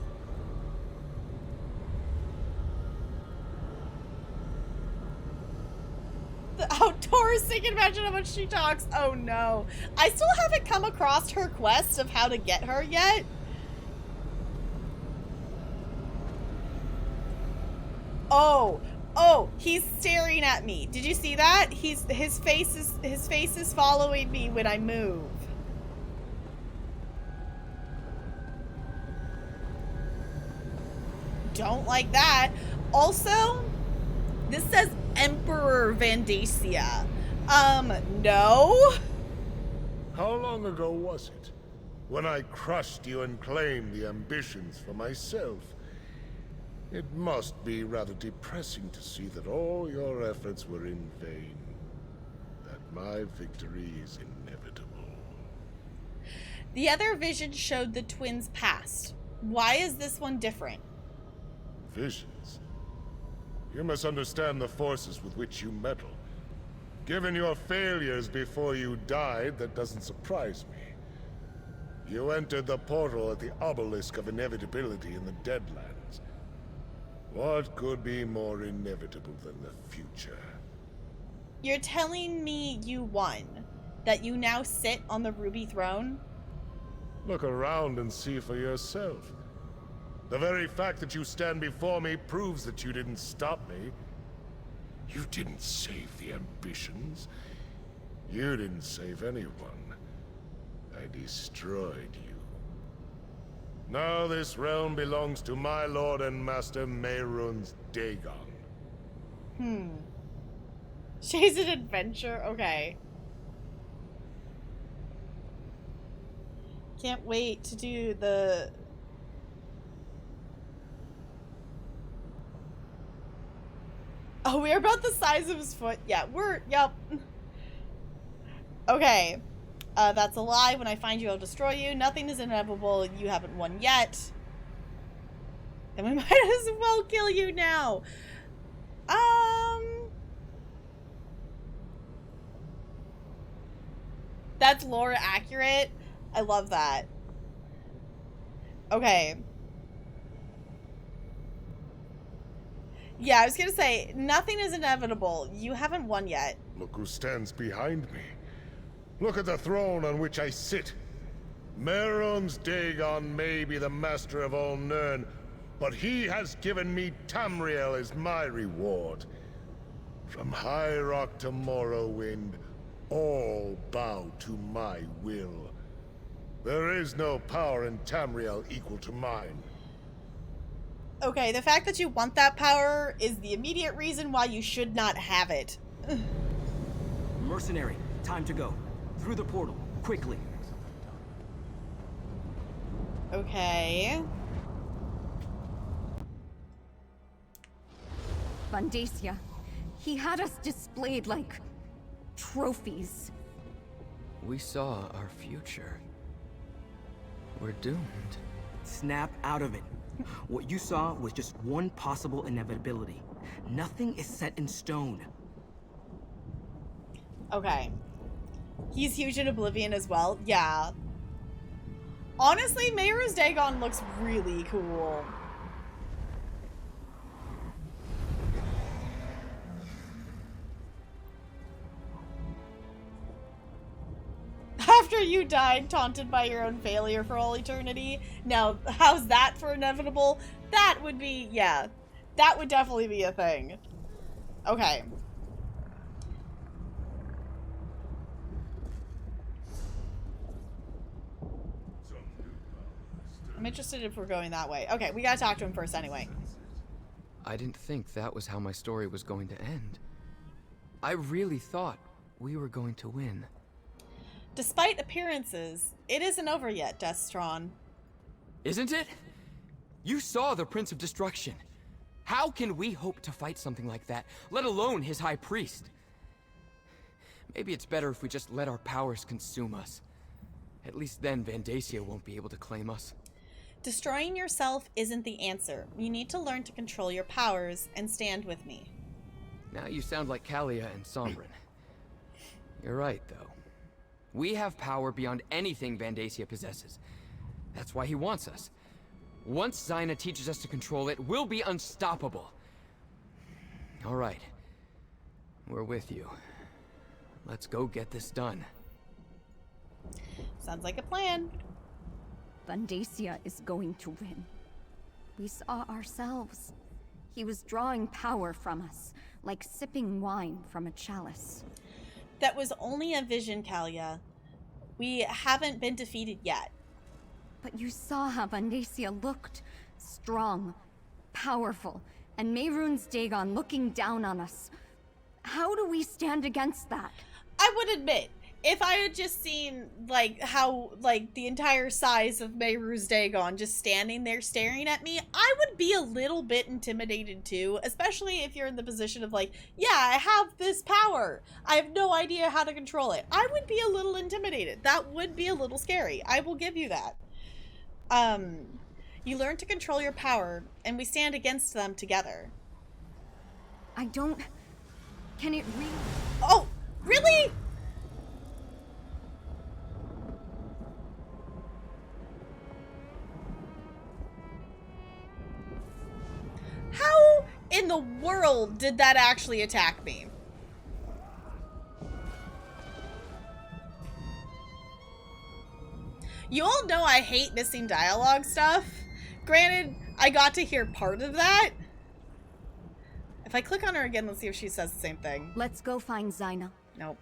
The outdoors, you can imagine how much she talks. Oh no. I still haven't come across her quest of how to get her yet. Oh. Oh, he's staring at me. Did you see that? His face is following me when I move. Don't like that. Also, this says Emperor Vandacia. No? How long ago was it? When I crushed you and claimed the ambitions for myself. It must be rather depressing to see that all your efforts were in vain. That my victory is inevitable. The other vision showed the twins' past. Why is this one different? Visions? You must understand the forces with which you meddle. Given your failures before you died, that doesn't surprise me. You entered the portal at the obelisk of inevitability in the Deadlands. What could be more inevitable than the future? You're telling me you won? That you now sit on the Ruby Throne? Look around and see for yourself. The very fact that you stand before me proves that you didn't stop me. You didn't save the ambitions. You didn't save anyone. I destroyed you. Now this realm belongs to my lord and master Mehrunes Dagon. She's an adventure? Okay. Can't wait to do the... Oh, we're about the size of his foot. Yeah, yep. Okay. That's a lie. When I find you, I'll destroy you. Nothing is inevitable. You haven't won yet. Then we might as well kill you now. That's lore accurate. I love that. Okay. Yeah, I was gonna say, nothing is inevitable. You haven't won yet. Look who stands behind me. Look at the throne on which I sit. Mehrunes Dagon may be the master of all Nirn, but he has given me Tamriel as my reward. From High Rock to Morrowind, all bow to my will. There is no power in Tamriel equal to mine. Okay, the fact that you want that power is the immediate reason why you should not have it. Mercenary, time to go. Through the portal, quickly. Okay. Vandacia. He had us displayed like trophies. We saw our future. We're doomed. Snap out of it. What you saw was just one possible inevitability. Nothing is set in stone. Okay. He's huge in Oblivion as well. Yeah. Honestly, Mehrunes Dagon looks really cool. After you died, taunted by your own failure for all eternity. Now, how's that for inevitable? That would be, yeah. That would definitely be a thing. Okay. I'm interested if we're going that way. Okay, we gotta talk to him first anyway. I didn't think that was how my story was going to end. I really thought we were going to win. Despite appearances, it isn't over yet, Destron. Isn't it? You saw the Prince of Destruction. How can we hope to fight something like that, let alone his High Priest? Maybe it's better if we just let our powers consume us. At least then Vandacia won't be able to claim us. Destroying yourself isn't the answer. You need to learn to control your powers and stand with me. Now you sound like Kalia and Sombrin. You're right, though. We have power beyond anything Vandacia possesses. That's why he wants us. Once Zaina teaches us to control it, we'll be unstoppable. All right. We're with you. Let's go get this done. Sounds like a plan. Vandacia is going to win. We saw ourselves. He was drawing power from us, like sipping wine from a chalice. That was only a vision, Kalia. We haven't been defeated yet. But you saw how Vandacia looked. Strong, powerful, and Mehrunes Dagon looking down on us. How do we stand against that? I would admit, if I had just seen, like, how, like, the entire size of Mehrunes Dagon just standing there staring at me, I would be a little bit intimidated too, especially if you're in the position of, like, yeah, I have this power. I have no idea how to control it. I would be a little intimidated. That would be a little scary. I will give you that. You learn to control your power, and we stand against them together. I don't... Can it really... Oh, really? How in the world did that actually attack me? You all know I hate missing dialogue stuff. Granted, I got to hear part of that. If I click on her again, let's see if she says the same thing. Let's go find Zaina. Nope.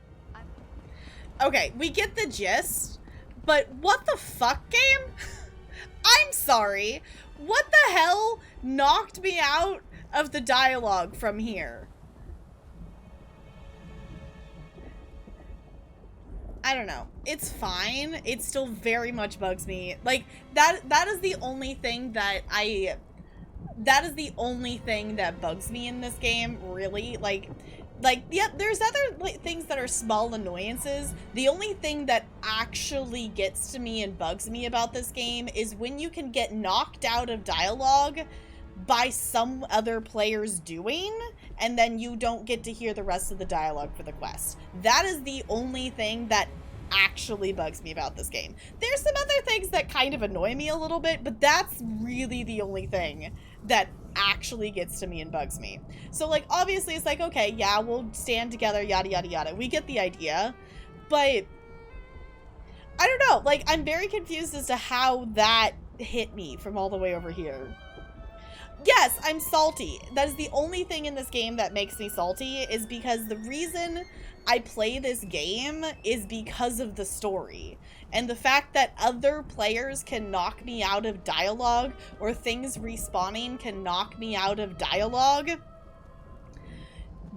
Okay, we get the gist, but what the fuck, game? I'm sorry. What the hell knocked me out of the dialogue from here? I don't know. It's fine. It still very much bugs me. Like, that is the only thing that that is the only thing that bugs me in this game, really. Like, yeah, there's other things that are small annoyances. The only thing that actually gets to me and bugs me about this game is when you can get knocked out of dialogue by some other player's doing, and then you don't get to hear the rest of the dialogue for the quest. That is the only thing that actually bugs me about this game. There's some other things that kind of annoy me a little bit, but that's really the only thing that actually gets to me and bugs me. So, like, obviously it's like, okay, yeah, we'll stand together, yada, yada, yada. We get the idea, but I don't know. Like, I'm very confused as to how that hit me from all the way over here. Yes, I'm salty. That is the only thing in this game that makes me salty, is because the reason I play this game is because of the story. And the fact that other players can knock me out of dialogue, or things respawning can knock me out of dialogue,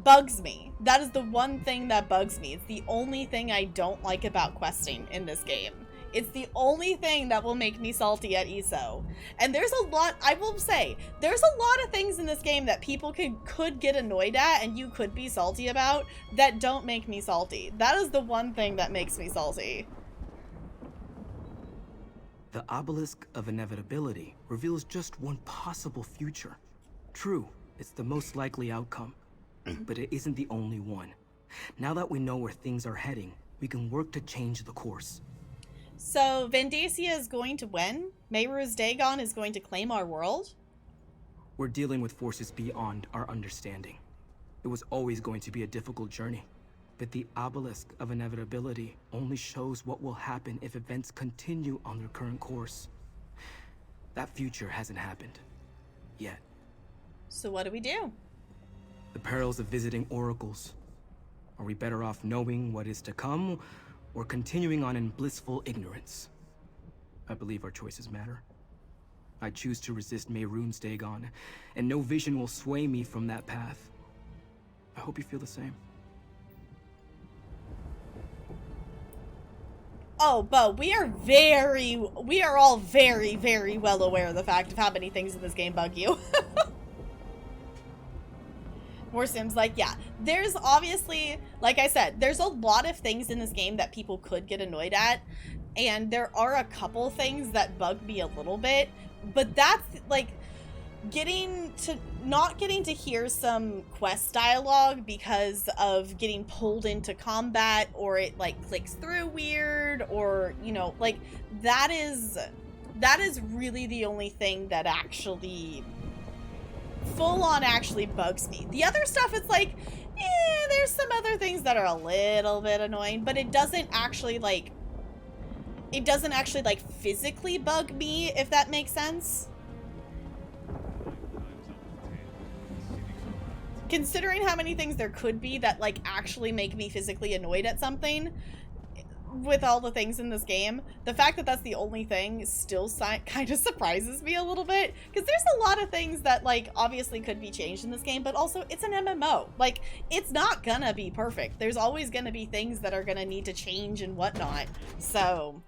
bugs me. That is the one thing that bugs me. It's the only thing I don't like about questing in this game. It's the only thing that will make me salty at ESO. And there's a lot, I will say, there's a lot of things in this game that people could get annoyed at and you could be salty about that don't make me salty. That is the one thing that makes me salty. The obelisk of inevitability reveals just one possible future. True, it's the most likely outcome, but it isn't the only one. Now that we know where things are heading, we can work to change the course. So, Vandacia is going to win? Mehru's Dagon is going to claim our world? We're dealing with forces beyond our understanding. It was always going to be a difficult journey, but the obelisk of inevitability only shows what will happen if events continue on their current course. That future hasn't happened. Yet. So what do we do? The perils of visiting oracles. Are we better off knowing what is to come, or continuing on in blissful ignorance? I believe our choices matter. I choose to resist Mehrunes Dagon, and no vision will sway me from that path. I hope you feel the same. Oh, Bo, we are all very, very well aware of the fact of how many things in this game bug you. More Sims, like, yeah, there's obviously, like I said, there's a lot of things in this game that people could get annoyed at, and there are a couple things that bug me a little bit, but that's, like, not getting to hear some quest dialogue because of getting pulled into combat, or it, like, clicks through weird, or, you know, like, that is really the only thing that actually full-on actually bugs me. The other stuff, it's like, there's some other things that are a little bit annoying, but it doesn't actually, like, physically bug me, if that makes sense. Considering how many things there could be that, like, actually make me physically annoyed at something, with all the things in this game, the fact that that's the only thing still kind of surprises me a little bit, because there's a lot of things that, like, obviously could be changed in this game, but also it's an MMO. Like, it's not gonna be perfect. There's always gonna be things that are gonna need to change and whatnot, so...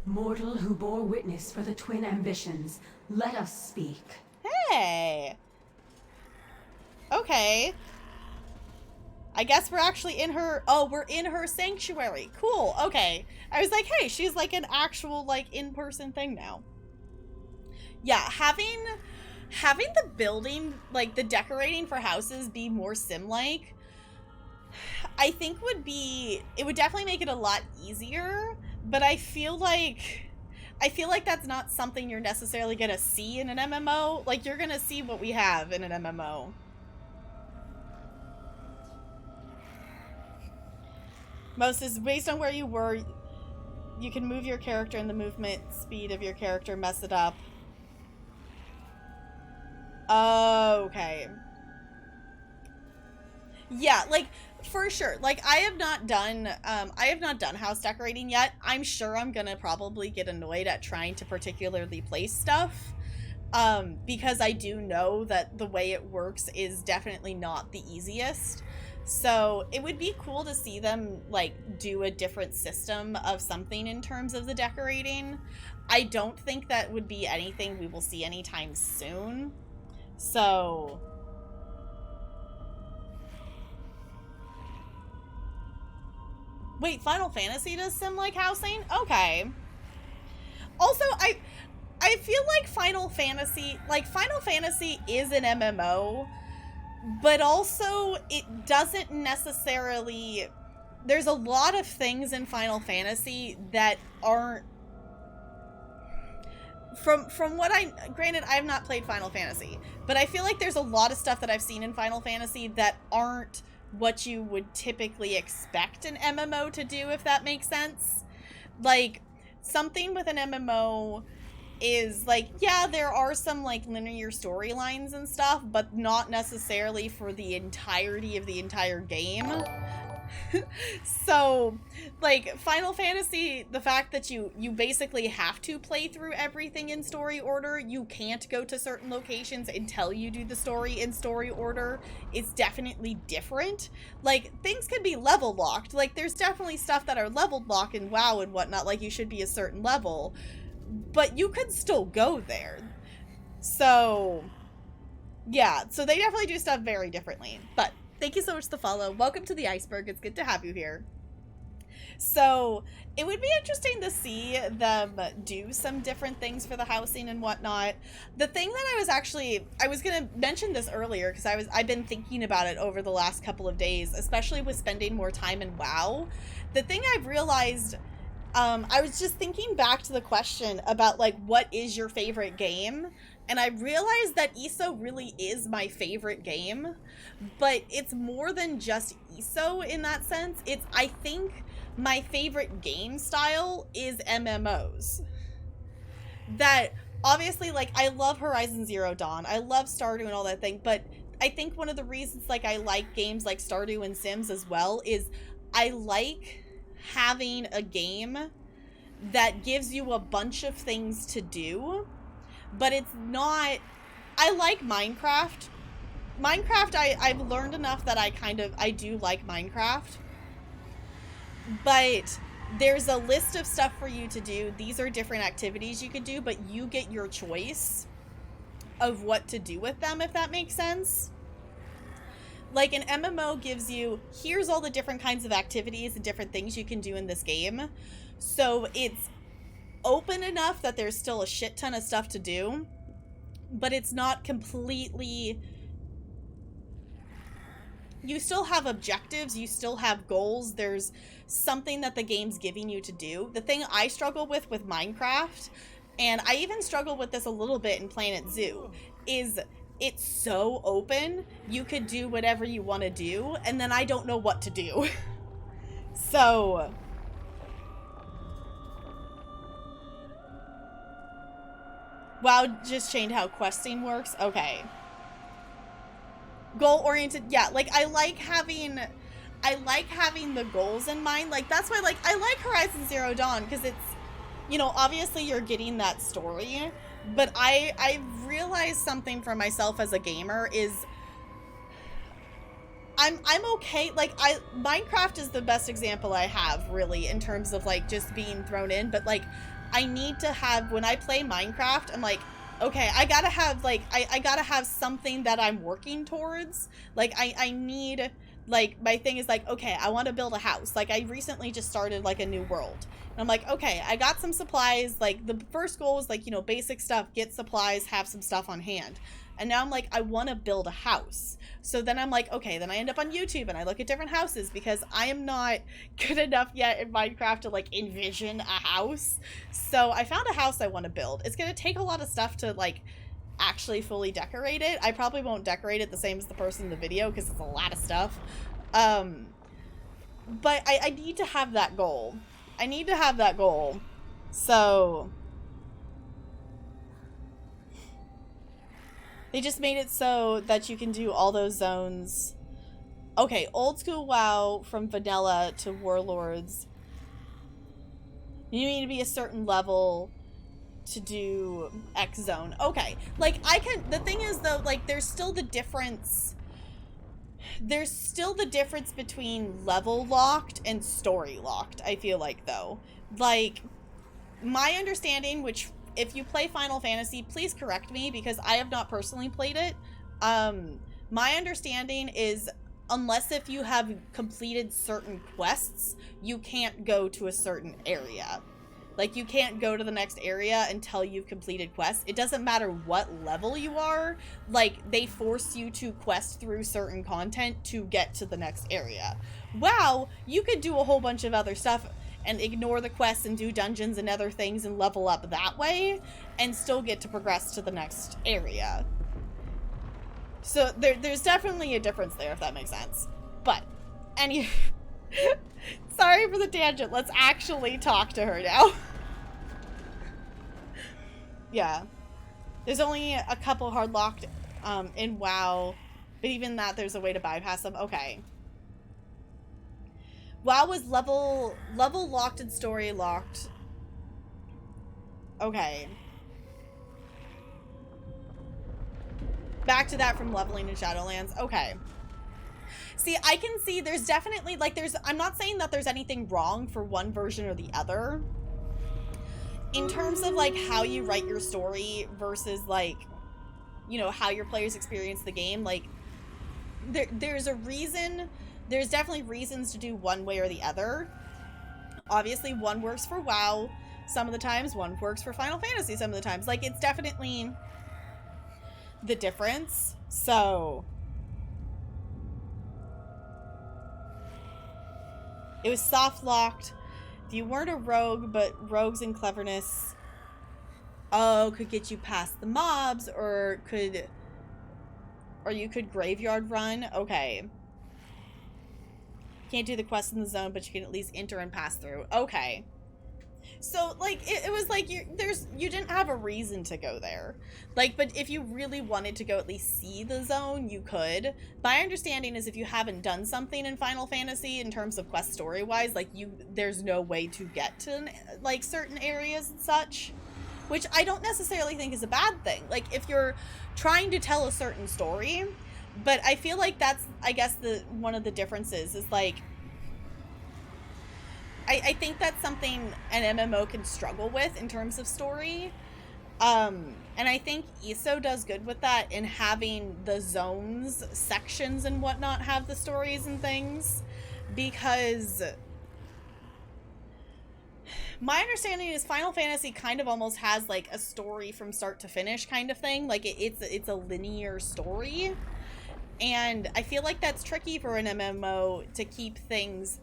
Mortal who bore witness for the twin ambitions, let us speak. Hey! Okay. I guess we're actually in her, we're in her sanctuary. Cool, okay. I was like, hey, she's like an actual, like, in-person thing now. Yeah, having the building, like, the decorating for houses be more sim-like, I think it would definitely make it a lot easier, but I feel like that's not something you're necessarily gonna see in an MMO. Like, you're gonna see what we have in an MMO. Most is based on where you were, you can move your character and the movement speed of your character mess it up. Okay. Yeah, like, for sure. Like, I have not done house decorating yet. I'm sure I'm gonna probably get annoyed at trying to particularly place stuff. Because I do know that the way it works is definitely not the easiest. So it would be cool to see them, like, do a different system of something in terms of the decorating. I don't think that would be anything we will see anytime soon. So... Wait, Final Fantasy does sim-like housing? Okay. Also, I feel like Final Fantasy is an MMO, But also, it doesn't necessarily... There's a lot of things in Final Fantasy that aren't... From what granted, I have not played Final Fantasy, but I feel like there's a lot of stuff that I've seen in Final Fantasy that aren't what you would typically expect an MMO to do, if that makes sense. Like, something with an MMO is like, yeah, there are some like linear storylines and stuff, but not necessarily for the entirety of the entire game. So, like, Final Fantasy, the fact that you basically have to play through everything in story order, you can't go to certain locations until you do the story in story order, is definitely different. Like, things can be level locked. Like, there's definitely stuff that are level locked in WoW and whatnot, like you should be a certain level, but you could still go there. So, yeah, so they definitely do stuff very differently. But thank you so much for the follow. Welcome to the iceberg. It's good to have you here. So it would be interesting to see them do some different things for the housing and whatnot. The thing that I was gonna mention this earlier because I've been thinking about it over the last couple of days, especially with spending more time in WoW. The thing I've realized, I was just thinking back to the question about like, what is your favorite game? And I realized that ESO really is my favorite game, but it's more than just ESO in that sense. I think my favorite game style is MMOs. That, obviously, like, I love Horizon Zero Dawn, I love Stardew and all that thing, but I think one of the reasons, like, I like games like Stardew and Sims as well is I like having a game that gives you a bunch of things to do. But it's not... I like Minecraft. I've learned enough that I do like Minecraft. But there's a list of stuff for you to do. These are different activities you could do, but you get your choice of what to do with them, if that makes sense. Like, an MMO gives you, here's all the different kinds of activities and different things you can do in this game. So it's open enough that there's still a shit ton of stuff to do, but it's not completely... You still have objectives, you still have goals, there's something that the game's giving you to do. The thing I struggle with Minecraft, and I even struggle with this a little bit in Planet Zoo, is it's so open, you could do whatever you want to do, and then I don't know what to do. So... WoW just changed how questing works? Okay. Goal-oriented, yeah, like, I like having the goals in mind. Like, that's why, like, I like Horizon Zero Dawn, because it's, you know, obviously you're getting that story, but I've realized something for myself as a gamer is I'm okay, like, Minecraft is the best example I have, really, in terms of, like, just being thrown in, but, like, I need to have, when I play Minecraft, I'm like, okay, I gotta have, like, I gotta have something that I'm working towards. Like, I need, like, my thing is, like, okay, I want to build a house. Like, I recently just started, like, a new world. And I'm like, okay, I got some supplies. Like, the first goal was, like, you know, basic stuff, get supplies, have some stuff on hand. And now I'm like, I want to build a house. So then I'm like, okay, then I end up on YouTube and I look at different houses because I am not good enough yet in Minecraft to, like, envision a house. So I found a house I want to build. It's going to take a lot of stuff to, like, actually fully decorate it. I probably won't decorate it the same as the person in the video because it's a lot of stuff. But I need to have that goal. I need to have that goal. So... They just made it so that you can do all those zones. Okay, old school WoW from vanilla to Warlords. You need to be a certain level to do X zone. Okay, like, the thing is though, like, there's still the difference between level locked and story locked, I feel like, though. Like, my understanding, which, if you play Final Fantasy, please correct me because I have not personally played it. My understanding is, unless if you have completed certain quests, you can't go to a certain area. Like, you can't go to the next area until you've completed quests. It doesn't matter what level you are. Like, they force you to quest through certain content to get to the next area. WoW, you could do a whole bunch of other stuff and ignore the quests and do dungeons and other things and level up that way and still get to progress to the next area. So there's definitely a difference there, if that makes sense. But, sorry for the tangent. Let's actually talk to her now. Yeah. There's only a couple hard locked in WoW, but even that there's a way to bypass them. Okay. WoW was level locked and story locked. Okay. Back to that from leveling in Shadowlands. Okay. See, I can see there's definitely, like, I'm not saying that there's anything wrong for one version or the other. In terms of, like, how you write your story versus, like, you know, how your players experience the game, like, there's a reason, there's definitely reasons to do one way or the other. Obviously, one works for WoW some of the times, one works for Final Fantasy some of the times. Like, it's definitely the difference. So it was soft locked. If you weren't a rogue, but rogues and cleverness, could get you past the mobs, or you could graveyard run. Okay. Can't do the quest in the zone, but you can at least enter and pass through. Okay. So, like, it was like you didn't have a reason to go there. Like, but if you really wanted to go at least see the zone, you could. My understanding is if you haven't done something in Final Fantasy in terms of quest story-wise, like, there's no way to get to, like, certain areas and such. Which I don't necessarily think is a bad thing. Like, if you're trying to tell a certain story, but I feel like that's, I guess, one of the differences is, like, I think that's something an MMO can struggle with in terms of story. And I think ESO does good with that in having the zones, sections, and whatnot have the stories and things. Because my understanding is Final Fantasy kind of almost has, like, a story from start to finish kind of thing. Like, it's a linear story. And I feel like that's tricky for an MMO to keep things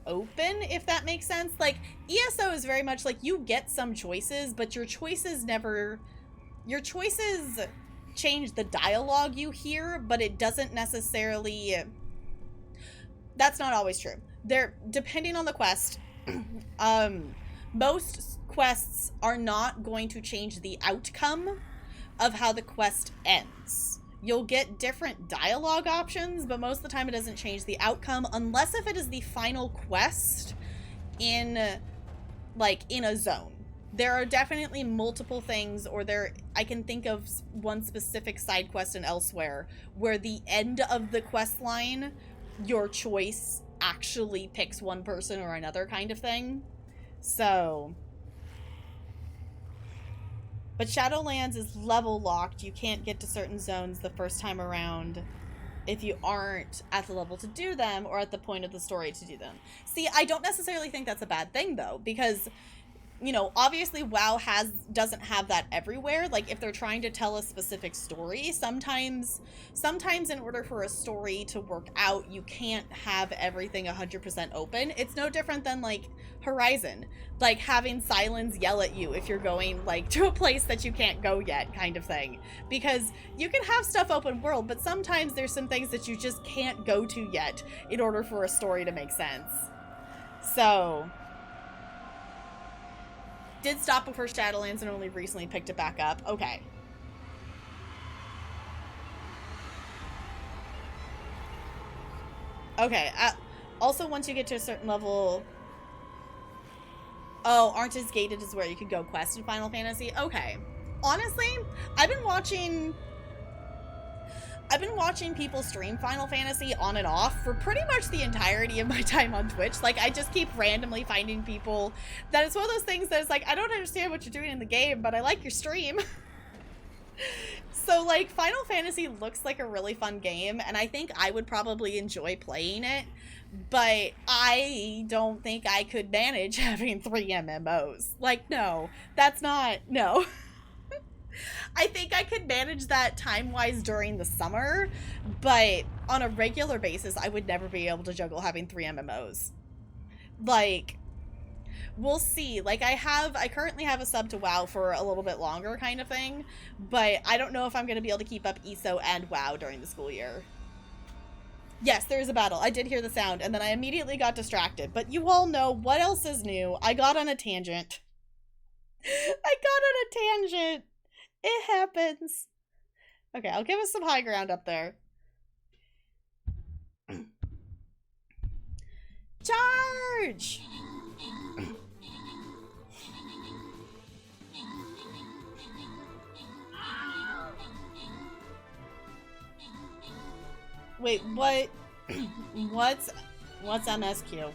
open, if that makes sense. Like, ESO is very much like you get some choices, but your choices change the dialogue you hear, but it doesn't necessarily, that's not always true. Depending on the quest, most quests are not going to change the outcome of how the quest ends. You'll get different dialogue options, but most of the time it doesn't change the outcome, unless if it is the final quest in a zone. There are definitely multiple things, or I can think of one specific side quest in Elsewhere, where the end of the quest line, your choice actually picks one person or another kind of thing. So, but Shadowlands is level locked. You can't get to certain zones the first time around if you aren't at the level to do them or at the point of the story to do them. See, I don't necessarily think that's a bad thing, though, because, you know, obviously WoW doesn't have that everywhere. Like, if they're trying to tell a specific story, sometimes in order for a story to work out, you can't have everything 100% open. It's no different than, like, Horizon. Like, having Silence yell at you if you're going, like, to a place that you can't go yet, kind of thing. Because you can have stuff open world, but sometimes there's some things that you just can't go to yet in order for a story to make sense. So, did stop before Shadowlands and only recently picked it back up. Okay. Okay. Also, once you get to a certain level... Oh, aren't as gated as where you could go quest in Final Fantasy? Okay. Honestly, I've been watching people stream Final Fantasy on and off for pretty much the entirety of my time on Twitch. Like, I just keep randomly finding people that it's one of those things that it's like, I don't understand what you're doing in the game, but I like your stream. So, like, Final Fantasy looks like a really fun game, and I think I would probably enjoy playing it, but I don't think I could manage having 3 MMOs. Like, no. That's not... No. I think I could manage that time-wise during the summer, but on a regular basis, I would never be able to juggle having 3 MMOs. Like... We'll see. Like, I currently have a sub to WoW for a little bit longer kind of thing, but I don't know if I'm going to be able to keep up ESO and WoW during the school year. Yes, there is a battle. I did hear the sound, and then I immediately got distracted. But you all know what else is new. I got on a tangent. It happens. Okay, I'll give us some high ground up there. Charge! Wait, what? What's MSQ?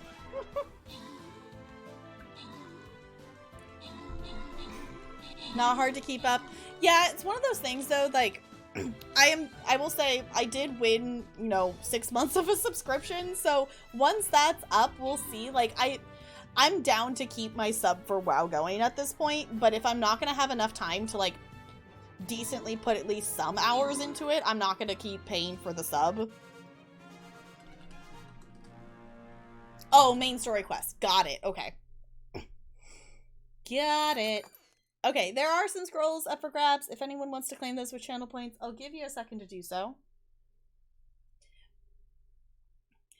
Not hard to keep up. Yeah, it's one of those things though, like, I will say I did win, 6 months of a subscription, so once that's up, we'll see. Like, I'm down to keep my sub for WoW going at this point, but if I'm not gonna have enough time to, like, decently put at least some hours into it, I'm not gonna keep paying for the sub. Oh, main story quest. Got it. Okay. Got it. Okay, there are some scrolls up for grabs. If anyone wants to claim those with channel points, I'll give you a second to do so.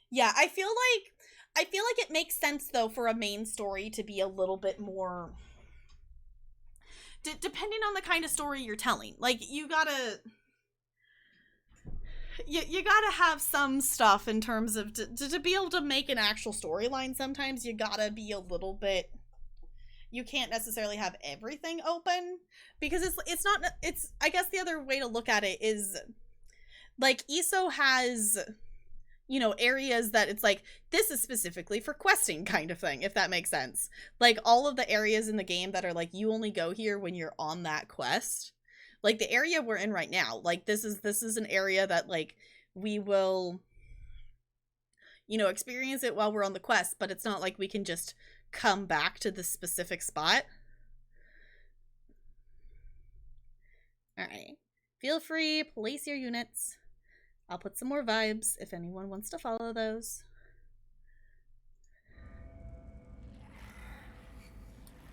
Yeah, I feel like it makes sense though for a main story to be a little bit more depending on the kind of story you're telling. Like, you gotta have some stuff in terms of to be able to make an actual storyline. Sometimes you gotta be a little bit, you can't necessarily have everything open, because it's I guess the other way to look at it is, like, ESO has, areas that it's like, this is specifically for questing kind of thing, if that makes sense. Like, all of the areas in the game that are like, you only go here when you're on that quest. Like, the area we're in right now, like, this is an area that, like, we will, experience it while we're on the quest, but it's not like we can just come back to the specific spot. Alright. Feel free, place your units. I'll put some more vibes if anyone wants to follow those.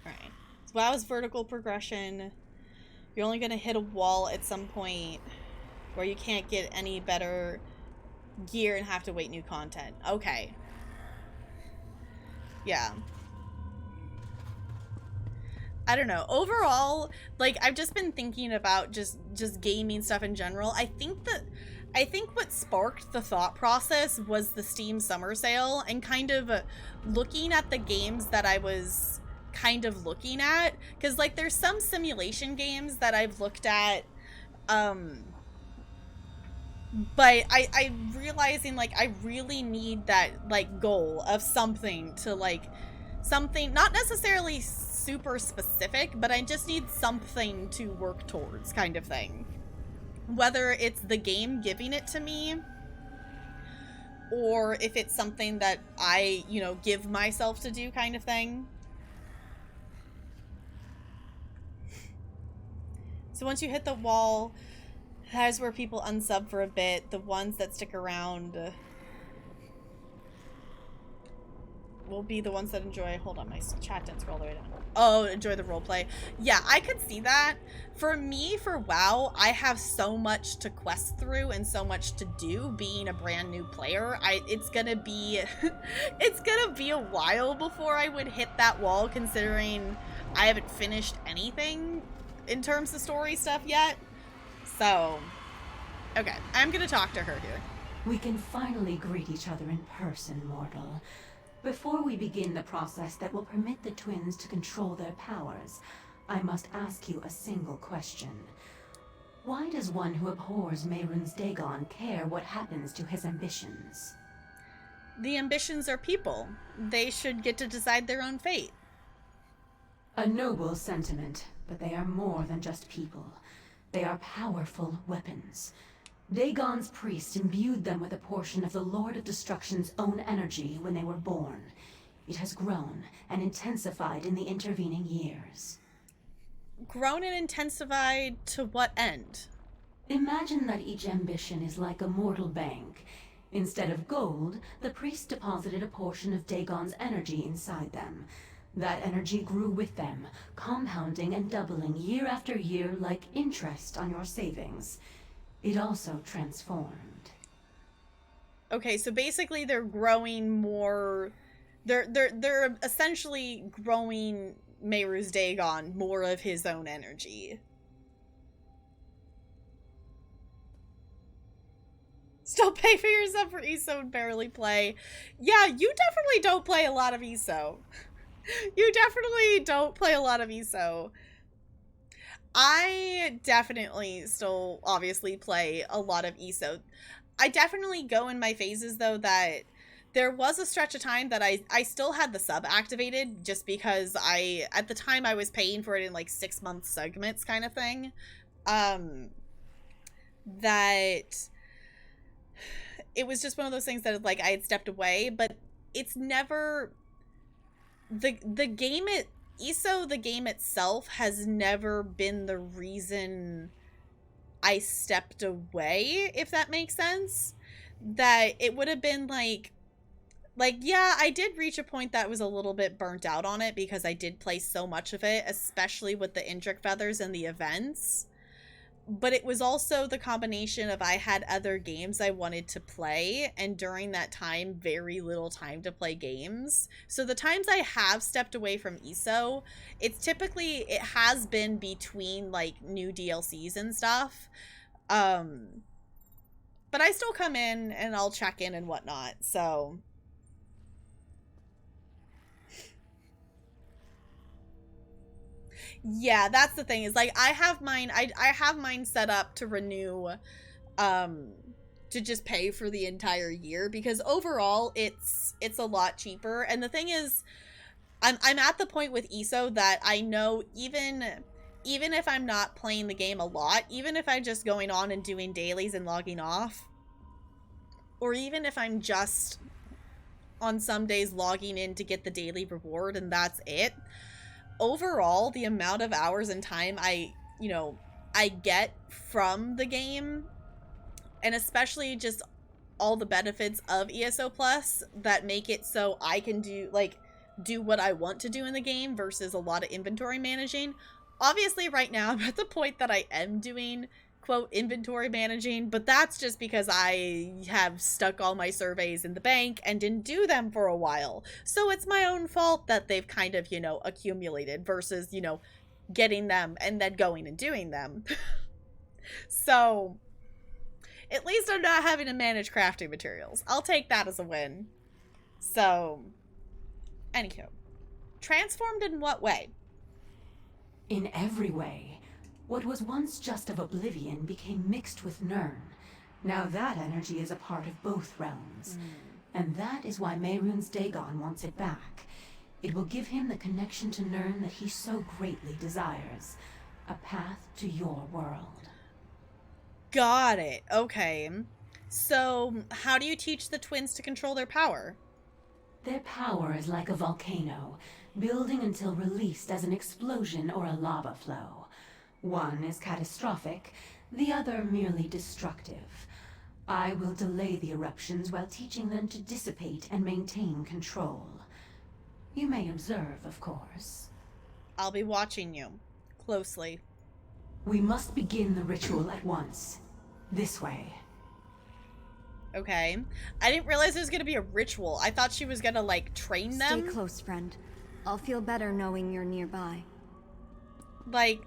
Alright. So WoW's vertical progression. You're only going to hit a wall at some point where you can't get any better gear and have to wait new content. Okay. Yeah. I don't know. Overall, like, I've just been thinking about just gaming stuff in general. I think what sparked the thought process was the Steam Summer Sale, and kind of looking at the games that I was kind of looking at, because, like, there's some simulation games that I've looked at, but I'm realizing, like, I really need that, like, goal of something to, like, something, not necessarily super specific, but I just need something to work towards, kind of thing. Whether it's the game giving it to me, or if it's something that I, give myself to do, kind of thing. So once you hit the wall, that is where people unsub for a bit. The ones that stick around will be the ones that enjoy... Hold on, my chat didn't scroll all the way down. Oh, enjoy the roleplay. Yeah, I could see that. For me, for WoW, I have so much to quest through and so much to do being a brand new player. It's gonna be... it's gonna be a while before I would hit that wall, considering I haven't finished anything in terms of story stuff yet. So, okay, I'm gonna talk to her here. We can finally greet each other in person, mortal. Before we begin the process that will permit the twins to control their powers, I must ask you a single question. Why does one who abhors Mehrunes Dagon care what happens to his ambitions? The ambitions are people. They should get to decide their own fate. A noble sentiment, but they are more than just people. They are powerful weapons. Dagon's priest imbued them with a portion of the Lord of Destruction's own energy when they were born. It has grown and intensified in the intervening years. Grown and intensified to what end? Imagine that each ambition is like a mortal bank. Instead of gold, the priest deposited a portion of Dagon's energy inside them. That energy grew with them, compounding and doubling year after year like interest on your savings. It also transformed. Okay, so basically they're growing more... They're essentially growing Meru's Dagon more of his own energy. Still pay for yourself for ESO and barely play. Yeah, you definitely don't play a lot of ESO. You definitely don't play a lot of ESO. I definitely still obviously play a lot of ESO. I definitely go in my phases though that there was a stretch of time that I still had the sub activated just because at the time I was paying for it in like 6-month segments kind of thing. That it was just one of those things that like I had stepped away, but it's never the game ESO, the game itself, has never been the reason I stepped away, if that makes sense. That it would have been like, yeah, I did reach a point that was a little bit burnt out on it because I did play so much of it, especially with the Indrik Feathers and the events. But it was also the combination of I had other games I wanted to play, and during that time, very little time to play games. So the times I have stepped away from ESO, it has been between, like, new DLCs and stuff. But I still come in, and I'll check in and whatnot, so... Yeah, that's the thing, is like I have mine set up to renew to just pay for the entire year because overall it's a lot cheaper. And the thing is I'm at the point with ESO that I know even if I'm not playing the game a lot, even if I'm just going on and doing dailies and logging off, or even if I'm just on some days logging in to get the daily reward and that's it, overall, the amount of hours and time I get from the game, and especially just all the benefits of ESO Plus that make it so I can do what I want to do in the game versus a lot of inventory managing. Obviously, right now, I'm at the point that I am doing, quote, inventory managing, but that's just because I have stuck all my surveys in the bank and didn't do them for a while. So it's my own fault that they've kind of, accumulated versus, getting them and then going and doing them. So at least I'm not having to manage crafting materials. I'll take that as a win. So, anywho, transformed in what way? In every way. What was once just of Oblivion became mixed with Nirn. Now that energy is a part of both realms. And that is why Mehrunes Dagon wants it back. It will give him the connection to Nirn that he so greatly desires. A path to your world. Got it. Okay. So, how do you teach the twins to control their power? Their power is like a volcano, building until released as an explosion or a lava flow. One is catastrophic, the other merely destructive. I will delay the eruptions while teaching them to dissipate and maintain control. You may observe, of course. I'll be watching you closely. We must begin the ritual at once. This way. Okay. I didn't realize it was gonna be a ritual. I thought she was gonna, like, train them. Stay close, friend. I'll feel better knowing you're nearby. Like,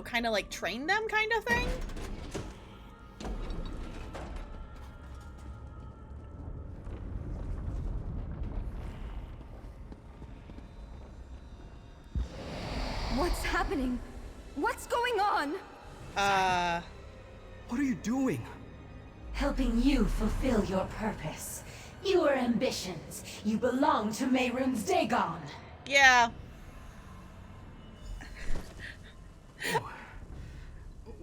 kind of like train them kind of thing? What's happening? What's going on? What are you doing? Helping you fulfill your purpose. Your ambitions. You belong to Mehrunes Dagon. Yeah.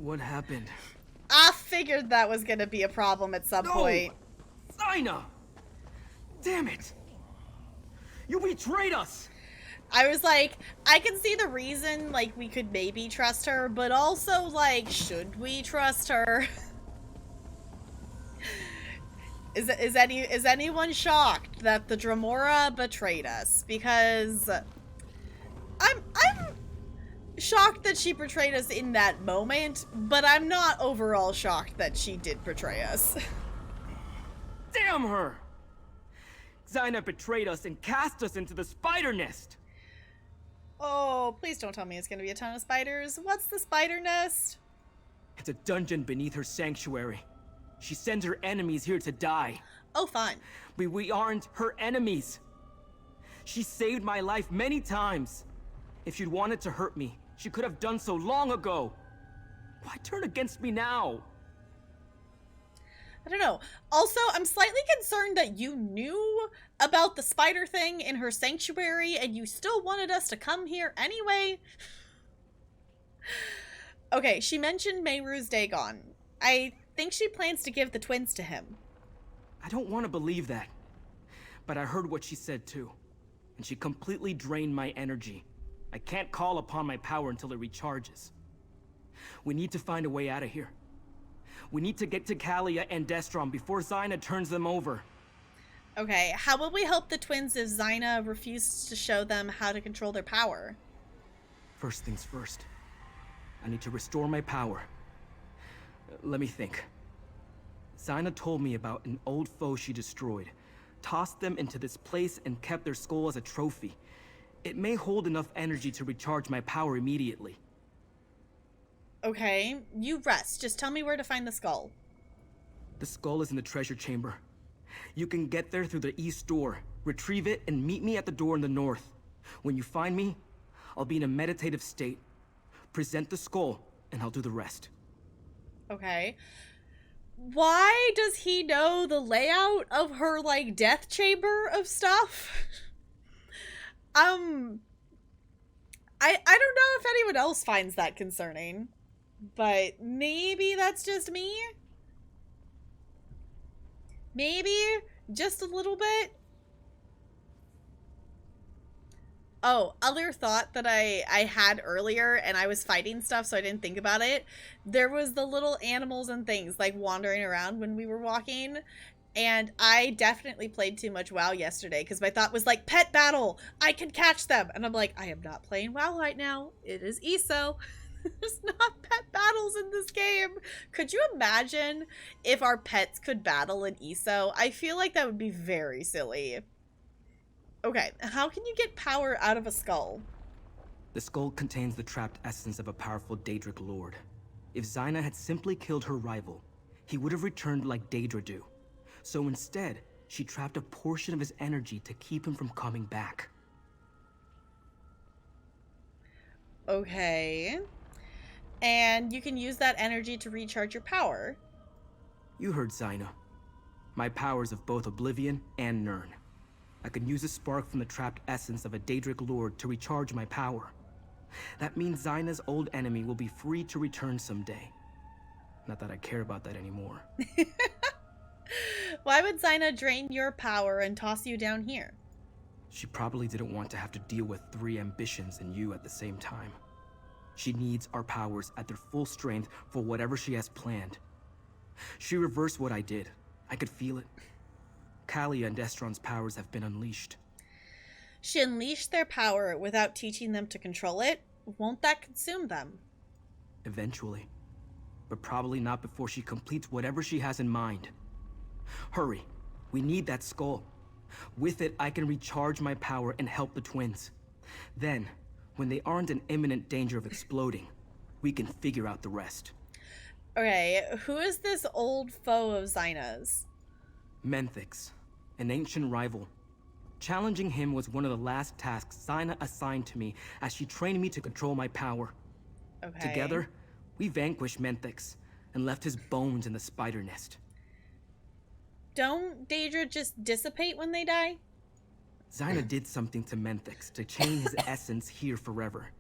What happened? I figured that was gonna be a problem at some point. Zaina! Damn it! You betrayed us! I was like, I can see the reason, like, we could maybe trust her, but also, like, should we trust her? Is anyone shocked that the Dremora betrayed us? Because I'm shocked that she betrayed us in that moment, but I'm not overall shocked that she did betray us. Damn her! Zaina betrayed us and cast us into the spider nest! Oh, please don't tell me it's gonna be a ton of spiders. What's the spider nest? It's a dungeon beneath her sanctuary. She sends her enemies here to die. Oh, fun. We aren't her enemies. She saved my life many times. If she'd wanted to hurt me, she could have done so long ago. Why turn against me now? I don't know. Also, I'm slightly concerned that you knew about the spider thing in her sanctuary and you still wanted us to come here anyway. Okay, she mentioned Mehru's Dagon. I think she plans to give the twins to him. I don't want to believe that. But I heard what she said too. And she completely drained my energy. I can't call upon my power until it recharges. We need to find a way out of here. We need to get to Kalia and Destron before Zaina turns them over. Okay, how will we help the twins if Zaina refuses to show them how to control their power? First things first. I need to restore my power. Let me think. Zaina told me about an old foe she destroyed, tossed them into this place and kept their skull as a trophy. It may hold enough energy to recharge my power immediately. Okay, you rest. Just tell me where to find the skull. The skull is in the treasure chamber. You can get there through the east door, retrieve it, and meet me at the door in the north. When you find me, I'll be in a meditative state. Present the skull, and I'll do the rest. Okay. Why does he know the layout of her, like, death chamber of stuff? I don't know if anyone else finds that concerning. But maybe that's just me? Maybe just a little bit? Oh, other thought that I had earlier, and I was fighting stuff so I didn't think about it. There was the little animals and things like wandering around when we were walking. And I definitely played too much WoW yesterday because my thought was like, pet battle, I can catch them. And I'm like, I am not playing WoW right now. It is ESO. There's not pet battles in this game. Could you imagine if our pets could battle in ESO? I feel like that would be very silly. Okay, how can you get power out of a skull? The skull contains the trapped essence of a powerful Daedric lord. If Zaina had simply killed her rival, he would have returned like Daedra do. So instead, she trapped a portion of his energy to keep him from coming back. Okay. And you can use that energy to recharge your power. You heard Zaina. My powers of both Oblivion and Nirn. I can use a spark from the trapped essence of a Daedric lord to recharge my power. That means Zaina's old enemy will be free to return someday. Not that I care about that anymore. Why would Zaina drain your power and toss you down here? She probably didn't want to have to deal with 3 ambitions and you at the same time. She needs our powers at their full strength for whatever she has planned. She reversed what I did. I could feel it. Kalia and Destron's powers have been unleashed. She unleashed their power without teaching them to control it. Won't that consume them? Eventually. But probably not before she completes whatever she has in mind. Hurry. We need that skull. With it, I can recharge my power and help the twins. Then, when they aren't in imminent danger of exploding, we can figure out the rest. Okay, who is this old foe of Zaina's? Menthix, an ancient rival. Challenging him was one of the last tasks Zaina assigned to me as she trained me to control my power. Okay. Together, we vanquished Menthix and left his bones in the spider nest. Don't Daedra just dissipate when they die? Zaina did something to Menthix to chain his essence here forever.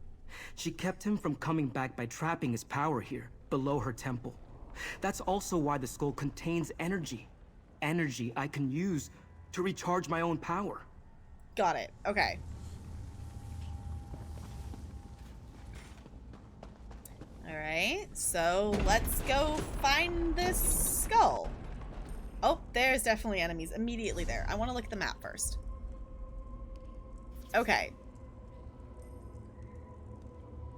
She kept him from coming back by trapping his power here, below her temple. That's also why the skull contains energy. Energy I can use to recharge my own power. Got it. Okay. Alright, so let's go find this skull. Oh, there's definitely enemies immediately there. I want to look at the map first. Okay.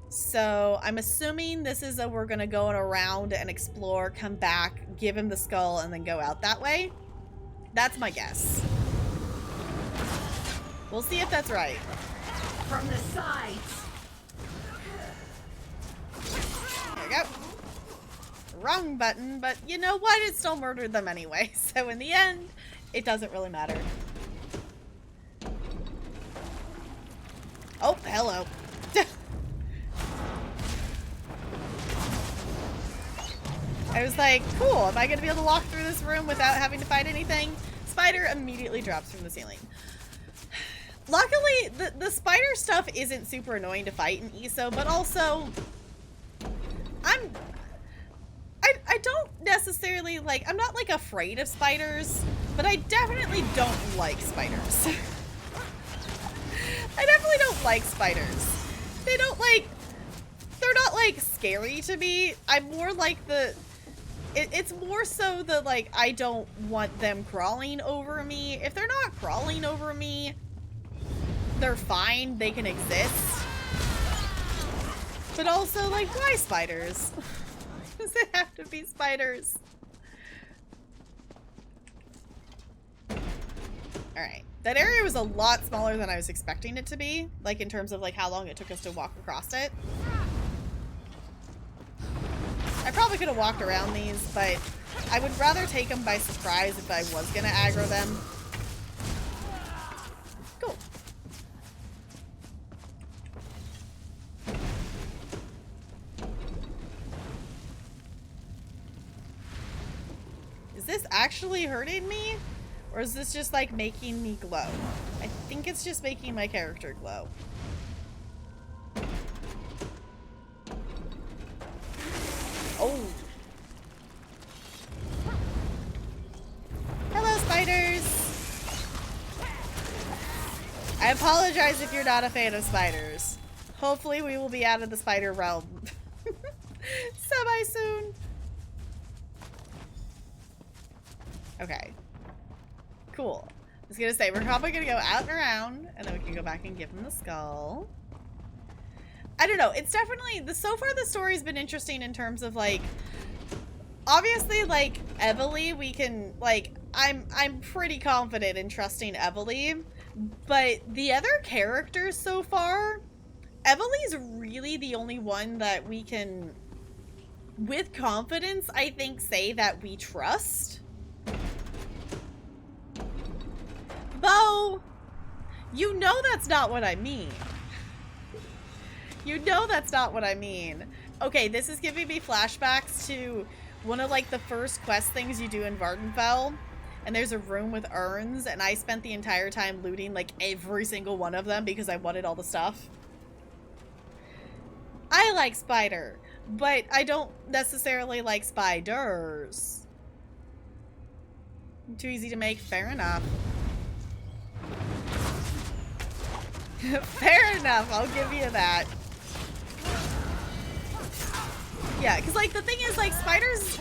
So, I'm assuming this is a we're gonna go around and explore, come back, give him the skull, and then go out that way. That's my guess. We'll see if that's right. From the sides. There we go. Wrong button, but you know what? It still murdered them anyway. So in the end, it doesn't really matter. Oh, hello. I was like, cool, am I going to be able to walk through this room without having to fight anything? Spider immediately drops from the ceiling. Luckily, the spider stuff isn't super annoying to fight in ESO, but also, I don't necessarily, like, I'm not, like, afraid of spiders, but I definitely don't like spiders. I definitely don't like spiders. They don't, like, they're not, like, scary to me. I'm more like it's more so the, like, I don't want them crawling over me. If they're not crawling over me, they're fine. They can exist. But also, like, why spiders? Does it have to be spiders? Alright. That area was a lot smaller than I was expecting it to be. Like, in terms of, like, how long it took us to walk across it. I probably could have walked around these, but I would rather take them by surprise if I was gonna aggro them. Cool. Is this actually hurting me? Or is this just like making me glow? I think it's just making my character glow. Oh. Hello, spiders. I apologize if you're not a fan of spiders. Hopefully we will be out of the spider realm semi-soon. Okay. Cool. I was gonna say, we're probably gonna go out and around, and then we can go back and give him the skull. I don't know. It's definitely, so far the story's been interesting in terms of, like, obviously, like, Evely, we can, like, I'm pretty confident in trusting Evely, but the other characters so far, Evely's really the only one that we can, with confidence, I think, say that we trust. Bo, you know that's not what I mean. You know that's not what I mean. Okay, this is giving me flashbacks to one of, like, the first quest things you do in Vardenfell. And there's a room with urns, and I spent the entire time looting, like, every single one of them because I wanted all the stuff. I like spider, but I don't necessarily like spiders. Too easy to make, fair enough. Fair enough, I'll give you that. Yeah, because, like, the thing is, like, spiders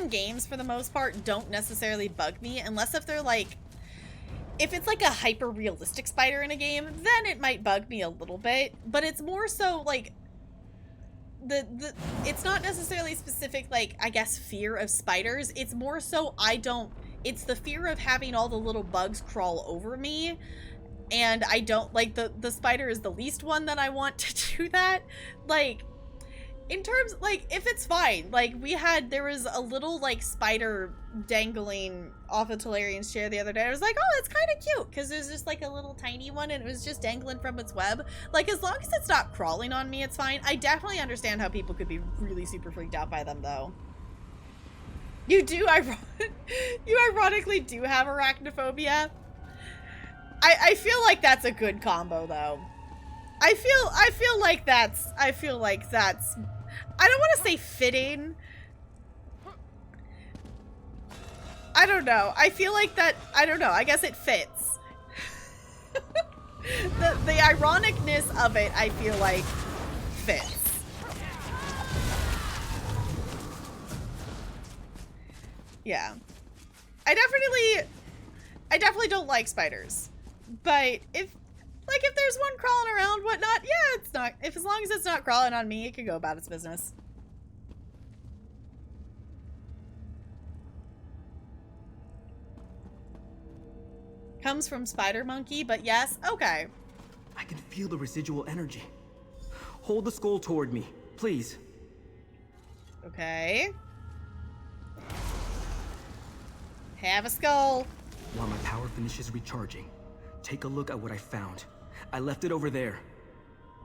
in games, for the most part, don't necessarily bug me, unless if they're, like, if it's, like, a hyper-realistic spider in a game, then it might bug me a little bit, but it's more so, like, it's not necessarily specific, like, I guess, fear of spiders, it's more so it's the fear of having all the little bugs crawl over me, and I don't, like, the spider is the least one that I want to do that, like, in terms, like, if it's fine, like, there was a little, like, spider dangling off of Talarian's chair the other day. I was like, oh, it's kind of cute, because there's just, like, a little tiny one, and it was just dangling from its web. Like, as long as it's not crawling on me, it's fine. I definitely understand how people could be really super freaked out by them, though. You ironically do have arachnophobia. I feel like that's a good combo, though. I feel like that's I don't want to say fitting. I don't know. I feel like that, I don't know. I guess it fits. the ironicness of it, I feel like, fits. Yeah. I definitely don't like spiders. But if there's one crawling around, whatnot, yeah, it's not, as long as it's not crawling on me, it can go about its business. Comes from Spider Monkey, but yes, okay. I can feel the residual energy. Hold the skull toward me, please. Okay. Have a skull. While my power finishes recharging, take a look at what I found. I left it over there.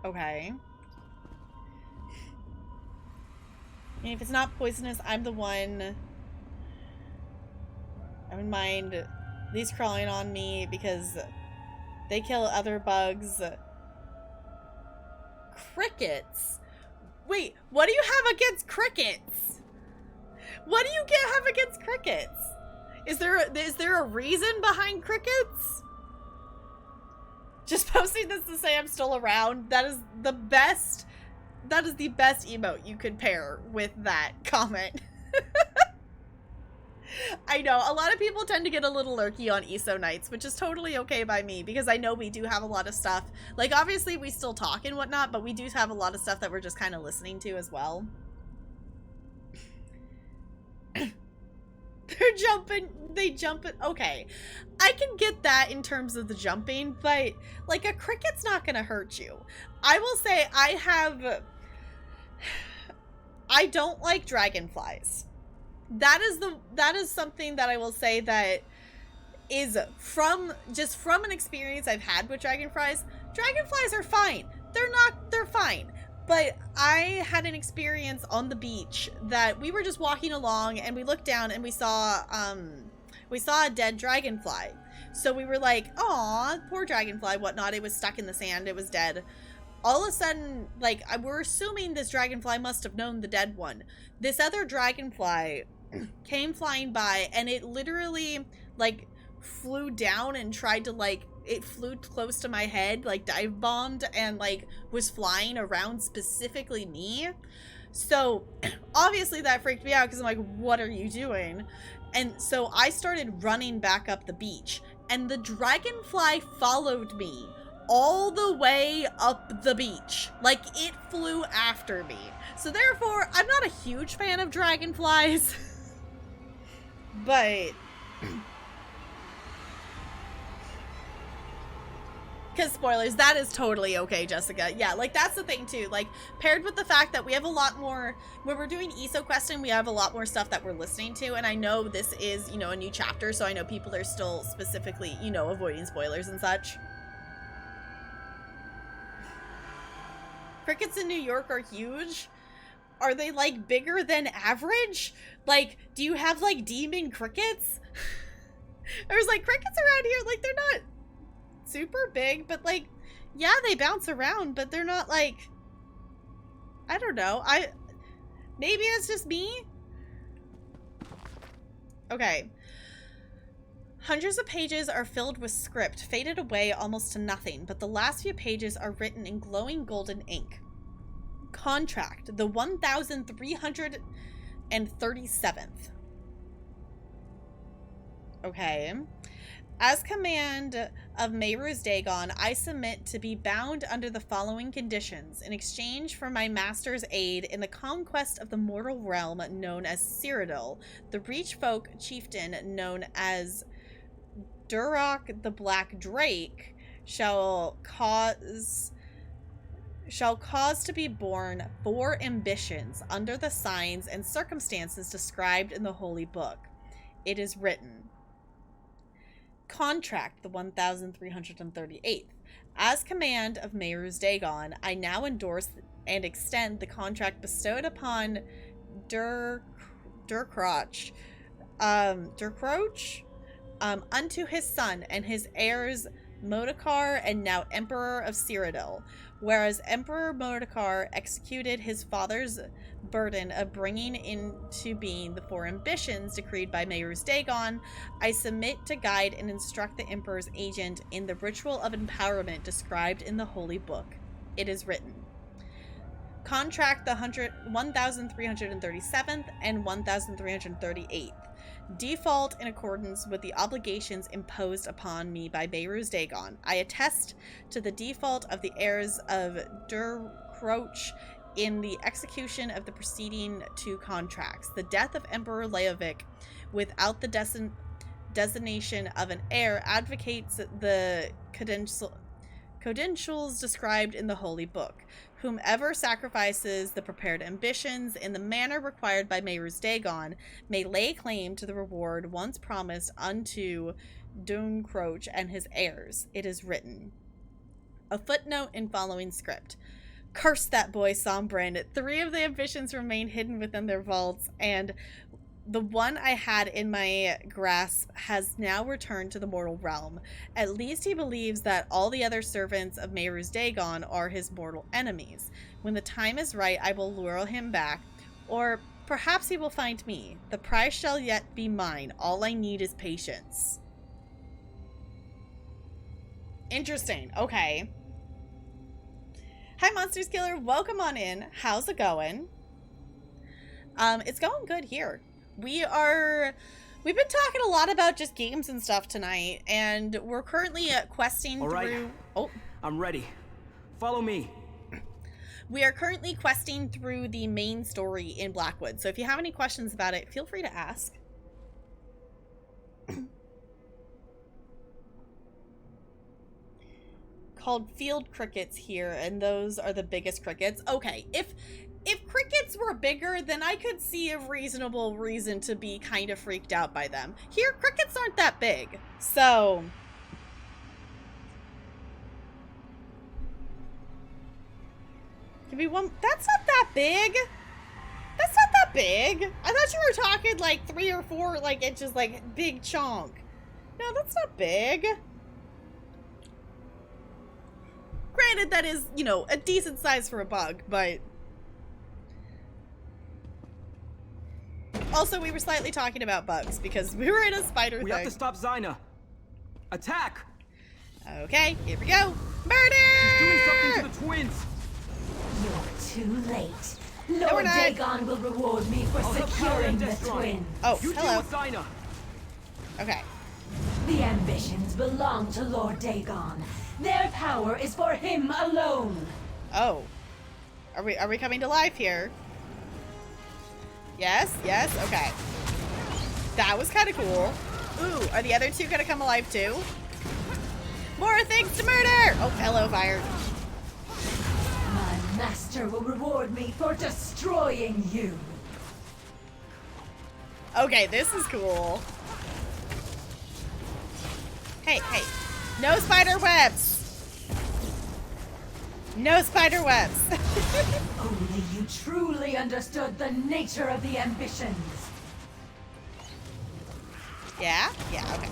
Okay. And if it's not poisonous, I'm the one. I wouldn't mind these crawling on me because they kill other bugs. Crickets? Wait, what do you have against crickets? What do you have against crickets? Is there a reason behind crickets? Just posting this to say I'm still around. That is the best emote you could pair with that comment. I know, a lot of people tend to get a little lurky on ESO nights, which is totally okay by me, because I know we do have a lot of stuff. Like, obviously we still talk and whatnot, but we do have a lot of stuff that we're just kind of listening to as well. They're jumping, okay. I can get that in terms of the jumping, but, like, a cricket's not gonna hurt you. I will say I don't like dragonflies. That is something that I will say that is from an experience I've had with dragonflies. Dragonflies are fine. They're fine. But I had an experience on the beach that we were just walking along and we looked down and we saw a dead dragonfly. So we were like, aw, poor dragonfly, whatnot. It was stuck in the sand. It was dead. All of a sudden, like, we're assuming this dragonfly must have known the dead one. This other dragonfly came flying by and it literally, like, flew down and tried to, like, it flew close to my head, like, dive bombed, and, like, was flying around specifically me. So, obviously that freaked me out because I'm like, what are you doing? And so I started running back up the beach, and the dragonfly followed me all the way up the beach. Like, it flew after me. So therefore, I'm not a huge fan of dragonflies. But... because spoilers, that is totally okay, Jessica. Yeah, like, that's the thing too. Like, paired with the fact that we have a lot more, when we're doing ESO questing, we have a lot more stuff that we're listening to, and I know this is, you know, a new chapter, so I know people are still specifically, you know, avoiding spoilers and such. Crickets in New York are huge. Are they, like, bigger than average? Like, do you have, like, demon crickets? I was like, crickets around here, like, they're not super big, but, like, yeah, they bounce around, but they're not, like, I don't know. Maybe it's just me? Okay. Hundreds of pages are filled with script, faded away almost to nothing, but the last few pages are written in glowing golden ink. Contract, the 1337th. Okay. As command of Mehru's Dagon, I submit to be bound under the following conditions in exchange for my master's aid in the conquest of the mortal realm known as Cyrodiil. The Breach Folk chieftain known as Duroc the Black Drake shall cause to be born 4 ambitions under the signs and circumstances described in the Holy Book. It is written. Contract, the 1338th. As command of Mehru's Dagon, I now endorse and extend the contract bestowed upon Durcroach, unto his son and his heirs Modokar and now Emperor of Cyrodiil, whereas Emperor Modokar executed his father's burden of bringing into being the 4 ambitions decreed by Mehruz Dagon, I submit to guide and instruct the Emperor's agent in the ritual of empowerment described in the Holy Book. It is written. Contract the 1337th and 1338th. Default in accordance with the obligations imposed upon me by Mehruz Dagon. I attest to the default of the heirs of Durkroch in the execution of the preceding 2 contracts. The death of Emperor Leovic without the designation of an heir advocates the credentials described in the Holy Book. Whomever sacrifices the prepared ambitions in the manner required by Mehruz Dagon may lay claim to the reward once promised unto Durkroch and his heirs. It is written. A footnote in following script. Curse that boy, Sombrin. 3 of the ambitions remain hidden within their vaults, and the one I had in my grasp has now returned to the mortal realm. At least he believes that all the other servants of Mehruz Dagon are his mortal enemies. When the time is right, I will lure him back, or perhaps he will find me. The prize shall yet be mine. All I need is patience. Interesting. Okay. Hi, Monsters Killer. Welcome on in. How's it going? It's going good here. We've been talking a lot about just games and stuff tonight, and we're currently questing through... Oh. I'm ready. Follow me. We are currently questing through the main story in Blackwood, so if you have any questions about it, feel free to ask. Called field crickets here, and those are the biggest crickets. Okay, if crickets were bigger, then I could see a reasonable reason to be kind of freaked out by them. Here, crickets aren't that big, so... Give me one... That's not that big! That's not that big! I thought you were talking like 3 or 4 like inches, like big chunk. No, that's not big. Granted, that is, you know, a decent size for a bug, but... Also, we were slightly talking about bugs because we were in a spider thing. We have to stop Zyna. Attack! Okay, here we go. Murder! She's doing something to the twins. You're too late. Lord Dagon will reward me for securing the twins. Oh, you hello. Deal with Zyna. Okay. The ambitions belong to Lord Dagon. Their power is for him alone. Oh. Are we coming to life here? Yes, yes, okay. That was kind of cool. Ooh, are the other 2 gonna come alive too? More things to murder! Oh, hello, fire. My master will reward me for destroying you. Okay, this is cool. Hey, hey. No spider webs! No spider webs! Only you truly understood the nature of the ambitions. Yeah? Yeah, okay.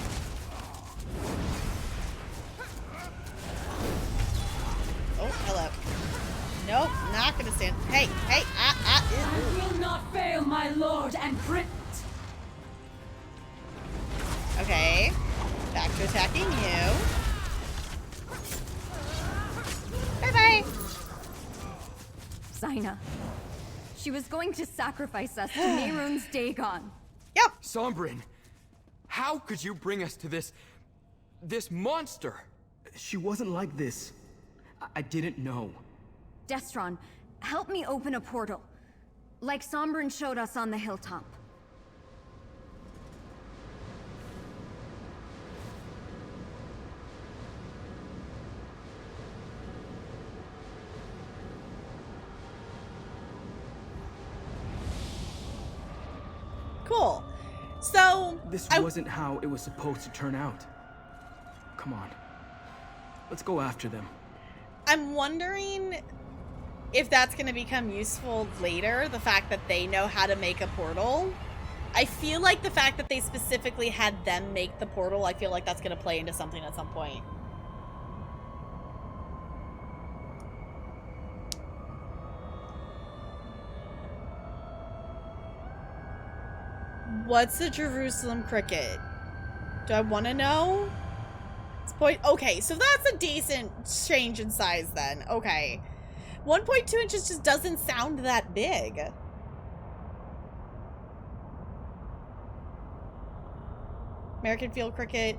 Oh, hello. Nope, not gonna stand. Hey, hey, I will not fail, my lord and prince. Okay. Back to attacking you. Bye-bye. Zyna. She was going to sacrifice us to Mehruz Dagon. Yep. Sombrin, how could you bring us to this monster? She wasn't like this. I didn't know. Destron, help me open a portal. Like Sombrin showed us on the hilltop. Cool. So... This wasn't how it was supposed to turn out. Come on. Let's go after them. I'm wondering if that's going to become useful later, the fact that they know how to make a portal. I feel like the fact that they specifically had them make the portal, I feel like that's going to play into something at some point. What's a Jerusalem cricket? Do I want to know? It's okay, so that's a decent change in size then. Okay. 1.2 inches just doesn't sound that big. American field cricket.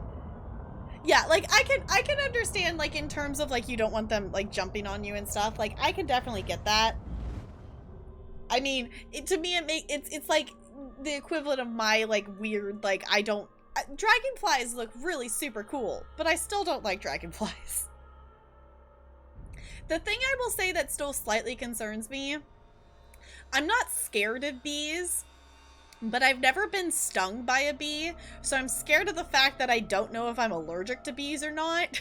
Yeah, like I can understand, like, in terms of, like, you don't want them, like, jumping on you and stuff. Like, I can definitely get that. I mean, to me it's like the equivalent of my, like, weird, like, I don't dragonflies look really super cool, but I still don't like dragonflies. The thing I will say that still slightly concerns me, I'm not scared of bees, but I've never been stung by a bee, so I'm scared of the fact that I don't know if I'm allergic to bees or not.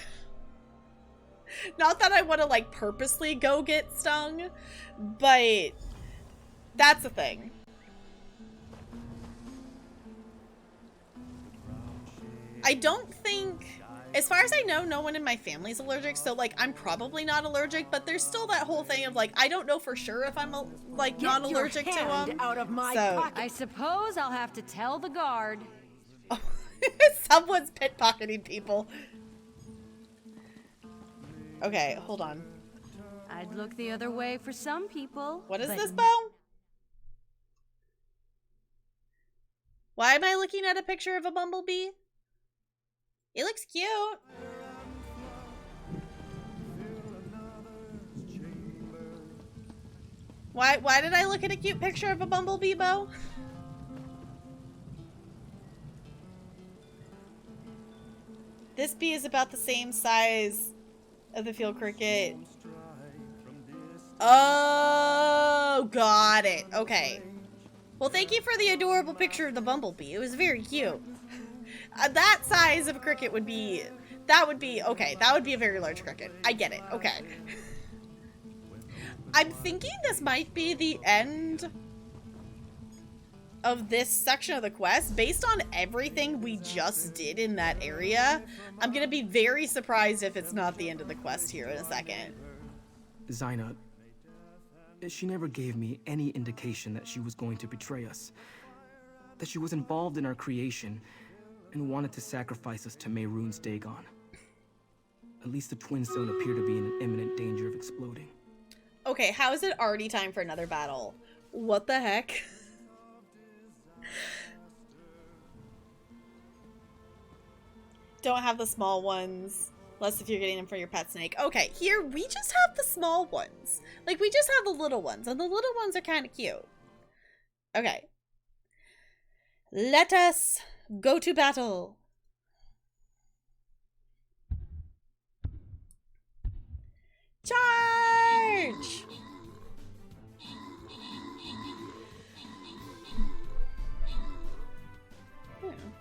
Not that I want to, like, purposely go get stung, but that's a thing. I don't think, as far as I know, no one in my family's allergic, so, like, I'm probably not allergic, but there's still that whole thing of, like, I don't know for sure if I'm, like, not allergic to them. Out of my pocket. I suppose I'll have to tell the guard. Oh, someone's pickpocketing people. Okay, hold on. I'd look the other way for some people. What is this, Bo? Why am I looking at a picture of a bumblebee? It looks cute. Why did I look at a cute picture of a bumblebee, Bo? This bee is about the same size of the field cricket. Oh, got it. Okay. Well, thank you for the adorable picture of the bumblebee. It was very cute. That size of a cricket would be, okay, that would be a very large cricket. I get it, okay. I'm thinking this might be the end of this section of the quest. Based on everything we just did in that area, I'm gonna be very surprised if it's not the end of the quest here in a second. Zaina, she never gave me any indication that she was going to betray us. That she was involved in our creation and wanted to sacrifice us to Mehrunes Dagon. At least the twins don't appear to be in imminent danger of exploding. Okay, how is it already time for another battle? What the heck? Don't have the small ones. Unless if you're getting them for your pet snake. Okay, here we just have the small ones. Like, we just have the little ones, and the little ones are kind of cute. Okay. Let us go to battle. Charge!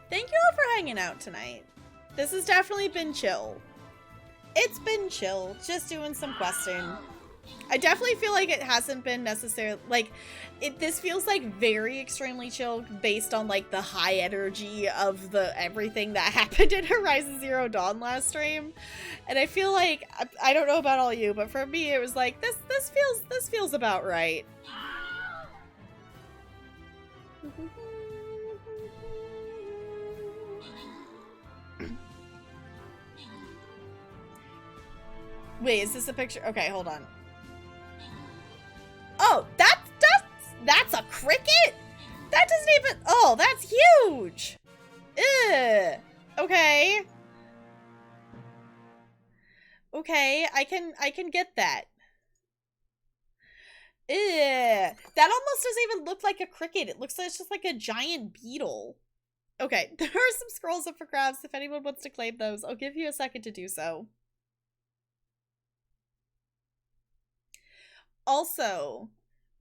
Thank you all for hanging out tonight. This has definitely been chill. It's been chill, just doing some questing. I definitely feel like it hasn't been necessarily, like, this feels like very extremely chill based on, like, the high energy of the everything that happened in Horizon Zero Dawn last stream. And I feel like, I don't know about all you, but for me it was like, this feels about right. Wait, is this a picture? Okay, hold on. Oh, that's a cricket? That doesn't even, oh, that's huge. Ugh. Okay. Okay, I can get that. Ugh. That almost doesn't even look like a cricket. It looks like it's just like a giant beetle. Okay, there are some scrolls up for grabs. If anyone wants to claim those, I'll give you a second to do so. Also,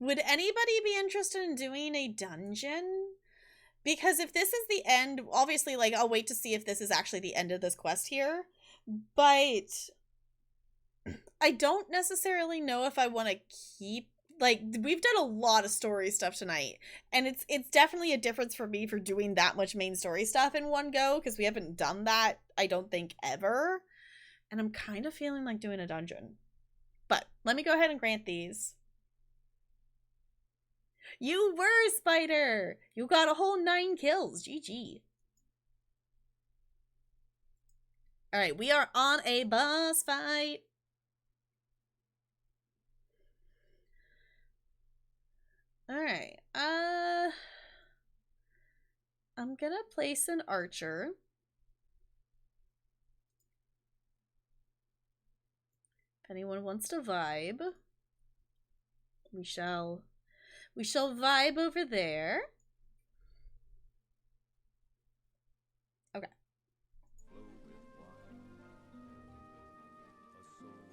would anybody be interested in doing a dungeon? Because if this is the end, obviously, like, I'll wait to see if this is actually the end of this quest here. But I don't necessarily know if I want to keep, like, we've done a lot of story stuff tonight. And it's definitely a difference for me for doing that much main story stuff in one go, because we haven't done that, I don't think, ever. And I'm kind of feeling like doing a dungeon. But let me go ahead and grant these. You were Spider! You got a whole 9 kills. GG. Alright, we are on a boss fight. Alright, I'm gonna place an archer. If anyone wants to vibe, we shall vibe over there. Okay.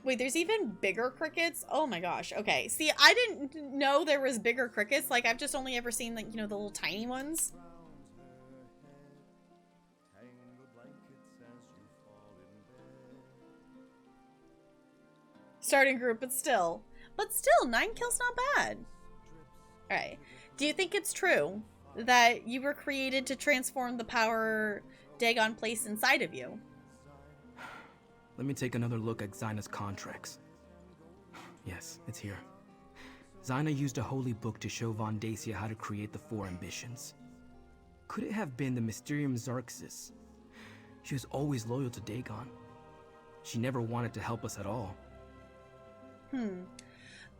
Wait, there's even bigger crickets? Oh my gosh. Okay. See, I didn't know there was bigger crickets. Like, I've just only ever seen, like, you know, the little tiny ones. Starting group, but still. But still, 9 kills not bad. Alright. Do you think it's true that you were created to transform the power Dagon placed inside of you? Let me take another look at Xyna's contracts. Yes, it's here. Xyna used a holy book to show Von Dacia how to create the 4 ambitions. Could it have been the Mysterium Xarxis? She was always loyal to Dagon. She never wanted to help us at all.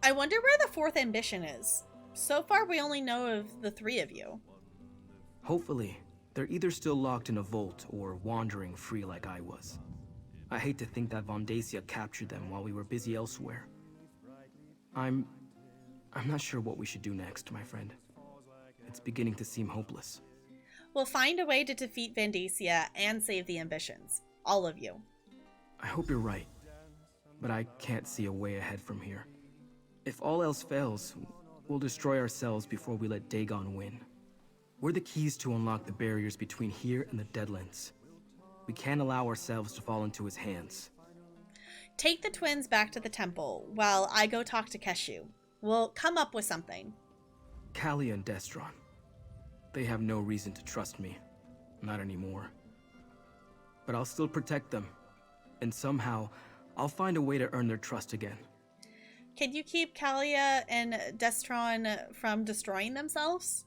I wonder where the 4th ambition is. So far, we only know of the 3 of you. Hopefully, they're either still locked in a vault or wandering free like I was. I hate to think that Von Dacia captured them while we were busy elsewhere. I'm not sure what we should do next, my friend. It's beginning to seem hopeless. We'll find a way to defeat Von Dacia and save the ambitions. All of you. I hope you're right, but I can't see a way ahead from here. If all else fails, we'll destroy ourselves before we let Dagon win. We're the keys to unlock the barriers between here and the Deadlands. We can't allow ourselves to fall into his hands. Take the twins back to the temple while I go talk to Keshu. We'll come up with something. Callie and Destron. They have no reason to trust me. Not anymore. But I'll still protect them. And somehow, I'll find a way to earn their trust again. Can you keep Kalia and Destron from destroying themselves?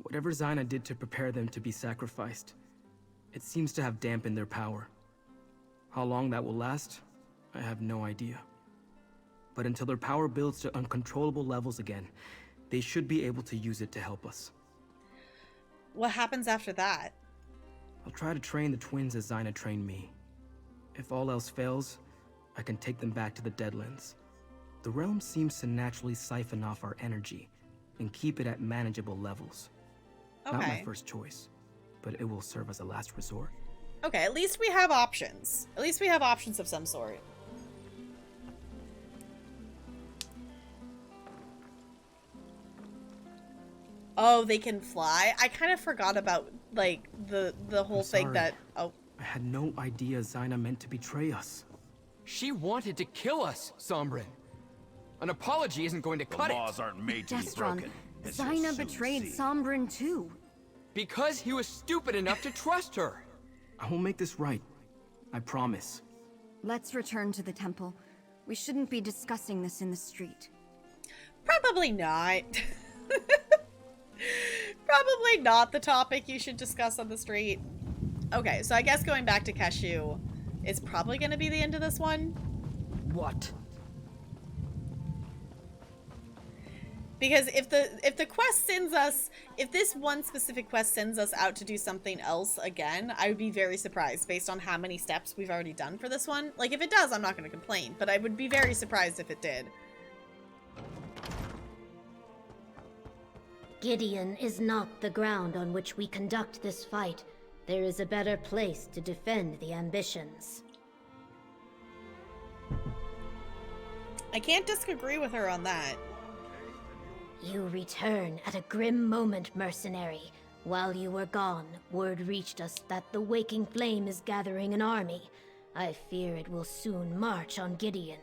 Whatever Xyna did to prepare them to be sacrificed, it seems to have dampened their power. How long that will last, I have no idea. But until their power builds to uncontrollable levels again, they should be able to use it to help us. What happens after that? I'll try to train the twins as Xyna trained me. If all else fails, I can take them back to the Deadlands. The realm seems to naturally siphon off our energy and keep it at manageable levels. Okay. Not my first choice, but it will serve as a last resort. Okay, at least we have options. At least we have options of some sort. Oh, they can fly? I kind of forgot about, like, the whole thing that... Oh. I had no idea Xyna meant to betray us. She wanted to kill us, Sombrin. An apology isn't going to cut it. The laws aren't made to be Destron, broken. Xyna betrayed Sombrin too. Because he was stupid enough to trust her. I will make this right. I promise. Let's return to the temple. We shouldn't be discussing this in the street. Probably not. Probably not the topic you should discuss on the street. Okay, so I guess going back to Keshu is probably going to be the end of this one. What? Because if the quest sends us, if this one specific quest sends us out to do something else again, I would be very surprised based on how many steps we've already done for this one. Like, if it does, I'm not going to complain, but I would be very surprised if it did. Gideon is not the ground on which we conduct this fight. There is a better place to defend the ambitions. I can't disagree with her on that. You return at a grim moment, mercenary. While you were gone, word reached us that the Waking Flame is gathering an army. I fear it will soon march on Gideon.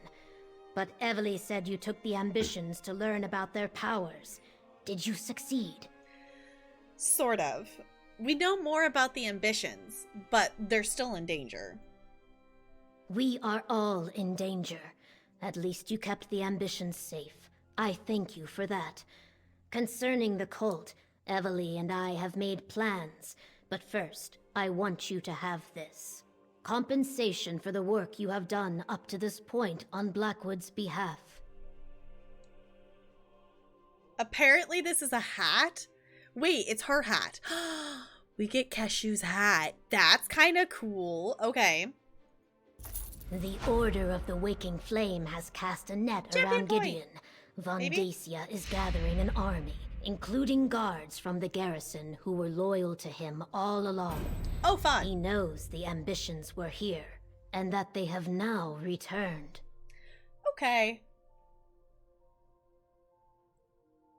But Evely said you took the ambitions to learn about their powers. Did you succeed? Sort of. We know more about the ambitions, but they're still in danger. We are all in danger. At least you kept the ambitions safe. I thank you for that. Concerning the cult, Evely and I have made plans, but first, I want you to have this. Compensation for the work you have done up to this point on Blackwood's behalf. Apparently this is a hat? Wait, it's her hat. We get Keshu's hat. That's kind of cool. Okay. The Order of the Waking Flame has cast a net around Gideon. Von Dacia is gathering an army, including guards from the garrison who were loyal to him all along. Oh, fun. He knows the ambitions were here, and that they have now returned. Okay.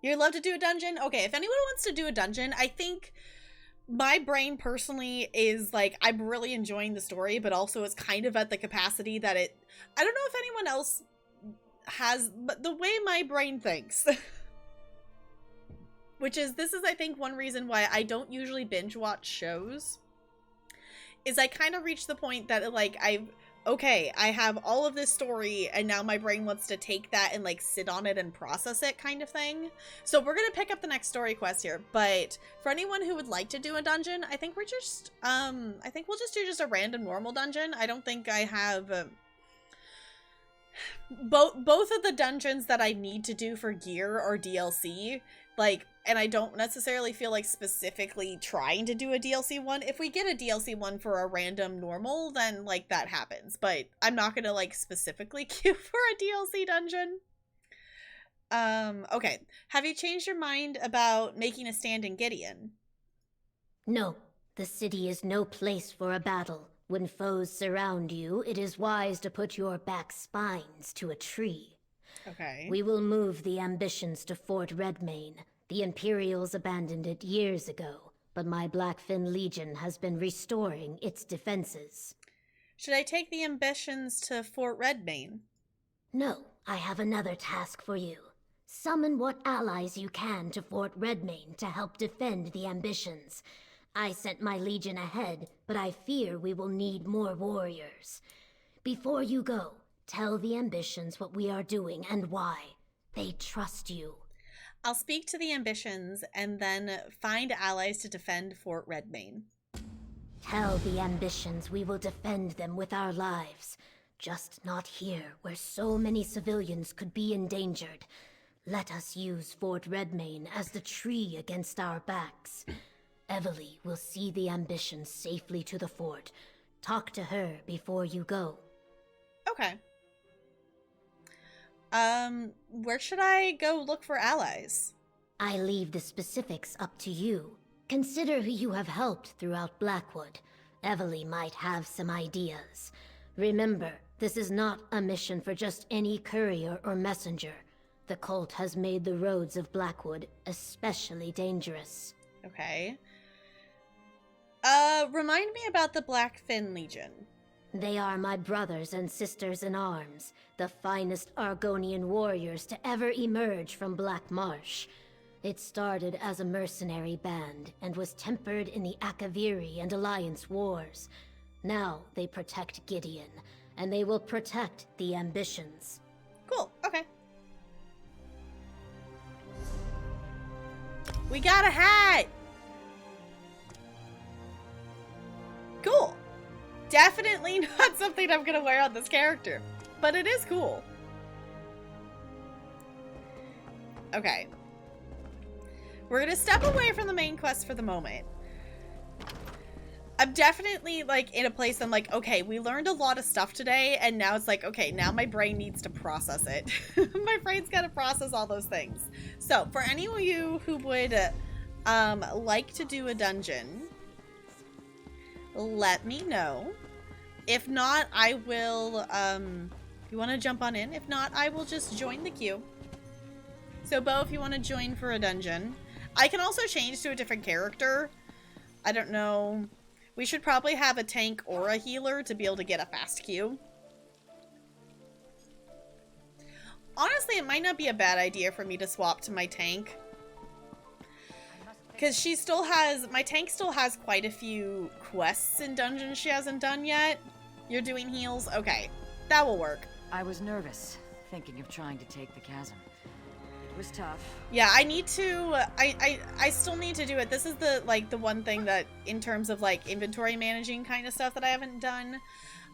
You'd love to do a dungeon? Okay, if anyone wants to do a dungeon, I think my brain personally is like, I'm really enjoying the story, but also it's kind of at the capacity that I don't know if anyone else has, but the way my brain thinks. Which is, this is, I think, one reason why I don't usually binge watch shows. Is I kind of reach the point that, like, I have all of this story, and now my brain wants to take that and, like, sit on it and process it kind of thing. So we're gonna pick up the next story quest here, but for anyone who would like to do a dungeon, I think we're just, I think we'll just do just a random normal dungeon. I don't think I have, both of the dungeons that I need to do for gear are DLC, like, and I don't necessarily feel like specifically trying to do a DLC one. If we get a DLC one for a random normal, then, like, that happens. But I'm not gonna, like, specifically queue for a DLC dungeon. Okay. Have you changed your mind about making a stand in Gideon? No. The city is no place for a battle. When foes surround you, it is wise to put your back spines to a tree. Okay. We will move the ambitions to Fort Redmane. The Imperials abandoned it years ago, but my Blackfin Legion has been restoring its defenses. Should I take the ambitions to Fort Redmane? No, I have another task for you. Summon what allies you can to Fort Redmane to help defend the ambitions. I sent my legion ahead, but I fear we will need more warriors. Before you go, tell the ambitions what we are doing and why. They trust you. I'll speak to the ambitions and then find allies to defend Fort Redmane. Tell the ambitions we will defend them with our lives. Just not here, where so many civilians could be endangered. Let us use Fort Redmane as the tree against our backs. Evely will see the ambitions safely to the fort. Talk to her before you go. Okay. Where should I go look for allies? I leave the specifics up to you. Consider who you have helped throughout Blackwood. Evely might have some ideas. Remember, this is not a mission for just any courier or messenger. The cult has made the roads of Blackwood especially dangerous. Okay. Remind me about the Blackfin Legion. They are my brothers and sisters in arms, the finest Argonian warriors to ever emerge from Black Marsh. It started as a mercenary band and was tempered in the Akaviri and Alliance wars. Now they protect Gideon, and they will protect the ambitions. Cool, okay. We got a hat! Cool. Definitely not something I'm gonna wear on this character, but it is cool. Okay. We're gonna step away from the main quest for the moment. I'm definitely, like, in a place I'm like, okay, we learned a lot of stuff today, and now it's like, okay, now my brain needs to process it. My brain's gotta process all those things. So, for any of you who would like to do a dungeon, let me know. If not, I will, you want to jump on in? If not, I will just join the queue. So, Bo, if you want to join for a dungeon. I can also change to a different character. I don't know. We should probably have a tank or a healer to be able to get a fast queue. Honestly, it might not be a bad idea for me to swap to my tank. Because she still has, my tank still has quite a few quests in dungeons she hasn't done yet. You're doing heals? Okay, that will work. I was nervous, thinking of trying to take the chasm. It was tough. Yeah, I need to, I still need to do it. This is the, like, the one thing that, in terms of, like, inventory managing kind of stuff that I haven't done.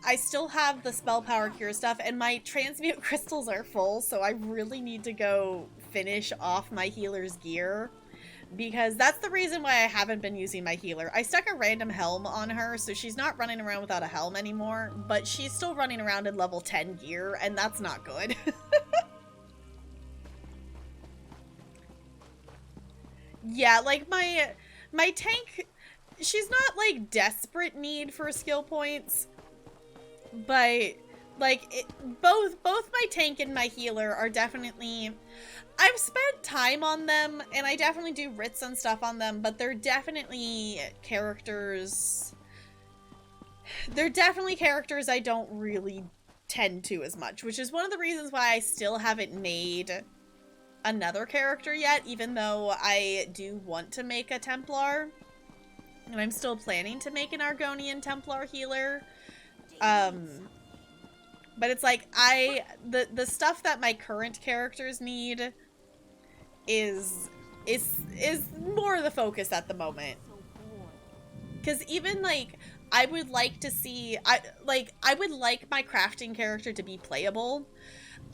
I still have the spell power cure stuff, and my transmute crystals are full, so I really need to go finish off my healer's gear. Because that's the reason why I haven't been using my healer. I stuck a random helm on her, so she's not running around without a helm anymore, but she's still running around in level 10 gear, and that's not good. Yeah, like, my tank, she's not, like, desperate need for skill points, but, like, both my tank and my healer are definitely... I've spent time on them, and I definitely do writs and stuff on them, but they're definitely characters... They're definitely characters I don't really tend to as much, which is one of the reasons why I still haven't made another character yet, even though I do want to make a Templar. And I'm still planning to make an Argonian Templar healer. But it's like, the stuff that my current characters need is more the focus at the moment. Because even, like, I would like to see, I would like my crafting character to be playable.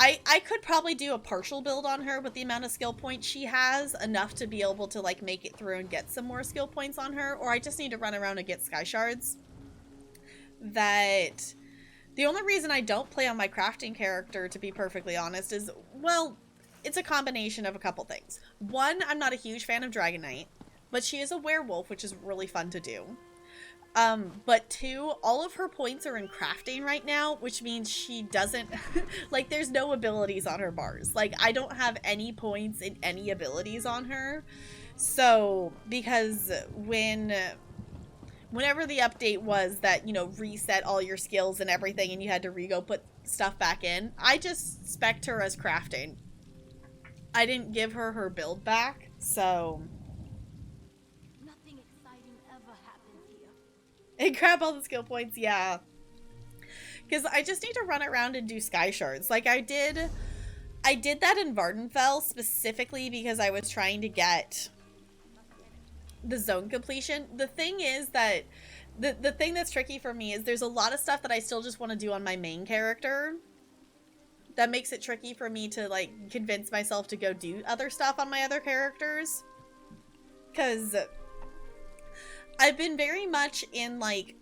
I could probably do a partial build on her with the amount of skill points she has, enough to be able to, like, make it through and get some more skill points on her, or I just need to run around and get sky shards. That... The only reason I don't play on my crafting character, to be perfectly honest, is, well, it's a combination of a couple things. One, I'm not a huge fan of Dragon Knight, but she is a werewolf, which is really fun to do. But two, all of her points are in crafting right now, which means she doesn't, like, there's no abilities on her bars. Like, I don't have any points in any abilities on her. So, because whenever the update was that, you know, reset all your skills and everything and you had to re-go put stuff back in, I just spec'd her as crafting. I didn't give her her build back, so... And grab all the skill points, yeah. Because I just need to run around and do sky shards. Like, I did that in Vardenfell specifically because I was trying to get the zone completion. The thing is that the thing that's tricky for me is there's a lot of stuff that I still just want to do on my main character. That makes it tricky for me to, like, convince myself to go do other stuff on my other characters. Because I've been very much in, like,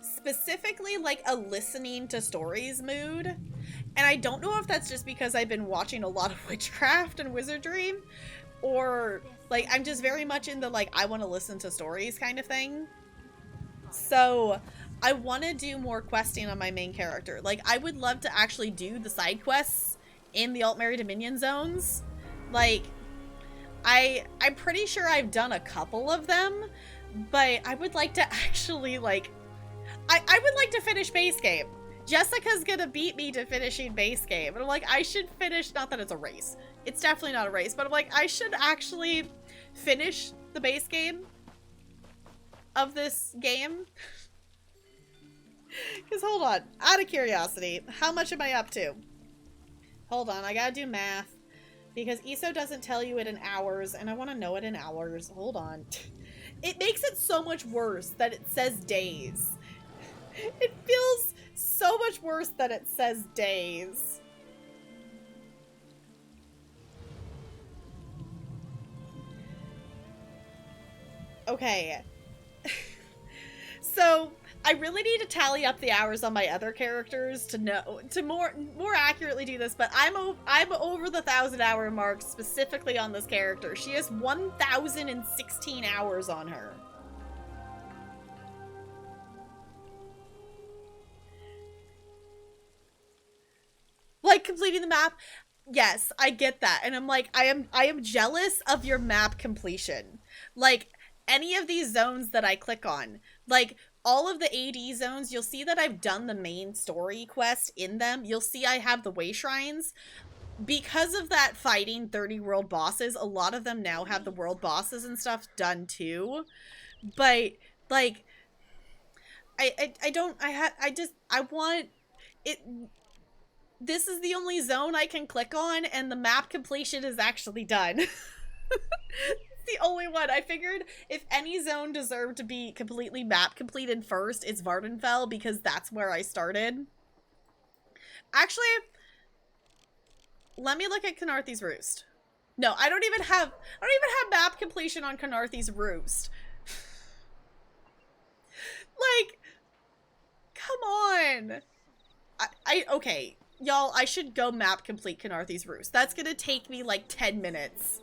specifically, like, a listening to stories mood. And I don't know if that's just because I've been watching a lot of witchcraft and wizardry, or, like, I'm just very much in the, like, I want to listen to stories kind of thing. So I want to do more questing on my main character. Like, I would love to actually do the side quests in the Altmeri Dominion zones. Like, I'm pretty sure I've done a couple of them, but I would like to actually, like, I would like to finish base game. Jessica's gonna beat me to finishing base game. And I'm like, I should finish, not that it's a race. It's definitely not a race, but I'm like, I should actually finish the base game of this game. Because, hold on, out of curiosity, how much am I up to? Hold on, I gotta do math. Because ESO doesn't tell you it in hours, and I want to know it in hours. Hold on. It makes it so much worse that it says days. It feels so much worse that it says days. Okay. So, I really need to tally up the hours on my other characters to know, to more accurately do this, but I'm over the 1,000-hour mark specifically on this character. She has 1,016 hours on her. Like, completing the map, yes, I get that. And I'm like, I am jealous of your map completion. Like, any of these zones that I click on, like, all of the AD zones, you'll see that I've done the main story quest in them. You'll see I have the way shrines. Because of that fighting 30 world bosses, a lot of them now have the world bosses and stuff done too. But, like, I want it. this is the only zone I can click on, and the map completion is actually done. It's the only one. I figured if any zone deserved to be completely map completed first, it's Vardenfell, because that's where I started. Actually, let me look at Canarthy's Roost. No, I don't even have map completion on Canarthy's Roost. Like, come on. Okay, y'all, I should go map complete Canarthy's Roost. That's gonna take me like 10 minutes.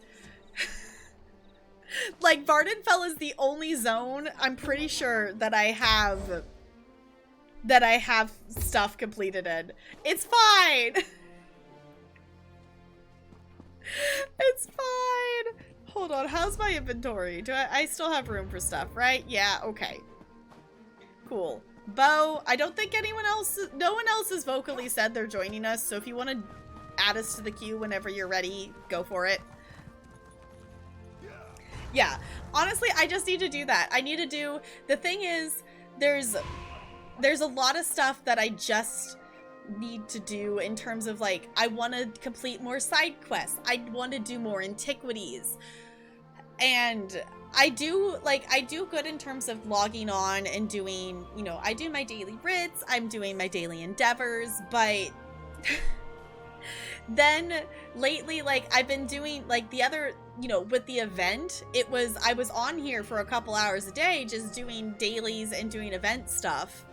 Like, Vardenfell is the only zone I'm pretty sure that I have stuff completed in. It's fine. It's fine. Hold on, how's my inventory? I still have room for stuff, right? Yeah, okay. Cool. Bo, I don't think no one else has vocally said they're joining us, so if you want to add us to the queue whenever you're ready, go for it. Yeah, honestly, I just need to do that. I need to do, the thing is, there's a lot of stuff that I just need to do in terms of, like, I want to complete more side quests. I want to do more antiquities. And I do good in terms of logging on and doing, you know, I do my daily writs, I'm doing my daily endeavors, but then lately, like, I've been doing, like, the other, you know, with the event, I was on here for a couple hours a day just doing dailies and doing event stuff.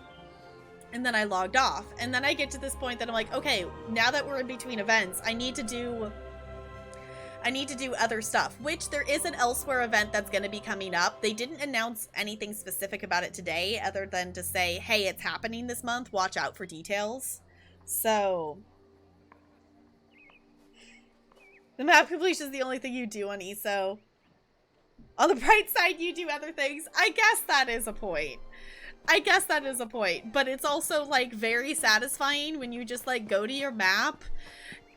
And then I logged off. And then I get to this point that I'm like, okay, now that we're in between events, I need to do other stuff, which there is an Elsewhere event that's going to be coming up. They didn't announce anything specific about it today other than to say, hey, it's happening this month. Watch out for details. So the map completion is the only thing you do on ESO. On the bright side, you do other things. I guess that is a point. But it's also, like, very satisfying when you just, like, go to your map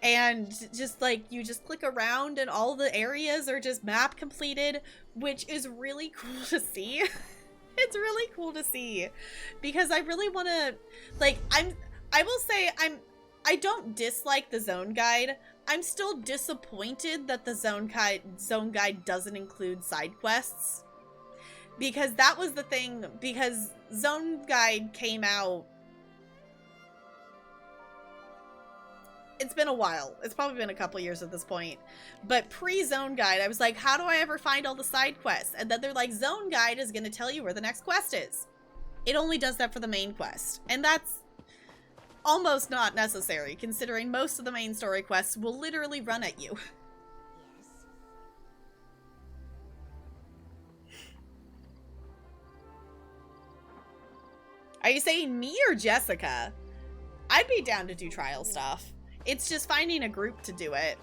and just, like, you just click around and all the areas are just map completed, which is really cool to see. It's really cool to see because I really want to, like, I will say I don't dislike the zone guide. I'm still disappointed that the zone guide doesn't include side quests. Because that was the thing, because Zone Guide came out, it's been a while. It's probably been a couple years at this point. But pre-Zone Guide, I was like, how do I ever find all the side quests? And then they're like, Zone Guide is going to tell you where the next quest is. It only does that for the main quest. And that's almost not necessary, considering most of the main story quests will literally run at you. Are you saying me or Jessica? I'd be down to do trial stuff. It's just finding a group to do it.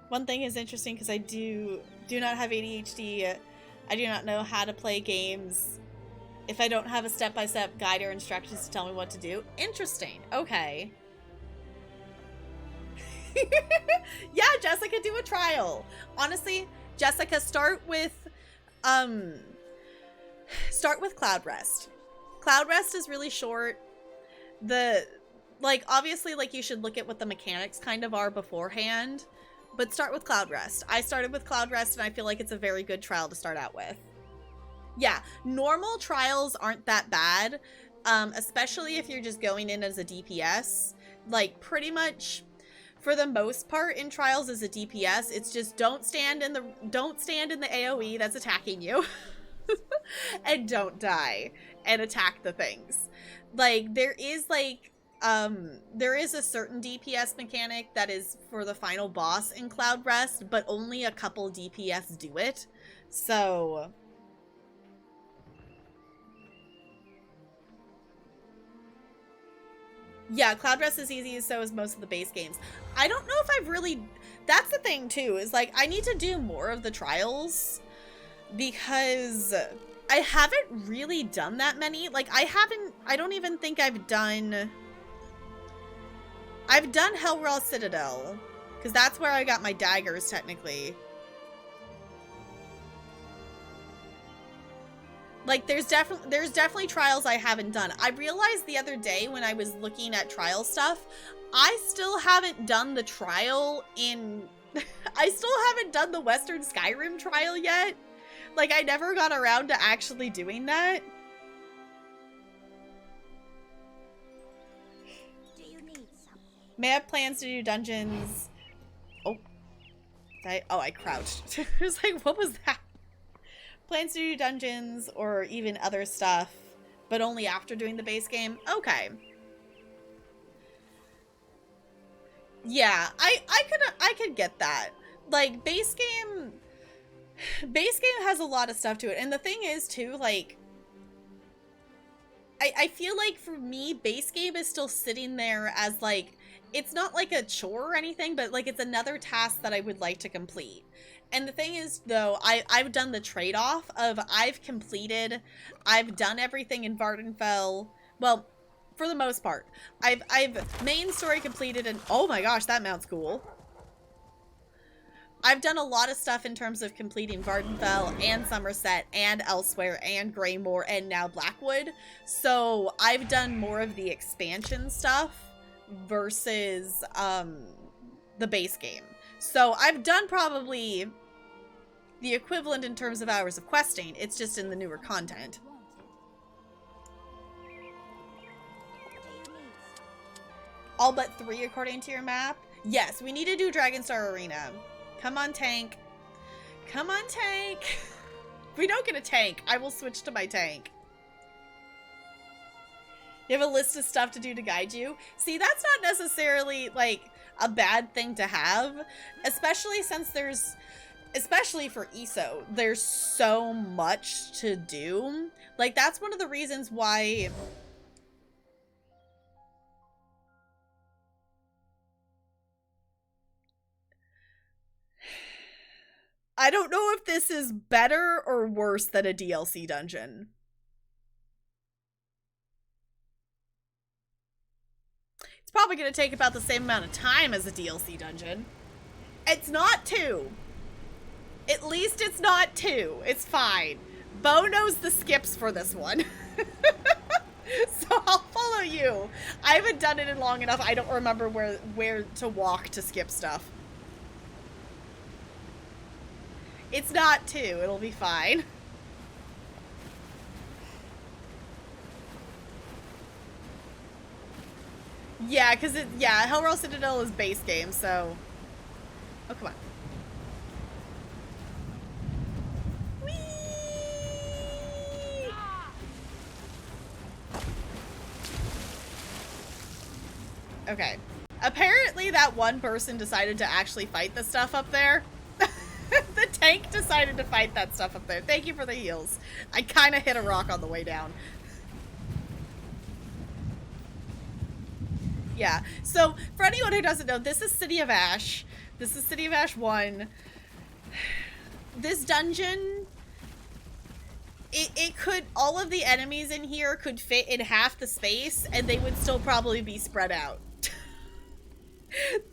One thing is interesting because I do not have ADHD. I do not know how to play games if I don't have a step-by-step guide or instructions to tell me what to do. Interesting. Okay. Yeah, Jessica, do a trial. Honestly, Jessica, start with Cloud Rest. Cloud Rest is really short. Obviously, like, you should look at what the mechanics kind of are beforehand, but start with Cloud Rest. I started with Cloud Rest, and I feel like it's a very good trial to start out with. Yeah, normal trials aren't that bad, especially if you're just going in as a DPS. Like, pretty much, for the most part, in trials as a DPS, it's just don't stand in the AoE that's attacking you, and don't die, and attack the things. Like, there is a certain DPS mechanic that is for the final boss in Cloud Rest, but only a couple DPS do it. So yeah, Cloud Rest is easy, so is most of the base games. I don't know if I've really... That's the thing, too, is, like, I need to do more of the trials, because I haven't really done that many. Like, I don't even think I've done Hellraw Citadel, because that's where I got my daggers, technically. Like, there's definitely trials I haven't done. I realized the other day when I was looking at trial stuff, I still haven't done the trial in... I still haven't done the Western Skyrim trial yet. Like, I never got around to actually doing that. May have plans to do dungeons. Oh. I crouched. I was like, what was that? Plans to do dungeons or even other stuff, but only after doing the base game? Okay. Yeah, I could get that. Like, base game has a lot of stuff to it. And the thing is, too, like, I feel like for me, base game is still sitting there as, like, it's not like a chore or anything, but like it's another task that I would like to complete. And the thing is, though, I've done the trade-off of I've done everything in Vardenfell. Well, for the most part. I've main story completed, and oh my gosh, that mount's cool. I've done a lot of stuff in terms of completing Vardenfell and Somerset and Elsewhere and Greymoor and now Blackwood. So I've done more of the expansion stuff versus the base game. So I've done probably the equivalent in terms of hours of questing. It's just in the newer content. All but 3 according to your map? Yes, we need to do Dragonstar Arena. Come on, tank. Come on, tank. If we don't get a tank, I will switch to my tank. You have a list of stuff to do to guide you? See, that's not necessarily, like, a bad thing to have. Especially since especially for ESO, there's so much to do. Like, that's one of the reasons why... I don't know if this is better or worse than a DLC dungeon. It's probably going to take about the same amount of time as a DLC dungeon. It's not 2. At least it's not 2. It's fine. Bo knows the skips for this one. So I'll follow you. I haven't done it in long enough. I don't remember where to walk to skip stuff. It's not 2. It'll be fine. Yeah, because Hellrail Citadel is base game, so... Oh, come on. Whee! Okay. Apparently that one person decided to actually fight the stuff up there. The tank decided to fight that stuff up there. Thank you for the heals. I kind of hit a rock on the way down. Yeah, so for anyone who doesn't know, this is City of Ash. This is City of Ash 1. This dungeon, it could, all of the enemies in here could fit in half the space and they would still probably be spread out.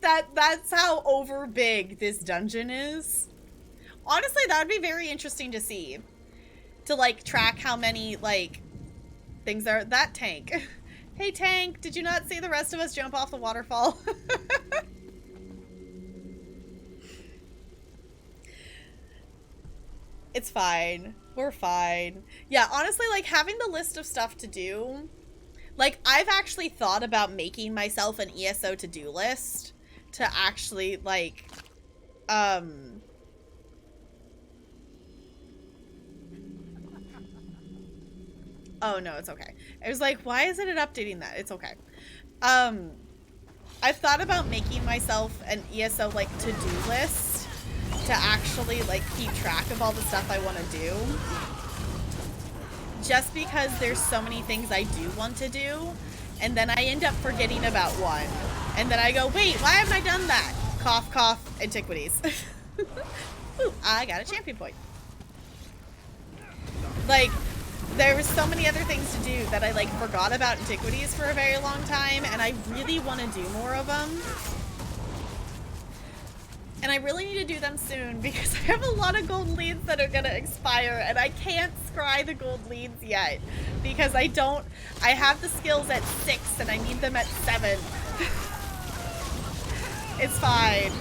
That's how over big this dungeon is. Honestly, that would be very interesting to see. To, like, track how many, like, things are. That tank. Hey, tank, did you not see the rest of us jump off the waterfall? It's fine. We're fine. Yeah, honestly, like, having the list of stuff to do... Like, I've actually thought about making myself an ESO to-do list to actually, like, Oh, no, it's okay. I was like, why isn't it updating that? It's okay. I've thought about making myself an ESO, like, to-do list to actually, like, keep track of all the stuff I want to do. Just because there's so many things I do want to do, and then I end up forgetting about one. And then I go, wait, why haven't I done that? Cough, cough, antiquities. Ooh, I got a champion point. Like... There were so many other things to do that I, like, forgot about antiquities for a very long time, and I really want to do more of them. And I really need to do them soon because I have a lot of gold leads that are gonna expire and I can't scry the gold leads yet because I have the skills at 6 and I need them at 7. It's fine.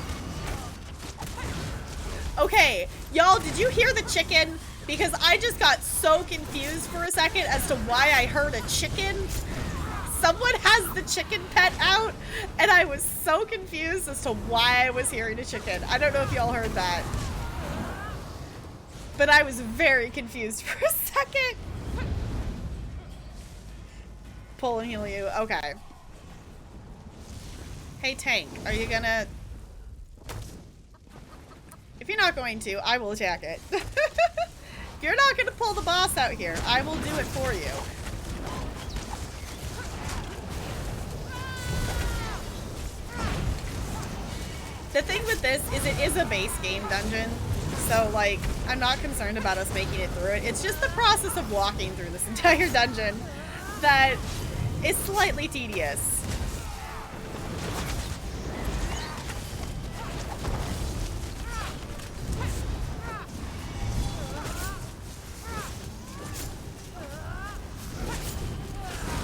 Okay, y'all, did you hear the chicken? Because I just got so confused for a second as to why I heard a chicken. Someone has the chicken pet out, and I was so confused as to why I was hearing a chicken. I don't know if y'all heard that. But I was very confused for a second. Pull and heal you. Okay. Hey, tank, are you gonna... If you're not going to, I will attack it. If you're not gonna pull the boss out here, I will do it for you. The thing with this is it is a base game dungeon, so like I'm not concerned about us making it through it. It's just the process of walking through this entire dungeon that is slightly tedious.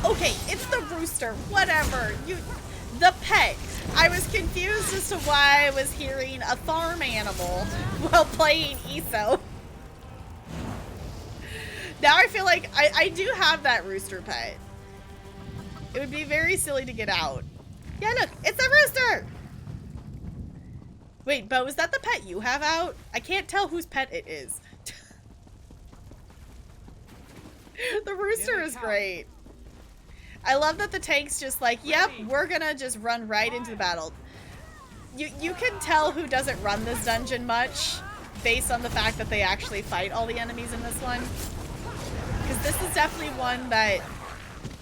Okay, it's the rooster, whatever. The pet. I was confused as to why I was hearing a farm animal while playing ESO. Now I feel like I do have that rooster pet. It would be very silly to get out. Yeah, look, it's a rooster! Wait, Bo, is that the pet you have out? I can't tell whose pet it is. The rooster is great. I love that the tank's just like, yep, we're gonna just run right into the battle. You can tell who doesn't run this dungeon much based on the fact that they actually fight all the enemies in this one. Because this is definitely one that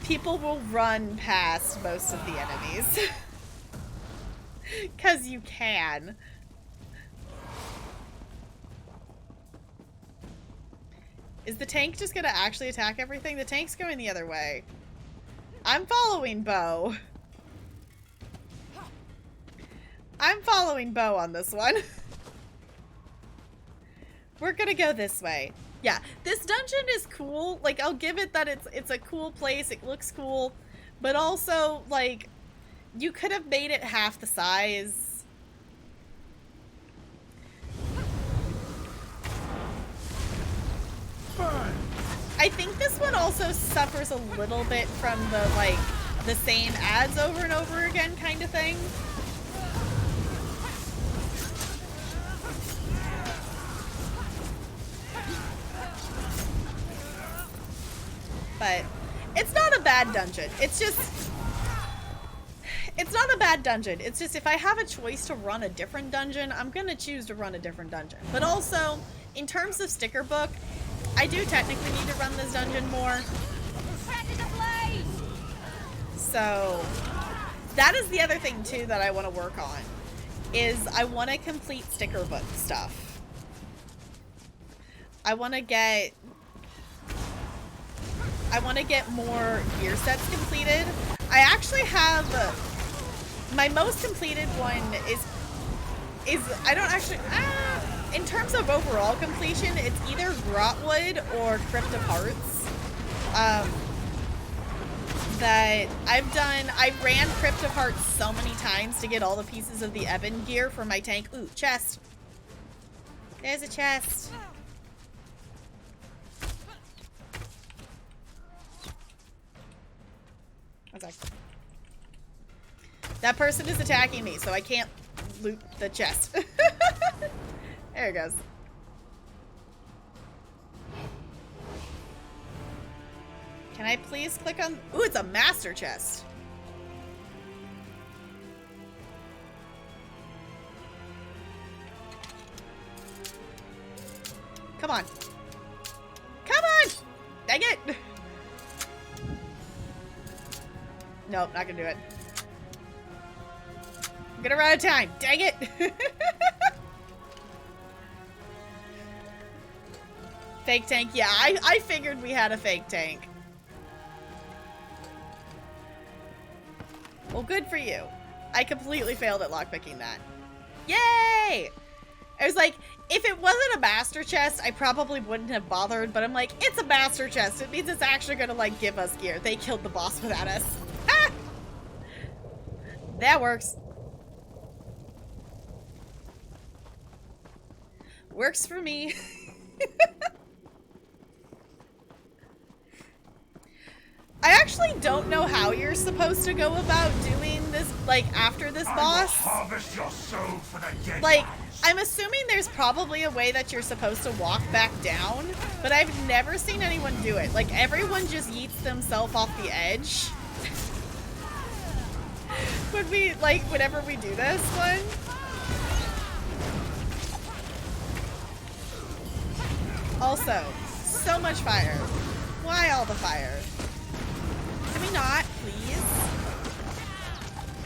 people will run past most of the enemies. Because you can. Is the tank just gonna actually attack everything? The tank's going the other way. I'm following Bo. I'm following Bo on this one. We're gonna go this way. Yeah, this dungeon is cool. Like, I'll give it that it's a cool place. It looks cool. But also, like, you could have made it half the size. I think this one also suffers a little bit from the, like, the same ads over and over again kind of thing. But it's not a bad dungeon. It's just... It's not a bad dungeon. It's just if I have a choice to run a different dungeon, I'm gonna choose to run a different dungeon. But also, in terms of sticker book, I do technically need to run this dungeon more. So, that is the other thing too that I want to work on, is I want to complete sticker book stuff. I want to get more gear sets completed. I actually have my most completed one is I don't actually in terms of overall completion, it's either Blackwood or Crypt of Hearts. That I ran Crypt of Hearts so many times to get all the pieces of the Ebon gear for my tank. Ooh, chest. There's a chest. Okay. That person is attacking me, so I can't loot the chest. There it goes. Can I please click on... Ooh, it's a master chest. Come on. Come on! Dang it! Nope, not gonna do it. I'm gonna run out of time. Dang it! Fake tank. Yeah, I figured we had a fake tank. Well, good for you. I completely failed at lockpicking that. Yay! I was like, if it wasn't a master chest, I probably wouldn't have bothered, but I'm like, it's a master chest. It means it's actually gonna, like, give us gear. They killed the boss without us. Ah! That works. Works for me. I actually don't know how you're supposed to go about doing this, like, after this boss. Harvest your soul for the dead. Like, I'm assuming there's probably a way that you're supposed to walk back down, but I've never seen anyone do it. Like, everyone just yeets themselves off the edge. Would we, like, whenever we do this one? Also, so much fire. Why all the fire? Can we not, please?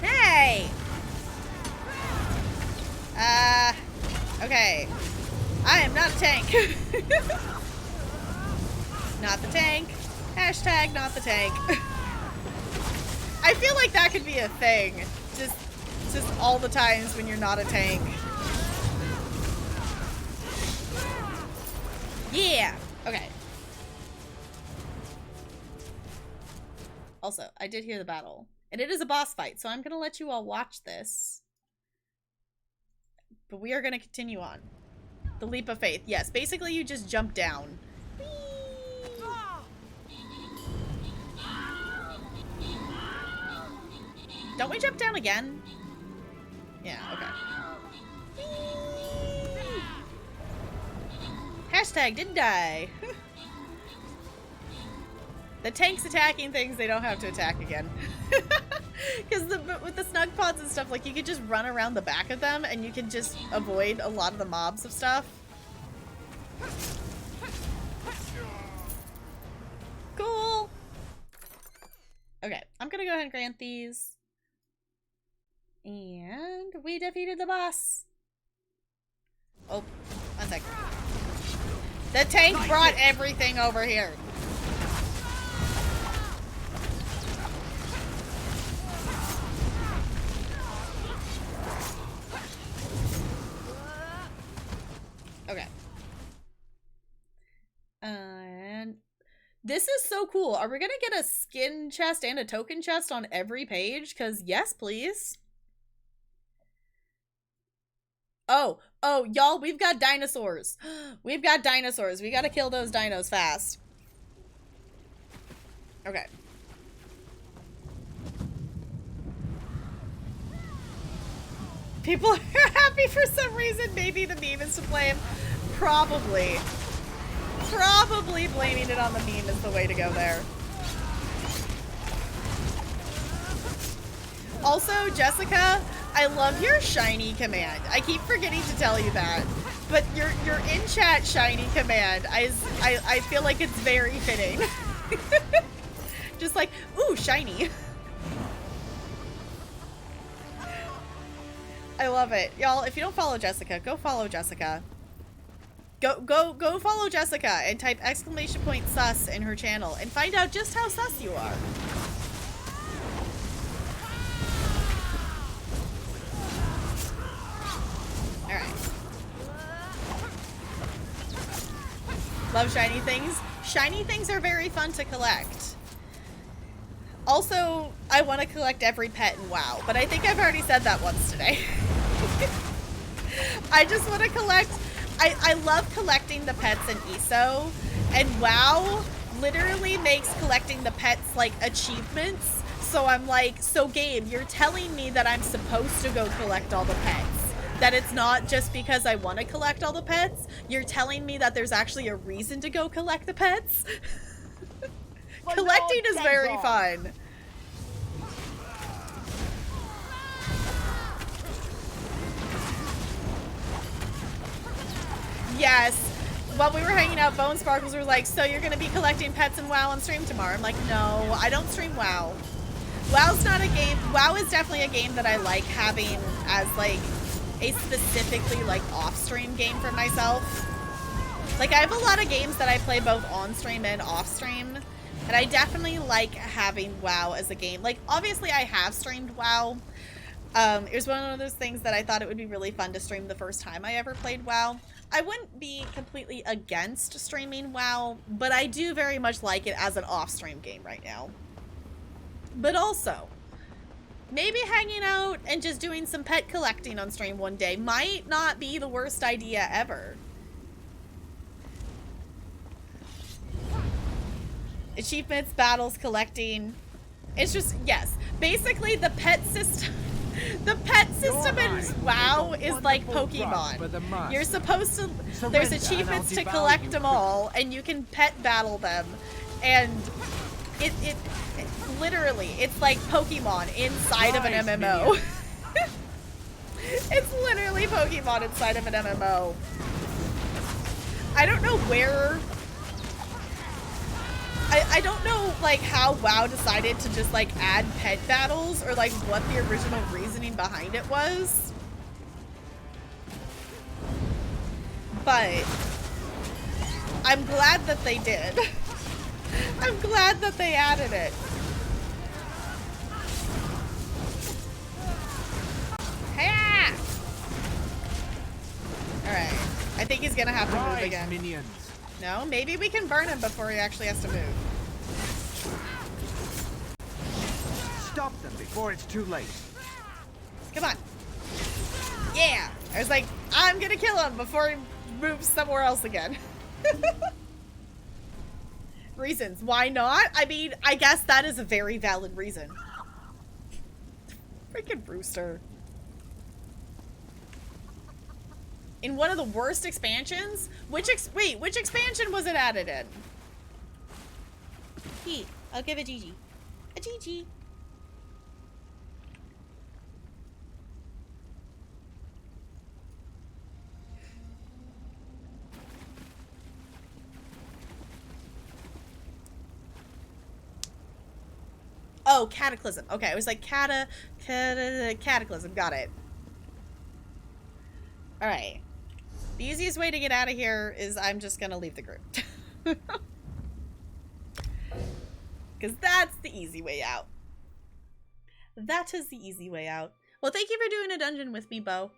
Hey! Okay. I am not a tank. Not the tank. Hashtag not the tank. I feel like that could be a thing. Just all the times when you're not a tank. Yeah! Okay. Also, I did hear the battle. And it is a boss fight, so I'm gonna let you all watch this. But we are gonna continue on. The leap of faith. Yes, basically you just jump down. Whee! Don't we jump down again? Yeah, okay. Whee! Hashtag didn't die. The tank's attacking things they don't have to attack again. Because with the snug pods and stuff, like, you could just run around the back of them and you can just avoid a lot of the mobs of stuff. Cool. Okay, I'm gonna go ahead and grant these. And we defeated the boss. Oh, 1 second. The tank brought everything over here. Okay. And this is so cool. Are we gonna get a skin chest and a token chest on every page? Because yes, please. Oh, y'all, we've got dinosaurs. We've got dinosaurs. We gotta kill those dinos fast. Okay. People are happy for some reason. Maybe the meme is to blame. Probably. Probably blaming it on the meme is the way to go there. Also, Jessica, I love your shiny command. I keep forgetting to tell you that. But your in-chat shiny command, I feel like it's very fitting. Just like, ooh, shiny. I love it. Y'all, if you don't follow Jessica, go follow Jessica. Go follow Jessica and type !sus in her channel and find out just how sus you are. Alright. Love shiny things. Shiny things are very fun to collect. Also, I want to collect every pet in WoW, but I think I've already said that once today. I just want to collect... I love collecting the pets in ESO, and WoW literally makes collecting the pets, like, achievements. So I'm like, so game, you're telling me that I'm supposed to go collect all the pets. That it's not just because I want to collect all the pets. You're telling me that there's actually a reason to go collect the pets. Collecting is very fun. Yes. While we were hanging out, Bone Sparkles were like, so you're going to be collecting pets in WoW on stream tomorrow? I'm like, no, I don't stream WoW. WoW's not a game. WoW is definitely a game that I like having as, like, a specifically, like, off-stream game for myself. Like, I have a lot of games that I play both on-stream and off-stream. And I definitely like having WoW as a game. Like, obviously I have streamed WoW, It was one of those things that I thought it would be really fun to stream the first time I ever played WoW. I wouldn't be completely against streaming WoW, but I do very much like it as an off-stream game right now. But also, maybe hanging out and just doing some pet collecting on stream one day might not be the worst idea ever. Achievements, battles, collecting. It's just, yes. Basically, the pet system... The pet system in WoW is like Pokemon. You're supposed to... There's achievements to collect them all, and you can pet battle them. And it literally, it's like Pokemon inside of an MMO. It's literally Pokemon inside of an MMO. I don't know where... I don't know, like, how WoW decided to just, like, add pet battles, or, like, what the original reasoning behind it was. But I'm glad that they did. I'm glad that they added it. Hiya! Alright. I think he's gonna have to move again. Minions. No, maybe we can burn him before he actually has to move. Stop them before it's too late. Come on. Yeah! I was like, I'm gonna kill him before he moves somewhere else again. Reasons. Why not? I mean, I guess that is a very valid reason. Freaking rooster. In one of the worst expansions? Which expansion was it added in? He. I'll give it GG. A GG. Oh, Cataclysm. Okay, I was like, Cataclysm. Got it. Alright. The easiest way to get out of here is I'm just gonna leave the group. Because that's the easy way out. That is the easy way out. Well, thank you for doing a dungeon with me, Bo.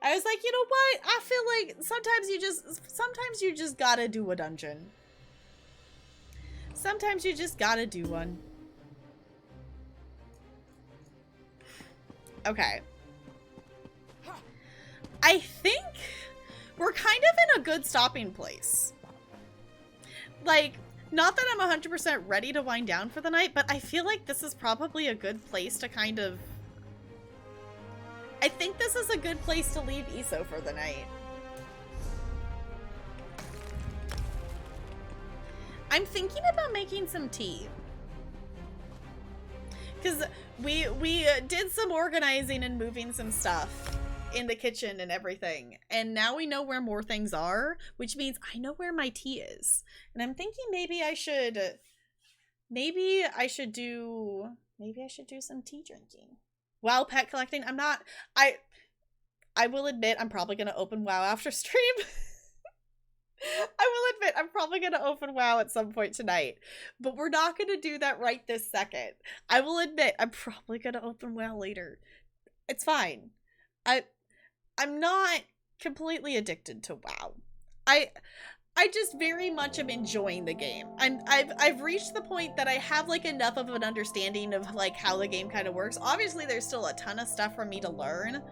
I was like, you know what? I feel like sometimes you just gotta do a dungeon. Sometimes you just gotta do one. Okay. I think we're kind of in a good stopping place. Like, not that I'm 100% ready to wind down for the night, but I feel like this is probably a good place to kind of... I think this is a good place to leave ESO for the night. I'm thinking about making some tea. Because we did some organizing and moving some stuff in the kitchen and everything, and now we know where more things are, which means I know where my tea is, and I'm thinking maybe I should do some tea drinking. WoW pet collecting. I will admit I'm probably gonna open WoW after stream. I will admit I'm probably gonna open WoW at some point tonight, but we're not gonna do that right this second. I will admit I'm probably gonna open WoW later. It's fine. I'm not completely addicted to WoW. I just very much am enjoying the game. I've reached the point that I have like enough of an understanding of like how the game kind of works. Obviously there's still a ton of stuff for me to learn,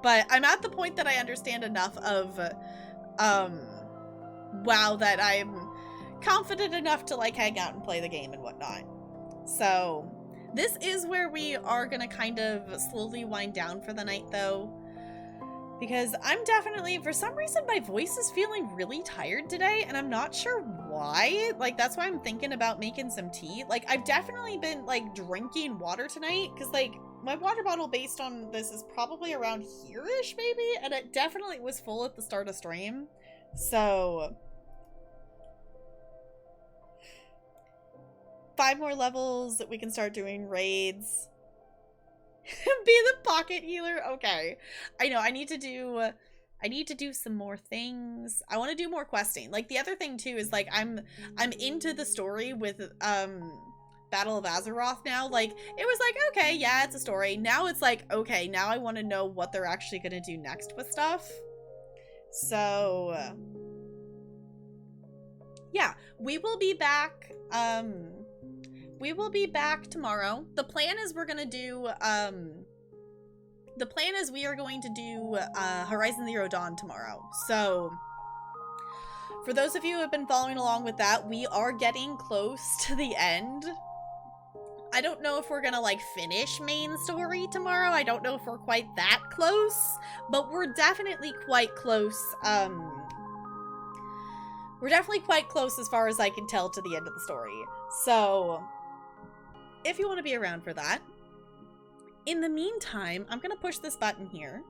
but I'm at the point that I understand enough of WoW that I'm confident enough to like hang out and play the game and whatnot. So this is where we are gonna kind of slowly wind down for the night though, because I'm definitely, for some reason my voice is feeling really tired today and I'm not sure why. Like, that's why I'm thinking about making some tea. Like, I've definitely been like drinking water tonight because like my water bottle based on this is probably around here-ish maybe, and it definitely was full at the start of stream. So 5 more levels that we can start doing raids. Be the pocket healer. Okay. I know I need to do some more things. I want to do more questing. Like, the other thing too is like I'm into the story with Battle of Azeroth now. Like, it was like, okay, yeah, it's a story. Now it's like, okay, now I want to know what they're actually going to do next with stuff. So, yeah, we will be back, tomorrow. The plan is we are going to do, Horizon Zero Dawn tomorrow. So, for those of you who have been following along with that, we are getting close to the end. I don't know if we're gonna, like, finish main story tomorrow. I don't know if we're quite that close, but we're definitely quite close, we're definitely quite close as far as I can tell to the end of the story. So, if you want to be around for that. In the meantime, I'm gonna push this button here.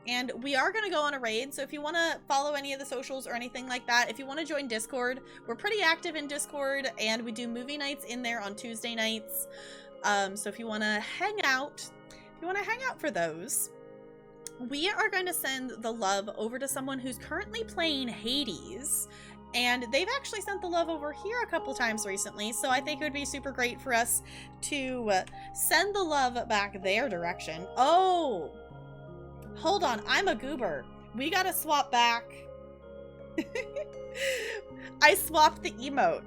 And we are going to go on a raid, so if you want to follow any of the socials or anything like that, if you want to join Discord, we're pretty active in Discord, and we do movie nights in there on Tuesday nights. So if you want to hang out, for those, we are going to send the love over to someone who's currently playing Hades, and they've actually sent the love over here a couple times recently, so I think it would be super great for us to send the love back their direction. Oh! Hold on, I'm a goober. We gotta swap back. I swapped the emote.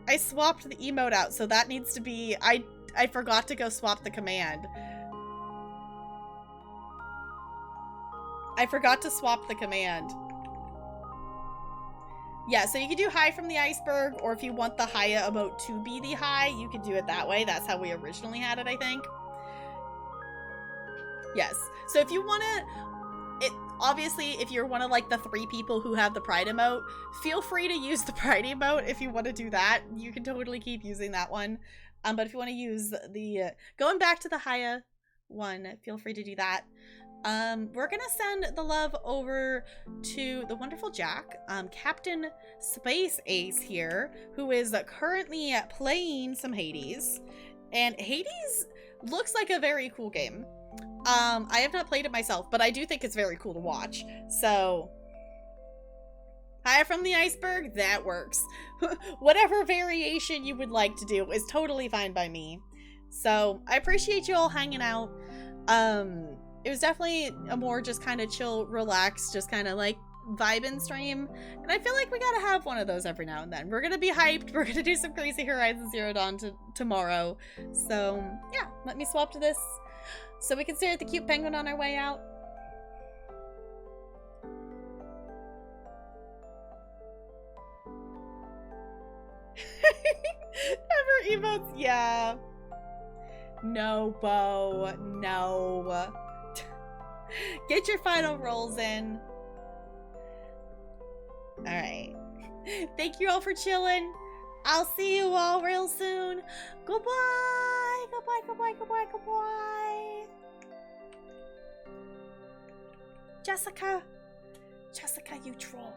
I swapped the emote out, so that needs to be... I forgot to go swap the command. I forgot to swap the command. Yeah, so you can do hi from the iceberg, or if you want the Haya emote to be the hi, you can do it that way. That's how we originally had it, I think. Yes. So if you want to, obviously, if you're one of like the 3 people who have the pride emote, feel free to use the pride emote if you want to do that. You can totally keep using that one. But if you want to use the, going back to the Haya one, feel free to do that. We're going to send the love over to the wonderful Jack, Captain Space Ace here, who is currently playing some Hades. And Hades looks like a very cool game. I have not played it myself, but I do think it's very cool to watch. So, hi from the iceberg, that works. Whatever variation you would like to do is totally fine by me. So, I appreciate you all hanging out. It was definitely a more just kind of chill, relaxed, just kind of like vibing stream. And I feel like we gotta have one of those every now and then. We're gonna be hyped. We're gonna do some crazy Horizon Zero Dawn tomorrow. So, yeah, let me swap to this. So we can stare at the cute penguin on our way out. Ever emotes? Yeah. No, Bo. No. Get your final rolls in. Alright. Thank you all for chilling. I'll see you all real soon. Goodbye. Goodbye, goodbye, goodbye, goodbye. Jessica, you troll.